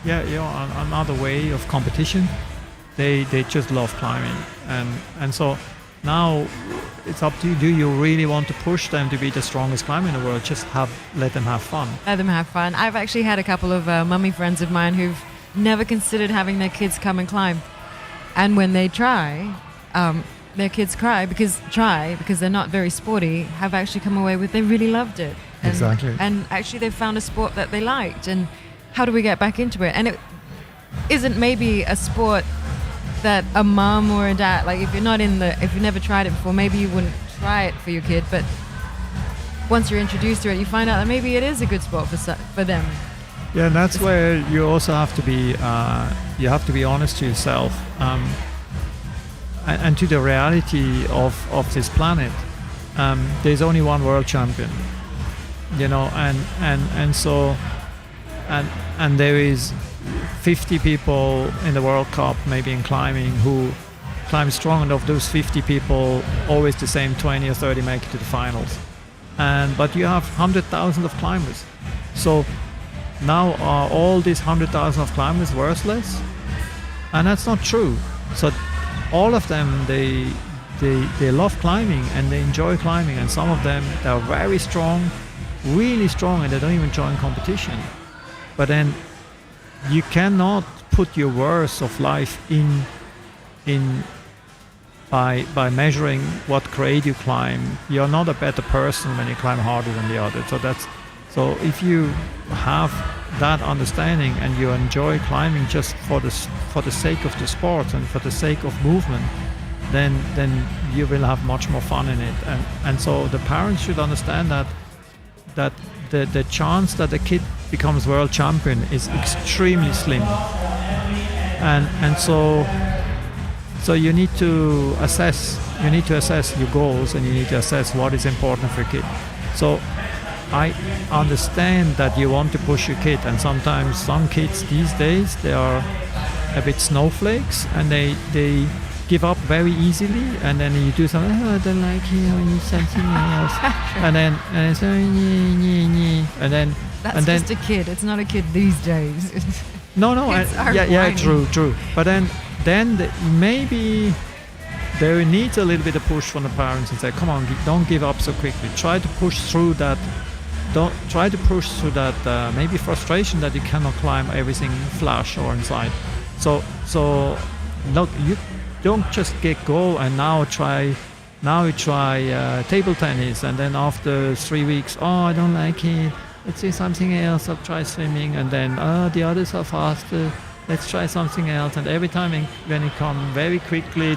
another way of competition, they just love climbing. And so now it's up to you. Do you really want to push them to be the strongest climber in the world? Just let them have fun. Let them have fun. I've actually had a couple of mummy friends of mine who've never considered having their kids come and climb, and when they try, their kids cry because they're not very sporty, have actually come away with they really loved it. And, exactly. And actually they found a sport that they liked. And how do we get back into it? And it isn't maybe a sport that a mum or a dad, like if you've never tried it before, maybe you wouldn't try it for your kid. But once you're introduced to it, you find out that maybe it is a good sport for them. Yeah, and that's where you also have to be honest to yourself. And to the reality of this planet. There's only one world champion, and there is 50 people in the World Cup, maybe in climbing, who climb strong, and of those 50 people, always the same 20 or 30 make it to the finals. But you have 100,000 of climbers. So now are all these 100,000 of climbers worthless? And that's not true. So all of them, they love climbing and they enjoy climbing, and some of them, they are very strong, really strong, and they don't even join competition. But then you cannot put your worth of life in by measuring what grade you climb. You're not a better person when you climb harder than the other. So if you have that understanding and you enjoy climbing just for the sake of the sport and for the sake of movement, then you will have much more fun in it. And so the parents should understand that the chance that a kid becomes world champion is extremely slim. And so you need to assess your goals, and you need to assess what is important for a kid. So I understand that you want to push your kid, and sometimes some kids these days, they are a bit snowflakes, and they give up very easily, and then you do something, I don't like it, I need something else. and it's and then that's just a kid. It's not a kid these days. No, true. But then maybe there needs a little bit of push from the parents and say, come on, don't give up so quickly. Try to push through that. Maybe frustration that you cannot climb everything flash or inside. So look, you don't just go and now you try table tennis, and then after 3 weeks, I don't like it, let's do something else, I'll try swimming, and then the others are faster, let's try something else. And every time when you come very quickly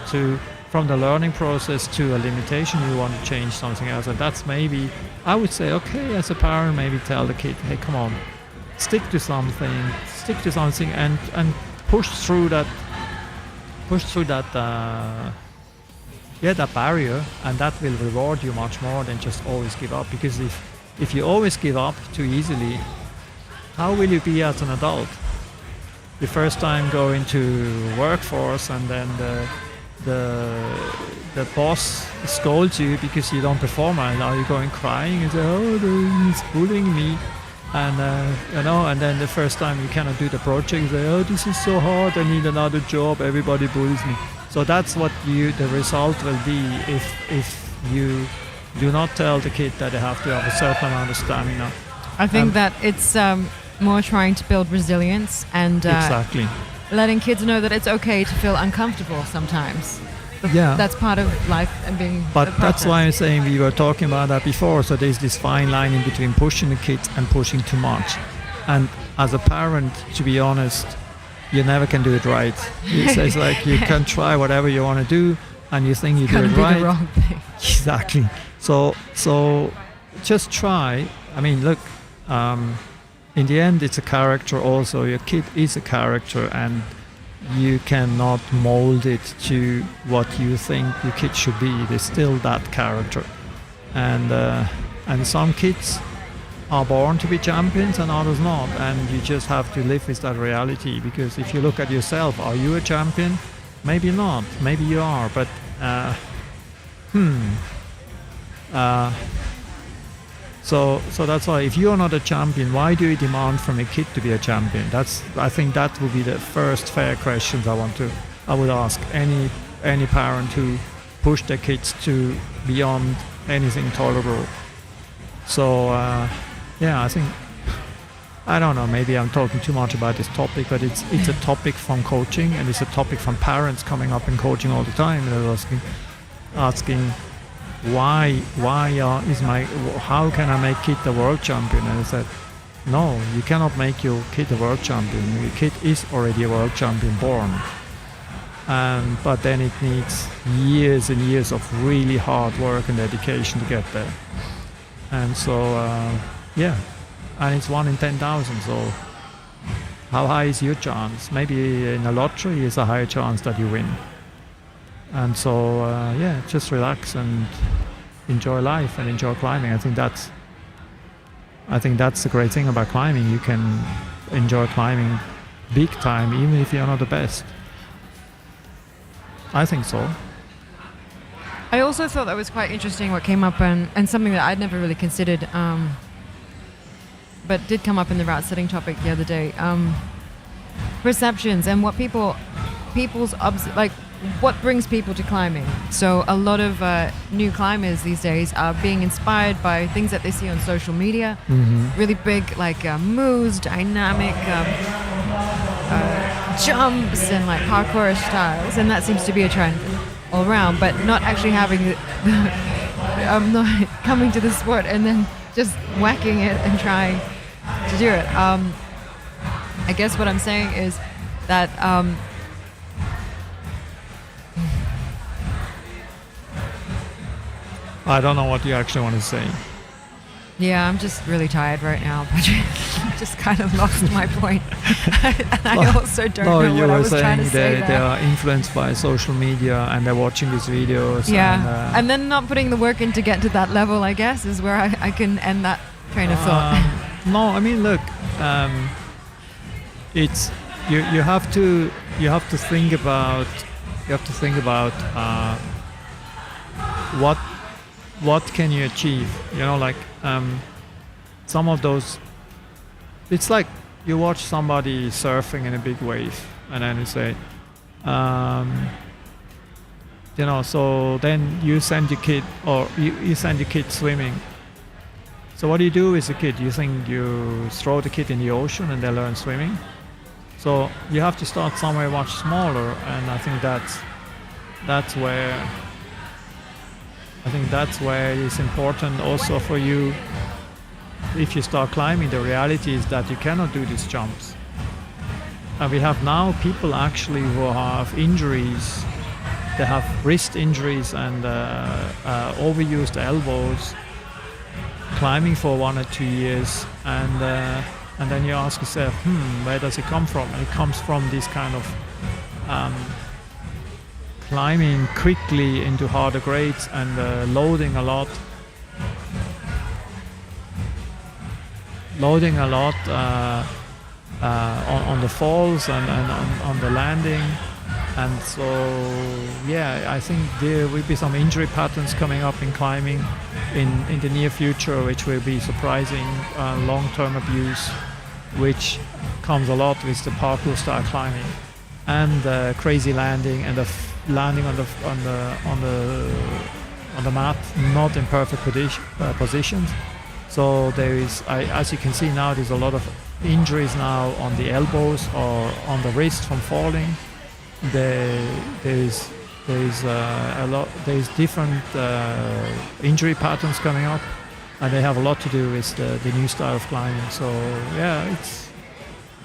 from the learning process to a limitation, you want to change something else. And that's maybe, I would say, okay, as a parent, maybe tell the kid, hey, come on, stick to something and push through that barrier, and that will reward you much more than just always give up. Because if you always give up too easily, how will you be as an adult? The first time go into workforce, and then the boss scolds you because you don't perform, and now you're going crying and say, he's bullying me. and then the first time you cannot do the project, you say, oh, this is so hard, I need another job, everybody bullies me. So that's what the result will be if you do not tell the kid that they have to have a certain amount of stamina. I think that it's more trying to build resilience and Exactly. letting kids know that it's okay to feel uncomfortable sometimes. Yeah. That's part of life and being But a that's process. why I'm saying we were talking about that before. So there's this fine line in between pushing the kids and pushing too much. And as a parent, to be honest, you never can do it right. It's like you can try whatever you want to do, and you think you do Gonna it be right. the wrong thing. Exactly. So just try. I mean, look. In the end, it's a character. Also, your kid is a character, and you cannot mold it to what you think your kid should be. They're still that character, and some kids are born to be champions and others not, and you just have to live with that reality. Because if you look at yourself, are you a champion? Maybe not. Maybe you are, but So that's why, if you are not a champion, why do you demand from a kid to be a champion? I think that would be the first fair questions I would ask any parent who push their kids to beyond anything tolerable. So I think, I don't know, maybe I'm talking too much about this topic, but it's a topic from coaching, and it's a topic from parents coming up in coaching all the time. They're asking how can I make kid a world champion? And I said, no, you cannot make your kid a world champion. Your kid is already a world champion born. But then it needs years and years of really hard work and dedication to get there. And so, and it's 1 in 10,000. So how high is your chance? Maybe in a lottery is a higher chance that you win. And so, just relax and enjoy life and enjoy climbing. I think that's the great thing about climbing. You can enjoy climbing big time, even if you're not the best. I think so. I also thought that was quite interesting what came up, and something that I'd never really considered, but did come up in the route setting topic the other day. Perceptions and what what brings people to climbing. So a lot of new climbers these days are being inspired by things that they see on social media. Mm-hmm. Really big, like moves, dynamic jumps, and like parkour styles, and that seems to be a trend all around. But not actually having not coming to the sport and then just whacking it and trying to do it. I guess what I'm saying is that. I don't know what you actually want to say. Yeah, I'm just really tired right now. But just kind of lost my point. And I also don't know what I was trying to say. They are influenced by social media and they're watching these videos. Yeah, and then not putting the work in to get to that level, I guess, is where I can end that train of thought. No, I mean, look, it's you have to think about what can you achieve? You know, like some of those. It's like you watch somebody surfing in a big wave, and then you say, so then you send your kid, or you send your kid swimming. So what do you do with the kid? You think you throw the kid in the ocean and they learn swimming? So you have to start somewhere much smaller, and I think that's where it's important also for you. If you start climbing, the reality is that you cannot do these jumps. And we have now people actually who have injuries. They have wrist injuries and overused elbows, climbing for 1 or 2 years, and then you ask yourself, where does it come from? And it comes from this kind of climbing quickly into harder grades and loading a lot on the falls and on the landing. And so, yeah, I think there will be some injury patterns coming up in climbing in the near future, which will be surprising. Long-term abuse, which comes a lot with the parkour style climbing, and crazy landing, and the landing on the mat, not in perfect positions. So there is, as you can see now, there's a lot of injuries now on the elbows or on the wrist from falling. There's a lot. There's different injury patterns coming up, and they have a lot to do with the new style of climbing. So yeah,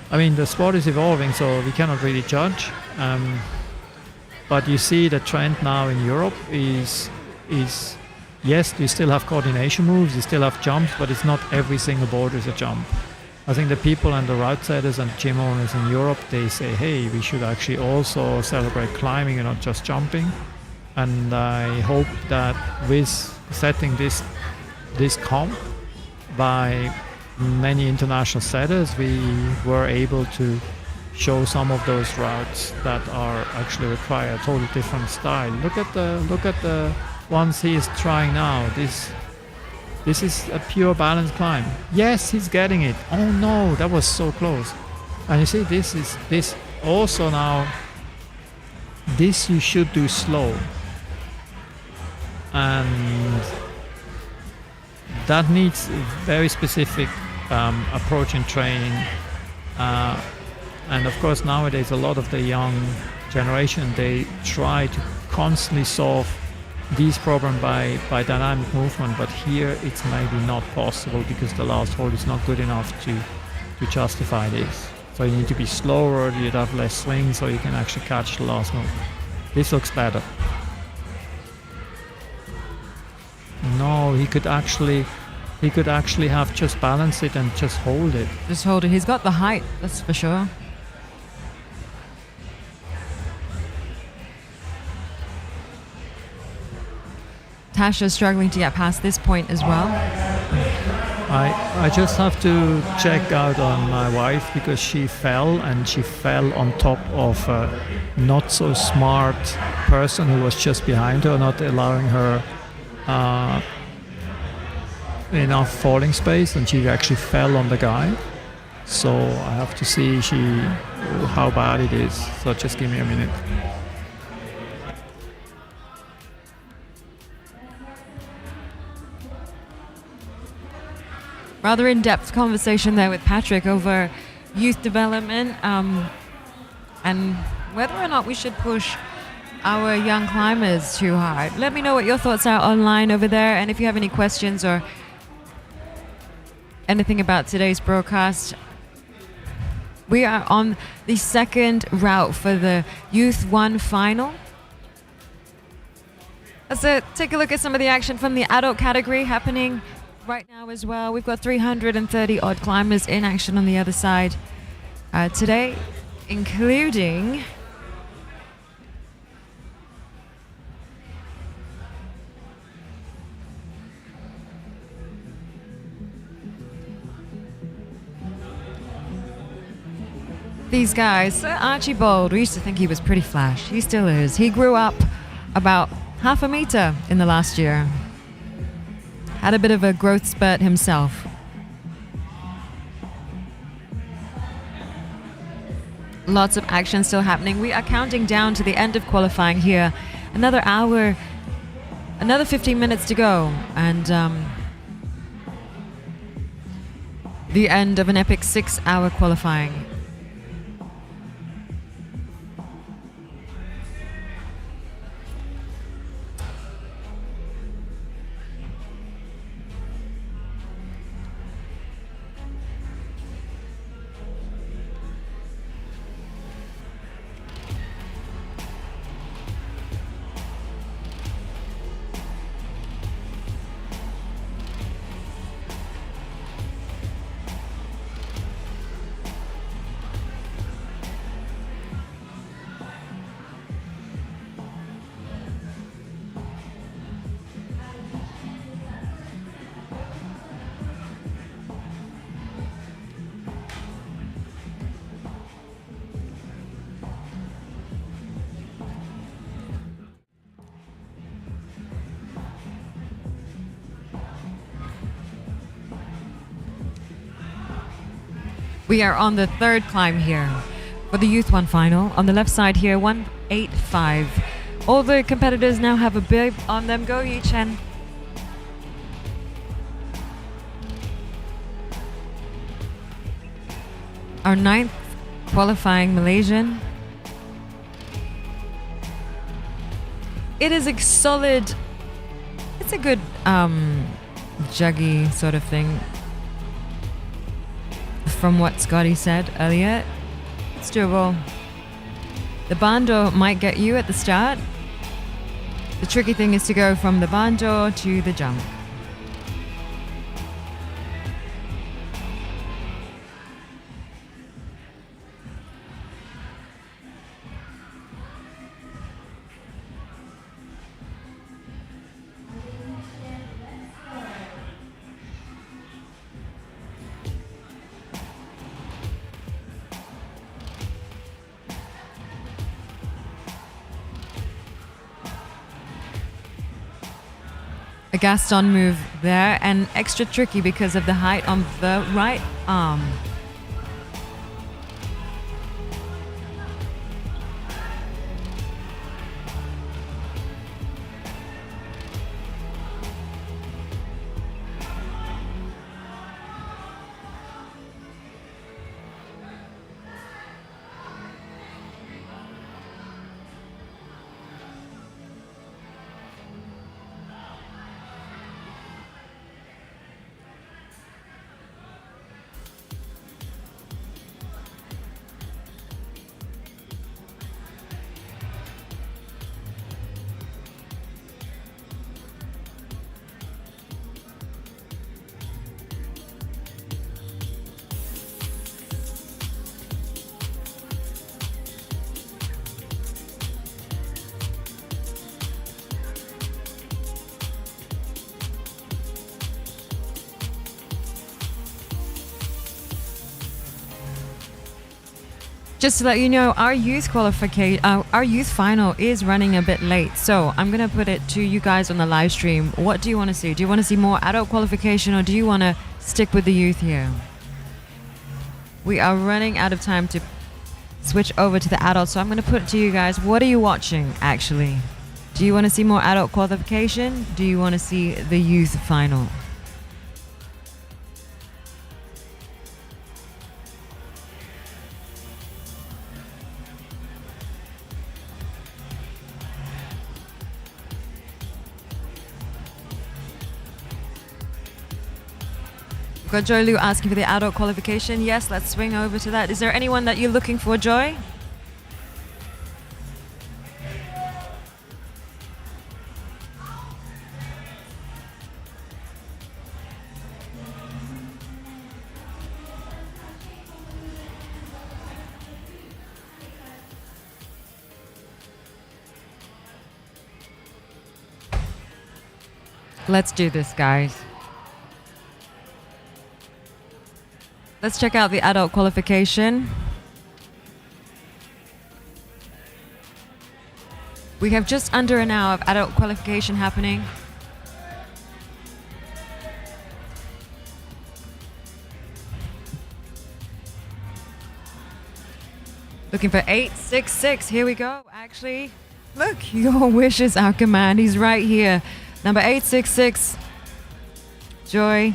the sport is evolving, so we cannot really judge. But you see the trend now in Europe is yes, you still have coordination moves, you still have jumps, but it's not every single boulder is a jump. I think the people and the route setters and gym owners in Europe, they say, hey, we should actually also celebrate climbing and not just jumping. And I hope that with setting this comp by many international setters, we were able to show some of those routes that are actually require a totally different style. Look at the ones he is trying now. This is a pure balance climb. Yes, he's getting it. Oh no, that was so close. And you see, this also now, this you should do slow. And that needs very specific approach and training. And of course, nowadays, a lot of the young generation, they try to constantly solve these problems by dynamic movement, but here it's maybe not possible because the last hold is not good enough to justify this. So you need to be slower, you'd have less swing so you can actually catch the last move. This looks better. No, he could actually have just balanced it and just hold it. Just hold it. He's got the height, that's for sure. Tasha's struggling to get past this point as well. I just have to check out on my wife because she fell on top of a not so smart person who was just behind her, not allowing her enough falling space, and she actually fell on the guy. So I have to see how bad it is. So just give me a minute. Rather in-depth conversation there with Patrick over youth development and whether or not we should push our young climbers too hard. Let me know what your thoughts are online over there, and if you have any questions or anything about today's broadcast. We are on the second route for the Youth 1 final. Let's take a look at some of the action from the adult category happening right now as well. We've got 330 odd climbers in action on the other side today, including these guys. Archibald, we used to think he was pretty flash. He still is. He grew up about half a meter in the last year. Had a bit of a growth spurt himself. Lots of action still happening. We are counting down to the end of qualifying here. Another hour, another 15 minutes to go. And the end of an epic 6-hour qualifying. We are on the third climb here for the Youth 1 final. On the left side here, 185. All the competitors now have a bib on them. Go Yi Chen. Our 9th qualifying Malaysian. It is a solid, it's a good juggy sort of thing. From what Scotty said earlier, it's doable. The bando might get you at the start. The tricky thing is to go from the bando to the jump. A Gaston move there, and extra tricky because of the height on the right arm. Just to let you know, our youth our youth final is running a bit late, so I'm gonna put it to you guys on the live stream. What do you want to see? Do you want to see more adult qualification, or do you want to stick with the youth here? We are running out of time to switch over to the adult, so I'm gonna put it to you guys. What are you watching actually? Do you want to see more adult qualification? Do you want to see the youth final? Got Joy Lu asking for the adult qualification. Yes, let's swing over to that. Is there anyone that you're looking for, Joy? Let's do this, guys. Let's check out the adult qualification. We have just under an hour of adult qualification happening. Looking for 866. Here we go. Actually, look, your wish is our command. He's right here. Number 866. Joy.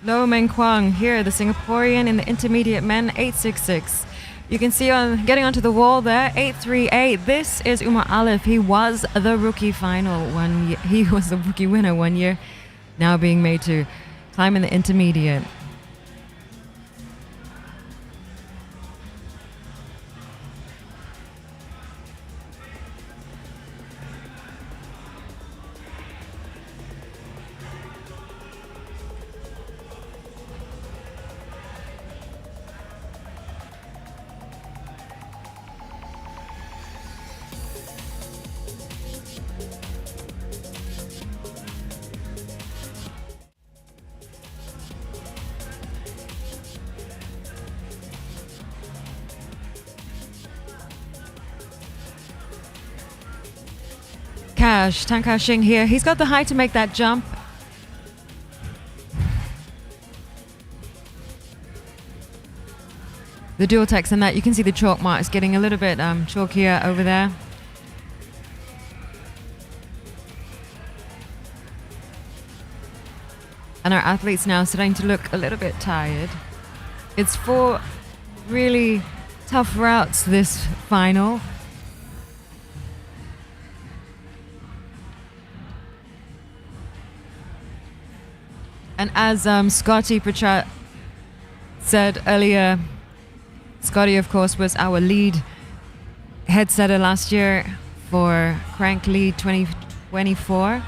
Lo Meng Kwang here, the Singaporean in the intermediate men, 866. You can see on getting onto the wall there, 838. This is Umar Alif. He was the rookie final one year. He was the rookie winner 1 year, now being made to climb in the intermediate. Tankashing here. He's got the height to make that jump. The dual text and that, you can see the chalk marks getting a little bit chalkier over there. And our athletes now starting to look a little bit tired. It's 4 really tough routes this final. And as Scotty Pritchard said earlier, Scotty, of course, was our lead head setter last year for Crank Lead 2024.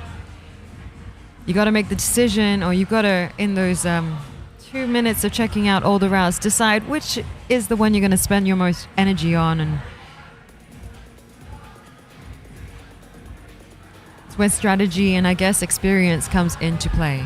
You got to make the decision, or you got to, in those 2 minutes of checking out all the routes, decide which is the one you're going to spend your most energy on. And it's where strategy and, I guess, experience comes into play.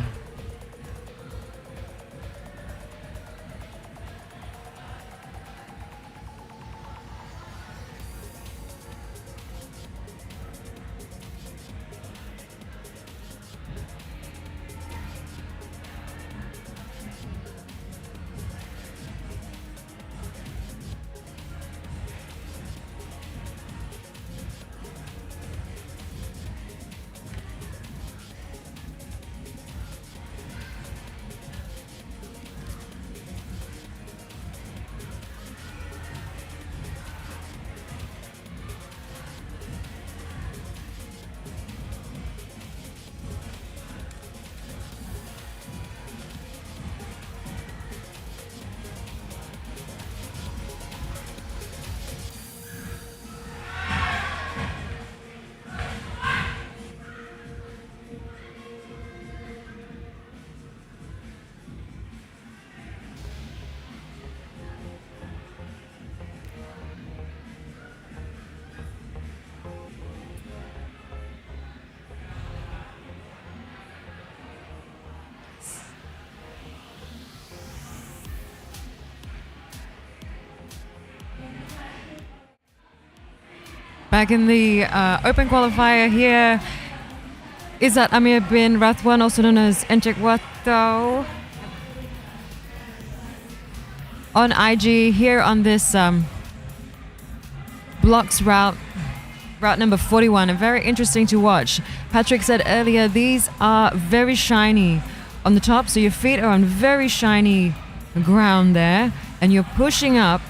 Back in the open qualifier here is that Amir bin Rathwan, also known as Encik Wato, on IG here on this blocks route number 41, and very interesting to watch. Patrick said earlier, these are very shiny on the top, so your feet are on very shiny ground there, and you're pushing up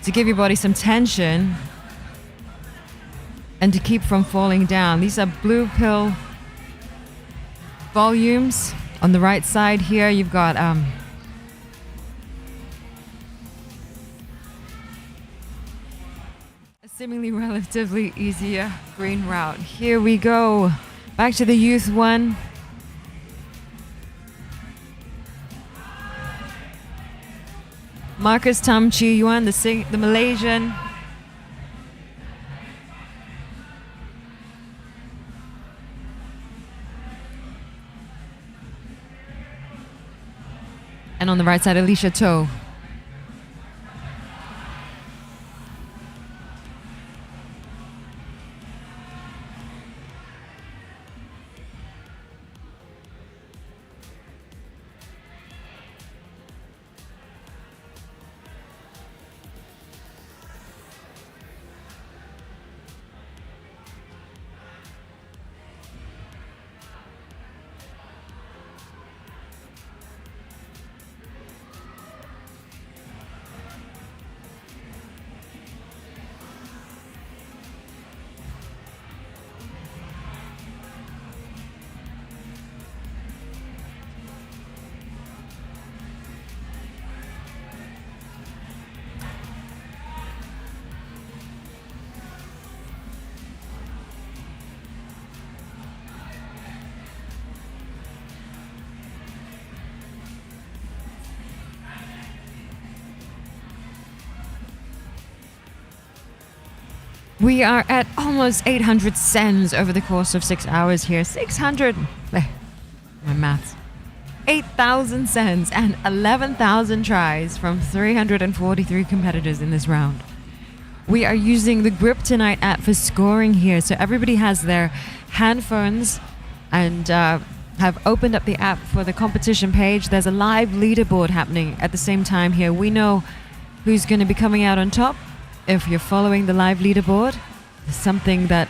to give your body some tension and to keep from falling down. These are blue pill volumes. On the right side here, you've got a seemingly relatively easier green route. Here we go. Back to the youth one. Marcus Tam Chi Yuan, the Malaysian. And on the right side, Alicia To. We are at almost 800 cents over the course of 6 hours here. 600, my maths. 8,000 cents and 11,000 tries from 343 competitors in this round. We are using the Grip Tonight app for scoring here. So everybody has their handphones and have opened up the app for the competition page. There's a live leaderboard happening at the same time here. We know who's going to be coming out on top if you're following the live leaderboard. It's something that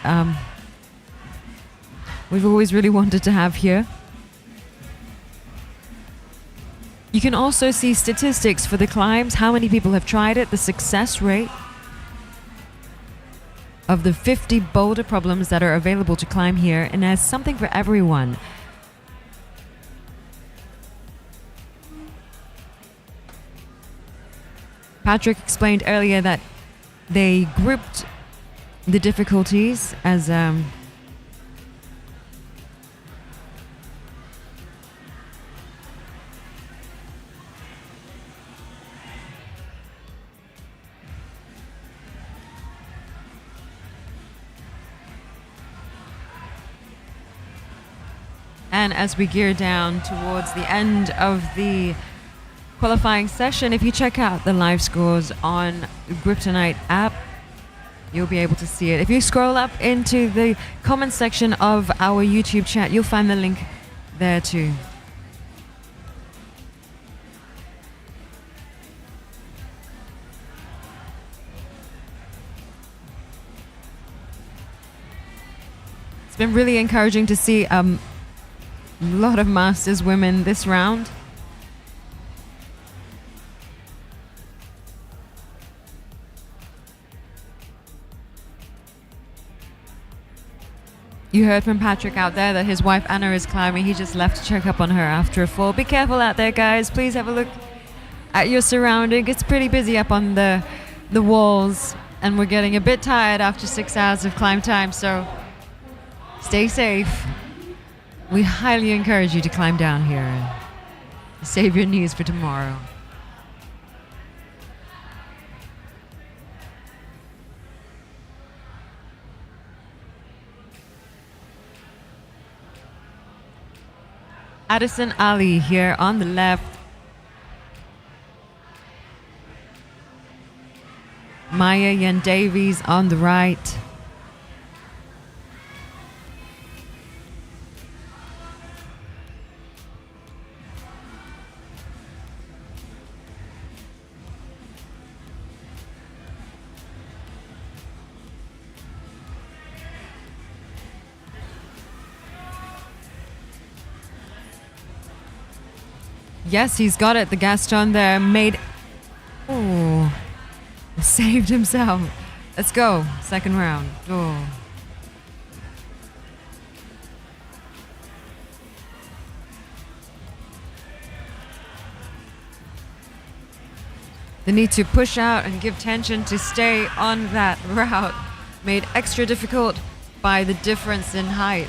we've always really wanted to have here. You can also see statistics for the climbs, how many people have tried it, the success rate of the 50 boulder problems that are available to climb here, and there's something for everyone. Patrick explained earlier that they grouped the difficulties as and as we gear down towards the end of the qualifying session, if you check out the live scores on Griptonite app, you'll be able to see it. If you scroll up into the comment section of our YouTube chat, you'll find the link there too. It's been really encouraging to see a lot of Masters women this round. You heard from Patrick out there that his wife Anna is climbing. He just left to check up on her after a fall. Be careful out there, guys. Please have a look at your surrounding. It's pretty busy up on the walls, and we're getting a bit tired after 6 hours of climb time, so stay safe. We highly encourage you to climb down here and save your knees for tomorrow. Addison Ali here on the left. Maya Yen Davies on the right. Yes, he's got it. The Gaston there made... Oh, saved himself. Let's go. Second round. Oh. The need to push out and give tension to stay on that route made extra difficult by the difference in height.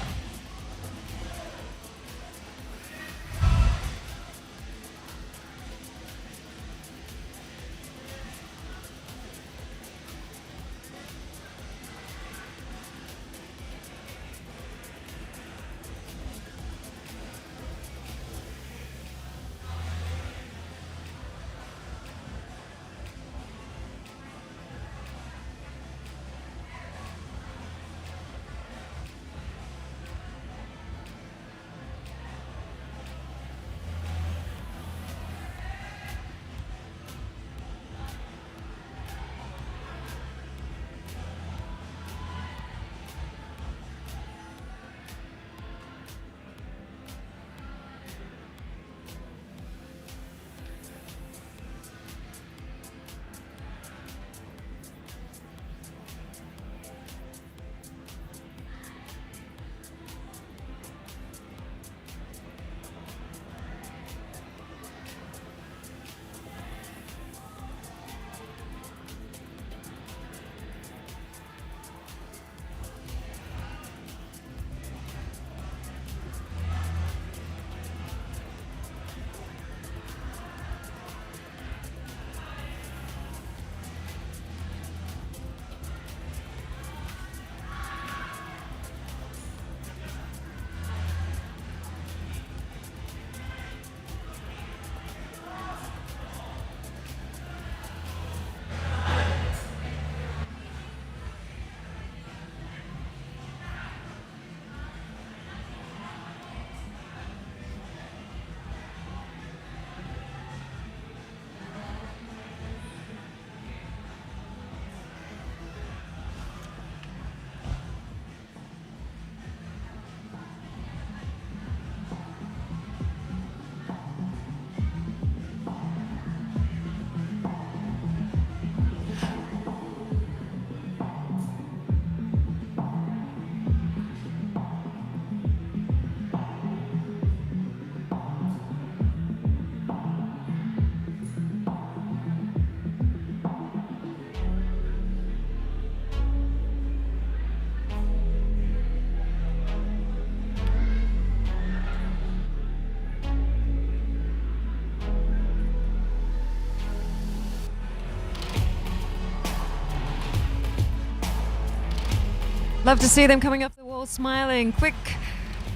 Love to see them coming up the wall smiling. Quick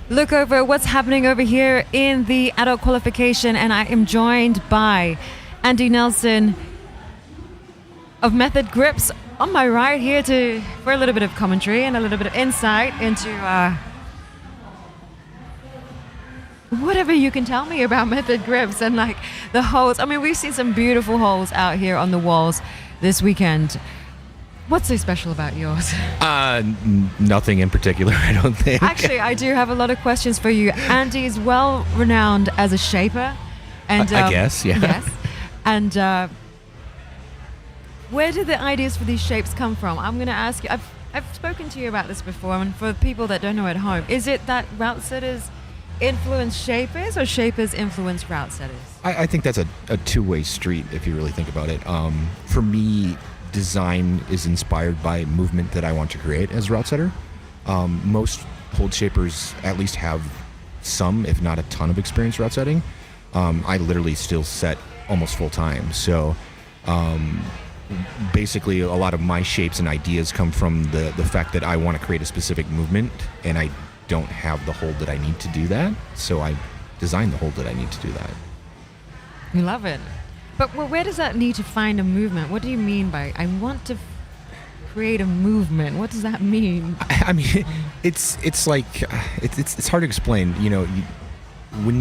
look over what's happening over here in the adult qualification, and I am joined by Andy Nelson of Method Grips on my right here for a little bit of commentary and a little bit of insight into whatever you can tell me about Method Grips and like the holes. I mean, we've seen some beautiful holes out here on the walls this weekend. What's so special about yours? Nothing in particular, I don't think. Actually, I do have a lot of questions for you. Andy is well renowned as a shaper, and I guess, yeah. Yes, and where do the ideas for these shapes come from? I'm going to ask you. I've spoken to you about this before, and for people that don't know at home, is it that route setters influence shapers, or shapers influence route setters? I think that's a two-way street if you really think about it. For me, design is inspired by movement that I want to create as a route setter. Most hold shapers at least have some, if not a ton, of experience route setting. I literally still set almost full time. So basically a lot of my shapes and ideas come from the fact that I want to create a specific movement, and I don't have the hold that I need to do that. So I design the hold that I need to do that. You love it. But where does that need to find a movement? What do you mean by I want to create a movement? What does that mean? I mean, it's like it's hard to explain. You know, when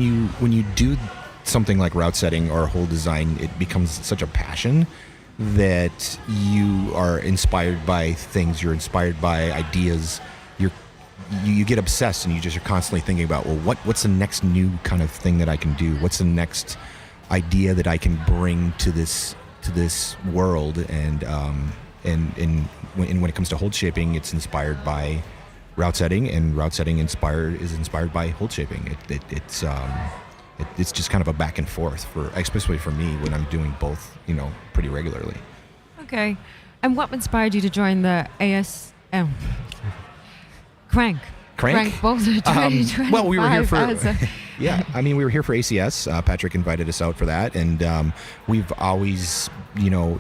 you do something like route setting or hold design, it becomes such a passion that you are inspired by things. You're inspired by ideas. You get obsessed, and you're constantly thinking about, well, what's the next new kind of thing that I can do? What's the next idea that I can bring to this world? And when it comes to hold shaping, it's inspired by route setting, and route setting is inspired by hold shaping. It's just kind of a back and forth especially for me when I'm doing both, pretty regularly. Okay, and what inspired you to join the ASM? Crank Boulder 2025. Well, we were here for yeah. I mean, we were here for ACS. Patrick invited us out for that, and we've always,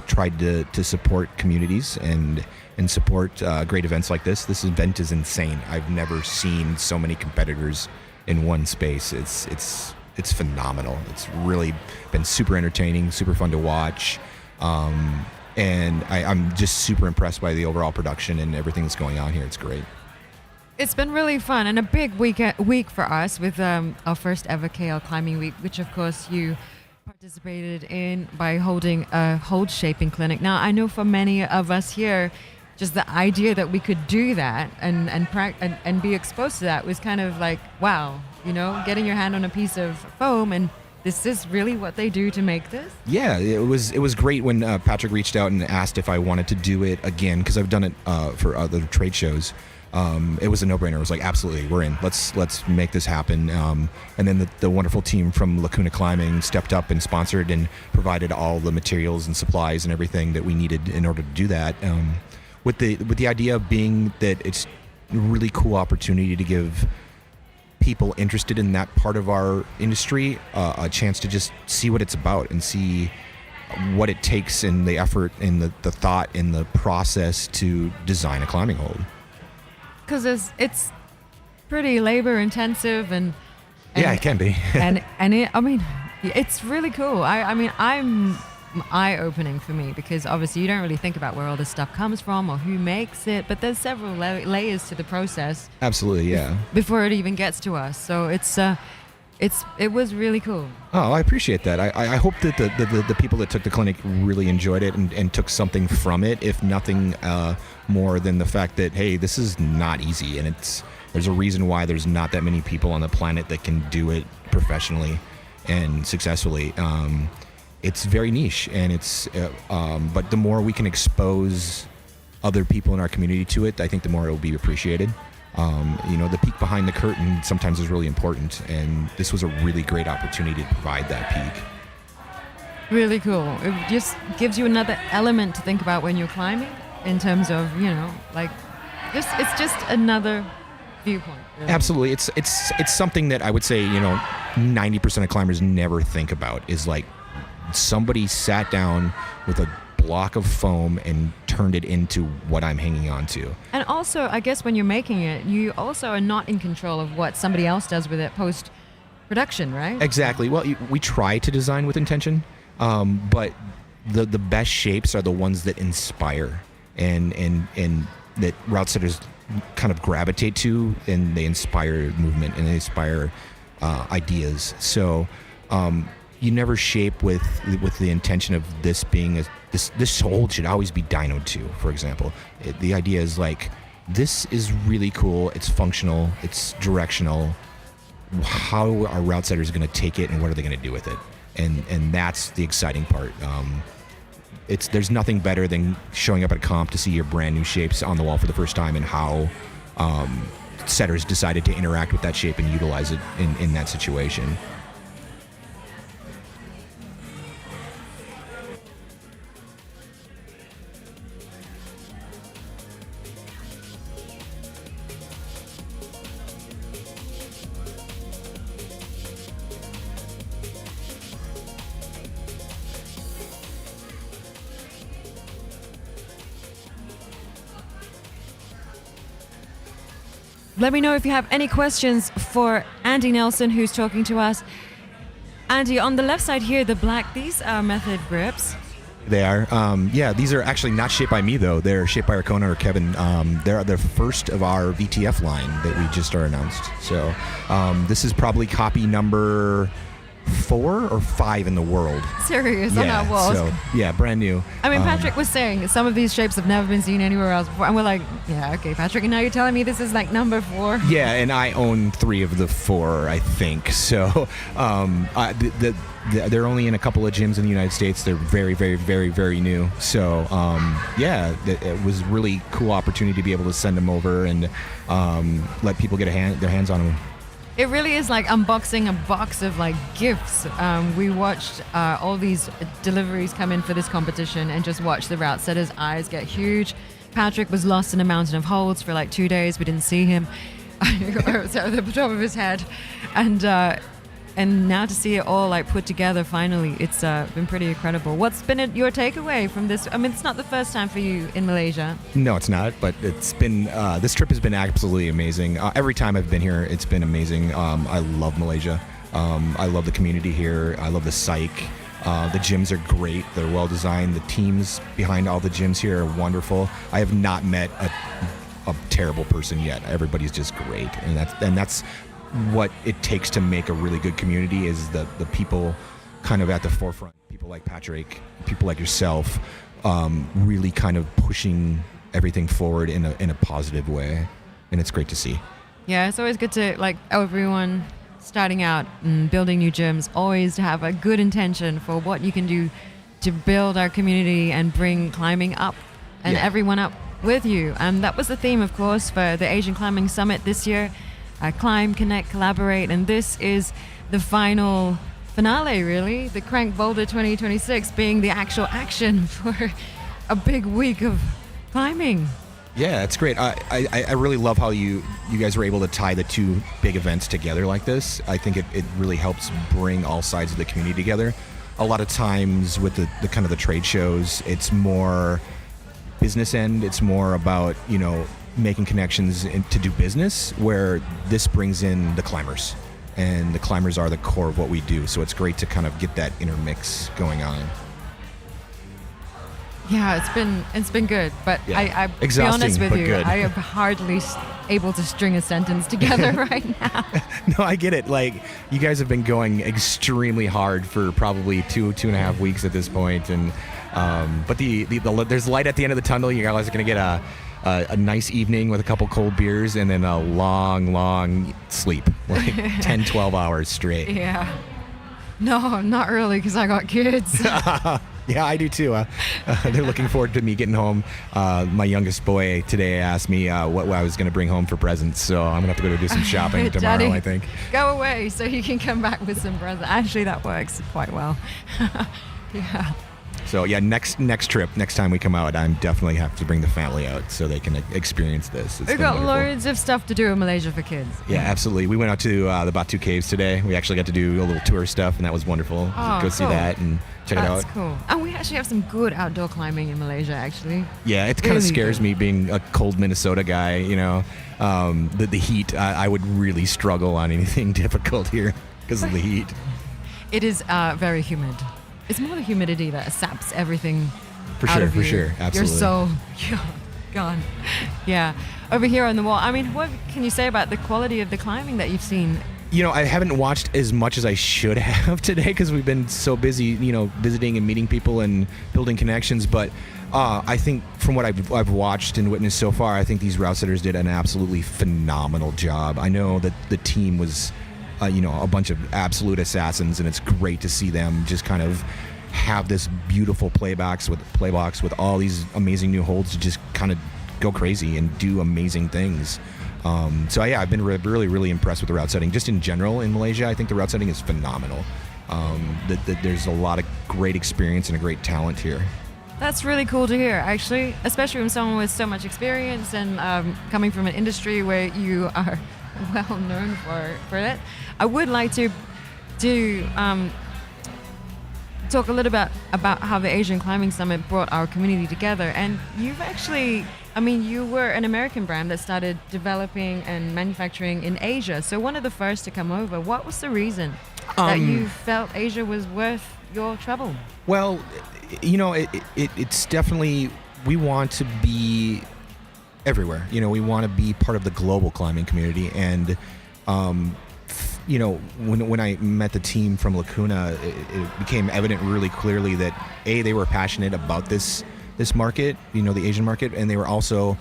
tried to support communities and support great events like this. This event is insane. I've never seen so many competitors in one space. It's phenomenal. It's really been super entertaining, super fun to watch, and I'm just super impressed by the overall production and everything that's going on here. It's great. It's been really fun and a big week for us with our first ever KL Climbing Week, which of course you participated in by holding a hold shaping clinic. Now, I know for many of us here, just the idea that we could do that and be exposed to that was kind of like, wow, getting your hand on a piece of foam, and this is really what they do to make this? Yeah, it was great when Patrick reached out and asked if I wanted to do it again, because I've done it for other trade shows. It was a no-brainer. It was like, absolutely, we're in. Let's make this happen. And then the wonderful team from Lacuna Climbing stepped up and sponsored and provided all the materials and supplies and everything that we needed in order to do that. With the idea being that it's a really cool opportunity to give people interested in that part of our industry a chance to just see what it's about and see what it takes and the effort and the thought and the process to design a climbing hold. Because it's pretty labor intensive and yeah, it can be. and it's really cool. I'm eye-opening for me, because obviously you don't really think about where all this stuff comes from or who makes it, but there's several layers to the process. Absolutely, yeah. Before it even gets to us, so it was really cool. Oh, I appreciate that. I hope that the people that took the clinic really enjoyed it and took something from it, if nothing more than the fact that, hey, this is not easy, and there's a reason why there's not that many people on the planet that can do it professionally and successfully. It's very niche, and but the more we can expose other people in our community to it, I think the more it will be appreciated. The peek behind the curtain sometimes is really important, and this was a really great opportunity to provide that peek. Really cool. It just gives you another element to think about when you're climbing, in terms of, it's just another viewpoint. Really. Absolutely. It's something that I would say, 90% of climbers never think about, is like somebody sat down with a block of foam and turned it into what I'm hanging on to. And also, I guess when you're making it, you also are not in control of what somebody else does with it post-production, right? Exactly. Well, we try to design with intention, but the best shapes are the ones that inspire and that route setters kind of gravitate to, and they inspire movement and they inspire ideas. So you never shape with the intention of this being this hold should always be dynoed to, for example. The idea is like, this is really cool, it's functional, it's directional. How are route setters going to take it, and what are they going to do with it? And that's the exciting part. There's nothing better than showing up at a comp to see your brand new shapes on the wall for the first time, and how setters decided to interact with that shape and utilize it in that situation. Let me know if you have any questions for Andy Nelson, who's talking to us. Andy, on the left side here, the black, these are method grips. They are. These are actually not shaped by me, though. They're shaped by our co-owner, Kevin. They're the first of our VTF line that we just announced. So this is probably copy number 4 or 5 in the world. Serious, on our walls. So, yeah, brand new. I mean, Patrick was saying some of these shapes have never been seen anywhere else before. And we're like, yeah, okay, Patrick, and now you're telling me this is like number 4? Yeah, and I own 3 of the 4, I think. So they're only in a couple of gyms in the United States. They're very, very, very, very new. So, it was really cool opportunity to be able to send them over and let people get their hands on them. It really is like unboxing a box of like gifts. We watched all these deliveries come in for this competition and just watched the route setters' eyes get huge. Patrick was lost in a mountain of holds for like 2 days. We didn't see him. It was at the top of his head. And now to see it all like put together finally, it's been pretty incredible. What's been your takeaway from this? I mean, it's not the first time for you in Malaysia. No, it's not, but it's been, this trip has been absolutely amazing. Every time I've been here, it's been amazing. I love Malaysia. I love the community here. I love the psych. The gyms are great. They're well designed. The teams behind all the gyms here are wonderful. I have not met a terrible person yet. Everybody's just great. And that's what it takes to make a really good community, is the people kind of at the forefront. People like Patrick, people like yourself, really kind of pushing everything forward in a positive way, and it's great to see. Yeah, it's always good to, like, everyone starting out and building new gyms, always to have a good intention for what you can do to build our community and bring climbing up and everyone up with you. And that was the theme, of course, for the Asian Climbing Summit this year. Climb, connect, collaborate, and this is the final finale, really. The Crank Boulder 2026 being the actual action for a big week of climbing. Yeah, it's great. I really love how you guys were able to tie the 2 big events together like this. I think it really helps bring all sides of the community together. A lot of times with the kind of the trade shows, it's more business end. It's more about, making connections to do business, where this brings in the climbers, and the climbers are the core of what we do. So it's great to kind of get that intermix going on. Yeah, it's been good, but I be honest with you, good. I am hardly able to string a sentence together right now. No, I get it. Like, you guys have been going extremely hard for probably 2.5 weeks at this point, and but there's light at the end of the tunnel. You guys are going to get a nice evening with a couple cold beers and then a long sleep, like 10, 12 hours straight. Yeah. No, not really, because I got kids. Yeah, I do too. They're looking forward to me getting home. My youngest boy today asked me what I was going to bring home for presents, so I'm going to have to go do some shopping tomorrow, Daddy, I think. Go away so you can come back with some presents. Actually, that works quite well. Yeah. So yeah, next trip, next time we come out, I'm definitely have to bring the family out so they can experience this. We've got loads of stuff to do in Malaysia for kids. Yeah, absolutely. We went out to the Batu Caves today. We actually got to do a little tour stuff, and that was wonderful. Oh, Go see cool. that and check it out. That's cool. And we actually have some good outdoor climbing in Malaysia, actually. Yeah, it kind of Really scares good. me being a cold Minnesota guy. You know, the heat. I would really struggle on anything difficult here because of the heat. It is very humid. It's more the humidity that saps everything For out sure, of for you. sure. Absolutely. You're so gone. Yeah. Over here on the wall, I mean, what can you say about the quality of the climbing that you've seen? You know, I haven't watched as much as I should have today because we've been so busy, you know, visiting and meeting people and building connections. But I think from what I've watched and witnessed so far, I think these route setters did an absolutely phenomenal job. I know that the team was, you know, a bunch of absolute assassins, and it's great to see them just kind of have this beautiful playbox with all these amazing new holds to just kind of go crazy and do amazing things. So yeah, I've been really impressed with the route setting just in general in Malaysia. I think the route setting is phenomenal. There's a lot of great experience and a great talent here. That's really cool to hear, actually, especially from someone with so much experience and coming from an industry where you are well known for it. I would like to talk a little bit about how the Asian Climbing Summit brought our community together. And you've actually, I mean, you were an American brand that started developing and manufacturing in Asia. So one of the first to come over. What was the reason that you felt Asia was worth your trouble? Well, you know, it's definitely, we want to be everywhere. You know, we want to be part of the global climbing community. And, you know, when I met the team from Lacuna, it became evident really clearly that they were passionate about this market, you know, the Asian market, and they also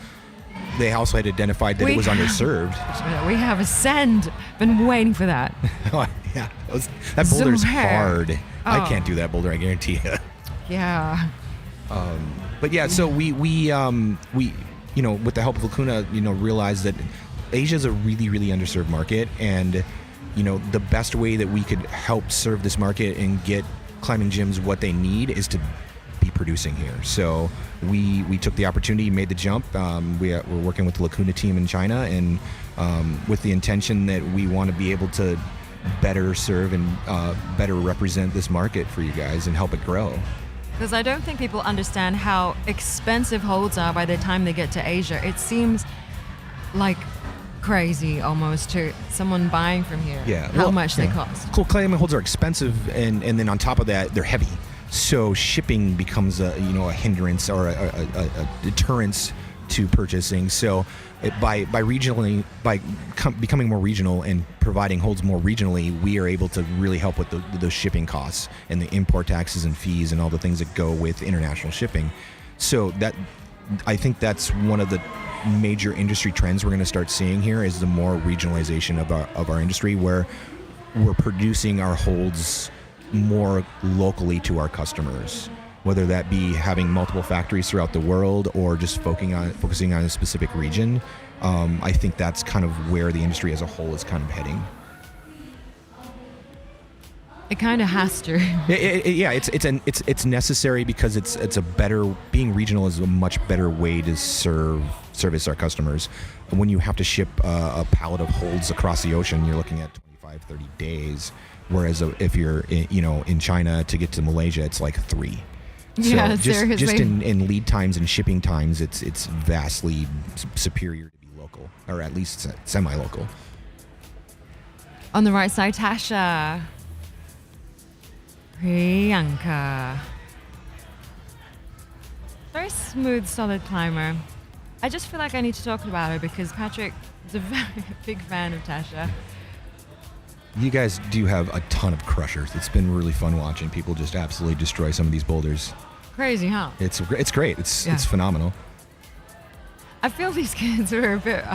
had identified that it was underserved. We have Ascend. Been waiting for that. Yeah, that boulder's Zoom hair. hard. I Oh. can't do that boulder, I guarantee you. Yeah. But yeah, so we you know, with the help of Lacuna, you know, realized that Asia is a really underserved market, and you know, the best way that we could help serve this market and get climbing gyms what they need is to be producing here. So we took the opportunity, made the jump. We're working with the Lacuna team in China, and with the intention that we want to be able to better serve and better represent this market for you guys and help it grow. Because I don't think people understand how expensive holds are by the time they get to Asia. It seems like crazy almost to someone buying from here. Yeah, How well, much they yeah. cost. Cool climbing holds are expensive, and then on top of that, they're heavy. So shipping becomes a hindrance or a deterrence to purchasing. So by becoming more regional and providing holds more regionally, we are able to really help with those shipping costs and the import taxes and fees and all the things that go with international shipping. So that, I think that's one of the major industry trends we're going to start seeing here is the more regionalization of our industry, where we're producing our holds more locally to our customers, whether that be having multiple factories throughout the world or just focusing on a specific region. I think that's kind of where the industry as a whole is kind of heading. It kind of has to. Yeah, it's necessary because it's a better, being regional is a much better way to service our customers. When you have to ship a pallet of holds across the ocean, you're looking at 25, 30 days. Whereas if you're in China to get to Malaysia, it's like 3. Yeah, so just seriously. in lead times and shipping times, it's vastly superior to be local, or at least semi-local. On the right side, Tasha. Priyanka. Very smooth, solid climber. I just feel like I need to talk about her because Patrick is a very big fan of Tasha. You guys do have a ton of crushers. It's been really fun watching people just absolutely destroy some of these boulders. Crazy, huh? It's great. It's Yeah. phenomenal. I feel these kids are a bit.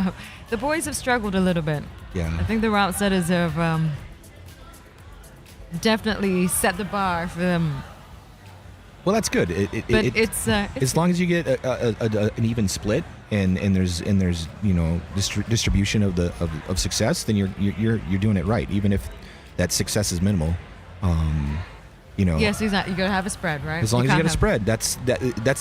The boys have struggled a little bit. Yeah. I think the route setters have definitely set the bar for them. Well, that's good. But it's as long as you get an even split and there's distribution of success, then you're doing it right, even if that success is minimal. Yes, exactly. You gotta have a spread, right? As long as you can't get a spread, that's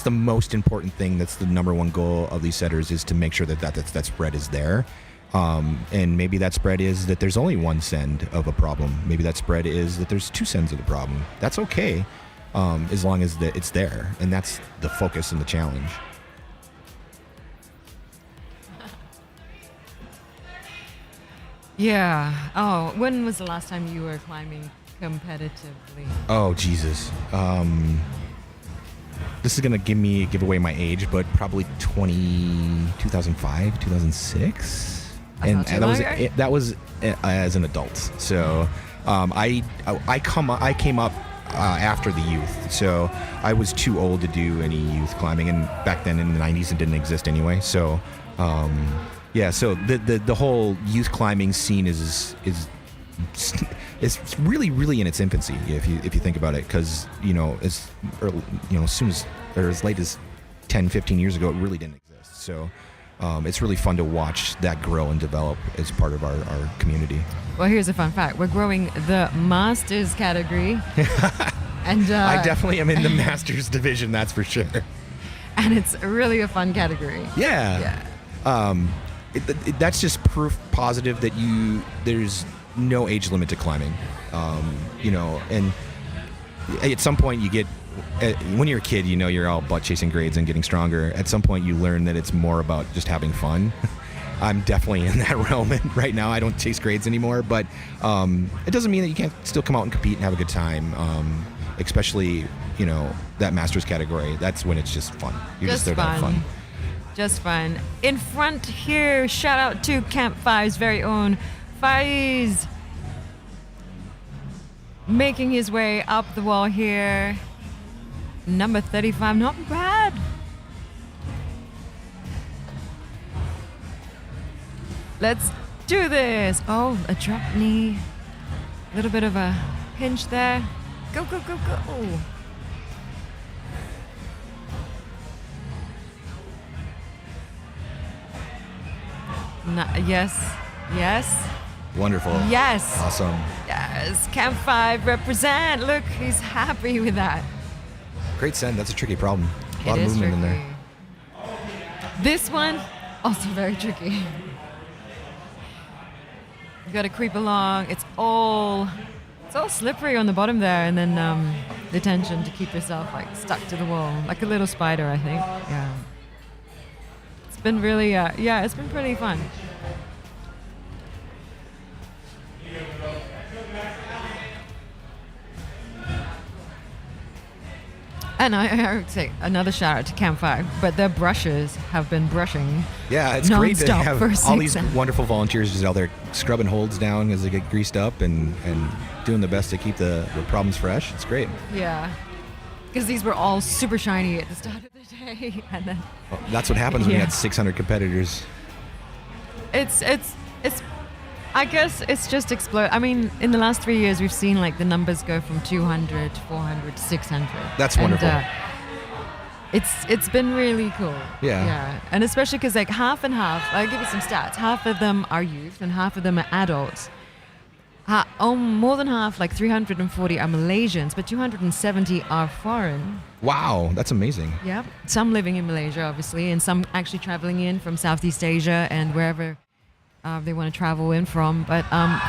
the most important thing. That's the number one goal of these setters, is to make sure that spread is there. And maybe that spread is that there's only one send of a problem. Maybe that spread is that there's two sends of the problem. That's okay, as long as it's there, and that's the focus and the challenge. Yeah. Oh, when was the last time you were climbing competitively? Oh, Jesus. This is going to give away my age, but probably 2005, 2006. That's not too long ago. That was as an adult. So I came up after the youth. So I was too old to do any youth climbing, and back then in the 90s it didn't exist anyway. So yeah, so the whole youth climbing scene is really in its infancy, if you think about it, because as soon as, or as late as 10-15 years ago, it really didn't exist. So it's really fun to watch that grow and develop as part of our community. Well, here's a fun fact: we're growing the Masters category, and I definitely am in the Masters division, that's for sure. And it's really a fun category. Yeah. That's just proof positive that there's no age limit to climbing, and at some point you get, when you're a kid, you're all butt chasing grades and getting stronger. At some point you learn that it's more about just having fun. I'm definitely in that realm, and right now I don't chase grades anymore, but it doesn't mean that you can't still come out and compete and have a good time, especially that Masters category. That's when it's just fun. You're just there to have fun. Just fun. In front here, shout out to Camp 5's very own Faiz, making his way up the wall here. Number 35, not bad. Let's do this. Oh, a drop knee. A little bit of a pinch there. Go, go, go, go. Yes. Wonderful. Yes. Awesome. Yes. Camp 5 represent. Look, he's happy with that. Great send. That's a tricky problem. A lot It of is movement in tricky. there. This one, also very tricky. You got to creep along. It's all slippery on the bottom there, and then the tension to keep yourself stuck to the wall, like a little spider, I think. Yeah. It's been really, it's been pretty fun. And I would say another shout out to Camp 5, but their brushes have been brushing. Yeah, it's great to non-stop have for all these 6 wonderful volunteers just out there scrubbing holds down as they get greased up and doing the best to keep the problems fresh. It's great. Yeah, because these were all super shiny at the start of the day, and then Well, that's what happens when you had 600 competitors. it's I guess it's just explode. I mean, in the last 3 years, we've seen the numbers go from 200 to 400 to 600. That's wonderful. And, it's been really cool. Yeah. And especially because half and half. I'll give you some stats. Half of them are youth, and half of them are adults. More than half, 340 are Malaysians, but 270 are foreign. Wow, that's amazing. Yep. Some living in Malaysia, obviously, and some actually traveling in from Southeast Asia and wherever they want to travel in from. But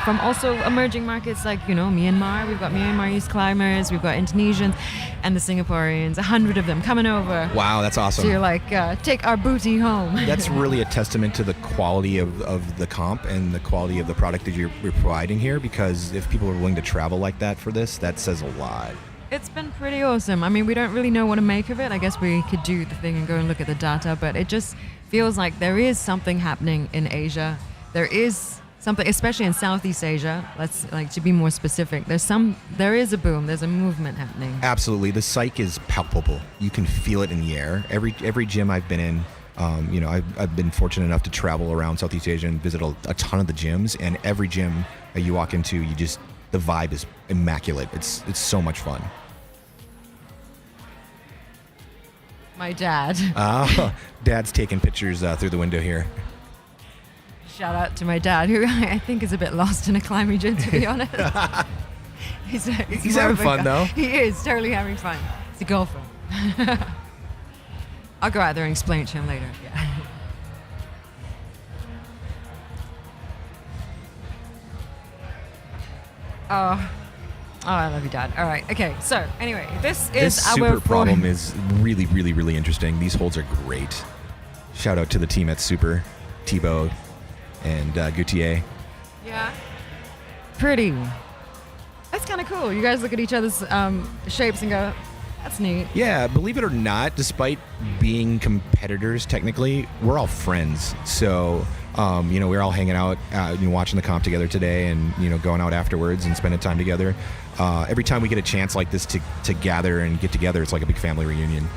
from also emerging markets like, Myanmar. We've got Myanmarese climbers. We've got Indonesians and the Singaporeans. 100 of them coming over. Wow, that's awesome. So you're take our booty home. That's really a testament to the quality of the comp and the quality of the product that you're providing here, because if people are willing to travel like that for this, that says a lot. It's been pretty awesome. I mean, we don't really know what to make of it. I guess we could do the thing and go and look at the data, but it just feels like there is something happening in Asia. There is something, especially in Southeast Asia. Let's to be more specific. There is a boom. There's a movement happening. Absolutely, the psych is palpable. You can feel it in the air. Every gym I've been in, I've been fortunate enough to travel around Southeast Asia and visit a ton of the gyms. And every gym that you walk into, the vibe is immaculate. It's so much fun. My dad. Dad's taking pictures through the window here. Shout out to my dad, who I think is a bit lost in a climbing gym, to be honest. He's He's more having of a fun, guy. though. He is totally having fun. He's a golfer. I'll go out there and explain it to him later. Yeah. Oh, I love you, Dad. All right. Okay. So anyway, this is This our super problem is really, really, really interesting. These holds are great. Shout out to the team at Super, Thibaut and Gautier. Yeah. Pretty. That's kind of cool. You guys look at each other's shapes and go, that's neat. Yeah, believe it or not, despite being competitors, technically, we're all friends. So, we're all hanging out, watching the comp together today, and going out afterwards and spending time together. Every time we get a chance like this to gather and get together, it's like a big family reunion.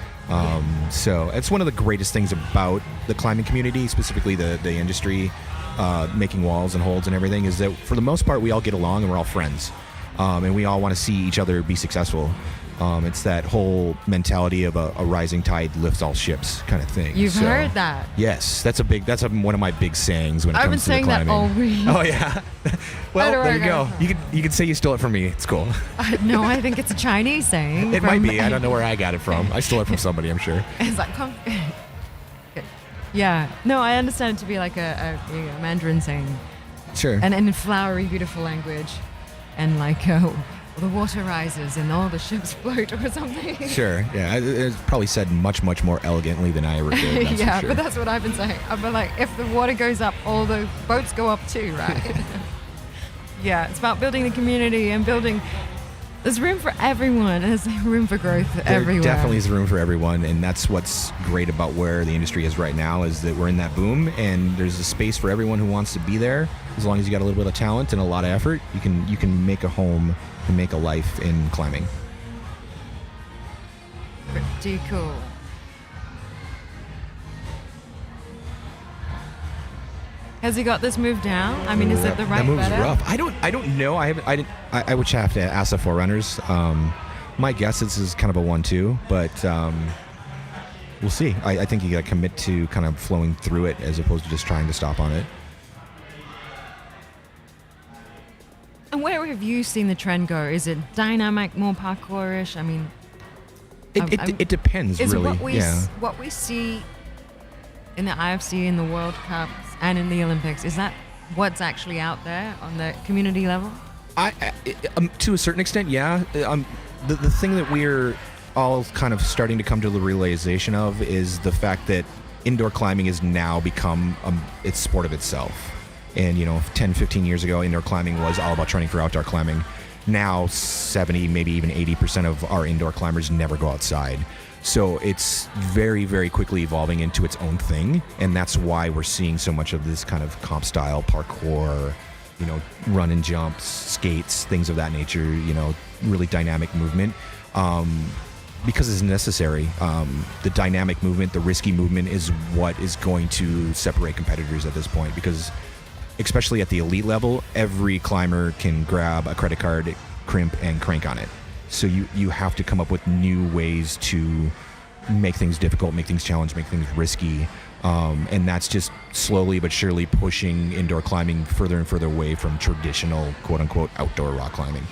So it's one of the greatest things about the climbing community, specifically the industry, making walls and holds and everything, is that for the most part we all get along and we're all friends, and we all want to see each other be successful. It's that whole mentality of a rising tide lifts all ships kind of thing. You've heard that. Yes, that's one of my big sayings when it I've been comes to the saying that climbing. all week. Oh yeah. Well, Where do there I you go go. from? You can say you stole it from me. It's cool. No, I think it's a Chinese saying. It might from- be. I don't know where I got it from. I stole it from somebody, I'm sure. It's like, yeah. No, I understand it to be like a Mandarin saying, Sure. and in flowery, beautiful language, and like the water rises and all the ships float or something. Sure. Yeah. It's probably said much, much more elegantly than I ever could. That's Yeah, for sure. but that's what I've been saying. I've been like, if the water goes up, all the boats go up too, right? Yeah, it's about building the community and building. There's room for everyone. There's room for growth everywhere. There definitely is room for everyone, and that's what's great about where the industry is right now, is that we're in that boom, and there's a space for everyone who wants to be there. As long as you got a little bit of talent and a lot of effort, you can make a home and make a life in climbing. Pretty cool. Has he got this move down? I mean, is it the right That move's better? rough. I don't know. I would have to ask the forerunners. My guess is this is kind of a 1-2, but we'll see. I think you got to commit to kind of flowing through it as opposed to just trying to stop on it. And where have you seen the trend go? Is it dynamic, more parkourish? I mean, It depends, is really. what we see in the IFC, in the World Cups, and in the Olympics, is that what's actually out there on the community level? To a certain extent, yeah. The thing that we're all kind of starting to come to the realization of is the fact that indoor climbing has now become its sport of itself. And 10, 15 years ago, indoor climbing was all about training for outdoor climbing. Now 70, maybe even 80% of our indoor climbers never go outside. So it's very, very quickly evolving into its own thing, and that's why we're seeing so much of this kind of comp style parkour, run and jumps, skates, things of that nature, really dynamic movement, because it's necessary. The dynamic movement, the risky movement is what is going to separate competitors at this point, because especially at the elite level, every climber can grab a credit card, crimp, and crank on it. So you have to come up with new ways to make things difficult, make things challenge, make things risky. And that's just slowly but surely pushing indoor climbing further and further away from traditional, quote-unquote, outdoor rock climbing,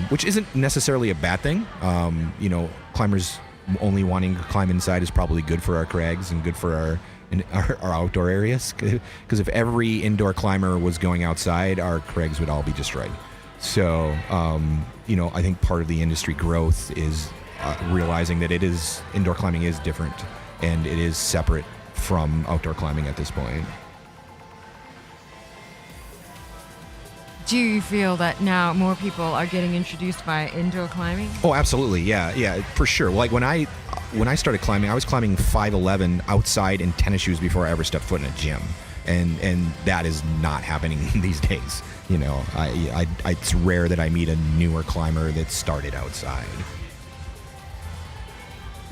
which isn't necessarily a bad thing. Climbers only wanting to climb inside is probably good for our crags and good for our outdoor areas. Because if every indoor climber was going outside, our crags would all be destroyed. So, I think part of the industry growth is realizing that indoor climbing is different, and it is separate from outdoor climbing at this point. Do you feel that now more people are getting introduced by indoor climbing? Oh, absolutely. Yeah, for sure. Like when I started climbing, I was climbing 5'11" outside in tennis shoes before I ever stepped foot in a gym. And that is not happening these days. It's rare that I meet a newer climber that started outside.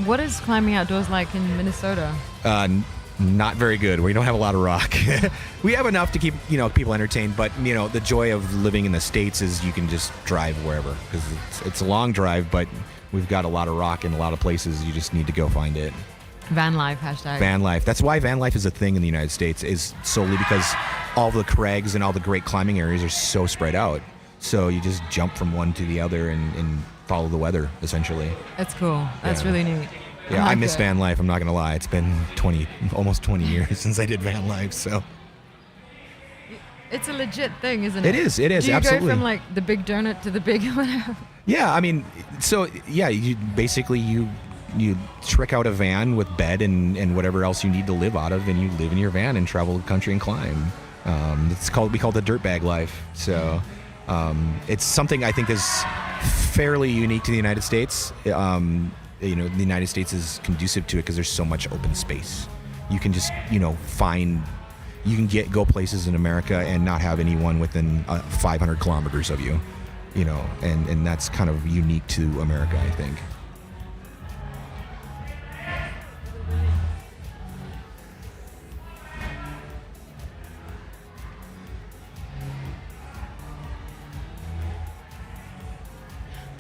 What is climbing outdoors like in Minnesota? Not very good. We don't have a lot of rock. We have enough to keep people entertained, but the joy of living in the States is you can just drive wherever, because it's a long drive, but we've got a lot of rock in a lot of places. You just need to go find it. Van life, hashtag. Van life. That's why van life is a thing in the United States, is solely because all the crags and all the great climbing areas are so spread out. So you just jump from one to the other and follow the weather, essentially. That's cool. That's Yeah. really neat. Yeah, I like miss it. van life. I'm not gonna lie. It's been almost 20 years since I did van life. So It's a legit thing, isn't it? it is. It is Do you absolutely. go from like the big donut to the big whatever? Yeah, I mean, so yeah, you basically you trick out a van with bed and whatever else you need to live out of, and you live in your van and travel the country and climb. We call it the dirtbag life. So it's something I think that's fairly unique to the United States. The United States is conducive to it because there's so much open space. You can just you can go places in America and not have anyone within 500 kilometers of you. And that's kind of unique to America, I think.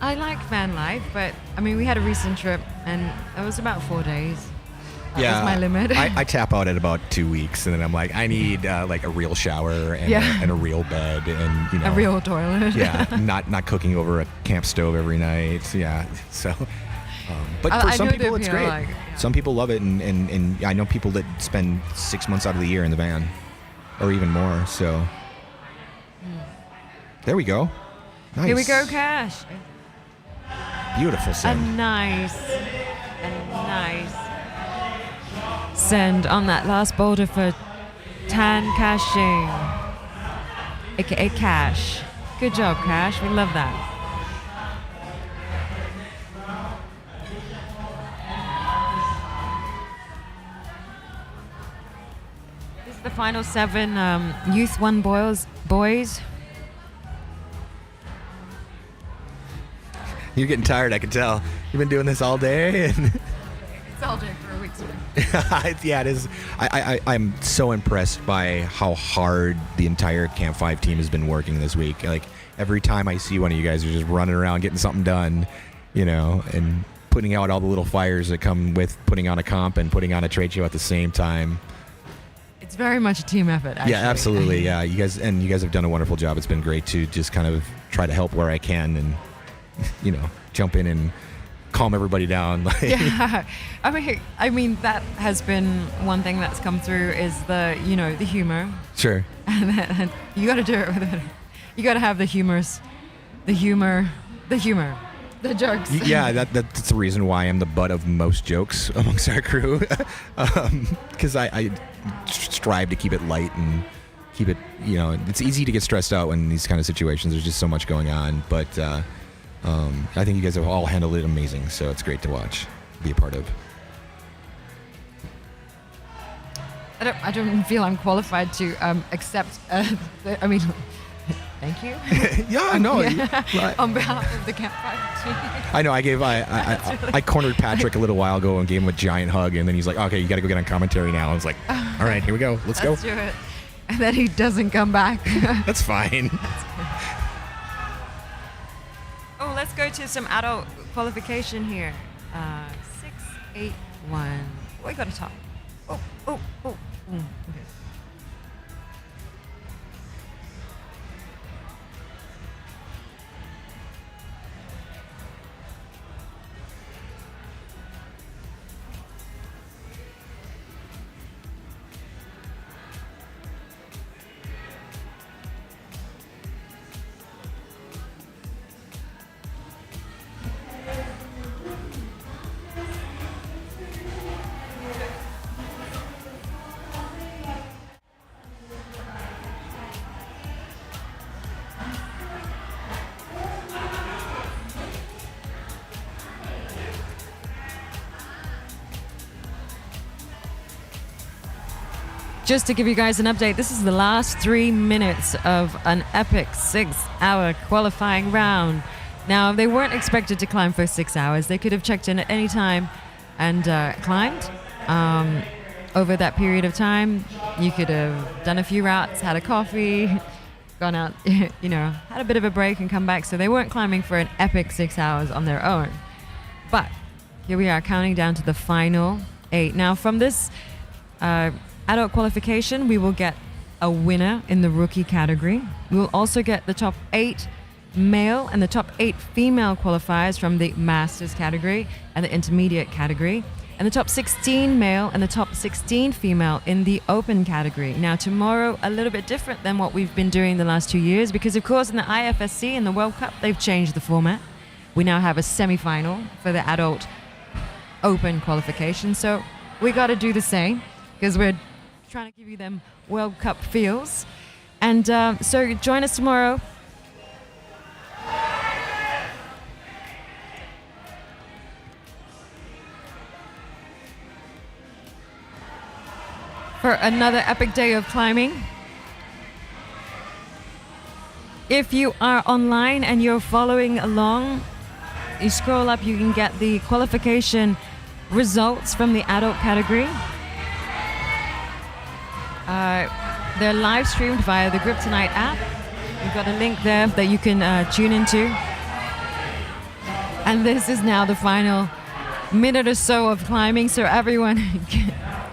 I like van life, but I mean, we had a recent trip and it was about 4 days. That was my limit. I tap out at about 2 weeks, and then I'm like, I need like a real shower and, Yeah. and a real bed, and A real toilet. yeah, not cooking over a camp stove every night. Yeah, so. But for I some know people, that it's people great. like it, yeah. Some people love it, and I know people that spend 6 months out of the year in the van, or even more. So, there we go. Nice. Here we go, Cash. Beautiful A send. nice send on that last boulder for Tan Cashing, aka Cash. Good job, Cash. We love that. This is the final 7 Youth 1 boys. You're getting tired, I can tell. You've been doing this all day, and It's all day for a week's work. yeah, it is. I'm so impressed by how hard the entire Camp 5 team has been working this week. Like, every time I see one of you guys are just running around getting something done, and putting out all the little fires that come with putting on a comp and putting on a trade show at the same time. It's very much a team effort, actually. Yeah, absolutely. Yeah, you guys have done a wonderful job. It's been great to just kind of try to help where I can and jump in and calm everybody down. Yeah, I mean that has been one thing that's come through is the humor, Sure. and you got to do it with it. You got to have the humor, the jokes. Yeah, that's the reason why I'm the butt of most jokes amongst our crew, because I strive to keep it light and keep it. It's easy to get stressed out when in these kind of situations. There's just so much going on, but I think you guys have all handled it amazing. So it's great to watch, be a part of. I don't feel I'm qualified to accept. Thank you. Yeah, I know. On behalf of the Camp 5 team. I know. I cornered Patrick a little while ago and gave him a giant hug, and then he's like, "Okay, you got to go get on commentary now." I was like, "All right, here we go. Let's go." Let's do it. And then he doesn't come back. That's fine. Oh, let's go to some adult qualification here. 681. We got to talk. Oh. Okay. Just to give you guys an update, this is the last 3 minutes of an epic 6-hour qualifying round. Now, they weren't expected to climb for 6 hours. They could have checked in at any time and climbed. Over that period of time, you could have done a few routes, had a coffee, gone out, had a bit of a break and come back. So they weren't climbing for an epic 6 hours on their own. But here we are counting down to the final 8. Now, from this adult qualification, we will get a winner in the rookie category. We will also get the top 8 male and the top 8 female qualifiers from the Masters category and the Intermediate category, and the top 16 male and the top 16 female in the Open category. Now tomorrow, a little bit different than what we've been doing the last 2 years, because of course in the IFSC and the World Cup, they've changed the format. We now have a semi-final for the adult Open qualification. So we got to do the same, because we're trying to give you them World Cup feels. And so join us tomorrow. For another epic day of climbing. If you are online and you're following along, you scroll up, you can get the qualification results from the adult category. They're live streamed via the Grip Tonight app. We've got a link there that you can tune into. And this is now the final minute or so of climbing, so everyone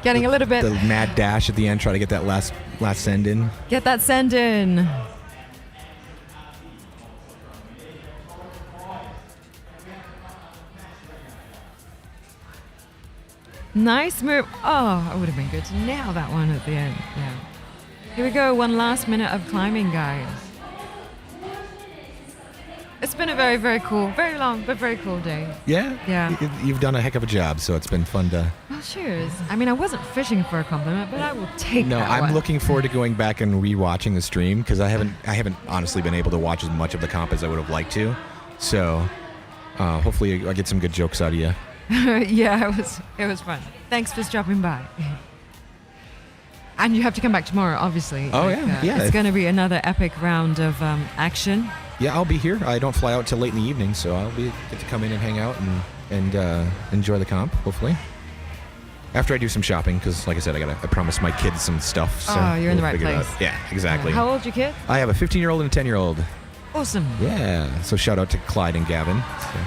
getting a little bit... The mad dash at the end, try to get that last send in. Get that send in. Nice move. Oh, it would have been good to nail that one at the end. Yeah. Here we go. One last minute of climbing, guys. It's been a very, very cool, very long, but very cool day. Yeah? Yeah. You've done a heck of a job, so it's been fun to... Well, cheers. I mean, I wasn't fishing for a compliment, but I will take No, that I'm one. looking forward to going back and rewatching the stream, because I haven't honestly been able to watch as much of the comp as I would have liked to. So hopefully I get some good jokes out of you. Yeah, it was fun. Thanks for dropping by. And you have to come back tomorrow, obviously. Oh, yeah. It's going to be another epic round of action. Yeah, I'll be here. I don't fly out till late in the evening, so I'll get to come in and hang out and enjoy the comp, hopefully. After I do some shopping, because like I said, I promised my kids some stuff. So you're in the right figure it place. out. Yeah, exactly. How old's your kid? I have a 15-year-old and a 10-year-old. Awesome. Yeah, so shout out to Clyde and Gavin. So,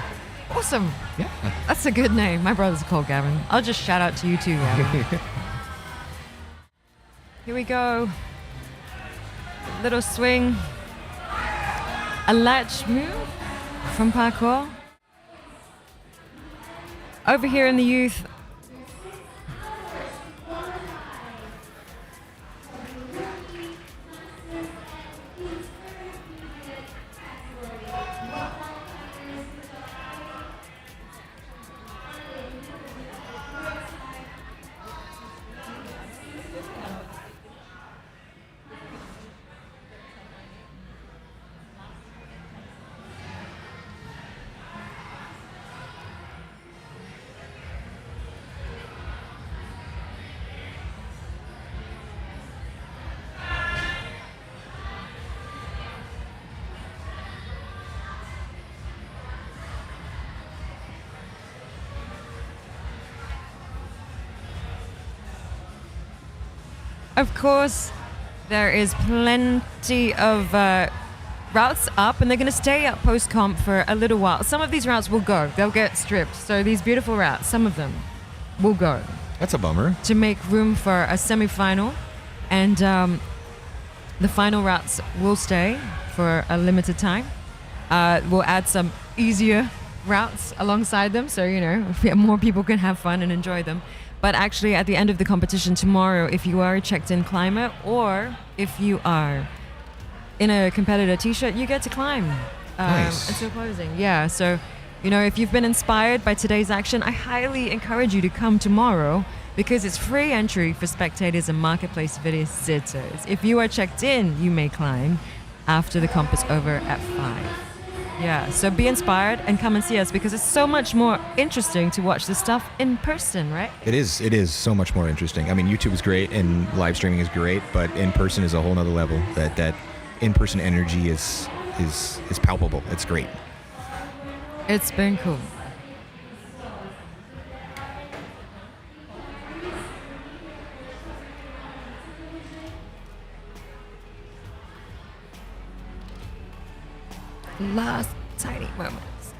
Awesome. yeah. That's a good name. My brother's called Gavin. I'll just shout out to you too, Gavin. Here we go. Little swing. A latch move from parkour. Over here in the youth. Of course, there is plenty of routes up, and they're going to stay up post-comp for a little while. Some of these routes will go. They'll get stripped. So these beautiful routes, some of them will go. That's a bummer. To make room for a semi-final. And the final routes will stay for a limited time. We'll add some easier routes alongside them, so, more people can have fun and enjoy them. But actually, at the end of the competition tomorrow, if you are a checked-in climber or if you are in a competitor t-shirt, you get to climb Nice. until closing. Yeah, so, if you've been inspired by today's action, I highly encourage you to come tomorrow because it's free entry for spectators and marketplace visitors. If you are checked in, you may climb after the comp is over at 5. Yeah, so be inspired and come and see us because it's so much more interesting to watch this stuff in person, right? It is so much more interesting. I mean, YouTube is great and live streaming is great, but in person is a whole nother level. That in-person energy is palpable. It's great. It's been cool. Last tiny moments.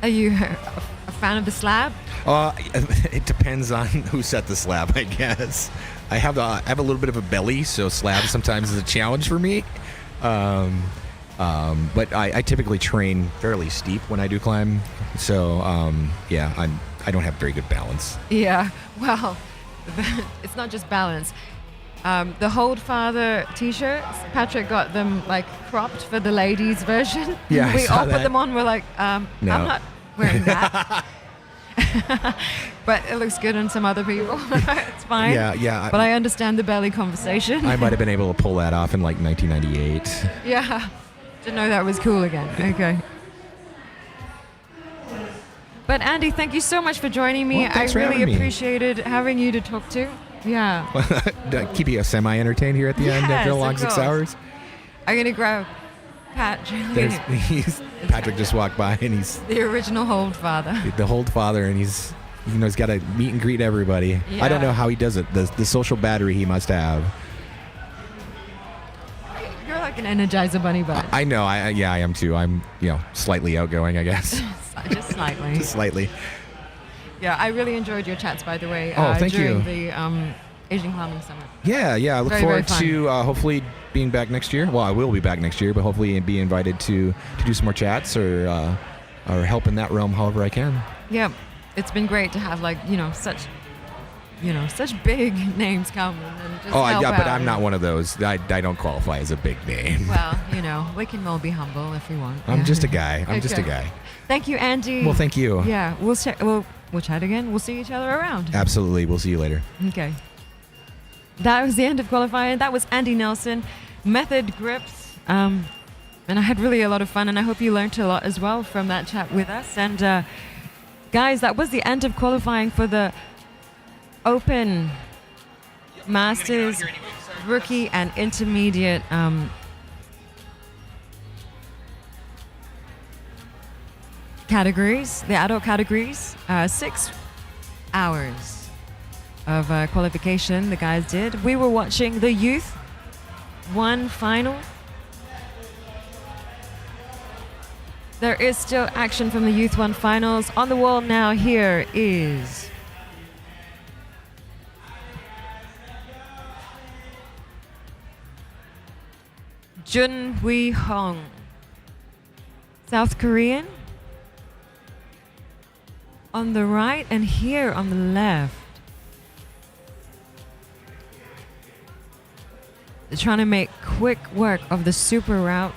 Are you a fan of the slab? It depends on who set the slab, I guess. I have a little bit of a belly, so slab sometimes is a challenge for me. But I typically train fairly steep when I do climb. So I don't have very good balance. Yeah, well, it's not just balance. The Hold Father t-shirts, Patrick got them like cropped for the ladies version. Yeah, I we saw all put that. them on. We're like, No. I'm not wearing that. But it looks good on some other people. It's fine. Yeah. But I understand the belly conversation. I might have been able to pull that off in like 1998. Yeah. Didn't know that was cool again. Okay. But Andy, thank you so much for joining me. Well, thanks I for really having me. appreciated having you to talk to. Yeah. Keep you semi-entertained here at the end after a Yes, long of 6 course. hours. I'm going to grab Pat. Patrick just walked by and he's The original Hold Father. the Hold Father, and he's got to meet and greet everybody. Yeah. I don't know how he does it. The social battery he must have. You're like an Energizer Bunny bud. I know. I am too. I'm slightly outgoing, I guess. Just slightly. Just slightly. Yeah, I really enjoyed your chats, by the way. Oh, thank during you. the Asian Climbing Summit. Yeah. I look Very, forward very fun. to hopefully being back next year. Well, I will be back next year, but hopefully be invited to do some more chats or help in that realm however I can. Yeah, it's been great to have such big names come and just help But out. I'm not one of those. I don't qualify as a big name. Well, we can all be humble if we want. I'm Yeah. just a guy. I'm just a Okay. guy. Thank you, Andy. Well, thank you. Yeah, we'll chat again. We'll see each other around. Absolutely. We'll see you later. Okay. That was the end of qualifying. That was Andy Nelson, Method Grips. And I had really a lot of fun, and I hope you learned a lot as well from that chat with us. And guys, that was the end of qualifying for the Open Masters Rookie and Intermediate categories, the adult categories. 6 hours of qualification the guys did. We were watching the Youth 1 final. There is still action from the Youth 1 finals. On the wall now, here is Jun Hui Hong, South Korean. On the right, and here on the left. They're trying to make quick work of the super route.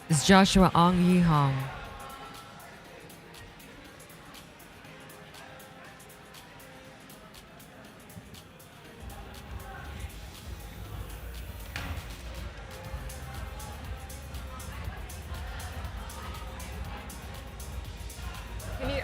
It's Joshua Ong Yi Hong. Can you,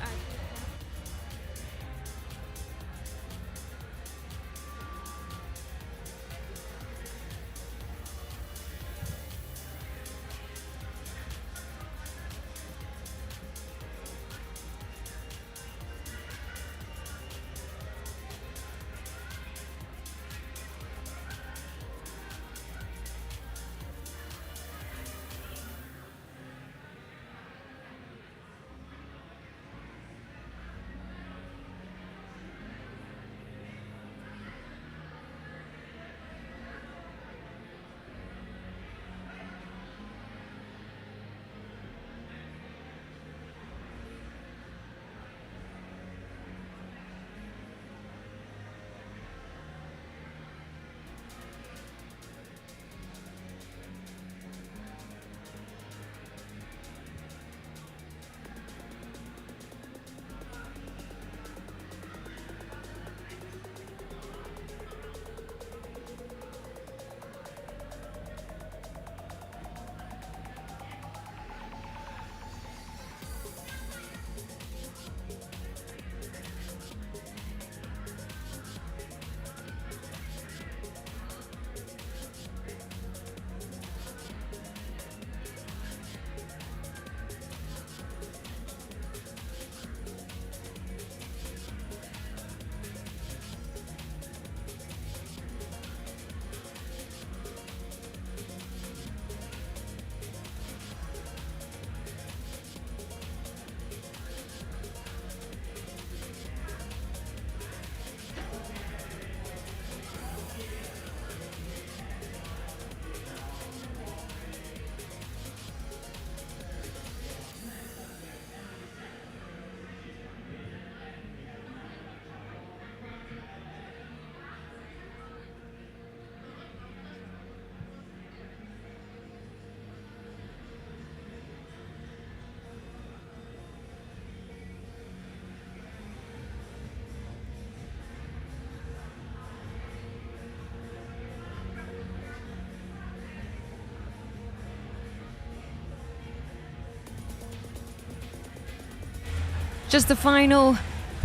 Just the final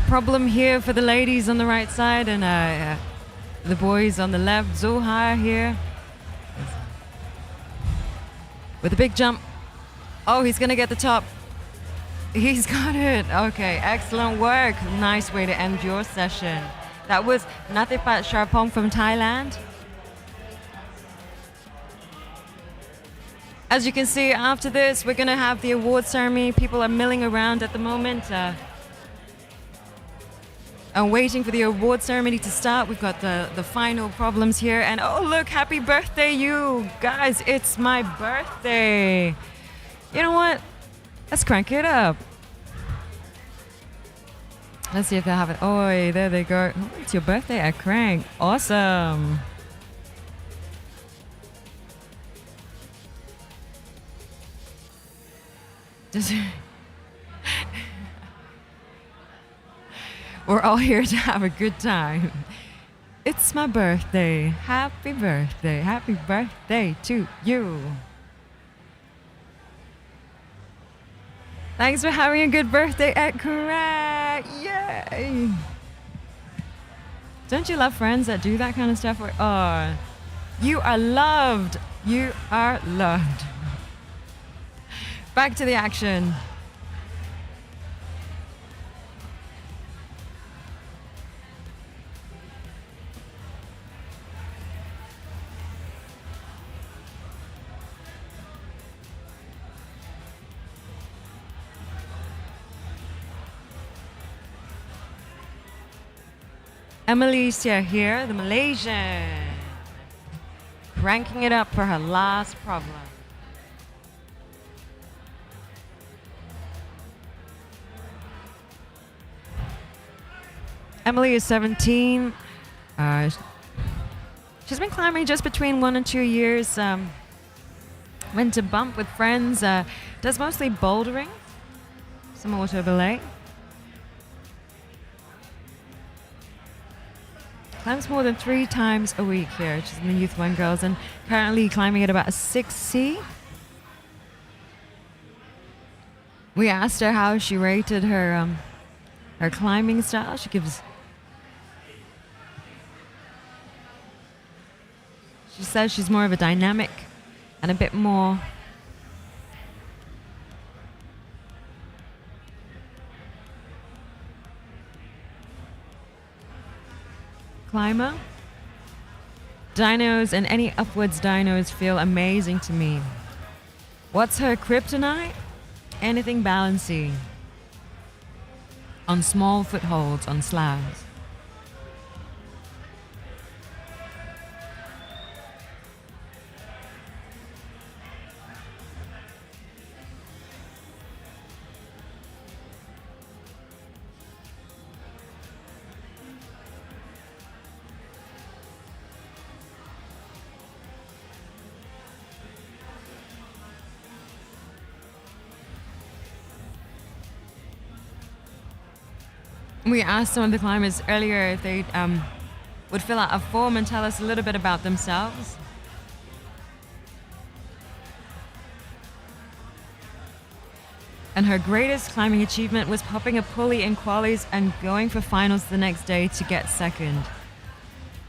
problem here for the ladies on the right side and the boys on the left. Zuhair here with a big jump. Oh, he's gonna get the top. He's got it. Okay, excellent work. Nice way to end your session. That was Nathipat Sharpong from Thailand. As you can see, after this, we're gonna have the award ceremony. People are milling around at the moment. I'm waiting for the award ceremony to start. We've got the final problems here. And oh, look, happy birthday, you guys. It's my birthday. You know what? Let's crank it up. Let's see if they have it. Oh, there they go. Oh, it's your birthday at Crank. Awesome. We're all here to have a good time. It's my birthday. Happy birthday. Happy birthday to you. Thanks for having a good birthday at Kuala. Yay! Don't you love friends that do that kind of stuff? Oh, you are loved. You are loved. Back to the action. Emily's here, the Malaysian, cranking it up for her last problem. Emily is 17. She's been climbing just between 1 and 2 years. Went to bump with friends. Does mostly bouldering, some auto belay. Climbs more than 3 times a week here. She's in the Youth 1 Girls and currently climbing at about a 6C. We asked her how she rated her climbing style. She says she's more of a dynamic and a bit more climber. Dynos and any upwards dynos feel amazing to me. What's her kryptonite? Anything balancy. On small footholds, on slabs. We asked some of the climbers earlier if they would fill out a form and tell us a little bit about themselves. And her greatest climbing achievement was popping a pulley in qualies and going for finals the next day to get second.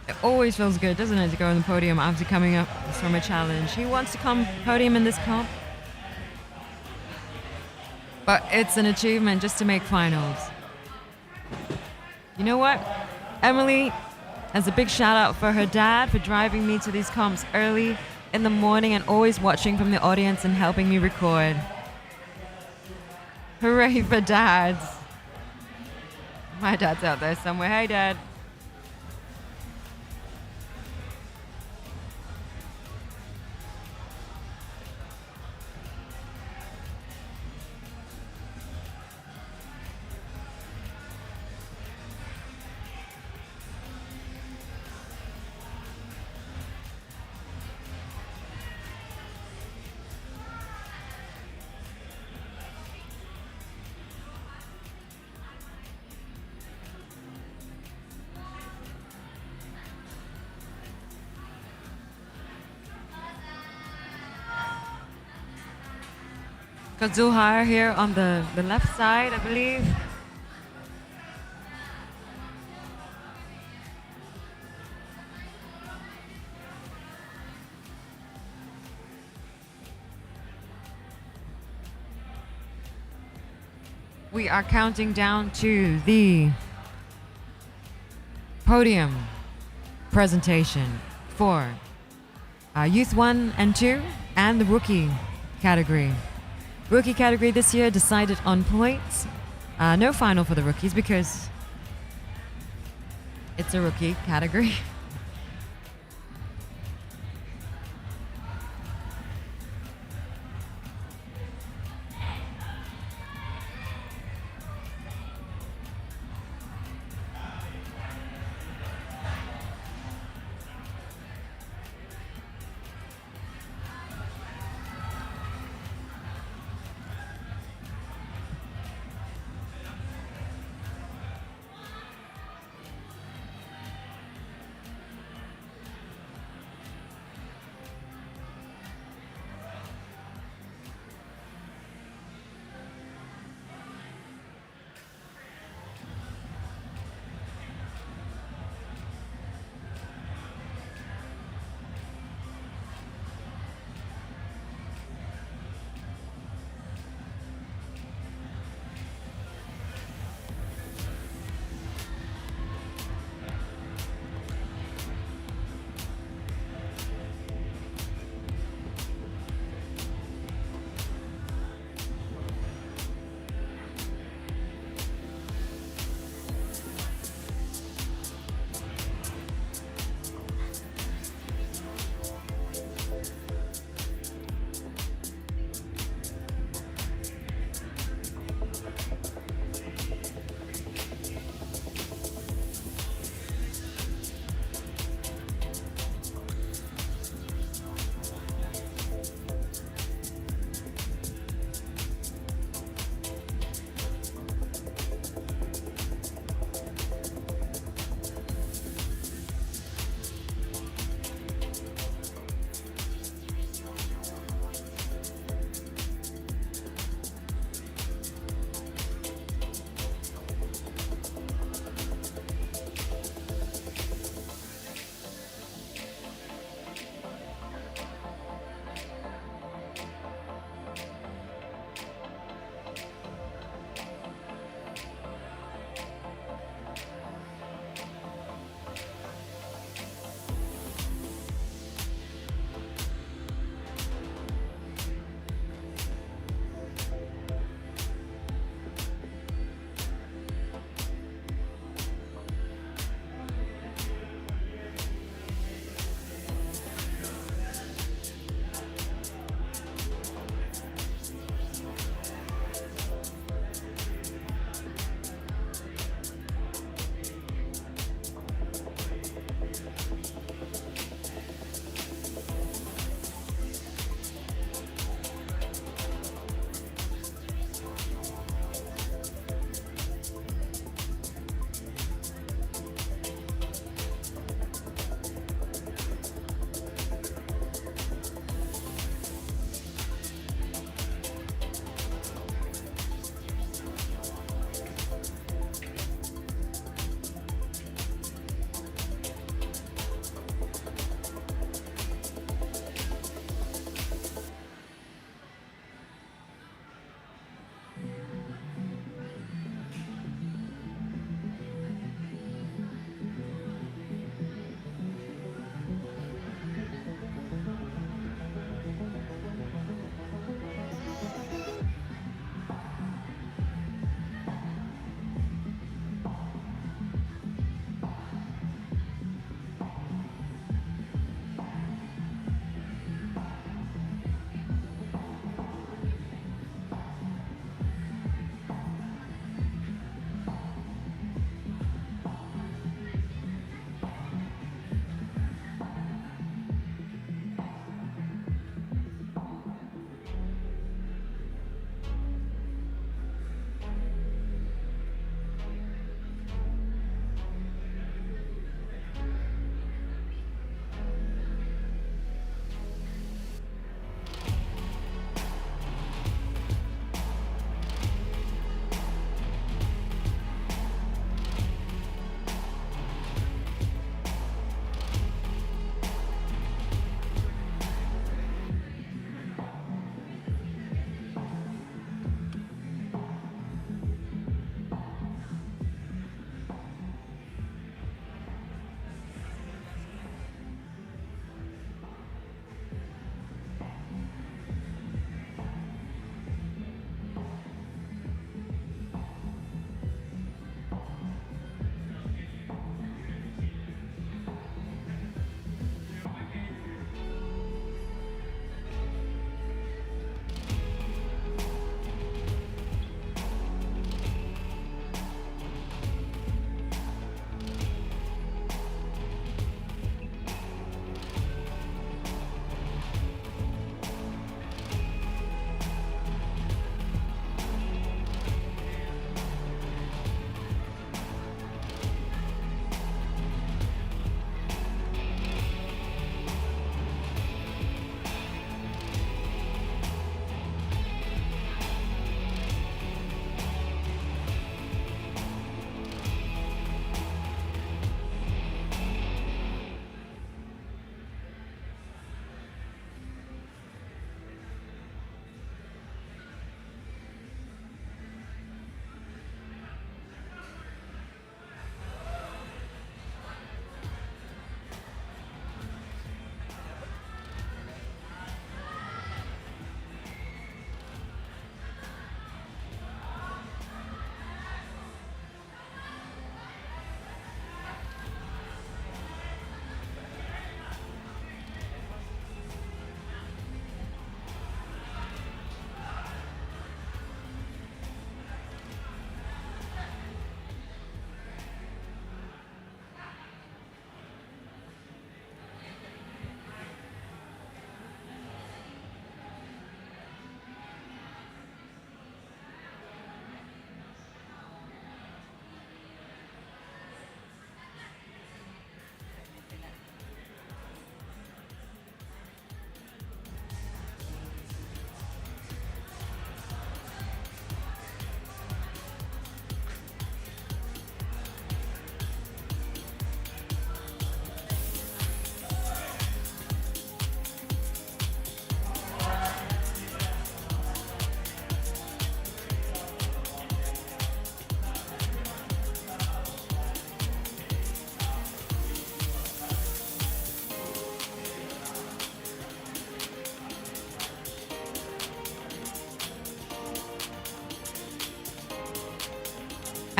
It always feels good, doesn't it, to go on the podium after coming up from a challenge. Who wants to come podium in this comp? But it's an achievement just to make finals. You know what? Emily has a big shout out for her dad for driving me to these comps early in the morning and always watching from the audience and helping me record. Hooray for dads. My dad's out there somewhere. Hey, Dad. Got Zuhair here on the left side, I believe. We are counting down to the podium presentation for Youth 1 and 2 and the Rookie category. Rookie category this year decided on points. No final for the rookies because it's a rookie category.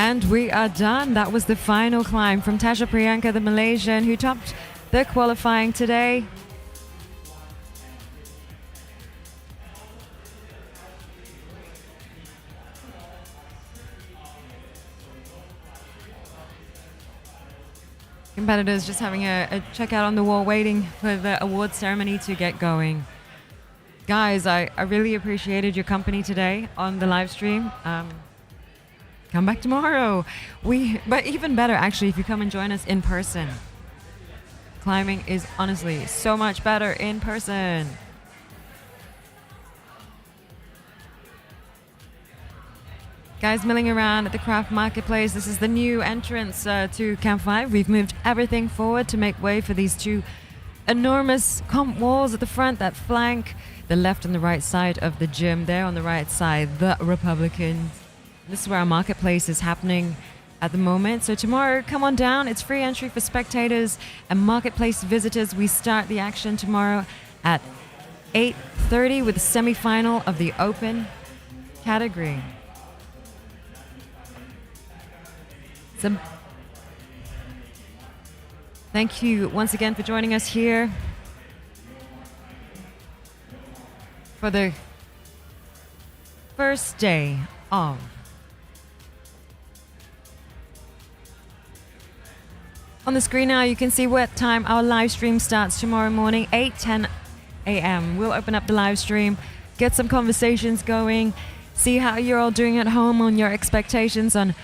And we are done. That was the final climb from Tasha Priyanka, the Malaysian, who topped the qualifying today. Competitors just having a checkout on the wall, waiting for the award ceremony to get going. Guys, I really appreciated your company today on the live stream. Come back tomorrow. But even better, actually, if you come and join us in person. Climbing is honestly so much better in person. Guys milling around at the KRAFT Marketplace. This is the new entrance to Camp 5. We've moved everything forward to make way for these two enormous comp walls at the front that flank the left and the right side of the gym. There on the right side, the Republicans. This is where our marketplace is happening at the moment. So tomorrow, come on down. It's free entry for spectators and marketplace visitors. We start the action tomorrow at 8:30 with the semi-final of the open category. So, thank you once again for joining us here for the first day of on the screen now. You can see what time our live stream starts tomorrow morning, 8:10 a.m. We'll open up the live stream, get some conversations going, see how you're all doing at home on your expectations on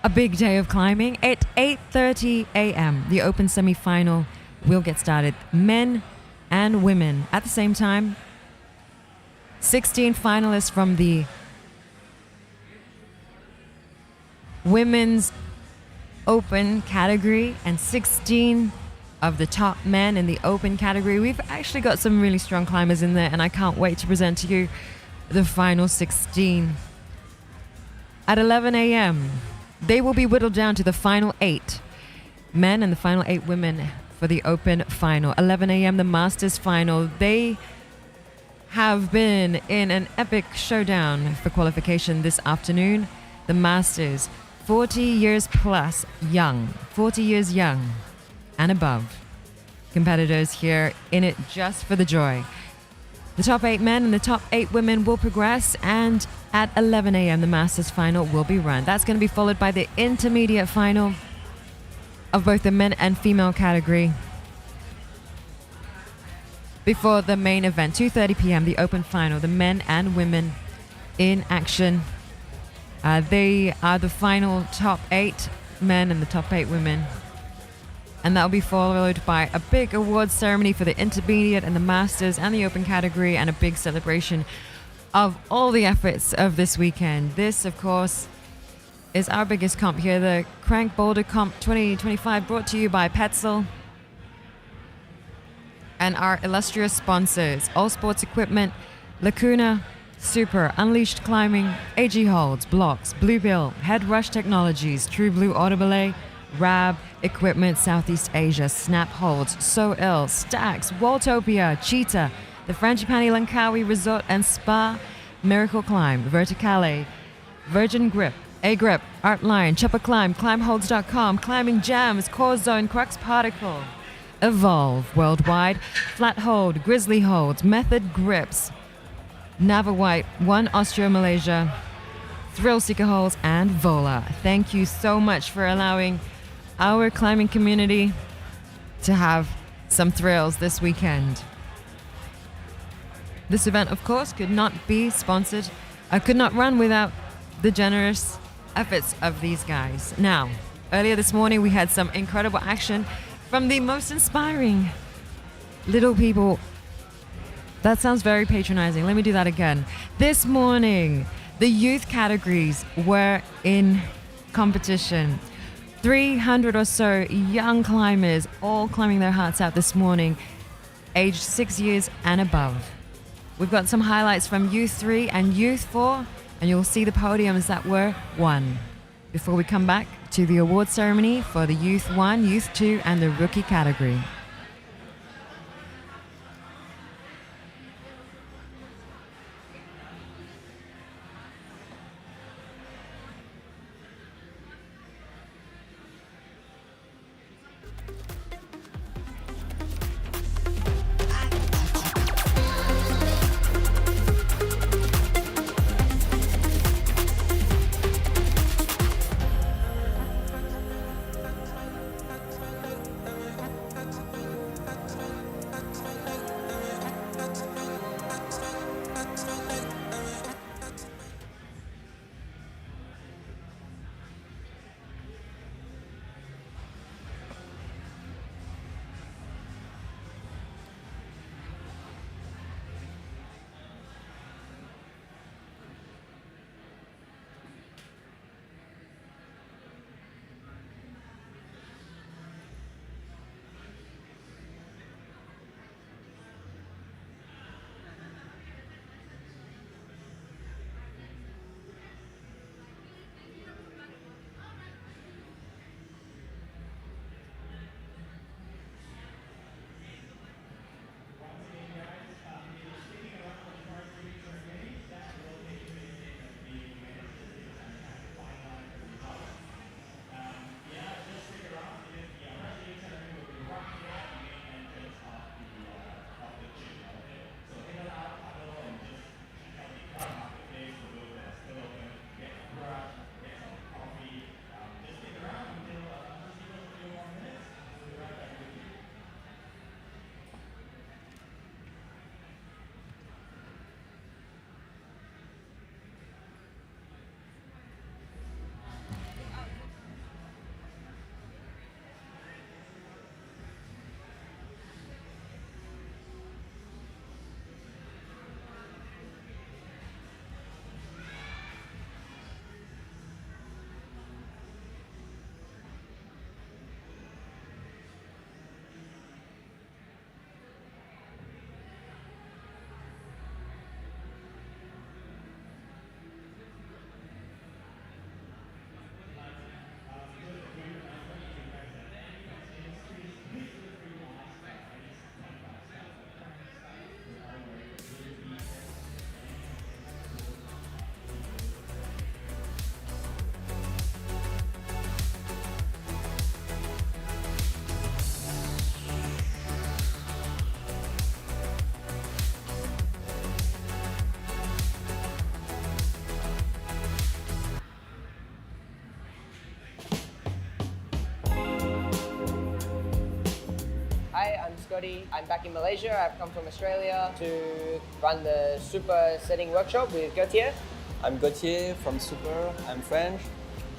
a big day of climbing. At 8:30 a.m., the open semi-final will get started. Men and women at the same time. 16 finalists from the women's open category and 16 of the top men in the open category. We've actually got some really strong climbers in there, and I can't wait to present to you the final 16. At 11 a.m., they will be whittled down to the final 8 men and the final 8 women for the open final. 11 a.m., the Masters final. They have been in an epic showdown for qualification this afternoon. The Masters, 40 years plus young, 40 years young and above. Competitors here in it just for the joy. The top 8 men and the top 8 women will progress, and at 11 a.m. the Masters final will be run. That's going to be followed by the intermediate final of both the men and female category before the main event, 2:30 p.m., the open final, the men and women in action. They are the final top 8 men and the top 8 women. And that will be followed by a big awards ceremony for the intermediate and the Masters and the open category, and a big celebration of all the efforts of this weekend. This, of course, is our biggest comp here, the Crank Boulder Comp 2025, brought to you by Petzl and our illustrious sponsors, All Sports Equipment, Lacuna, Super, Unleashed Climbing, AG Holds, Blocks, Blue Bill, Head Rush Technologies, True Blue Audible, Rab Equipment, Southeast Asia, Snap Holds, So Ill, Stacks, Waltopia, Cheetah, the Frangipani Langkawi Resort and Spa, Miracle Climb, Verticale, Virgin Grip, A-Grip, Artline, Chopper Climb, ClimbHolds.com, Climbing Jams, Core Zone, Crux Particle, Evolve Worldwide, Flat Hold, Grizzly Holds, Method Grips, Navawhite, One Austria Malaysia, Thrill Seeker Holds, and Vola. Thank you so much for allowing our climbing community to have some thrills this weekend. This event, of course, could not be sponsored, could not run without the generous efforts of these guys. Now, earlier this morning, we had some incredible action from the most inspiring little people. That sounds very patronizing. Let me do that again. This morning, the youth categories were in competition. 300 or so young climbers, all climbing their hearts out this morning, aged 6 years and above. We've got some highlights from Youth 3 and Youth 4, and you'll see the podiums that were won. Before we come back to the award ceremony for the Youth 1, Youth 2, and the Rookie category. Scotty. I'm back in Malaysia. I've come from Australia to run the super setting workshop with Gautier. I'm Gautier from Super. I'm French,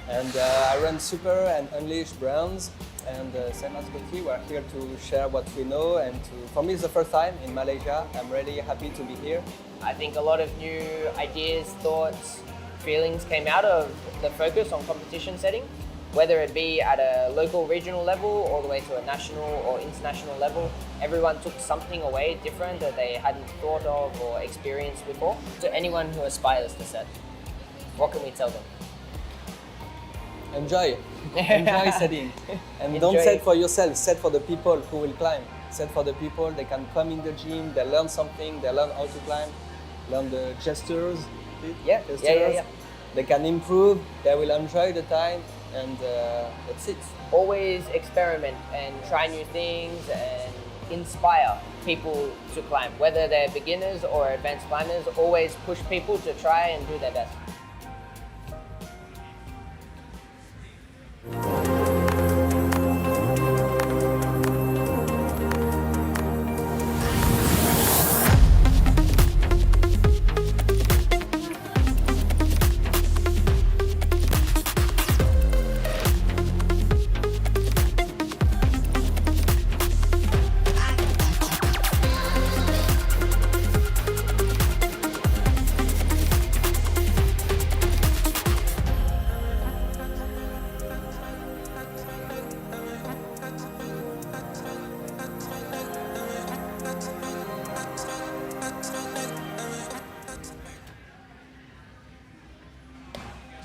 and I run Super and Unleash brands. And same as Gautier, we're here to share what we know. And for me, it's the first time in Malaysia. I'm really happy to be here. I think a lot of new ideas, thoughts, feelings came out of the focus on competition setting, whether it be at a local, regional level, all the way to a national or international level. Everyone took something away different that they hadn't thought of or experienced before. To anyone who aspires to set, what can we tell them? Enjoy. Enjoy setting. And don't set for yourself, set for the people who will climb. Set for the people, they can come in the gym, they learn something, they learn how to climb, learn the gestures. Yeah. They can improve, they will enjoy the time, and that's it. Always experiment and try new things and inspire people to climb. Whether they're beginners or advanced climbers, always push people to try and do their best.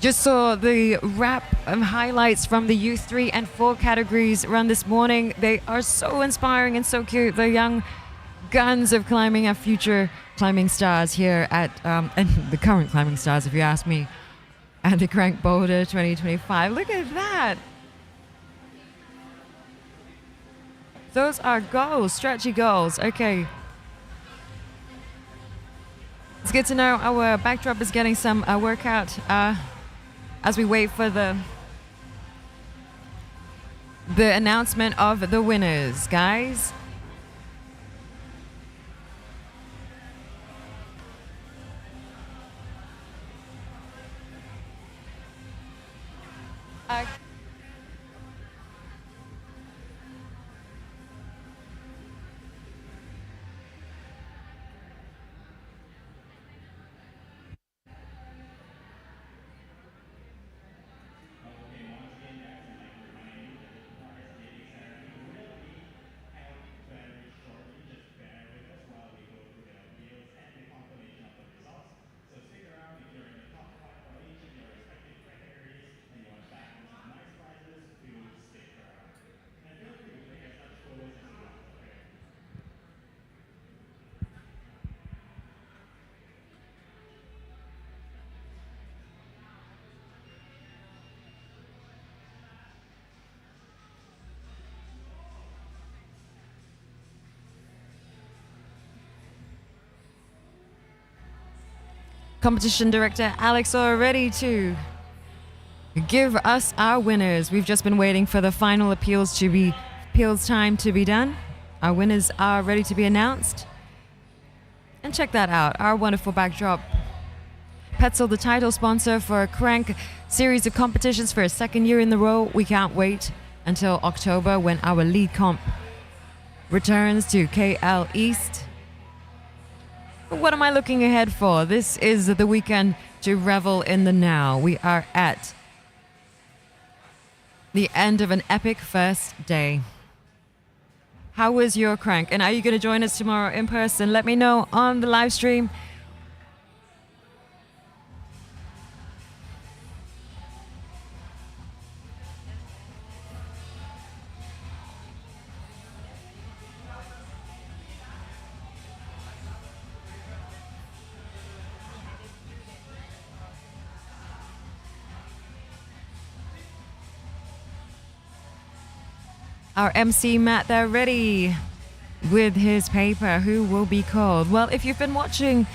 Just saw the wrap highlights from the U3 and 4 categories run this morning. They are so inspiring and so cute. The young guns of climbing, our future climbing stars here at, and the current climbing stars, if you ask me, at the KRAFT Boulder 2025. Look at that. Those are goals, stretchy goals. Okay. It's good to know our backdrop is getting some workout as we wait for the announcement of the winners, guys. Competition director Alex are ready to give us our winners. We've just been waiting for the final appeals time to be done. Our winners are ready to be announced. And check that out, our wonderful backdrop. Petzl, the title sponsor for KRAFT series of competitions for a second year in a row. We can't wait until October when our lead comp returns to KL East. What am I looking ahead for? This is the weekend to revel in the now. We are at the end of an epic first day. How was your crank? And are you going to join us tomorrow in person? Let me know on the live stream. Our MC Matt, they're ready with his paper. Who will be called? Well, if you've been watching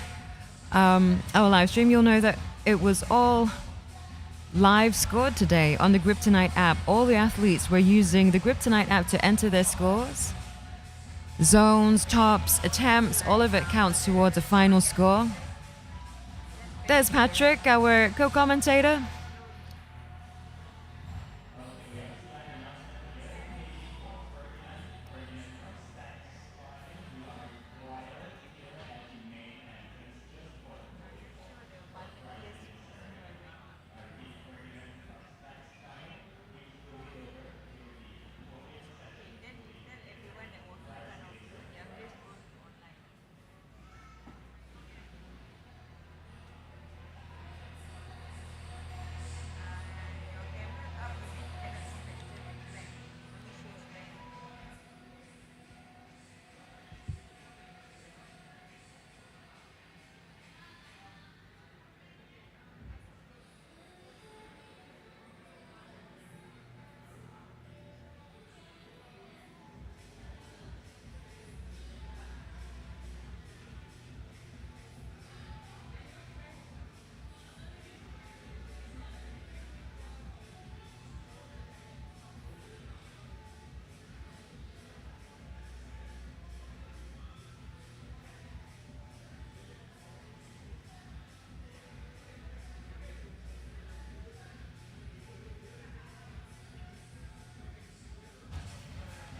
our live stream, you'll know that it was all live scored today on the Grip Tonight app. All the athletes were using the Grip Tonight app to enter their scores. zones, tops, attempts, all of it counts towards a final score. There's Patrick, our co-commentator.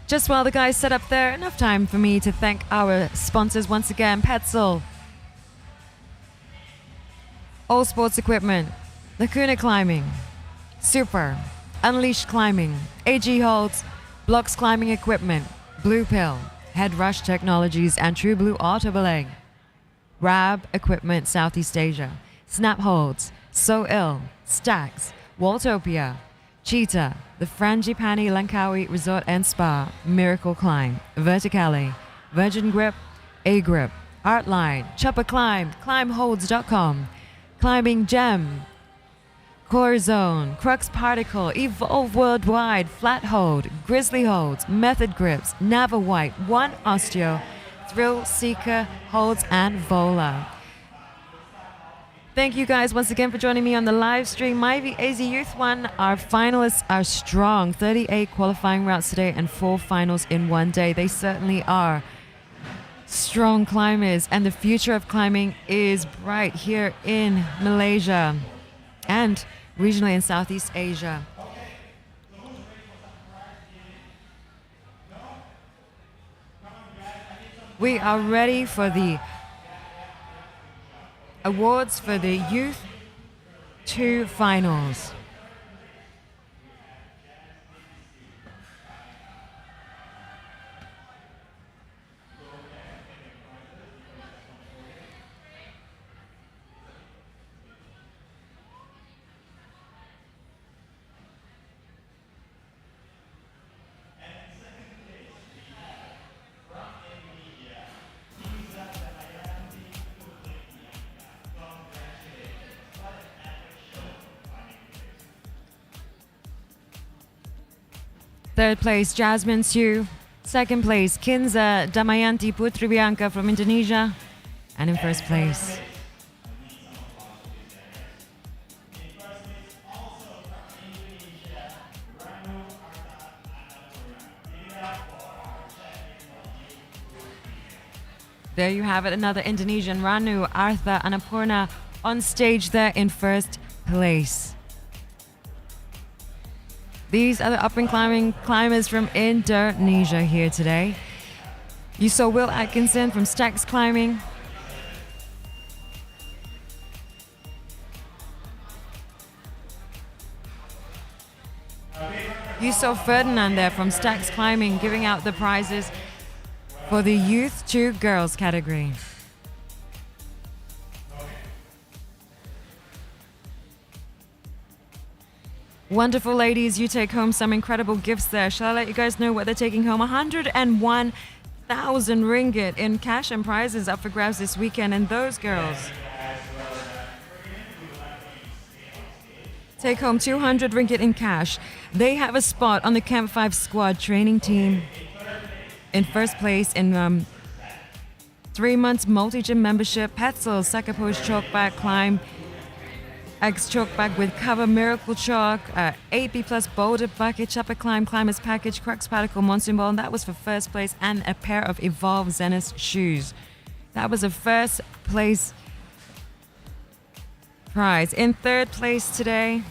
Just while the guys set up there, enough time for me to thank our sponsors once again. Petzl, All Sports Equipment, Lacuna Climbing, Super, Unleashed Climbing, AG Holds, Blocks Climbing Equipment, Blue Pill, Head Rush Technologies, and True Blue Auto Belay. Rab Equipment Southeast Asia, Snap Holds, So Ill, Stacks, Waltopia, Cheetah, the Frangipani Langkawi Resort and Spa, Miracle Climb, Verticale, Virgin Grip, A-Grip, Artline, Chopper Climb, ClimbHolds.com, Climbing Gem, Core Zone, Crux Particle, Evolve Worldwide, Flat Hold, Grizzly Holds, Method Grips, Nava White, One Osteo, Thrill Seeker Holds, and Vola. Thank you guys once again for joining me on the live stream. Myvi AZ Youth 1, our finalists are strong. 38 qualifying routes today and 4 finals in one day. They certainly are strong climbers, and the future of climbing is bright here in Malaysia and regionally in Southeast Asia. We are ready for the awards for the Youth 2 finals. Third place, Jasmine Sue. Second place, Kinza Damayanti Putri Bianca from Indonesia. And in first place, there you have it, another Indonesian, Ranu Artha Annapurna, on stage there in first place. These are the up-and-climbing climbers from Indonesia here today. You saw Will Atkinson from Stacks Climbing. You saw Ferdinand there from Stacks Climbing giving out the prizes for the Youth 2 Girls category. Wonderful ladies, you take home some incredible gifts there. Shall I let you guys know what they're taking home? 101,000 ringgit in cash and prizes up for grabs this weekend. And those girls take home 200 ringgit in cash. They have a spot on the Camp 5 squad training team in first place in 3 months multi-gym membership, Petzl, Sucker Push, Chalkback, Climb, X chalk bag with cover, miracle chalk, 8B plus Boulder bucket, chopper climb, climbers package, crux particle, monsoon ball. And that was for first place, and a pair of Evolve Zenith shoes. That was a first place prize. In third place today,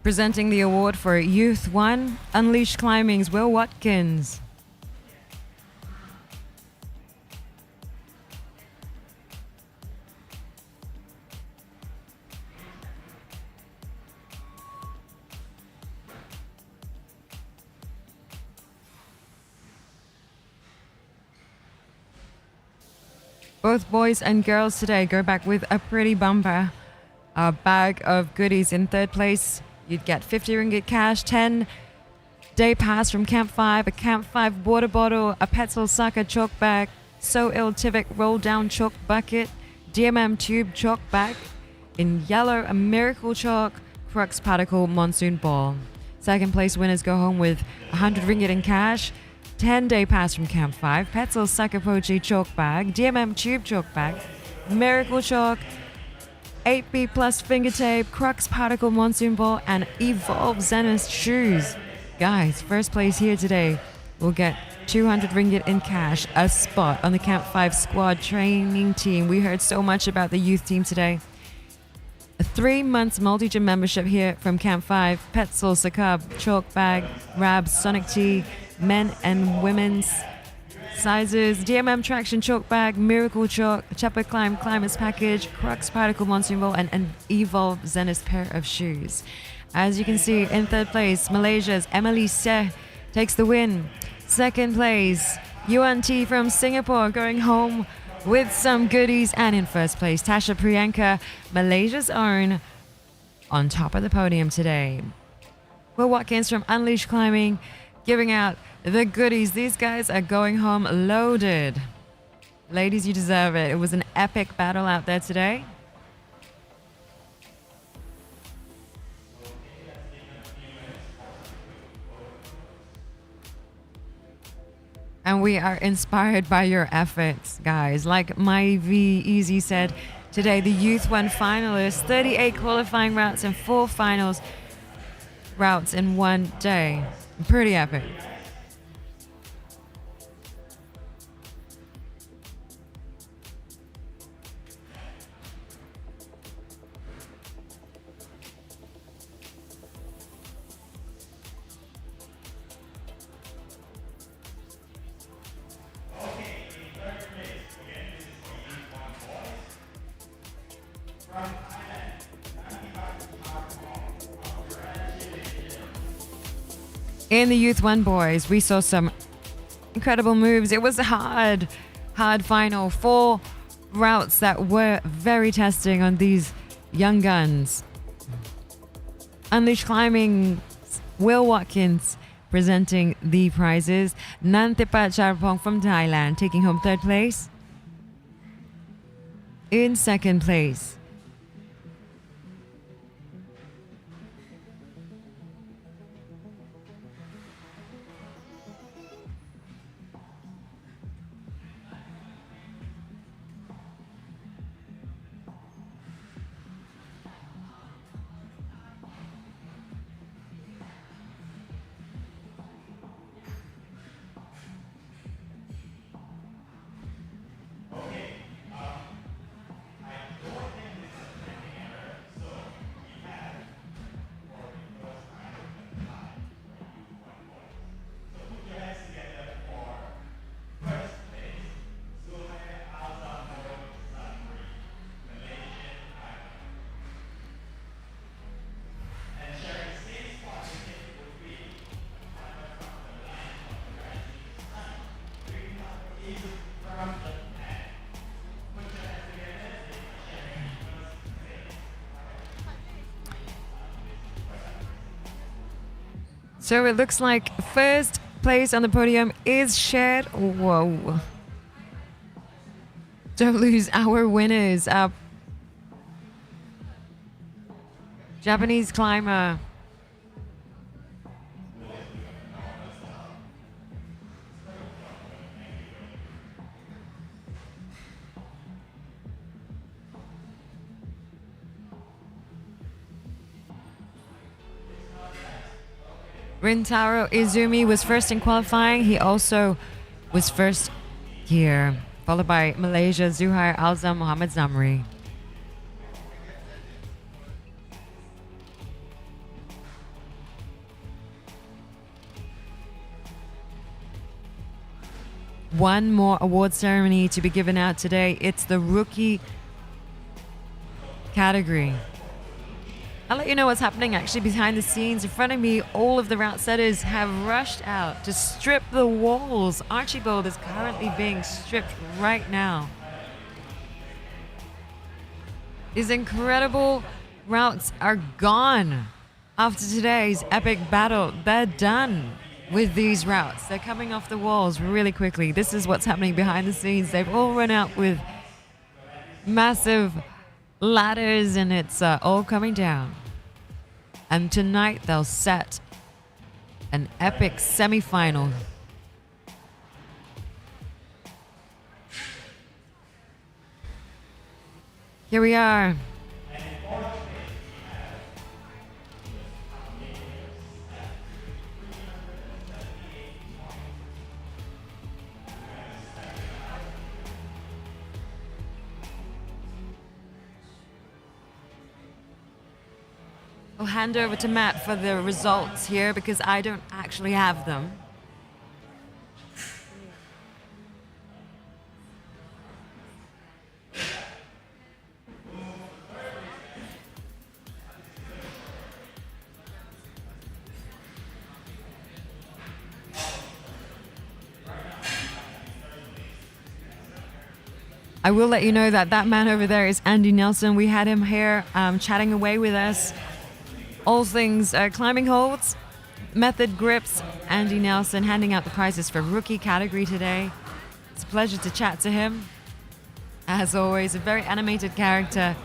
presenting the award for Youth 1, Unleash Climbing's Will Watkins. Both boys and girls today go back with a pretty bumper. A bag of goodies. In third place, you'd get 50 ringgit cash, 10-day pass from Camp 5, a Camp 5 water bottle, a Petzl Saka chalk bag, So Ill Tivik roll down chalk bucket, DMM tube chalk bag, in yellow, a Miracle Chalk Crux Particle Monsoon Ball. Second place winners go home with 100 ringgit in cash, 10-day pass from Camp 5, Petzl Saka Pochi chalk bag, DMM tube chalk bag, Miracle Chalk, 8B plus finger tape, Crux Particle Monsoon Ball, and Evolve Zenith shoes. Guys, first place here today will get 200 ringgit in cash, a spot on the Camp 5 squad training team. We heard so much about the youth team today. A 3-month multi-gym membership here from Camp 5, Petzl Sakab, chalk bag, Rabs, Sonic Tea, men and women's sizes, DMM traction chalk bag, Miracle Chalk, Chopper Climb, Climbers package, Crux Particle Monsoon Ball, and an Evolve Zenith pair of shoes. As you can see, in third place, Malaysia's Emily Seh takes the win. Second place, UNT from Singapore going home with some goodies. And in first place, Tasha Priyanka, Malaysia's own, on top of the podium today. Will Watkins from Unleash Climbing giving out the goodies. These guys are going home loaded. Ladies, you deserve it. It was an epic battle out there today. And we are inspired by your efforts, guys. Like my V Easy said today, the Youth 1 finalists, 38 qualifying routes and 4 finals routes in one day. Pretty epic. In the Youth 1 boys, we saw some incredible moves. It was a hard final. 4 routes that were very testing on these young guns. Unleash Climbing, Will Watkins presenting the prizes. Nantipat Charpong from Thailand taking home third place. In second place, so it looks like first place on the podium is shared. Whoa. Don't lose our winners. Japanese climber. Rintaro Izumi was first in qualifying. He also was first here, followed by Malaysia, Zuhair Alzam, Mohammed Zamri. One more award ceremony to be given out today. It's the rookie category. I'll let you know what's happening actually behind the scenes. In front of me, all of the route setters have rushed out to strip the walls. Archibald is currently being stripped right now. These incredible routes are gone after today's epic battle. They're done with these routes. They're coming off the walls really quickly. This is what's happening behind the scenes. They've all run out with massive ladders and it's all coming down. And tonight they'll set an epic semi-final. Here we are. I'll hand over to Matt for the results here because I don't actually have them. I will let you know that that man over there is Andy Nelson. We had him here chatting away with us. All things climbing holds, method grips. Andy Nelson handing out the prizes for rookie category today. It's a pleasure to chat to him. As always, a very animated character.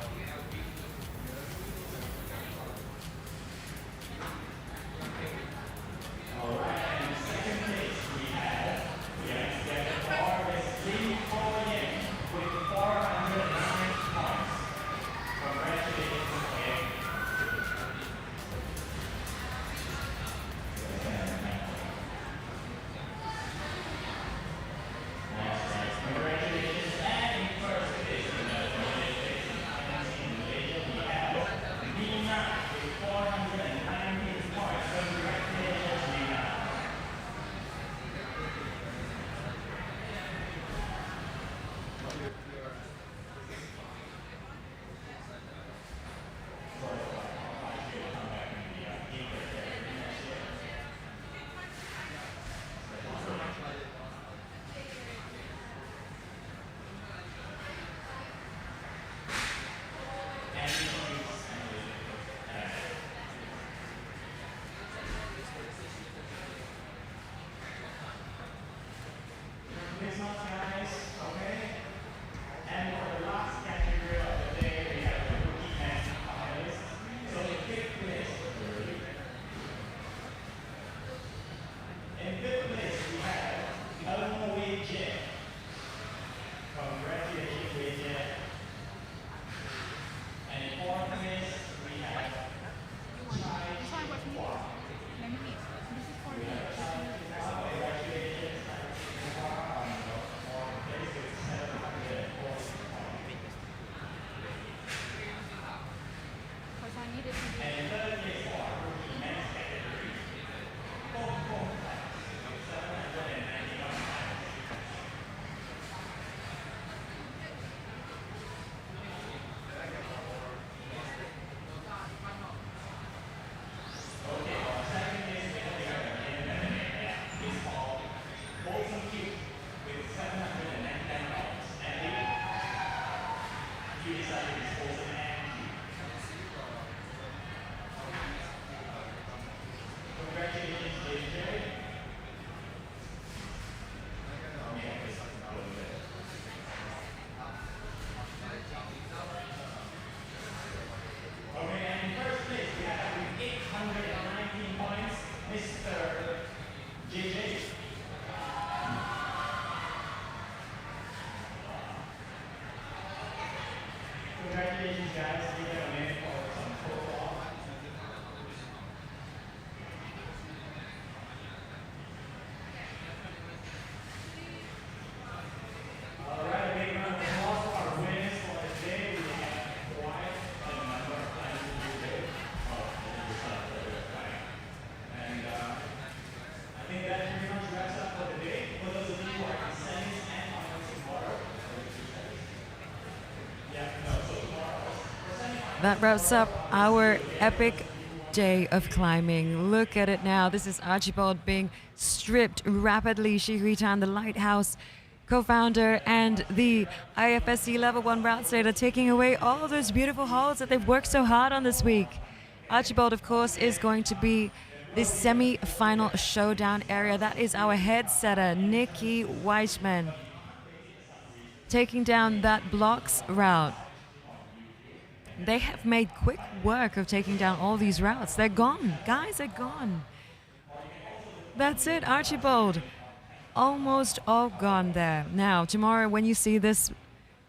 That wraps up our epic day of climbing. Look at it now. This is Archibald being stripped rapidly. Shihritan, the Lighthouse co-founder and the IFSC Level 1 route stater, taking away all those beautiful holds that they've worked so hard on this week. Archibald, of course, is going to be the semi-final showdown area. That is our head setter, Nikki Weissman, taking down that blocks route. They have made quick work of taking down all these routes. They're gone. Guys, they're gone. That's it, Archibald. Almost all gone there. Now, tomorrow when you see this,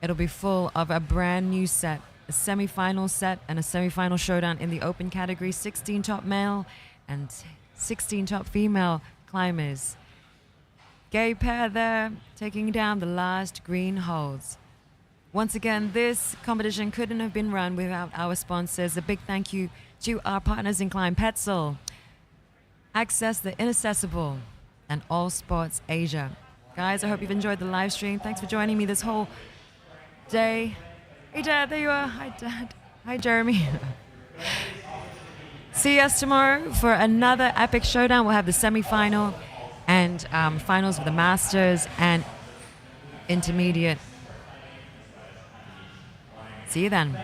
it'll be full of a brand new set. A semi-final set and a semi-final showdown in the open category. 16 top male and 16 top female climbers. Gay pair there, taking down the last green holds. Once again, this competition couldn't have been run without our sponsors. A big thank you to our partners in climb, Petzl, Access the Inaccessible, and All Sports Asia. Guys, I hope you've enjoyed the live stream. Thanks for joining me this whole day. Hey, Dad, there you are. Hi, Dad. Hi, Jeremy. See us tomorrow for another epic showdown. We'll have the semi-final and finals of the Masters and Intermediate. See you then.